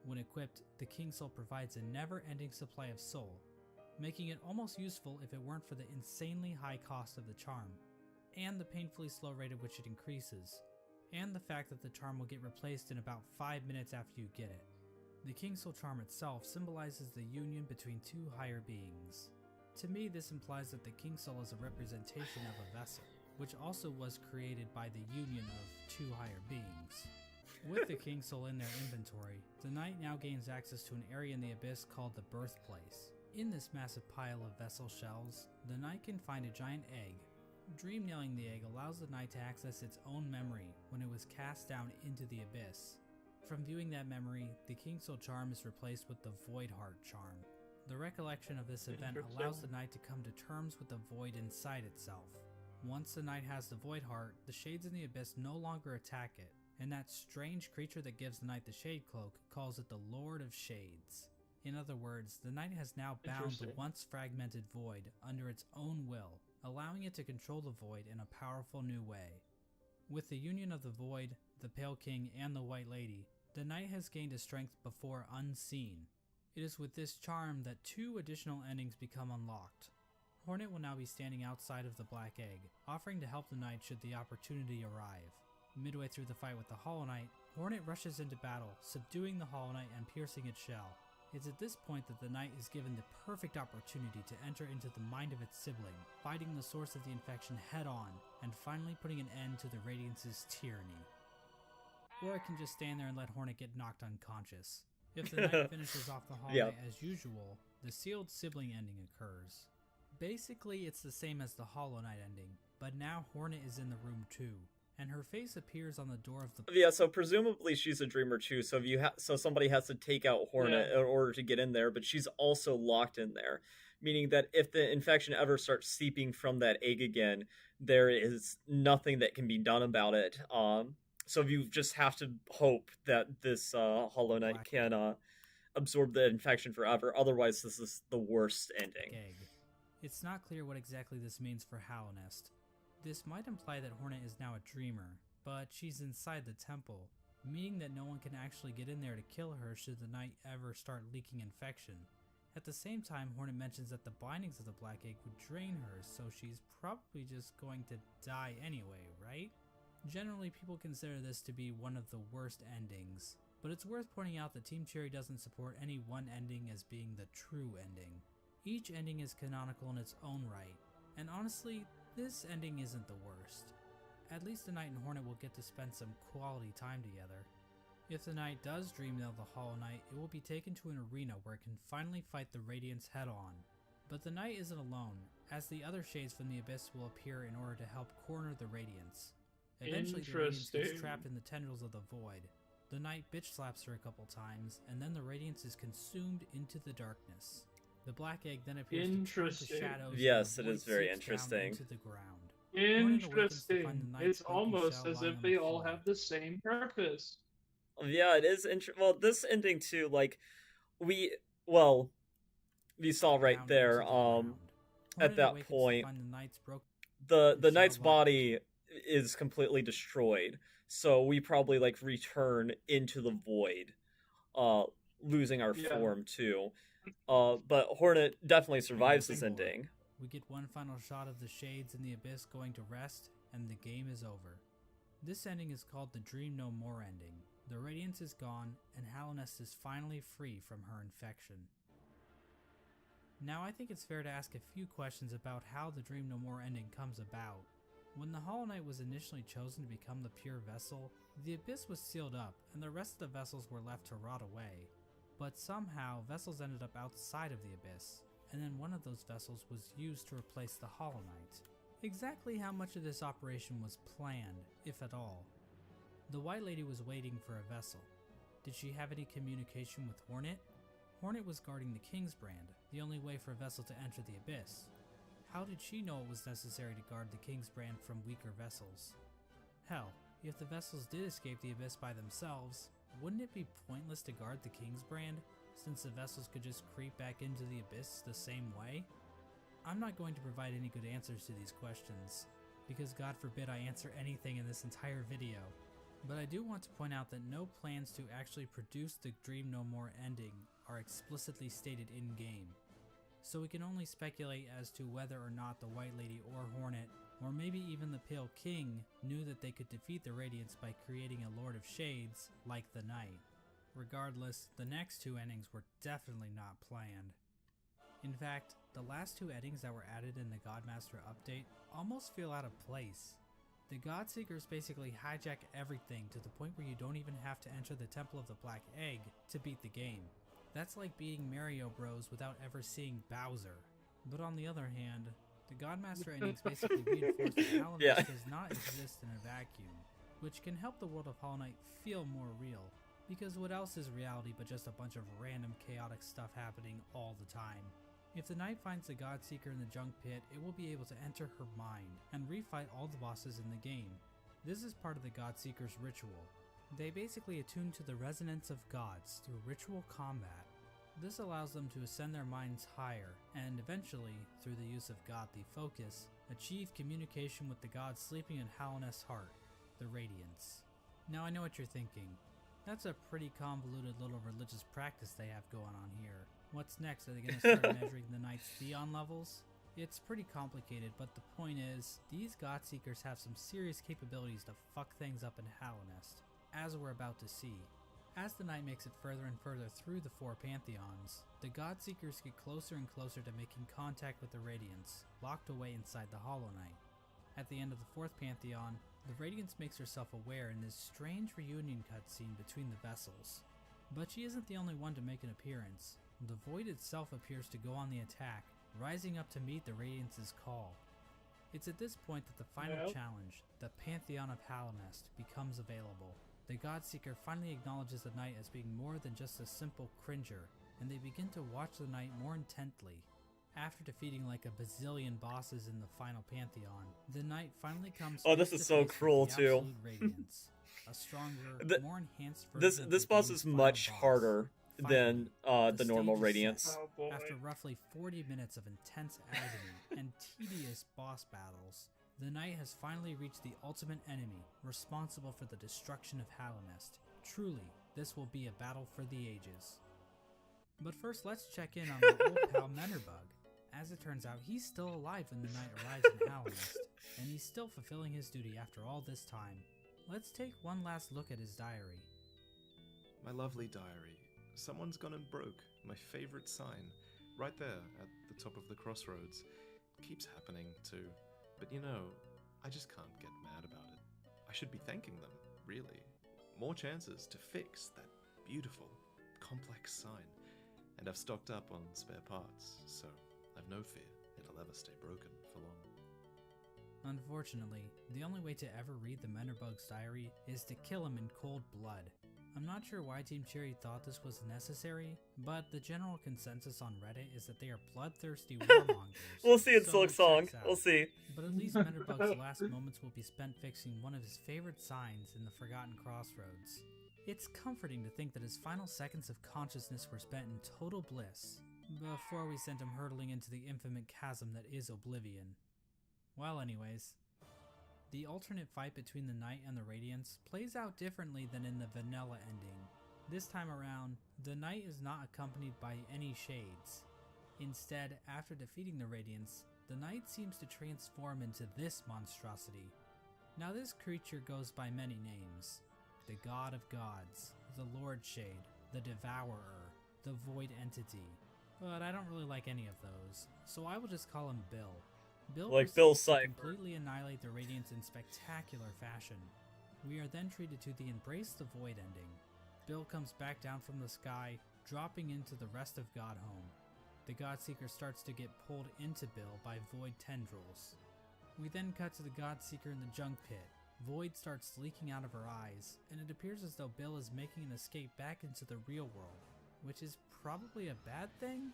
When equipped, the King's Soul provides a never-ending supply of soul, making it almost useful if it weren't for the insanely high cost of the charm, and the painfully slow rate at which it increases, and the fact that the charm will get replaced in about 5 minutes after you get it. The King's Soul charm itself symbolizes the union between two higher beings. To me, this implies that the King's Soul is a representation of a vessel, which also was created by the union of two higher beings. With the King's Soul in their inventory, the knight now gains access to an area in the abyss called the Birthplace. In this massive pile of vessel shells, the knight can find a giant egg. Dream nailing the egg allows the knight to access its own memory when it was cast down into the abyss. From viewing that memory, the King's Soul charm is replaced with the Void Heart charm. The recollection of this event allows the knight to come to terms with the void inside itself. Once the knight has the Void Heart, the shades in the abyss no longer attack it, and that strange creature that gives the knight the Shade Cloak calls it the Lord of Shades. In other words, the knight has now bound the once fragmented void under its own will, allowing it to control the void in a powerful new way. With the union of the void, the Pale King, and the White Lady, the knight has gained a strength before unseen. It is with this charm that 2 additional endings become unlocked. Hornet will now be standing outside of the Black Egg, offering to help the knight should the opportunity arrive. Midway through the fight with the Hollow Knight, Hornet rushes into battle, subduing the Hollow Knight and piercing its shell. It's at this point that the knight is given the perfect opportunity to enter into the mind of its sibling, fighting the source of the infection head on, and finally putting an end to the Radiance's tyranny. Or I can just stand there and let Hornet get knocked unconscious. If the knight finishes off the Hollow Knight as usual, the sealed sibling ending occurs. Basically, it's the same as the Hollow Knight ending, but now Hornet is in the room too, and her face appears on the door of the... Yeah, so presumably she's a dreamer too, so if so somebody has to take out Hornet in order to get in there, but she's also locked in there, meaning that if the infection ever starts seeping from that egg again, there is nothing that can be done about it. So you just have to hope that this Hollow Knight can absorb the infection forever, otherwise this is the worst ending. Egg. It's not clear what exactly this means for Hallownest. This might imply that Hornet is now a dreamer, but she's inside the temple, meaning that no one can actually get in there to kill her should the knight ever start leaking infection. At the same time, Hornet mentions that the bindings of the Black Egg would drain her, so she's probably just going to die anyway, right? Generally, people consider this to be one of the worst endings, but it's worth pointing out that Team Cherry doesn't support any one ending as being the true ending. Each ending is canonical in its own right, and honestly, this ending isn't the worst. At least the Knight and Hornet will get to spend some quality time together. If the Knight does dream of the Hollow Knight, it will be taken to an arena where it can finally fight the Radiants head-on. But the Knight isn't alone, as the other shades from the Abyss will appear in order to help corner the Radiants. Eventually the Radiance gets trapped in the tendrils of the Void. The Knight bitch slaps her a couple times, and then the Radiance is consumed into the darkness. The Black Egg then appears to turn to shadows. Yes, and it the is very Void sinks down interesting. into the ground. Interesting. It's almost as if they all have the same purpose. Yeah, it is well, this ending too, like, we saw right there, at that point, the Knight's body is completely destroyed, so we probably, like, return into the Void, losing our form too. But Hornet definitely survives this ending. We get one final shot of the Shades in the Abyss going to rest, and the game is over. This ending is called the Dream No More ending. The Radiance is gone, and Hallownest is finally free from her infection. Now I think it's fair to ask a few questions about how the Dream No More ending comes about. When the Hollow Knight was initially chosen to become the pure vessel, the Abyss was sealed up, and the rest of the vessels were left to rot away. But somehow, vessels ended up outside of the Abyss, and then one of those vessels was used to replace the Hollow Knight. Exactly how much of this operation was planned, if at all? The White Lady was waiting for a vessel. Did she have any communication with Hornet? Hornet was guarding the King's Brand, the only way for a vessel to enter the Abyss. How did she know it was necessary to guard the King's Brand from weaker vessels? Hell, if the vessels did escape the Abyss by themselves, wouldn't it be pointless to guard the King's Brand, since the vessels could just creep back into the Abyss the same way? I'm not going to provide any good answers to these questions, because God forbid I answer anything in this entire video. But I do want to point out that no plans to actually produce the Dream No More ending are explicitly stated in-game. So we can only speculate as to whether or not the White Lady or Hornet, or maybe even the Pale King, knew that they could defeat the Radiants by creating a Lord of Shades like the Knight. Regardless, the next two endings were definitely not planned. In fact, the last two endings that were added in the Godmaster update almost feel out of place. The Godseekers basically hijack everything to the point where you don't even have to enter the Temple of the Black Egg to beat the game. That's like beating Mario Bros without ever seeing Bowser. But on the other hand, the Godmaster endings basically reinforce that Hallownest does not exist in a vacuum, which can help the world of Hollow Knight feel more real, because what else is reality but just a bunch of random chaotic stuff happening all the time? If the Knight finds the Godseeker in the Junk Pit, it will be able to enter her mind and refight all the bosses in the game. This is part of the Godseeker's ritual. They basically attune to the resonance of gods through ritual combat. This allows them to ascend their minds higher, and eventually, through the use of godly focus, achieve communication with the gods sleeping in Hallownest's heart, the Radiants. Now I know what you're thinking. That's a pretty convoluted little religious practice they have going on here. What's next? Are they going to start measuring the Knight's Theon levels? It's pretty complicated, but the point is, these Godseekers have some serious capabilities to fuck things up in Hallownest, as we're about to see. As the Knight makes it further and further through the four Pantheons, the Godseekers get closer and closer to making contact with the Radiants, locked away inside the Hollow Knight. At the end of the fourth Pantheon, the Radiance makes herself aware in this strange reunion cutscene between the vessels. But she isn't the only one to make an appearance. The Void itself appears to go on the attack, rising up to meet the Radiance's call. It's at this point that the final challenge, the Pantheon of Hallownest, becomes available. The Godseeker finally acknowledges the Knight as being more than just a simple cringer, and they begin to watch the Knight more intently. After defeating like a bazillion bosses in the final Pantheon, the Knight finally comes this is so cruel too. Radiance, a stronger, more enhanced version this boss is much harder than the normal Radiance. After roughly 40 minutes of intense agony and tedious boss battles, the Knight has finally reached the ultimate enemy, responsible for the destruction of Hallownest. Truly, this will be a battle for the ages. But first, let's check in on our old pal Menderbug. As it turns out, he's still alive when the Knight arrives in Hallownest, and he's still fulfilling his duty after all this time. Let's take one last look at his diary. My lovely diary. Someone's gone and broke, my favorite sign. right there at the top of the crossroads. Keeps happening too. But you know, I just can't get mad about it. I should be thanking them, really. More chances to fix that beautiful, complex sign. And I've stocked up on spare parts, so I've no fear it'll ever stay broken for long. Unfortunately, the only way to ever read the Menderbug's diary is to kill him in cold blood. I'm not sure why Team Cherry thought this was necessary, but the general consensus on Reddit is that they are bloodthirsty warmongers. We'll see in so Silk Song. checks out. We'll see. But at least Menderbug's last moments will be spent fixing one of his favorite signs in the Forgotten Crossroads. It's comforting to think that his final seconds of consciousness were spent in total bliss, before we sent him hurtling into the infinite chasm that is Oblivion. Well, anyways, the alternate fight between the Knight and the Radiance plays out differently than in the vanilla ending. This time around, the Knight is not accompanied by any shades. Instead, after defeating the Radiance, the Knight seems to transform into this monstrosity. Now this creature goes by many names. The God of Gods, the Lord Shade, the Devourer, the Void Entity. But I don't really like any of those, so I will just call him Bill. Bill Like Bill proceeds to Cipher. completely annihilate the Radiance in spectacular fashion. We are then treated to the Embrace the Void ending. Bill comes back down from the sky, dropping into the rest of Godhome. The Godseeker starts to get pulled into Bill by Void tendrils. We then cut to the Godseeker in the junk pit. Void starts leaking out of her eyes, and it appears as though Bill is making an escape back into the real world, which is probably a bad thing?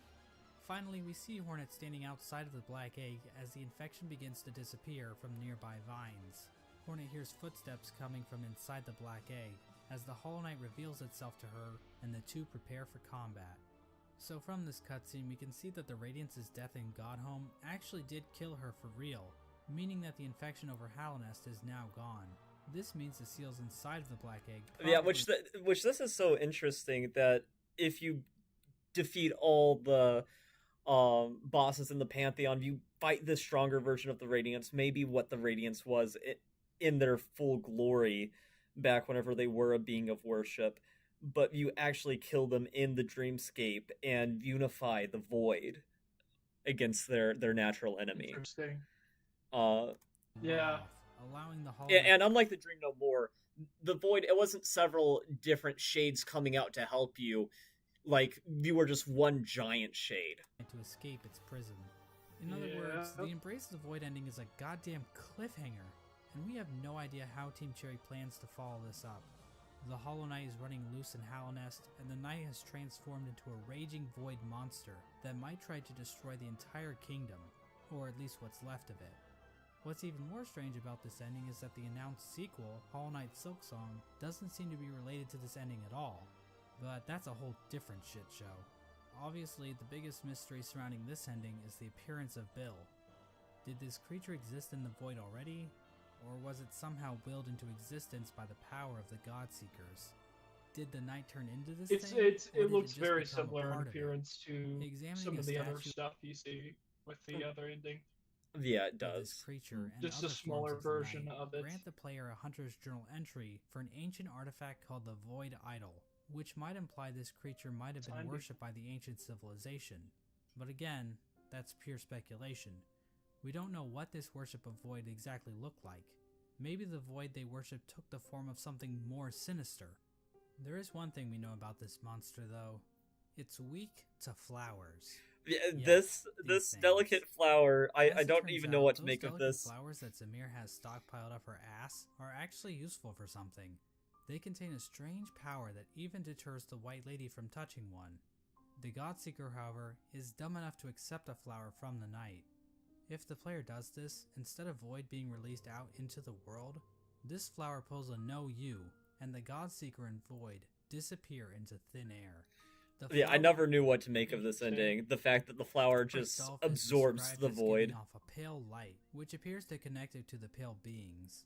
Finally, we see Hornet standing outside of the Black Egg as the infection begins to disappear from nearby vines. Hornet hears footsteps coming from inside the Black Egg as the Hollow Knight reveals itself to her and the two prepare for combat. So from this cutscene, we can see that the Radiance's death in Godhome actually did kill her for real, meaning that the infection over Hallownest is now gone. This means the seals inside of the Black Egg Yeah, which this is so interesting that if you defeat all the bosses in the Pantheon, you fight the stronger version of the Radiance, maybe what the Radiance was in their full glory back whenever they were a being of worship, but you actually kill them in the dreamscape and unify the Void against their natural enemy. Interesting. Yeah. Allowing the Hollow And unlike the Dream No More, the Void, it wasn't several different shades coming out to help you. Like, you were just one giant shade. To escape its prison. In other words, the Embrace of the Void ending is a goddamn cliffhanger, and we have no idea how Team Cherry plans to follow this up. The Hollow Knight is running loose in Hallownest, and the Knight has transformed into a raging void monster that might try to destroy the entire kingdom, or at least what's left of it. What's even more strange about this ending is that the announced sequel, Hollow Knight Silksong, doesn't seem to be related to this ending at all. But that's a whole different shit show. Obviously, the biggest mystery surrounding this ending is the appearance of Bill. Did this creature exist in the Void already? Or was it somehow willed into existence by the power of the Godseekers? Did the Knight turn into this thing? It looks very similar in appearance to Examining some a of the other statue stuff you see with the other ending. Yeah, it of does. this creature and Just a other smaller forms of the version Knight of it. grant the player a Hunter's Journal entry for an ancient artifact called the Void Idol, which might imply this creature might have been Timing. worshipped by the ancient civilization. But again, that's pure speculation. We don't know what this worship of Void exactly looked like. Maybe the Void they worship took the form of something more sinister. There is one thing we know about this monster though. It's weak to flowers. Yeah, Yes, this these things. delicate flower, As I it don't turns even know out, what to those make of delicate this. flowers that Zamir has stockpiled up her ass are actually useful for something. They contain a strange power that even deters the White Lady from touching one. The Godseeker, however, is dumb enough to accept a flower from the Knight. If the player does this, instead of Void being released out into the world, this flower pulls a no you, and the Godseeker and Void disappear into thin air. The Yeah, I flower never knew what to make of this Interesting. ending. The fact that the flower just itself is absorbs described the as Void. giving off a pale light, which appears to connect it to the pale beings.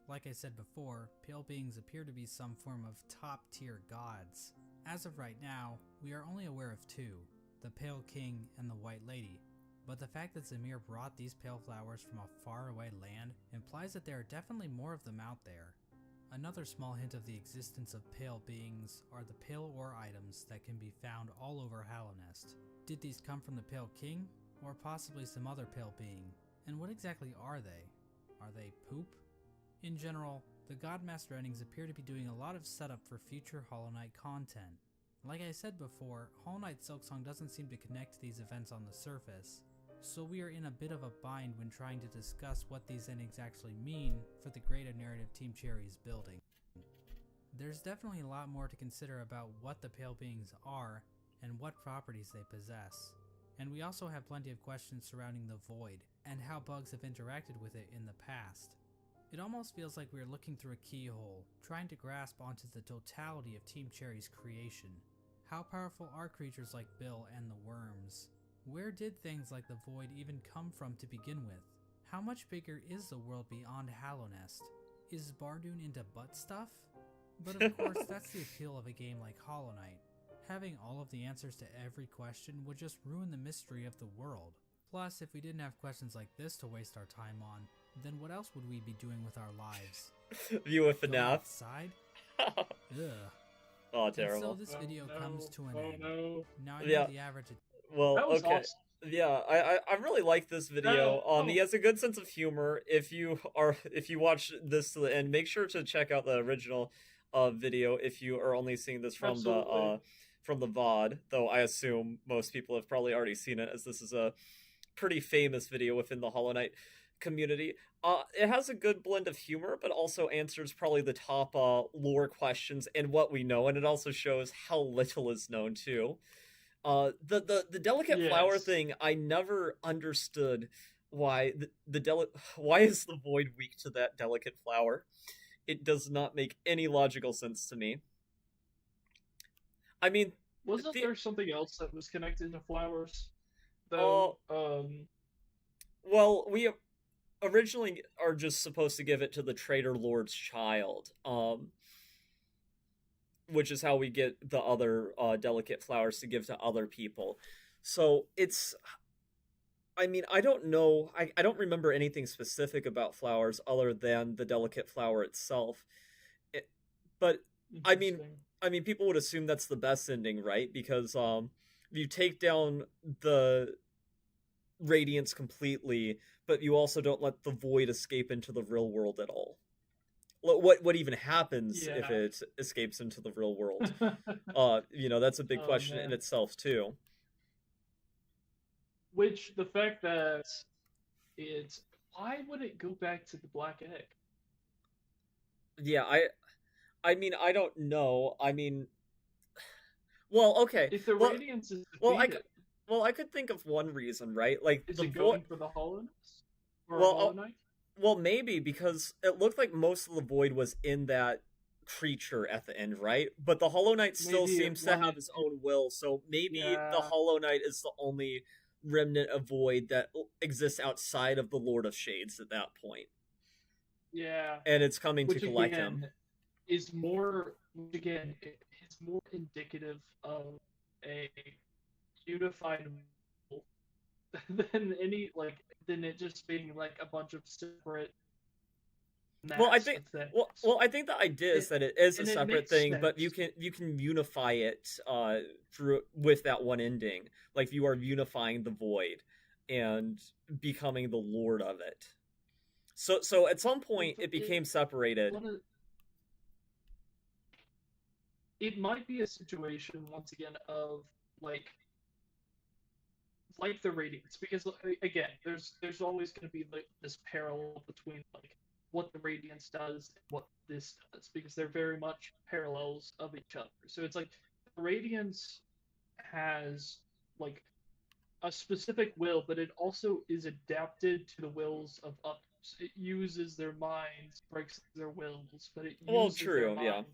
Like I said before, pale beings appear to be some form of top-tier gods. As of right now, we are only aware of two, the Pale King and the White Lady, but the fact that Zamir brought these pale flowers from a faraway land implies that there are definitely more of them out there. Another small hint of the existence of pale beings are the pale ore items that can be found all over Hallownest. Did these come from the Pale King, or possibly some other pale being? And what exactly are they? Are they poop? In general, the Godmaster endings appear to be doing a lot of setup for future Hollow Knight content. Like I said before, Hollow Knight Silksong doesn't seem to connect these events on the surface, so we are in a bit of a bind when trying to discuss what these endings actually mean for the greater narrative Team Cherry is building. There's definitely a lot more to consider about what the Pale Beings are and what properties they possess. And we also have plenty of questions surrounding the Void and how bugs have interacted with it in the past. It almost feels like we are looking through a keyhole, trying to grasp onto the totality of Team Cherry's creation. How powerful are creatures like Bill and the worms? Where did things like the Void even come from to begin with? How much bigger is the world beyond Hallownest? Is Bardoon into butt stuff? But of course, that's the appeal of a game like Hollow Knight. Having all of the answers to every question would just ruin the mystery of the world. Plus, if we didn't have questions like this to waste our time on, then what else would we be doing with our lives? View with Go FNAF. outside? Ugh. Oh, And so terrible. this video comes to an end. No. Now I know Yeah. the average. Well, That was okay. awesome. Yeah, I really like this video. Oh. He has a good sense of humor. If you watch this to the end, make sure to check out the original video if you are only seeing this from Absolutely. the VOD, though I assume most people have probably already seen it, as this is a pretty famous video within the Hollow Knight community. It has a good blend of humor, but also answers probably the top lore questions and what we know, and it also shows how little is known too. The delicate flower Yes. thing, I never understood why why is the Void weak to that delicate flower? It does not make any logical sense to me. I mean, Wasn't the- there something else that was connected to flowers? Though, well, we originally are just supposed to give it to the Traitor Lord's child, which is how we get the other delicate flowers to give to other people. So it's, I mean, I don't know, I don't remember anything specific about flowers other than the delicate flower itself. But I mean, interesting. people would assume that's the best ending, right? Because if you take down the radiance completely, but you also don't let the Void escape into the real world at all. What even happens if Yeah. it escapes into the real world? That's a big Oh, question in man. itself too. Which the fact that it's why would it go back to the black egg? Yeah, I mean, I don't know. I mean, well, okay. If the well, radiance is well, defeated, I could think of one reason, right? Like is the it Void. going for the hollowness? Or Well, Hollow Knight? Well, maybe because it looked like most of the Void was in that creature at the end, right? But the Hollow Knight still Maybe it seems to have wanted his own will, so maybe Yeah. the Hollow Knight is the only remnant of Void that exists outside of the Lord of Shades at that point, Yeah. and it's coming Which to collect again him. is more again it's more indicative of a unified will than than it just being like a bunch of separate Well, I maps think of things. well, I think the idea is that it is a and it separate makes thing, but you sense. can unify it through with that one ending. Like you are unifying the Void and becoming the Lord of it. So at some point it became separated. It might be a situation once again of like the radiance, because again there's always going to be like this parallel between like what the radiance does and what this does, because they're very much parallels of each other. So it's like the radiance has like a specific will, but it also is adapted to the wills of others. It uses their minds, breaks their wills, but it Well, uses their true, yeah. mind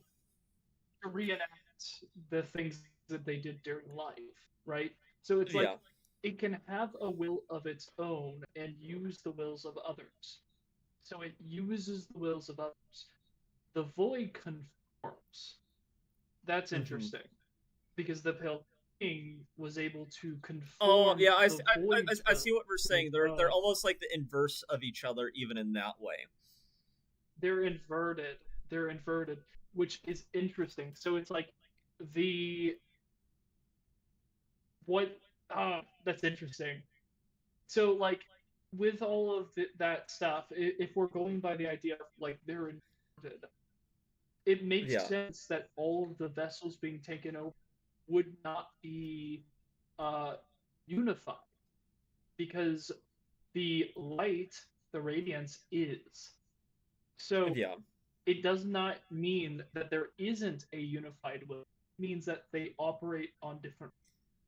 to reenact the things that they did during life, right? So it's like Yeah. it can have a will of its own and use the wills of others. So it uses the wills of others. The Void conforms. That's Mhm. interesting, because the Pale King was able to conform. Oh, yeah, I the Void's I see will what we're to saying. his They're own. almost like the inverse of each other, even in that way. They're inverted, they're inverted, which is interesting. So it's like the what that's interesting. So like with all of that stuff, if we're going by the idea of like they're inverted, it makes Yeah. sense that all of the vessels being taken over would not be uh, unified because the light, the radiance is. So Yeah. it does not mean that there isn't a unified will. It means that they operate on different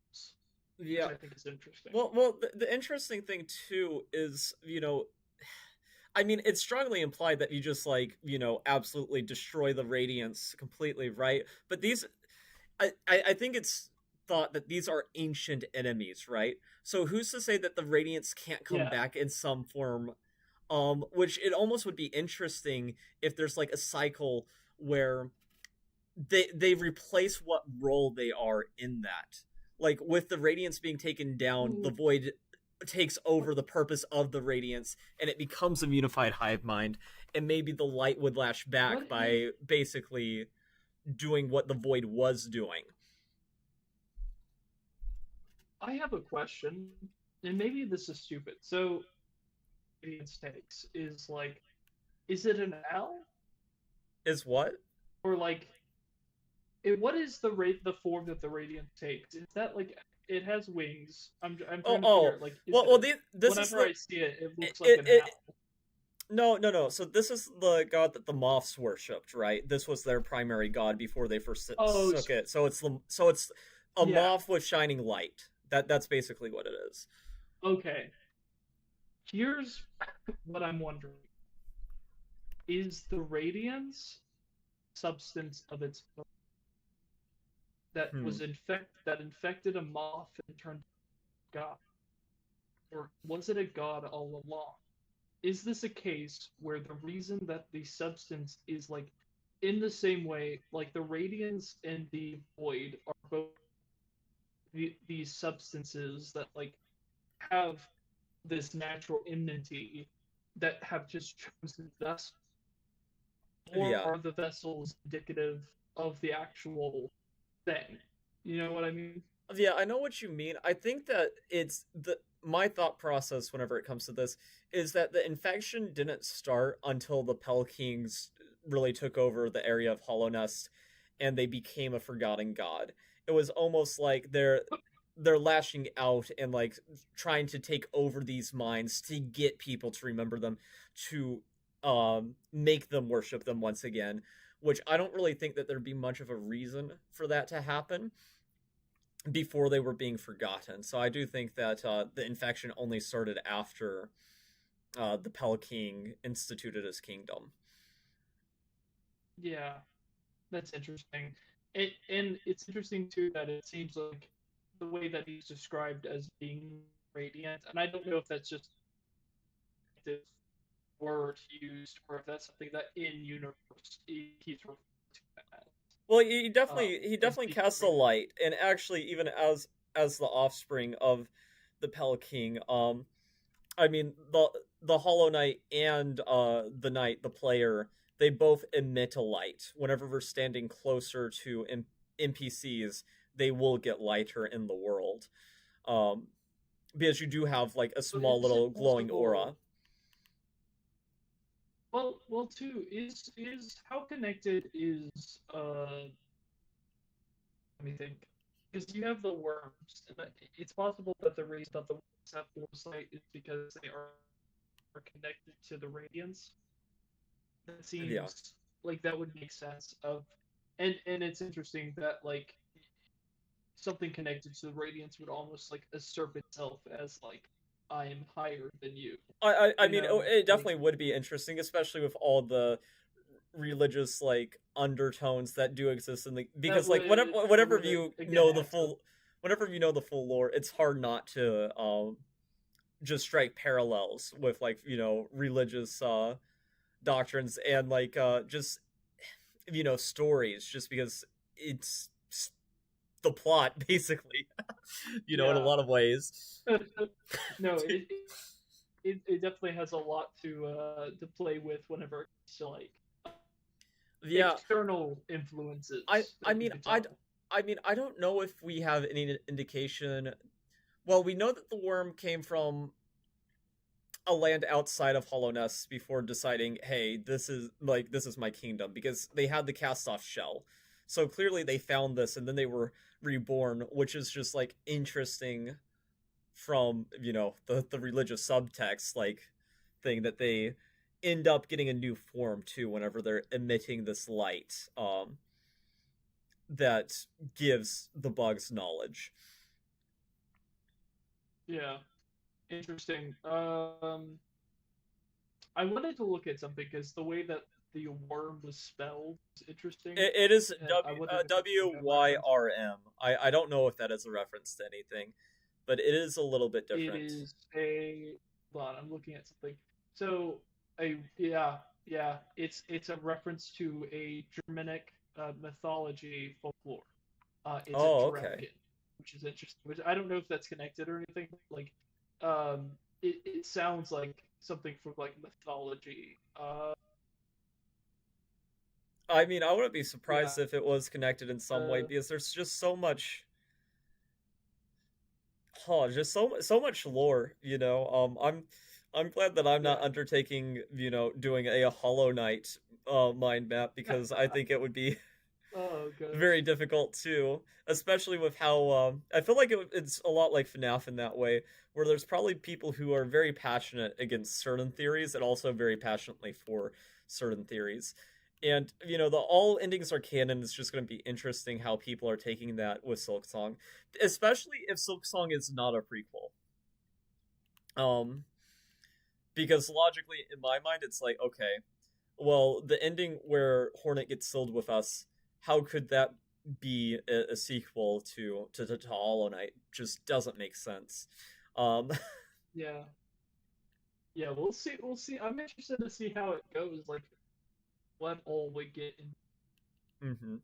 levels, which Yeah. I think is interesting. Well, the interesting thing too is, I mean, it's strongly implied that you just like, absolutely destroy the radiance completely, right? But these, I think it's thought that these are ancient enemies, right? So who's to say that the radiance can't come Yeah. back in some form? Which it almost would be interesting if there's like a cycle where they replace what role they are in that. Like with the radiance being taken down, the void takes over the purpose of the radiance and it becomes a unified hive mind, and maybe the light would lash back What if by basically doing what the void was doing. I have a question, and maybe this is stupid. So, radiance takes is like, is it an L Is what? or like, what is the form that the radiant takes? Is that like it has wings? I'm Oh, trying to figure out like, is well, it this is whenever the I see it, it looks like it, an it L. no. So this is the god that the moths worshipped, right? This was their primary god before they first Oh, took it. So it's a yeah. moth with shining light. That's basically what it is. Okay. Here's what I'm wondering: is the radiance substance of its own that was infected a moth and turned God, or was it a god all along? Is this a case where the reason that the substance is like in the same way, like the radiance and the void are both these substances that like have this natural enmity that have just chosen vessels, or Yeah. are the vessels indicative of the actual thing? You know what I mean? Yeah, I know what you mean. I think that it's my thought process whenever it comes to this is that the infection didn't start until the Pell Kings really took over the area of Hollow Nest and they became a forgotten god. It was almost like they're lashing out and like trying to take over these minds to get people to remember them, to make them worship them once again, which I don't really think that there'd be much of a reason for that to happen before they were being forgotten. So I do think that the infection only started after the Pell King instituted his kingdom. Yeah, that's interesting. And it's interesting too that it seems like the way that he's described as being radiant, and I don't know if that's just the word used or if that's something that in universe he's referring to as. Well, he definitely As being casts a radiant. light, and actually, even as the offspring of the Pell King, I mean the Hollow Knight and the Knight, the player, they both emit a light. Whenever we're standing closer to NPCs, they will get lighter in the world, because you do have like a But small is it little glowing aura. possible? Well, too is how connected is let me think, because you have the worms, and it's possible that the reason that the worms have foresight is because they are connected to the radiance. That Yeah. seems like that would make sense of, and it's interesting that like something connected to the radiance would almost like assert itself as like I am higher than you. I You mean, know, it like definitely would be interesting, especially with all the religious like undertones that do exist in the, that because like would whatever again you know the add to full whenever you know the full lore, it's hard not to just strike parallels with like religious doctrines and like just stories, just because it's the plot basically, in a yeah. lot of ways. No, it definitely has a lot to play with whenever it's to like Yeah, external influences. I That you could tell. I mean I don't know if we have any indication. Well, we know that the worm came from a land outside of Hollowness before deciding, hey, this is my kingdom, because they had the cast off shell. So clearly they found this and then they were reborn, which is just like interesting from, the religious subtext like thing that they end up getting a new form too whenever they're emitting this light that gives the bugs knowledge. Yeah, interesting. I wanted to look at something because the way that the worm was spelled is interesting. It is I wondered if it's W like a Y reference. R M. I don't know if that is a reference to anything, but it is a little bit It different. is a. Hold on, I'm looking at something. So, yeah, it's a reference to a Germanic mythology folklore. It's a Oh, okay. dragon, which is interesting. Which I don't know if that's connected or anything. But like, it sounds like something from like mythology. I mean, I wouldn't be Yeah. surprised if it was connected in some way Uh, because there's just so much, just so much lore. I'm glad that I'm not yeah. undertaking, doing a Hollow Knight mind map because I think it would be Oh very gosh. difficult too, especially with how I feel like it's a lot like FNAF in that way, where there's probably people who are very passionate against certain theories and also very passionately for certain theories. And the all endings are canon. It's just going to be interesting how people are taking that with Silksong, especially if Silksong is not a prequel. Um, because logically, in my mind, it's like, okay, well, the ending where Hornet gets sealed with us, how could that be a sequel to Hollow Knight? Just doesn't make sense. Um, Yeah. Yeah, we'll see. We'll see. I'm interested to see how it goes. Like, what all we get in. hmm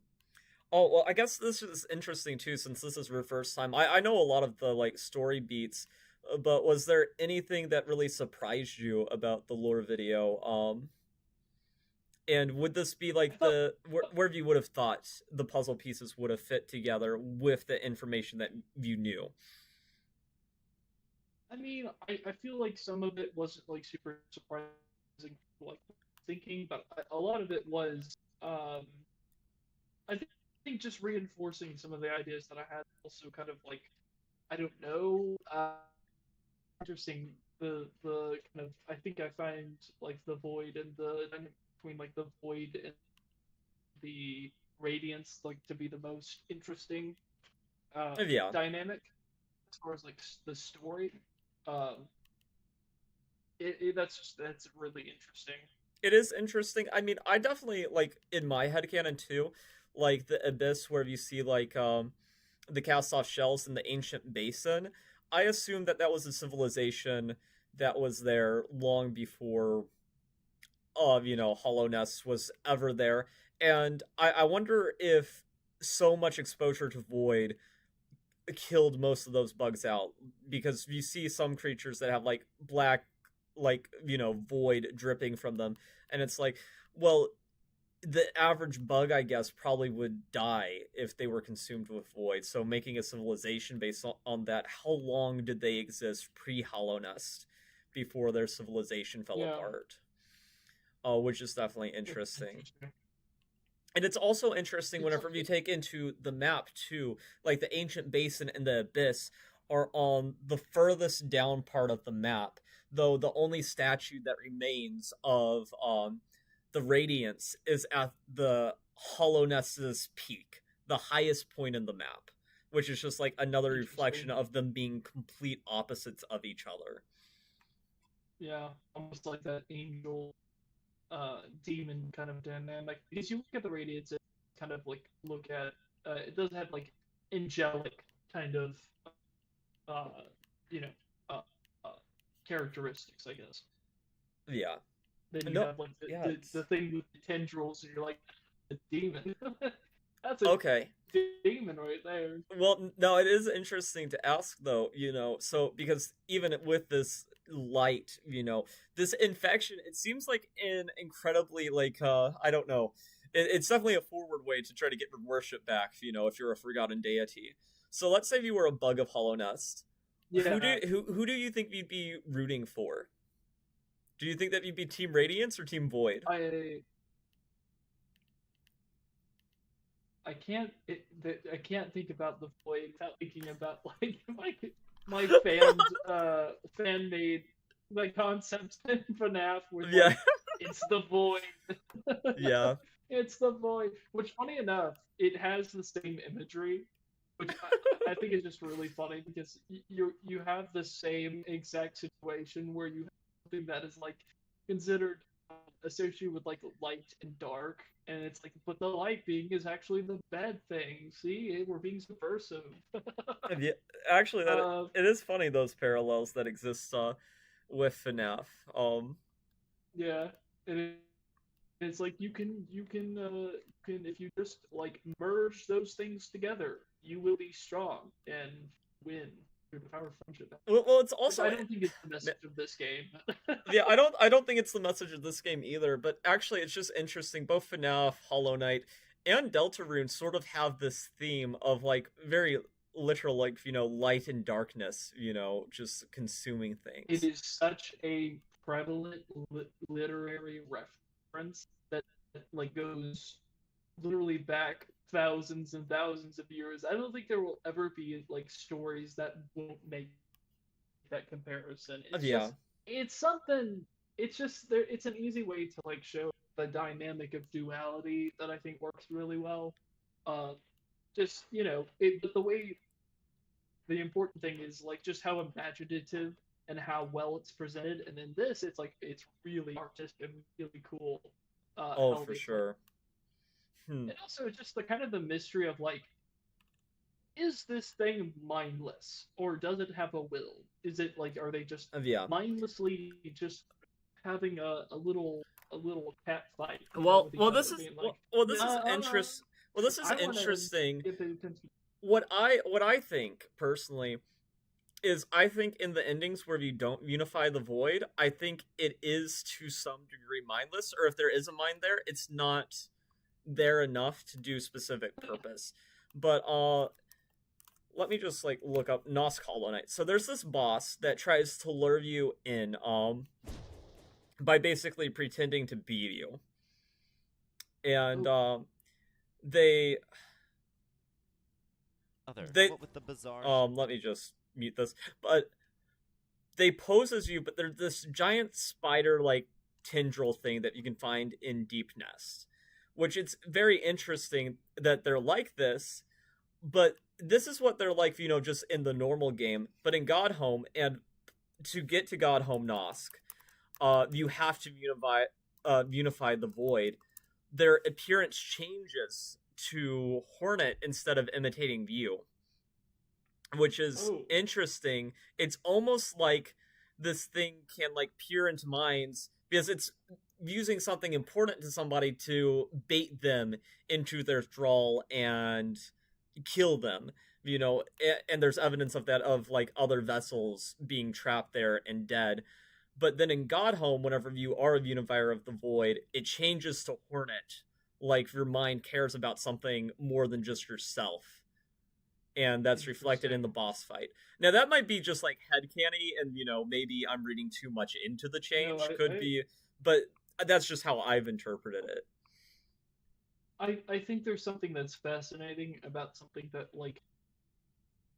Oh well, I guess this is interesting too, since this is your first time. I know a lot of the like story beats, but was there anything that really surprised you about the lore video? And would this be I like thought. where you would have thought the puzzle pieces would have fit together with the information that you knew? I mean, I feel like some of it wasn't like super surprising, like thinking, but a lot of it was. I think just reinforcing some of the ideas that I had. Also, kind of like I don't know. Interesting. The kind of I think I find like the void and the dynamic between like the void and the radiance like to be the most interesting Yeah, dynamic as far as like the story. Um, that's really interesting. it is interesting. I mean, I definitely like in my headcanon too, like the abyss where you see like the cast off shells in the ancient basin. I assume that that was a civilization that was there long before Hollowness was ever there. And I wonder if so much exposure to void killed most of those bugs out, because you see some creatures that have like black, like void dripping from them, and it's like, well, the average bug, I guess, probably would die if they were consumed with void. So making a civilization based on that, how long did they exist pre Hollownest before their civilization fell Yeah, apart? Which is definitely it's interesting. interesting. And it's also interesting It's whenever you take into the map too, like the ancient basin and the abyss are on the furthest down part of the map, though the only statue that remains of the radiance is at the Hollowness's peak, the highest point in the map, which is just like another reflection Interesting. of them being complete opposites of each other. Yeah, almost like that angel demon kind of dynamic. Because you look at the radiance and kind of like look at it does have like angelic kind of uh you know uh, uh characteristics, I guess. Yeah. Then you No. have like Yeah. the thing with the tendrils, and you're like a demon. That's a Okay. demon right there. Well, no, it is interesting to ask though, so because even with this light, this infection, it seems like an incredibly like I don't know. it's definitely a forward way to try to get worship back, if you're a forgotten deity. So let's say you were a bug of Hollow Nest. Yeah. Who do you think you'd be rooting for? Do you think that you'd be Team Radiance or Team Void? I can't think about the Void without thinking about like my fan made like concepts in FNAF where like, it's the Void. Yeah. It's the Void. Which, funny enough, it has the same imagery, which I think is just really funny because you have the same exact situation where you have something that is like considered associated with like light and dark, and it's like, but the light being is actually the bad thing. See, we're being subversive. Yeah, actually, it is funny, those parallels that exist with FNAF. Yeah, it's like you can if you just like merge those things together, you will be strong and win through the power of friendship. Well, it's also, I don't think it's the message of this game. Yeah, I don't think it's the message of this game either, but actually it's just interesting. Both FNAF, Hollow Knight, and Deltarune sort of have this theme of like very literal, like, light and darkness, just consuming things. It is such a prevalent literary reference that like goes literally back thousands and thousands of years. I don't think there will ever be like stories that won't make that comparison. It's something. It's just there. It's an easy way to like show the dynamic of duality that I think works really well. Just but the way. The important thing is like just how imaginative and how well it's presented, and then this, it's like it's really artistic and really cool. For sure. And also just the kind of the mystery of like, is this thing mindless or does it have a will? Is it like, are they just mindlessly just having a little cat fight? This is interesting. What I think personally is, I think in the endings where you don't unify the void, I think it is to some degree mindless, or if there is a mind there, it's not there enough to do specific purpose. But let me just like look up Nosk Hollow Knight. So there's this boss that tries to lure you in by basically pretending to be you. And they what with the bizarre let me just mute this. But they pose as you, but they're this giant spider like tendril thing that you can find in Deep Nest, which it's very interesting that they're like this, but this is what they're like, just in the normal game. But in God Home, and to get to God Home Nosk, you have to unify the void. Their appearance changes to Hornet instead of imitating View, which is interesting. It's almost like this thing can like peer into minds because it's using something important to somebody to bait them into their thrall and kill them, and there's evidence of that, of like other vessels being trapped there and dead. But then in God Home, whenever you are a unifier of the void, it changes to Hornet, like your mind cares about something more than just yourself. And that's reflected in the boss fight. Now, that might be just like headcanny, and maybe I'm reading too much into the change. Be, but that's just how I've interpreted it. I think there's something that's fascinating about something that like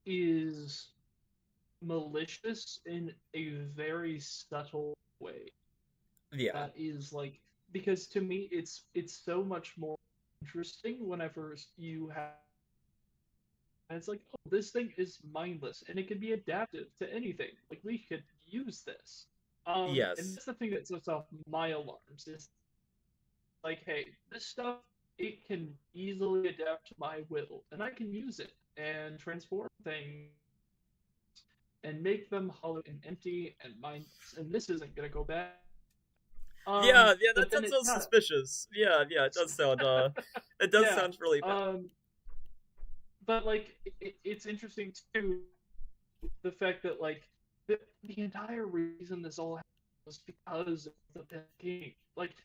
is malicious in a very subtle way. Yeah. That is like, because to me it's so much more interesting whenever you have, and it's like, oh, this thing is mindless and it can be adaptive to anything. Like, we could use this. Yes. And that's the thing that sets off my alarms, is like, hey, this stuff, it can easily adapt to my will, and I can use it and transform things and make them hollow and empty and mindless, and this isn't gonna go bad. That sounds suspicious. Yeah, it does sound sound really bad. But like, it's interesting too, the fact that like the entire reason this all happened was because of the Pet King. Like,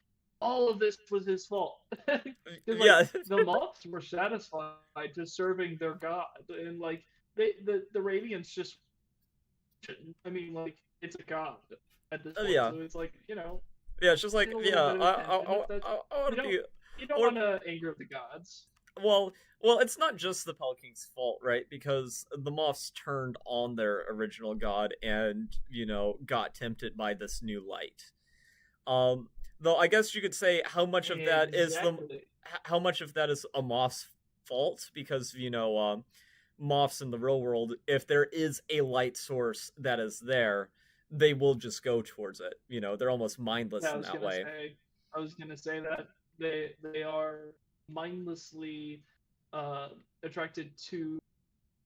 all of this was his fault. 'Cause, like, Yeah. the moths were satisfied just serving their god, and like the Radiants just, I mean, like, it's a god at this point, Yeah. so it's like, Yeah, it's just like, get a yeah, little bit of attention. If that's, I want you to don't be, you I don't wanna- want to anger the gods. well, it's not just the Pell King's fault, right? Because the Moths turned on their original god and, got tempted by this new light. Though I guess you could say how much of that is Exactly. how much of that is a Moth's fault, because, Moths in the real world, if there is a light source that is there, they will just go towards it. They're almost mindless Yeah, in that way. I was gonna say that they are mindlessly attracted to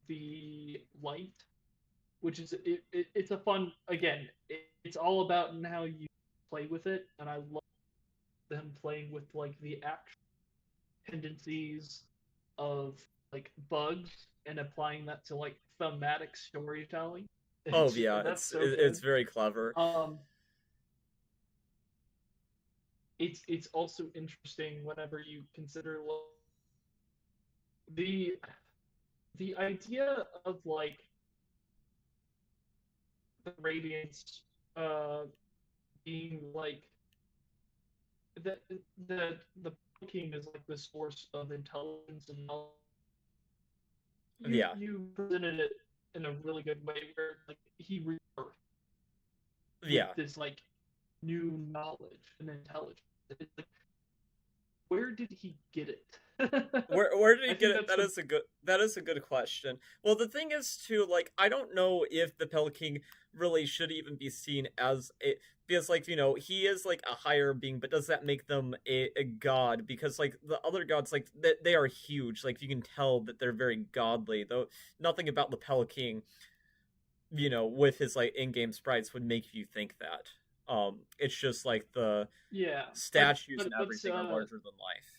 the light, which is it's a fun, again. It's all about how you play with it, and I love them playing with like the actual tendencies of like bugs and applying that to like thematic storytelling. Oh yeah, That's so it's good. very clever. It's also interesting whenever you consider the the idea of like the Radiance being like that the King is like the source of intelligence and knowledge. Yeah. You presented it in a really good way where like he rebirthed Yeah. with this like new knowledge and intelligence. It's like, where did he get it? Where did he I get think it? that's That is a good question. Well, the thing is too, like, I don't know if the Pell King really should even be seen as a, because, like, he is like a higher being, but does that make them a god? Because, like, the other gods, like, they are huge. Like, you can tell that they're very godly. Though nothing about the Pell King, with his like in-game sprites would make you think that. It's just like the statues and everything are larger than life.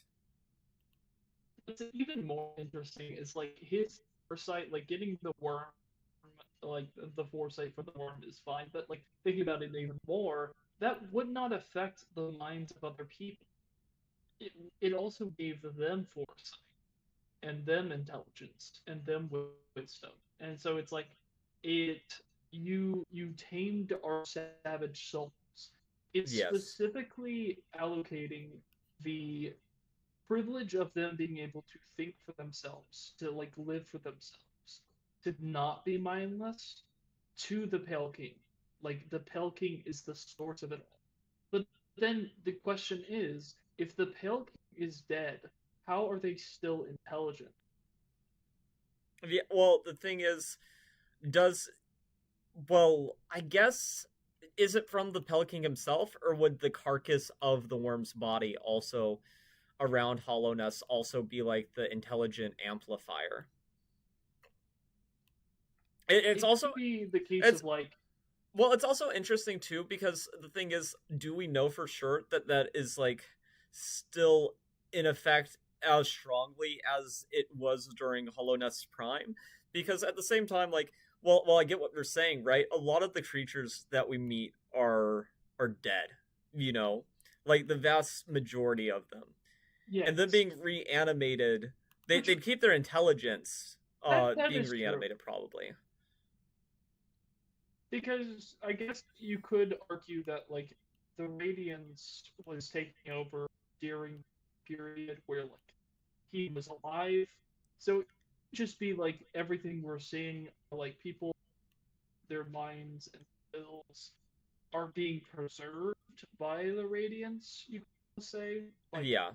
What's even more interesting is like his foresight, like getting the worm, like the foresight for the worm is fine, but like thinking about it even more, that would not affect the minds of other people. It also gave them foresight and them intelligence and them wisdom, and so it's like it you tamed our savage souls. It's Yes. specifically allocating the privilege of them being able to think for themselves, to like live for themselves, to not be mindless, to the Pale King. Like the Pale King is the source of it all. But then the question is, if the Pale King is dead, how are they still intelligent? Yeah, well, the thing is, does well, I guess, is it from the Pell King himself, or would the carcass of the worm's body also around Hollowness also be like the intelligent amplifier? It's It also could be the case it's of like, well, it's also interesting too, because the thing is, do we know for sure that that is like still in effect as strongly as it was during Hollowness Prime? Because at the same time, like, well, I get what you're saying, right? A lot of the creatures that we meet are dead, you know, like the vast majority of them, yes, and then being reanimated, they'd keep their intelligence that being is true. reanimated probably. Because I guess you could argue that like the Radiance was taking over during the period where like he was alive, so it could just be like everything we're seeing, like people, their minds and wills are being preserved by the Radiance. You could say, like, Yeah.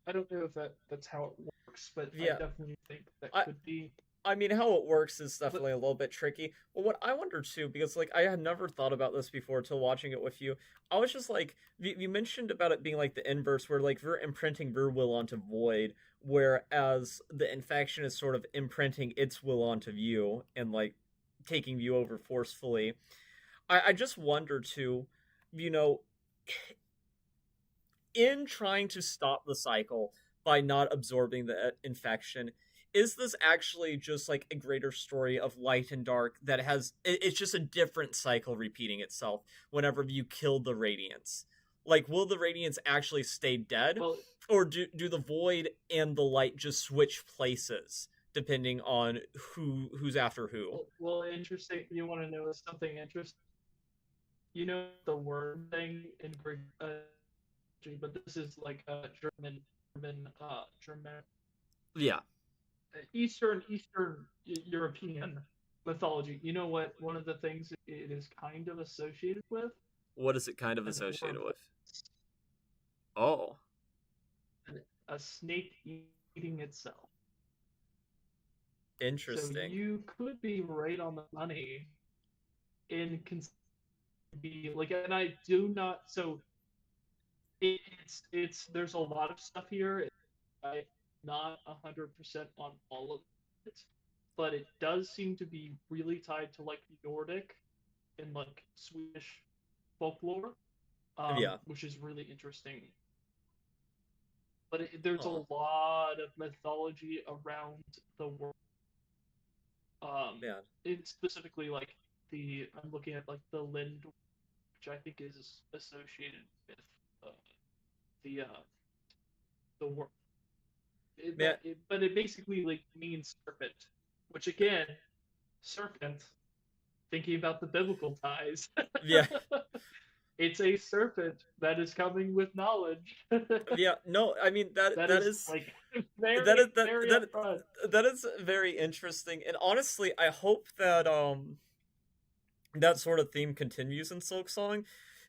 I don't know if that's how it works, but I Yeah. definitely think that I, could be. I mean, how it works is definitely a little bit tricky. Well, what I wonder too, because like I had never thought about this before till watching it with you. I was just like, you mentioned about it being like the inverse, where like we're imprinting your will onto Void, whereas the infection is sort of imprinting its will onto you and like taking you over forcefully. I just wonder too, you know, in trying to stop the cycle by not absorbing the infection, is this actually just like a greater story of light and dark that has it's just a different cycle repeating itself whenever you kill the radiance? Like, will the Radiants actually stay dead, Well, or do the Void and the Light just switch places depending on who's after who? interesting. You want to know something interesting? You know the worm thing in Greek, but this is like a German, Yeah. Eastern European mythology. You know what? One of the things it is kind of associated with What is it kind of is associated with? wormholes. Oh, A snake eating itself. So interesting. you could be right on the money in be like, and I do not. So it's there's a lot of stuff here. I'm not 100% on all of it, but it does seem to be really tied to like Nordic and like Swedish folklore, Yeah. which is really interesting. But there's Huh. a lot of mythology around the world. Man. It's specifically like I'm looking at like the Lind, which I think is associated with uh, the world. Man. But it basically like means serpent, which again, serpent. Thinking about the biblical ties, Yeah. it's a serpent that is coming with knowledge. Yeah. No, I mean That that is is like that is very upfront. that is very interesting. And honestly, I hope that that sort of theme continues in SilkSong,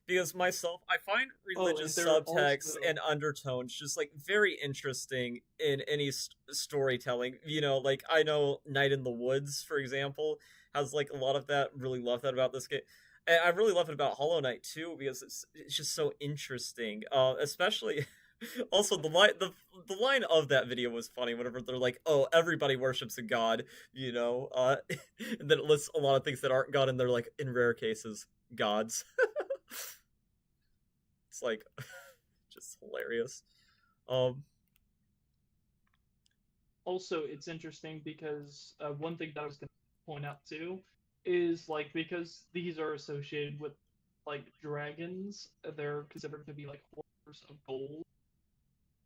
because myself, I find Oh, and religious they're subtext also and undertones just like very interesting in any storytelling. You know, like I know Night in the Woods, for example, has like a lot of that. Really love that about this game. And I really love it about Hollow Knight too, because it's just so interesting. Especially also the line of that video was funny whenever they're like, "Oh, everybody worships a god," you know, and then it lists a lot of things that aren't god, and they're like, in rare cases, gods. It's like just hilarious. Um, also it's interesting because one thing that I was going to point out too is like because these are associated with like dragons, they're considered to be like horrors of gold,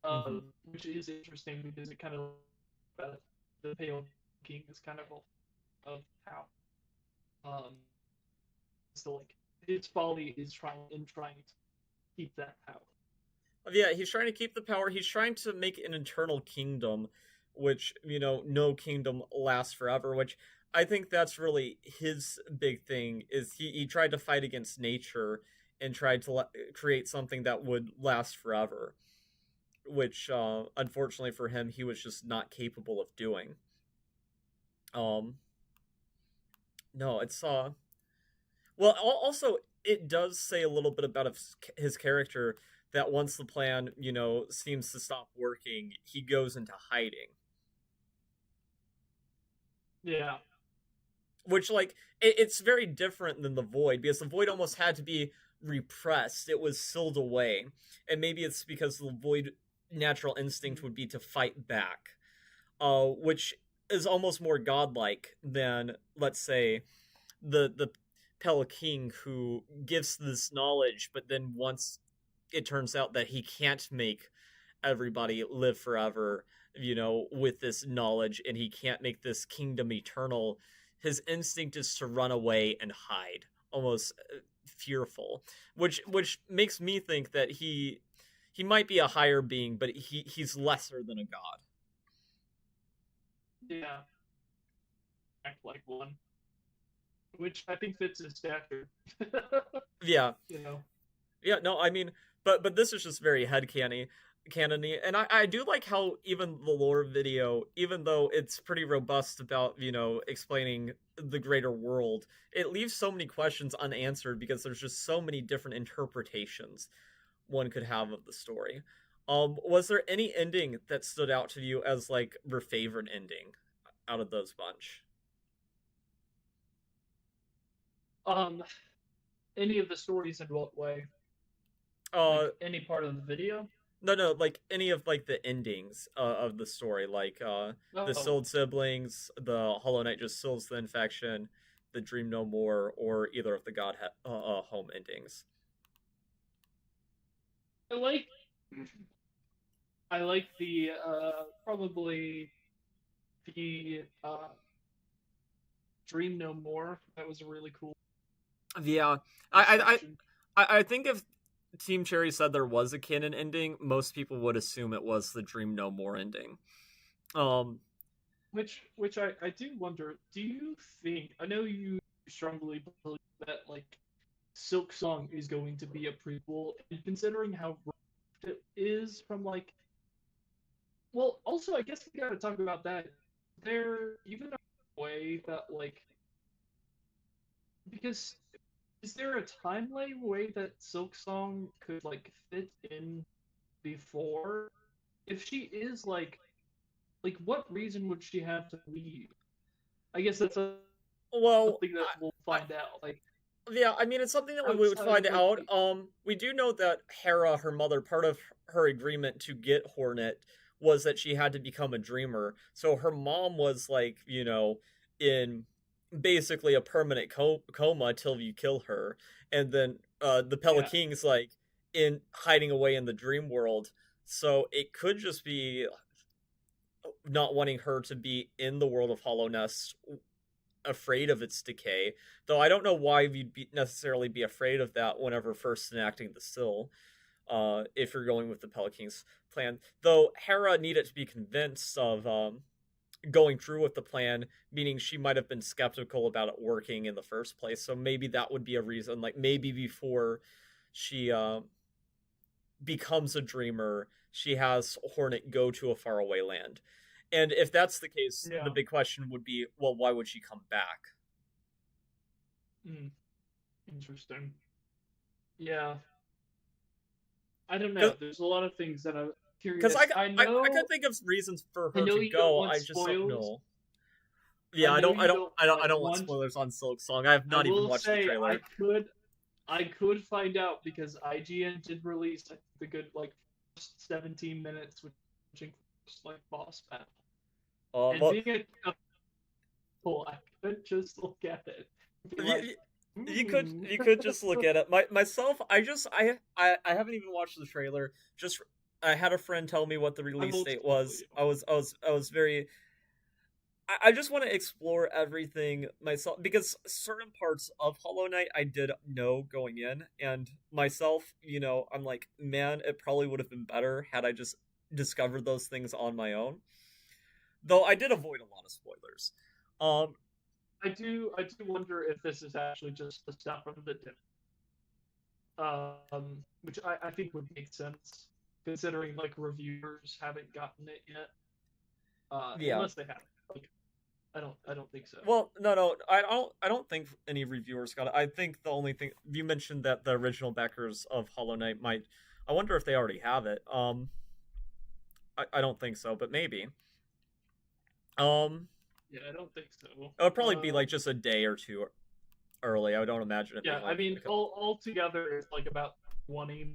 mhm. which is interesting because it kind of the Pale King is kind of how so like his folly is trying to keep that power. Yeah, he's trying to keep the power. He's trying to make an eternal kingdom, which, you know, no kingdom lasts forever, which I think that's really his big thing is he tried to fight against nature and tried to create something that would last forever, which unfortunately for him he was just not capable of doing. Um no, it's well, also it does say a little bit about his character that once the plan, you know, seems to stop working, he goes into hiding. Yeah. Which, like, it's very different than the Void, because the Void almost had to be repressed. It was sealed away. And maybe it's because the Void natural instinct would be to fight back, which is almost more godlike than, let's say, the Pale King, who gives this knowledge, but then once it turns out that he can't make everybody live forever, you know, with this knowledge, and he can't make this kingdom eternal, his instinct is to run away and hide, almost fearful, which makes me think that he might be a higher being, but he's lesser than a god. Yeah. Act like one, which I think fits his stature. Yeah. You know. Yeah, no, I mean, but this is just very canony, and I do like how even the lore video, even though it's pretty robust about, you know, explaining the greater world, it leaves so many questions unanswered because there's just so many different interpretations one could have of the story. Was there any ending that stood out to you as like your favorite ending out of those bunch? Um, any of the stories in what way? Uh, Like any part of the video? no, like any of like the endings of the story, like the Oh, Sold siblings, the Hollow Knight just seals the infection, the Dream No More, or either of the God home endings. I like I like the probably the Dream No More. That was a really cool Yeah, I I section. I think if Team Cherry said there was a canon ending, most people would assume it was the Dream No More ending. Um, Which I do wonder. Do you think? I know you strongly believe that like Silk Song is going to be a prequel, and considering how rough it is from like, well, also I guess we got to talk about that. There even a way that like because is there a timeline way that Silk Song could like fit in before? If she is like what reason would she have to leave? I guess that's well, something that we'll I find out. Like yeah, I mean, it's something that we would outside find of like out. the We do know that Hera, her mother, part of her agreement to get Hornet was that she had to become a dreamer. So her mom was like, in basically a permanent coma till you kill her, and then the yeah Pelaking's like in hiding away in the dream world. So it could just be not wanting her to be in the world of Hollow Nest, afraid of its decay. Though I don't know why you'd necessarily be afraid of that whenever first enacting the Sill, if you're going with the Pelaking's plan. Though Hera needed to be convinced of going through with the plan, meaning she might have been skeptical about it working in the first place. So maybe that would be a reason. Like maybe before she becomes a dreamer, she has Hornet go to a faraway land. And if that's the case, the yeah. big question would be, well, why would she come back? Mm, interesting. Yeah, I don't know. Because There's a lot of things that I'm because curious. I could think of reasons for I her know to you don't go. want I just don't spoils. know. I Yeah, know you don't I don't want want. spoilers on Silk Song. I have I not even will watched the say trailer. I could find out because IGN did release I think, the good like first 17 minutes, which includes like boss battle. And Well, being a couple, I could just look at it and be like, you, hmm. you could just look at it. Myself, I haven't even watched the trailer. Just I had a friend tell me what the I'm release old date school. was. I was very. I just want to explore everything myself because certain parts of Hollow Knight I did know going in, and myself, I'm like, man, it probably would have been better had I just discovered those things on my own. Though I did avoid a lot of spoilers. Um, I do wonder if this is actually just the stuff from the dip. Which I think would make sense considering like reviewers haven't gotten it yet. yeah. Unless they have. Like I don't think so. Well, no, I don't think any reviewers got it. I think the only thing you mentioned that the original backers of Hollow Knight might. I wonder if they already have it. I don't think so, but maybe. Um, Yeah, I don't think so. it would probably be like just a day or two early. I don't imagine it Yeah, being I like. mean, all together it's like about 20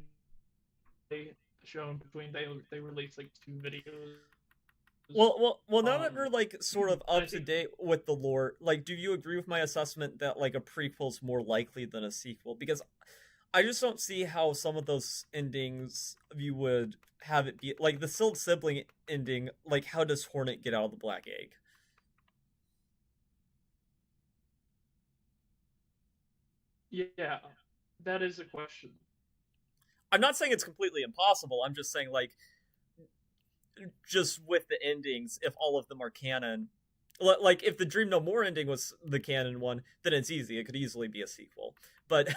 they shown between they released like 2 videos. Well. Now that we're like sort of I up to think date with the lore, like, do you agree with my assessment that like a prequel's more likely than a sequel? Because I just don't see how some of those endings you would have it be like the Silt sibling ending. Like, how does Hornet get out of the black egg? yeah, that is a question. I'm not saying it's completely impossible. I'm just saying like just with the endings, if all of them are canon, like if the Dream No More ending was the canon one, then it's easy. It could easily be a sequel. But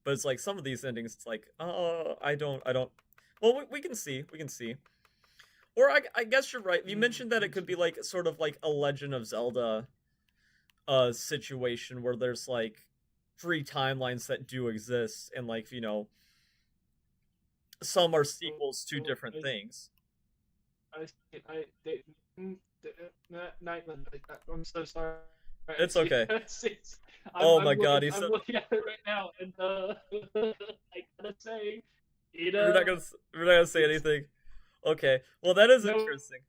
but it's like some of these endings, it's like, I don't. Well, we can see, Or I guess you're right. You mentioned that it could be like sort of like a Legend of Zelda situation where there's like 3 timelines that do exist, and like some are sequels to different things. They, I'm so sorry. It's okay. It's, Oh my god, he I'm said looking at it right now, and I gotta say, it we're not gonna say anything. Okay, well that is no, interesting.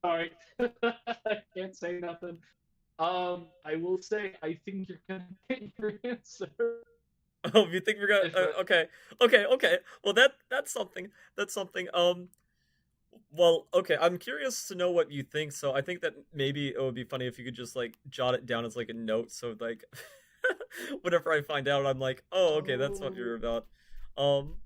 sorry, I can't say nothing. I will say, I think you're gonna get your answer. Oh, you think we're gonna? If, uh, Okay. Well, that's something. That's something. Well, okay. I'm curious to know what you think. So I think that maybe it would be funny if you could just like jot it down as like a note. So like, whenever I find out, I'm like, oh, okay, that's what you're about. Um,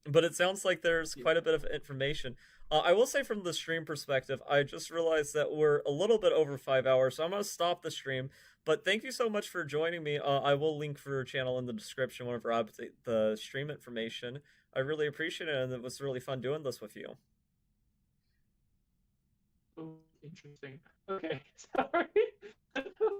but it sounds like there's Yeah. quite a bit of information. I will say from the stream perspective, I just realized that we're a little bit over 5 hours, so I'm gonna stop the stream. But thank you so much for joining me. I will link for your channel in the description whenever I update the stream information. I really appreciate it, and it was really fun doing this with you. Oh, interesting. Okay, sorry.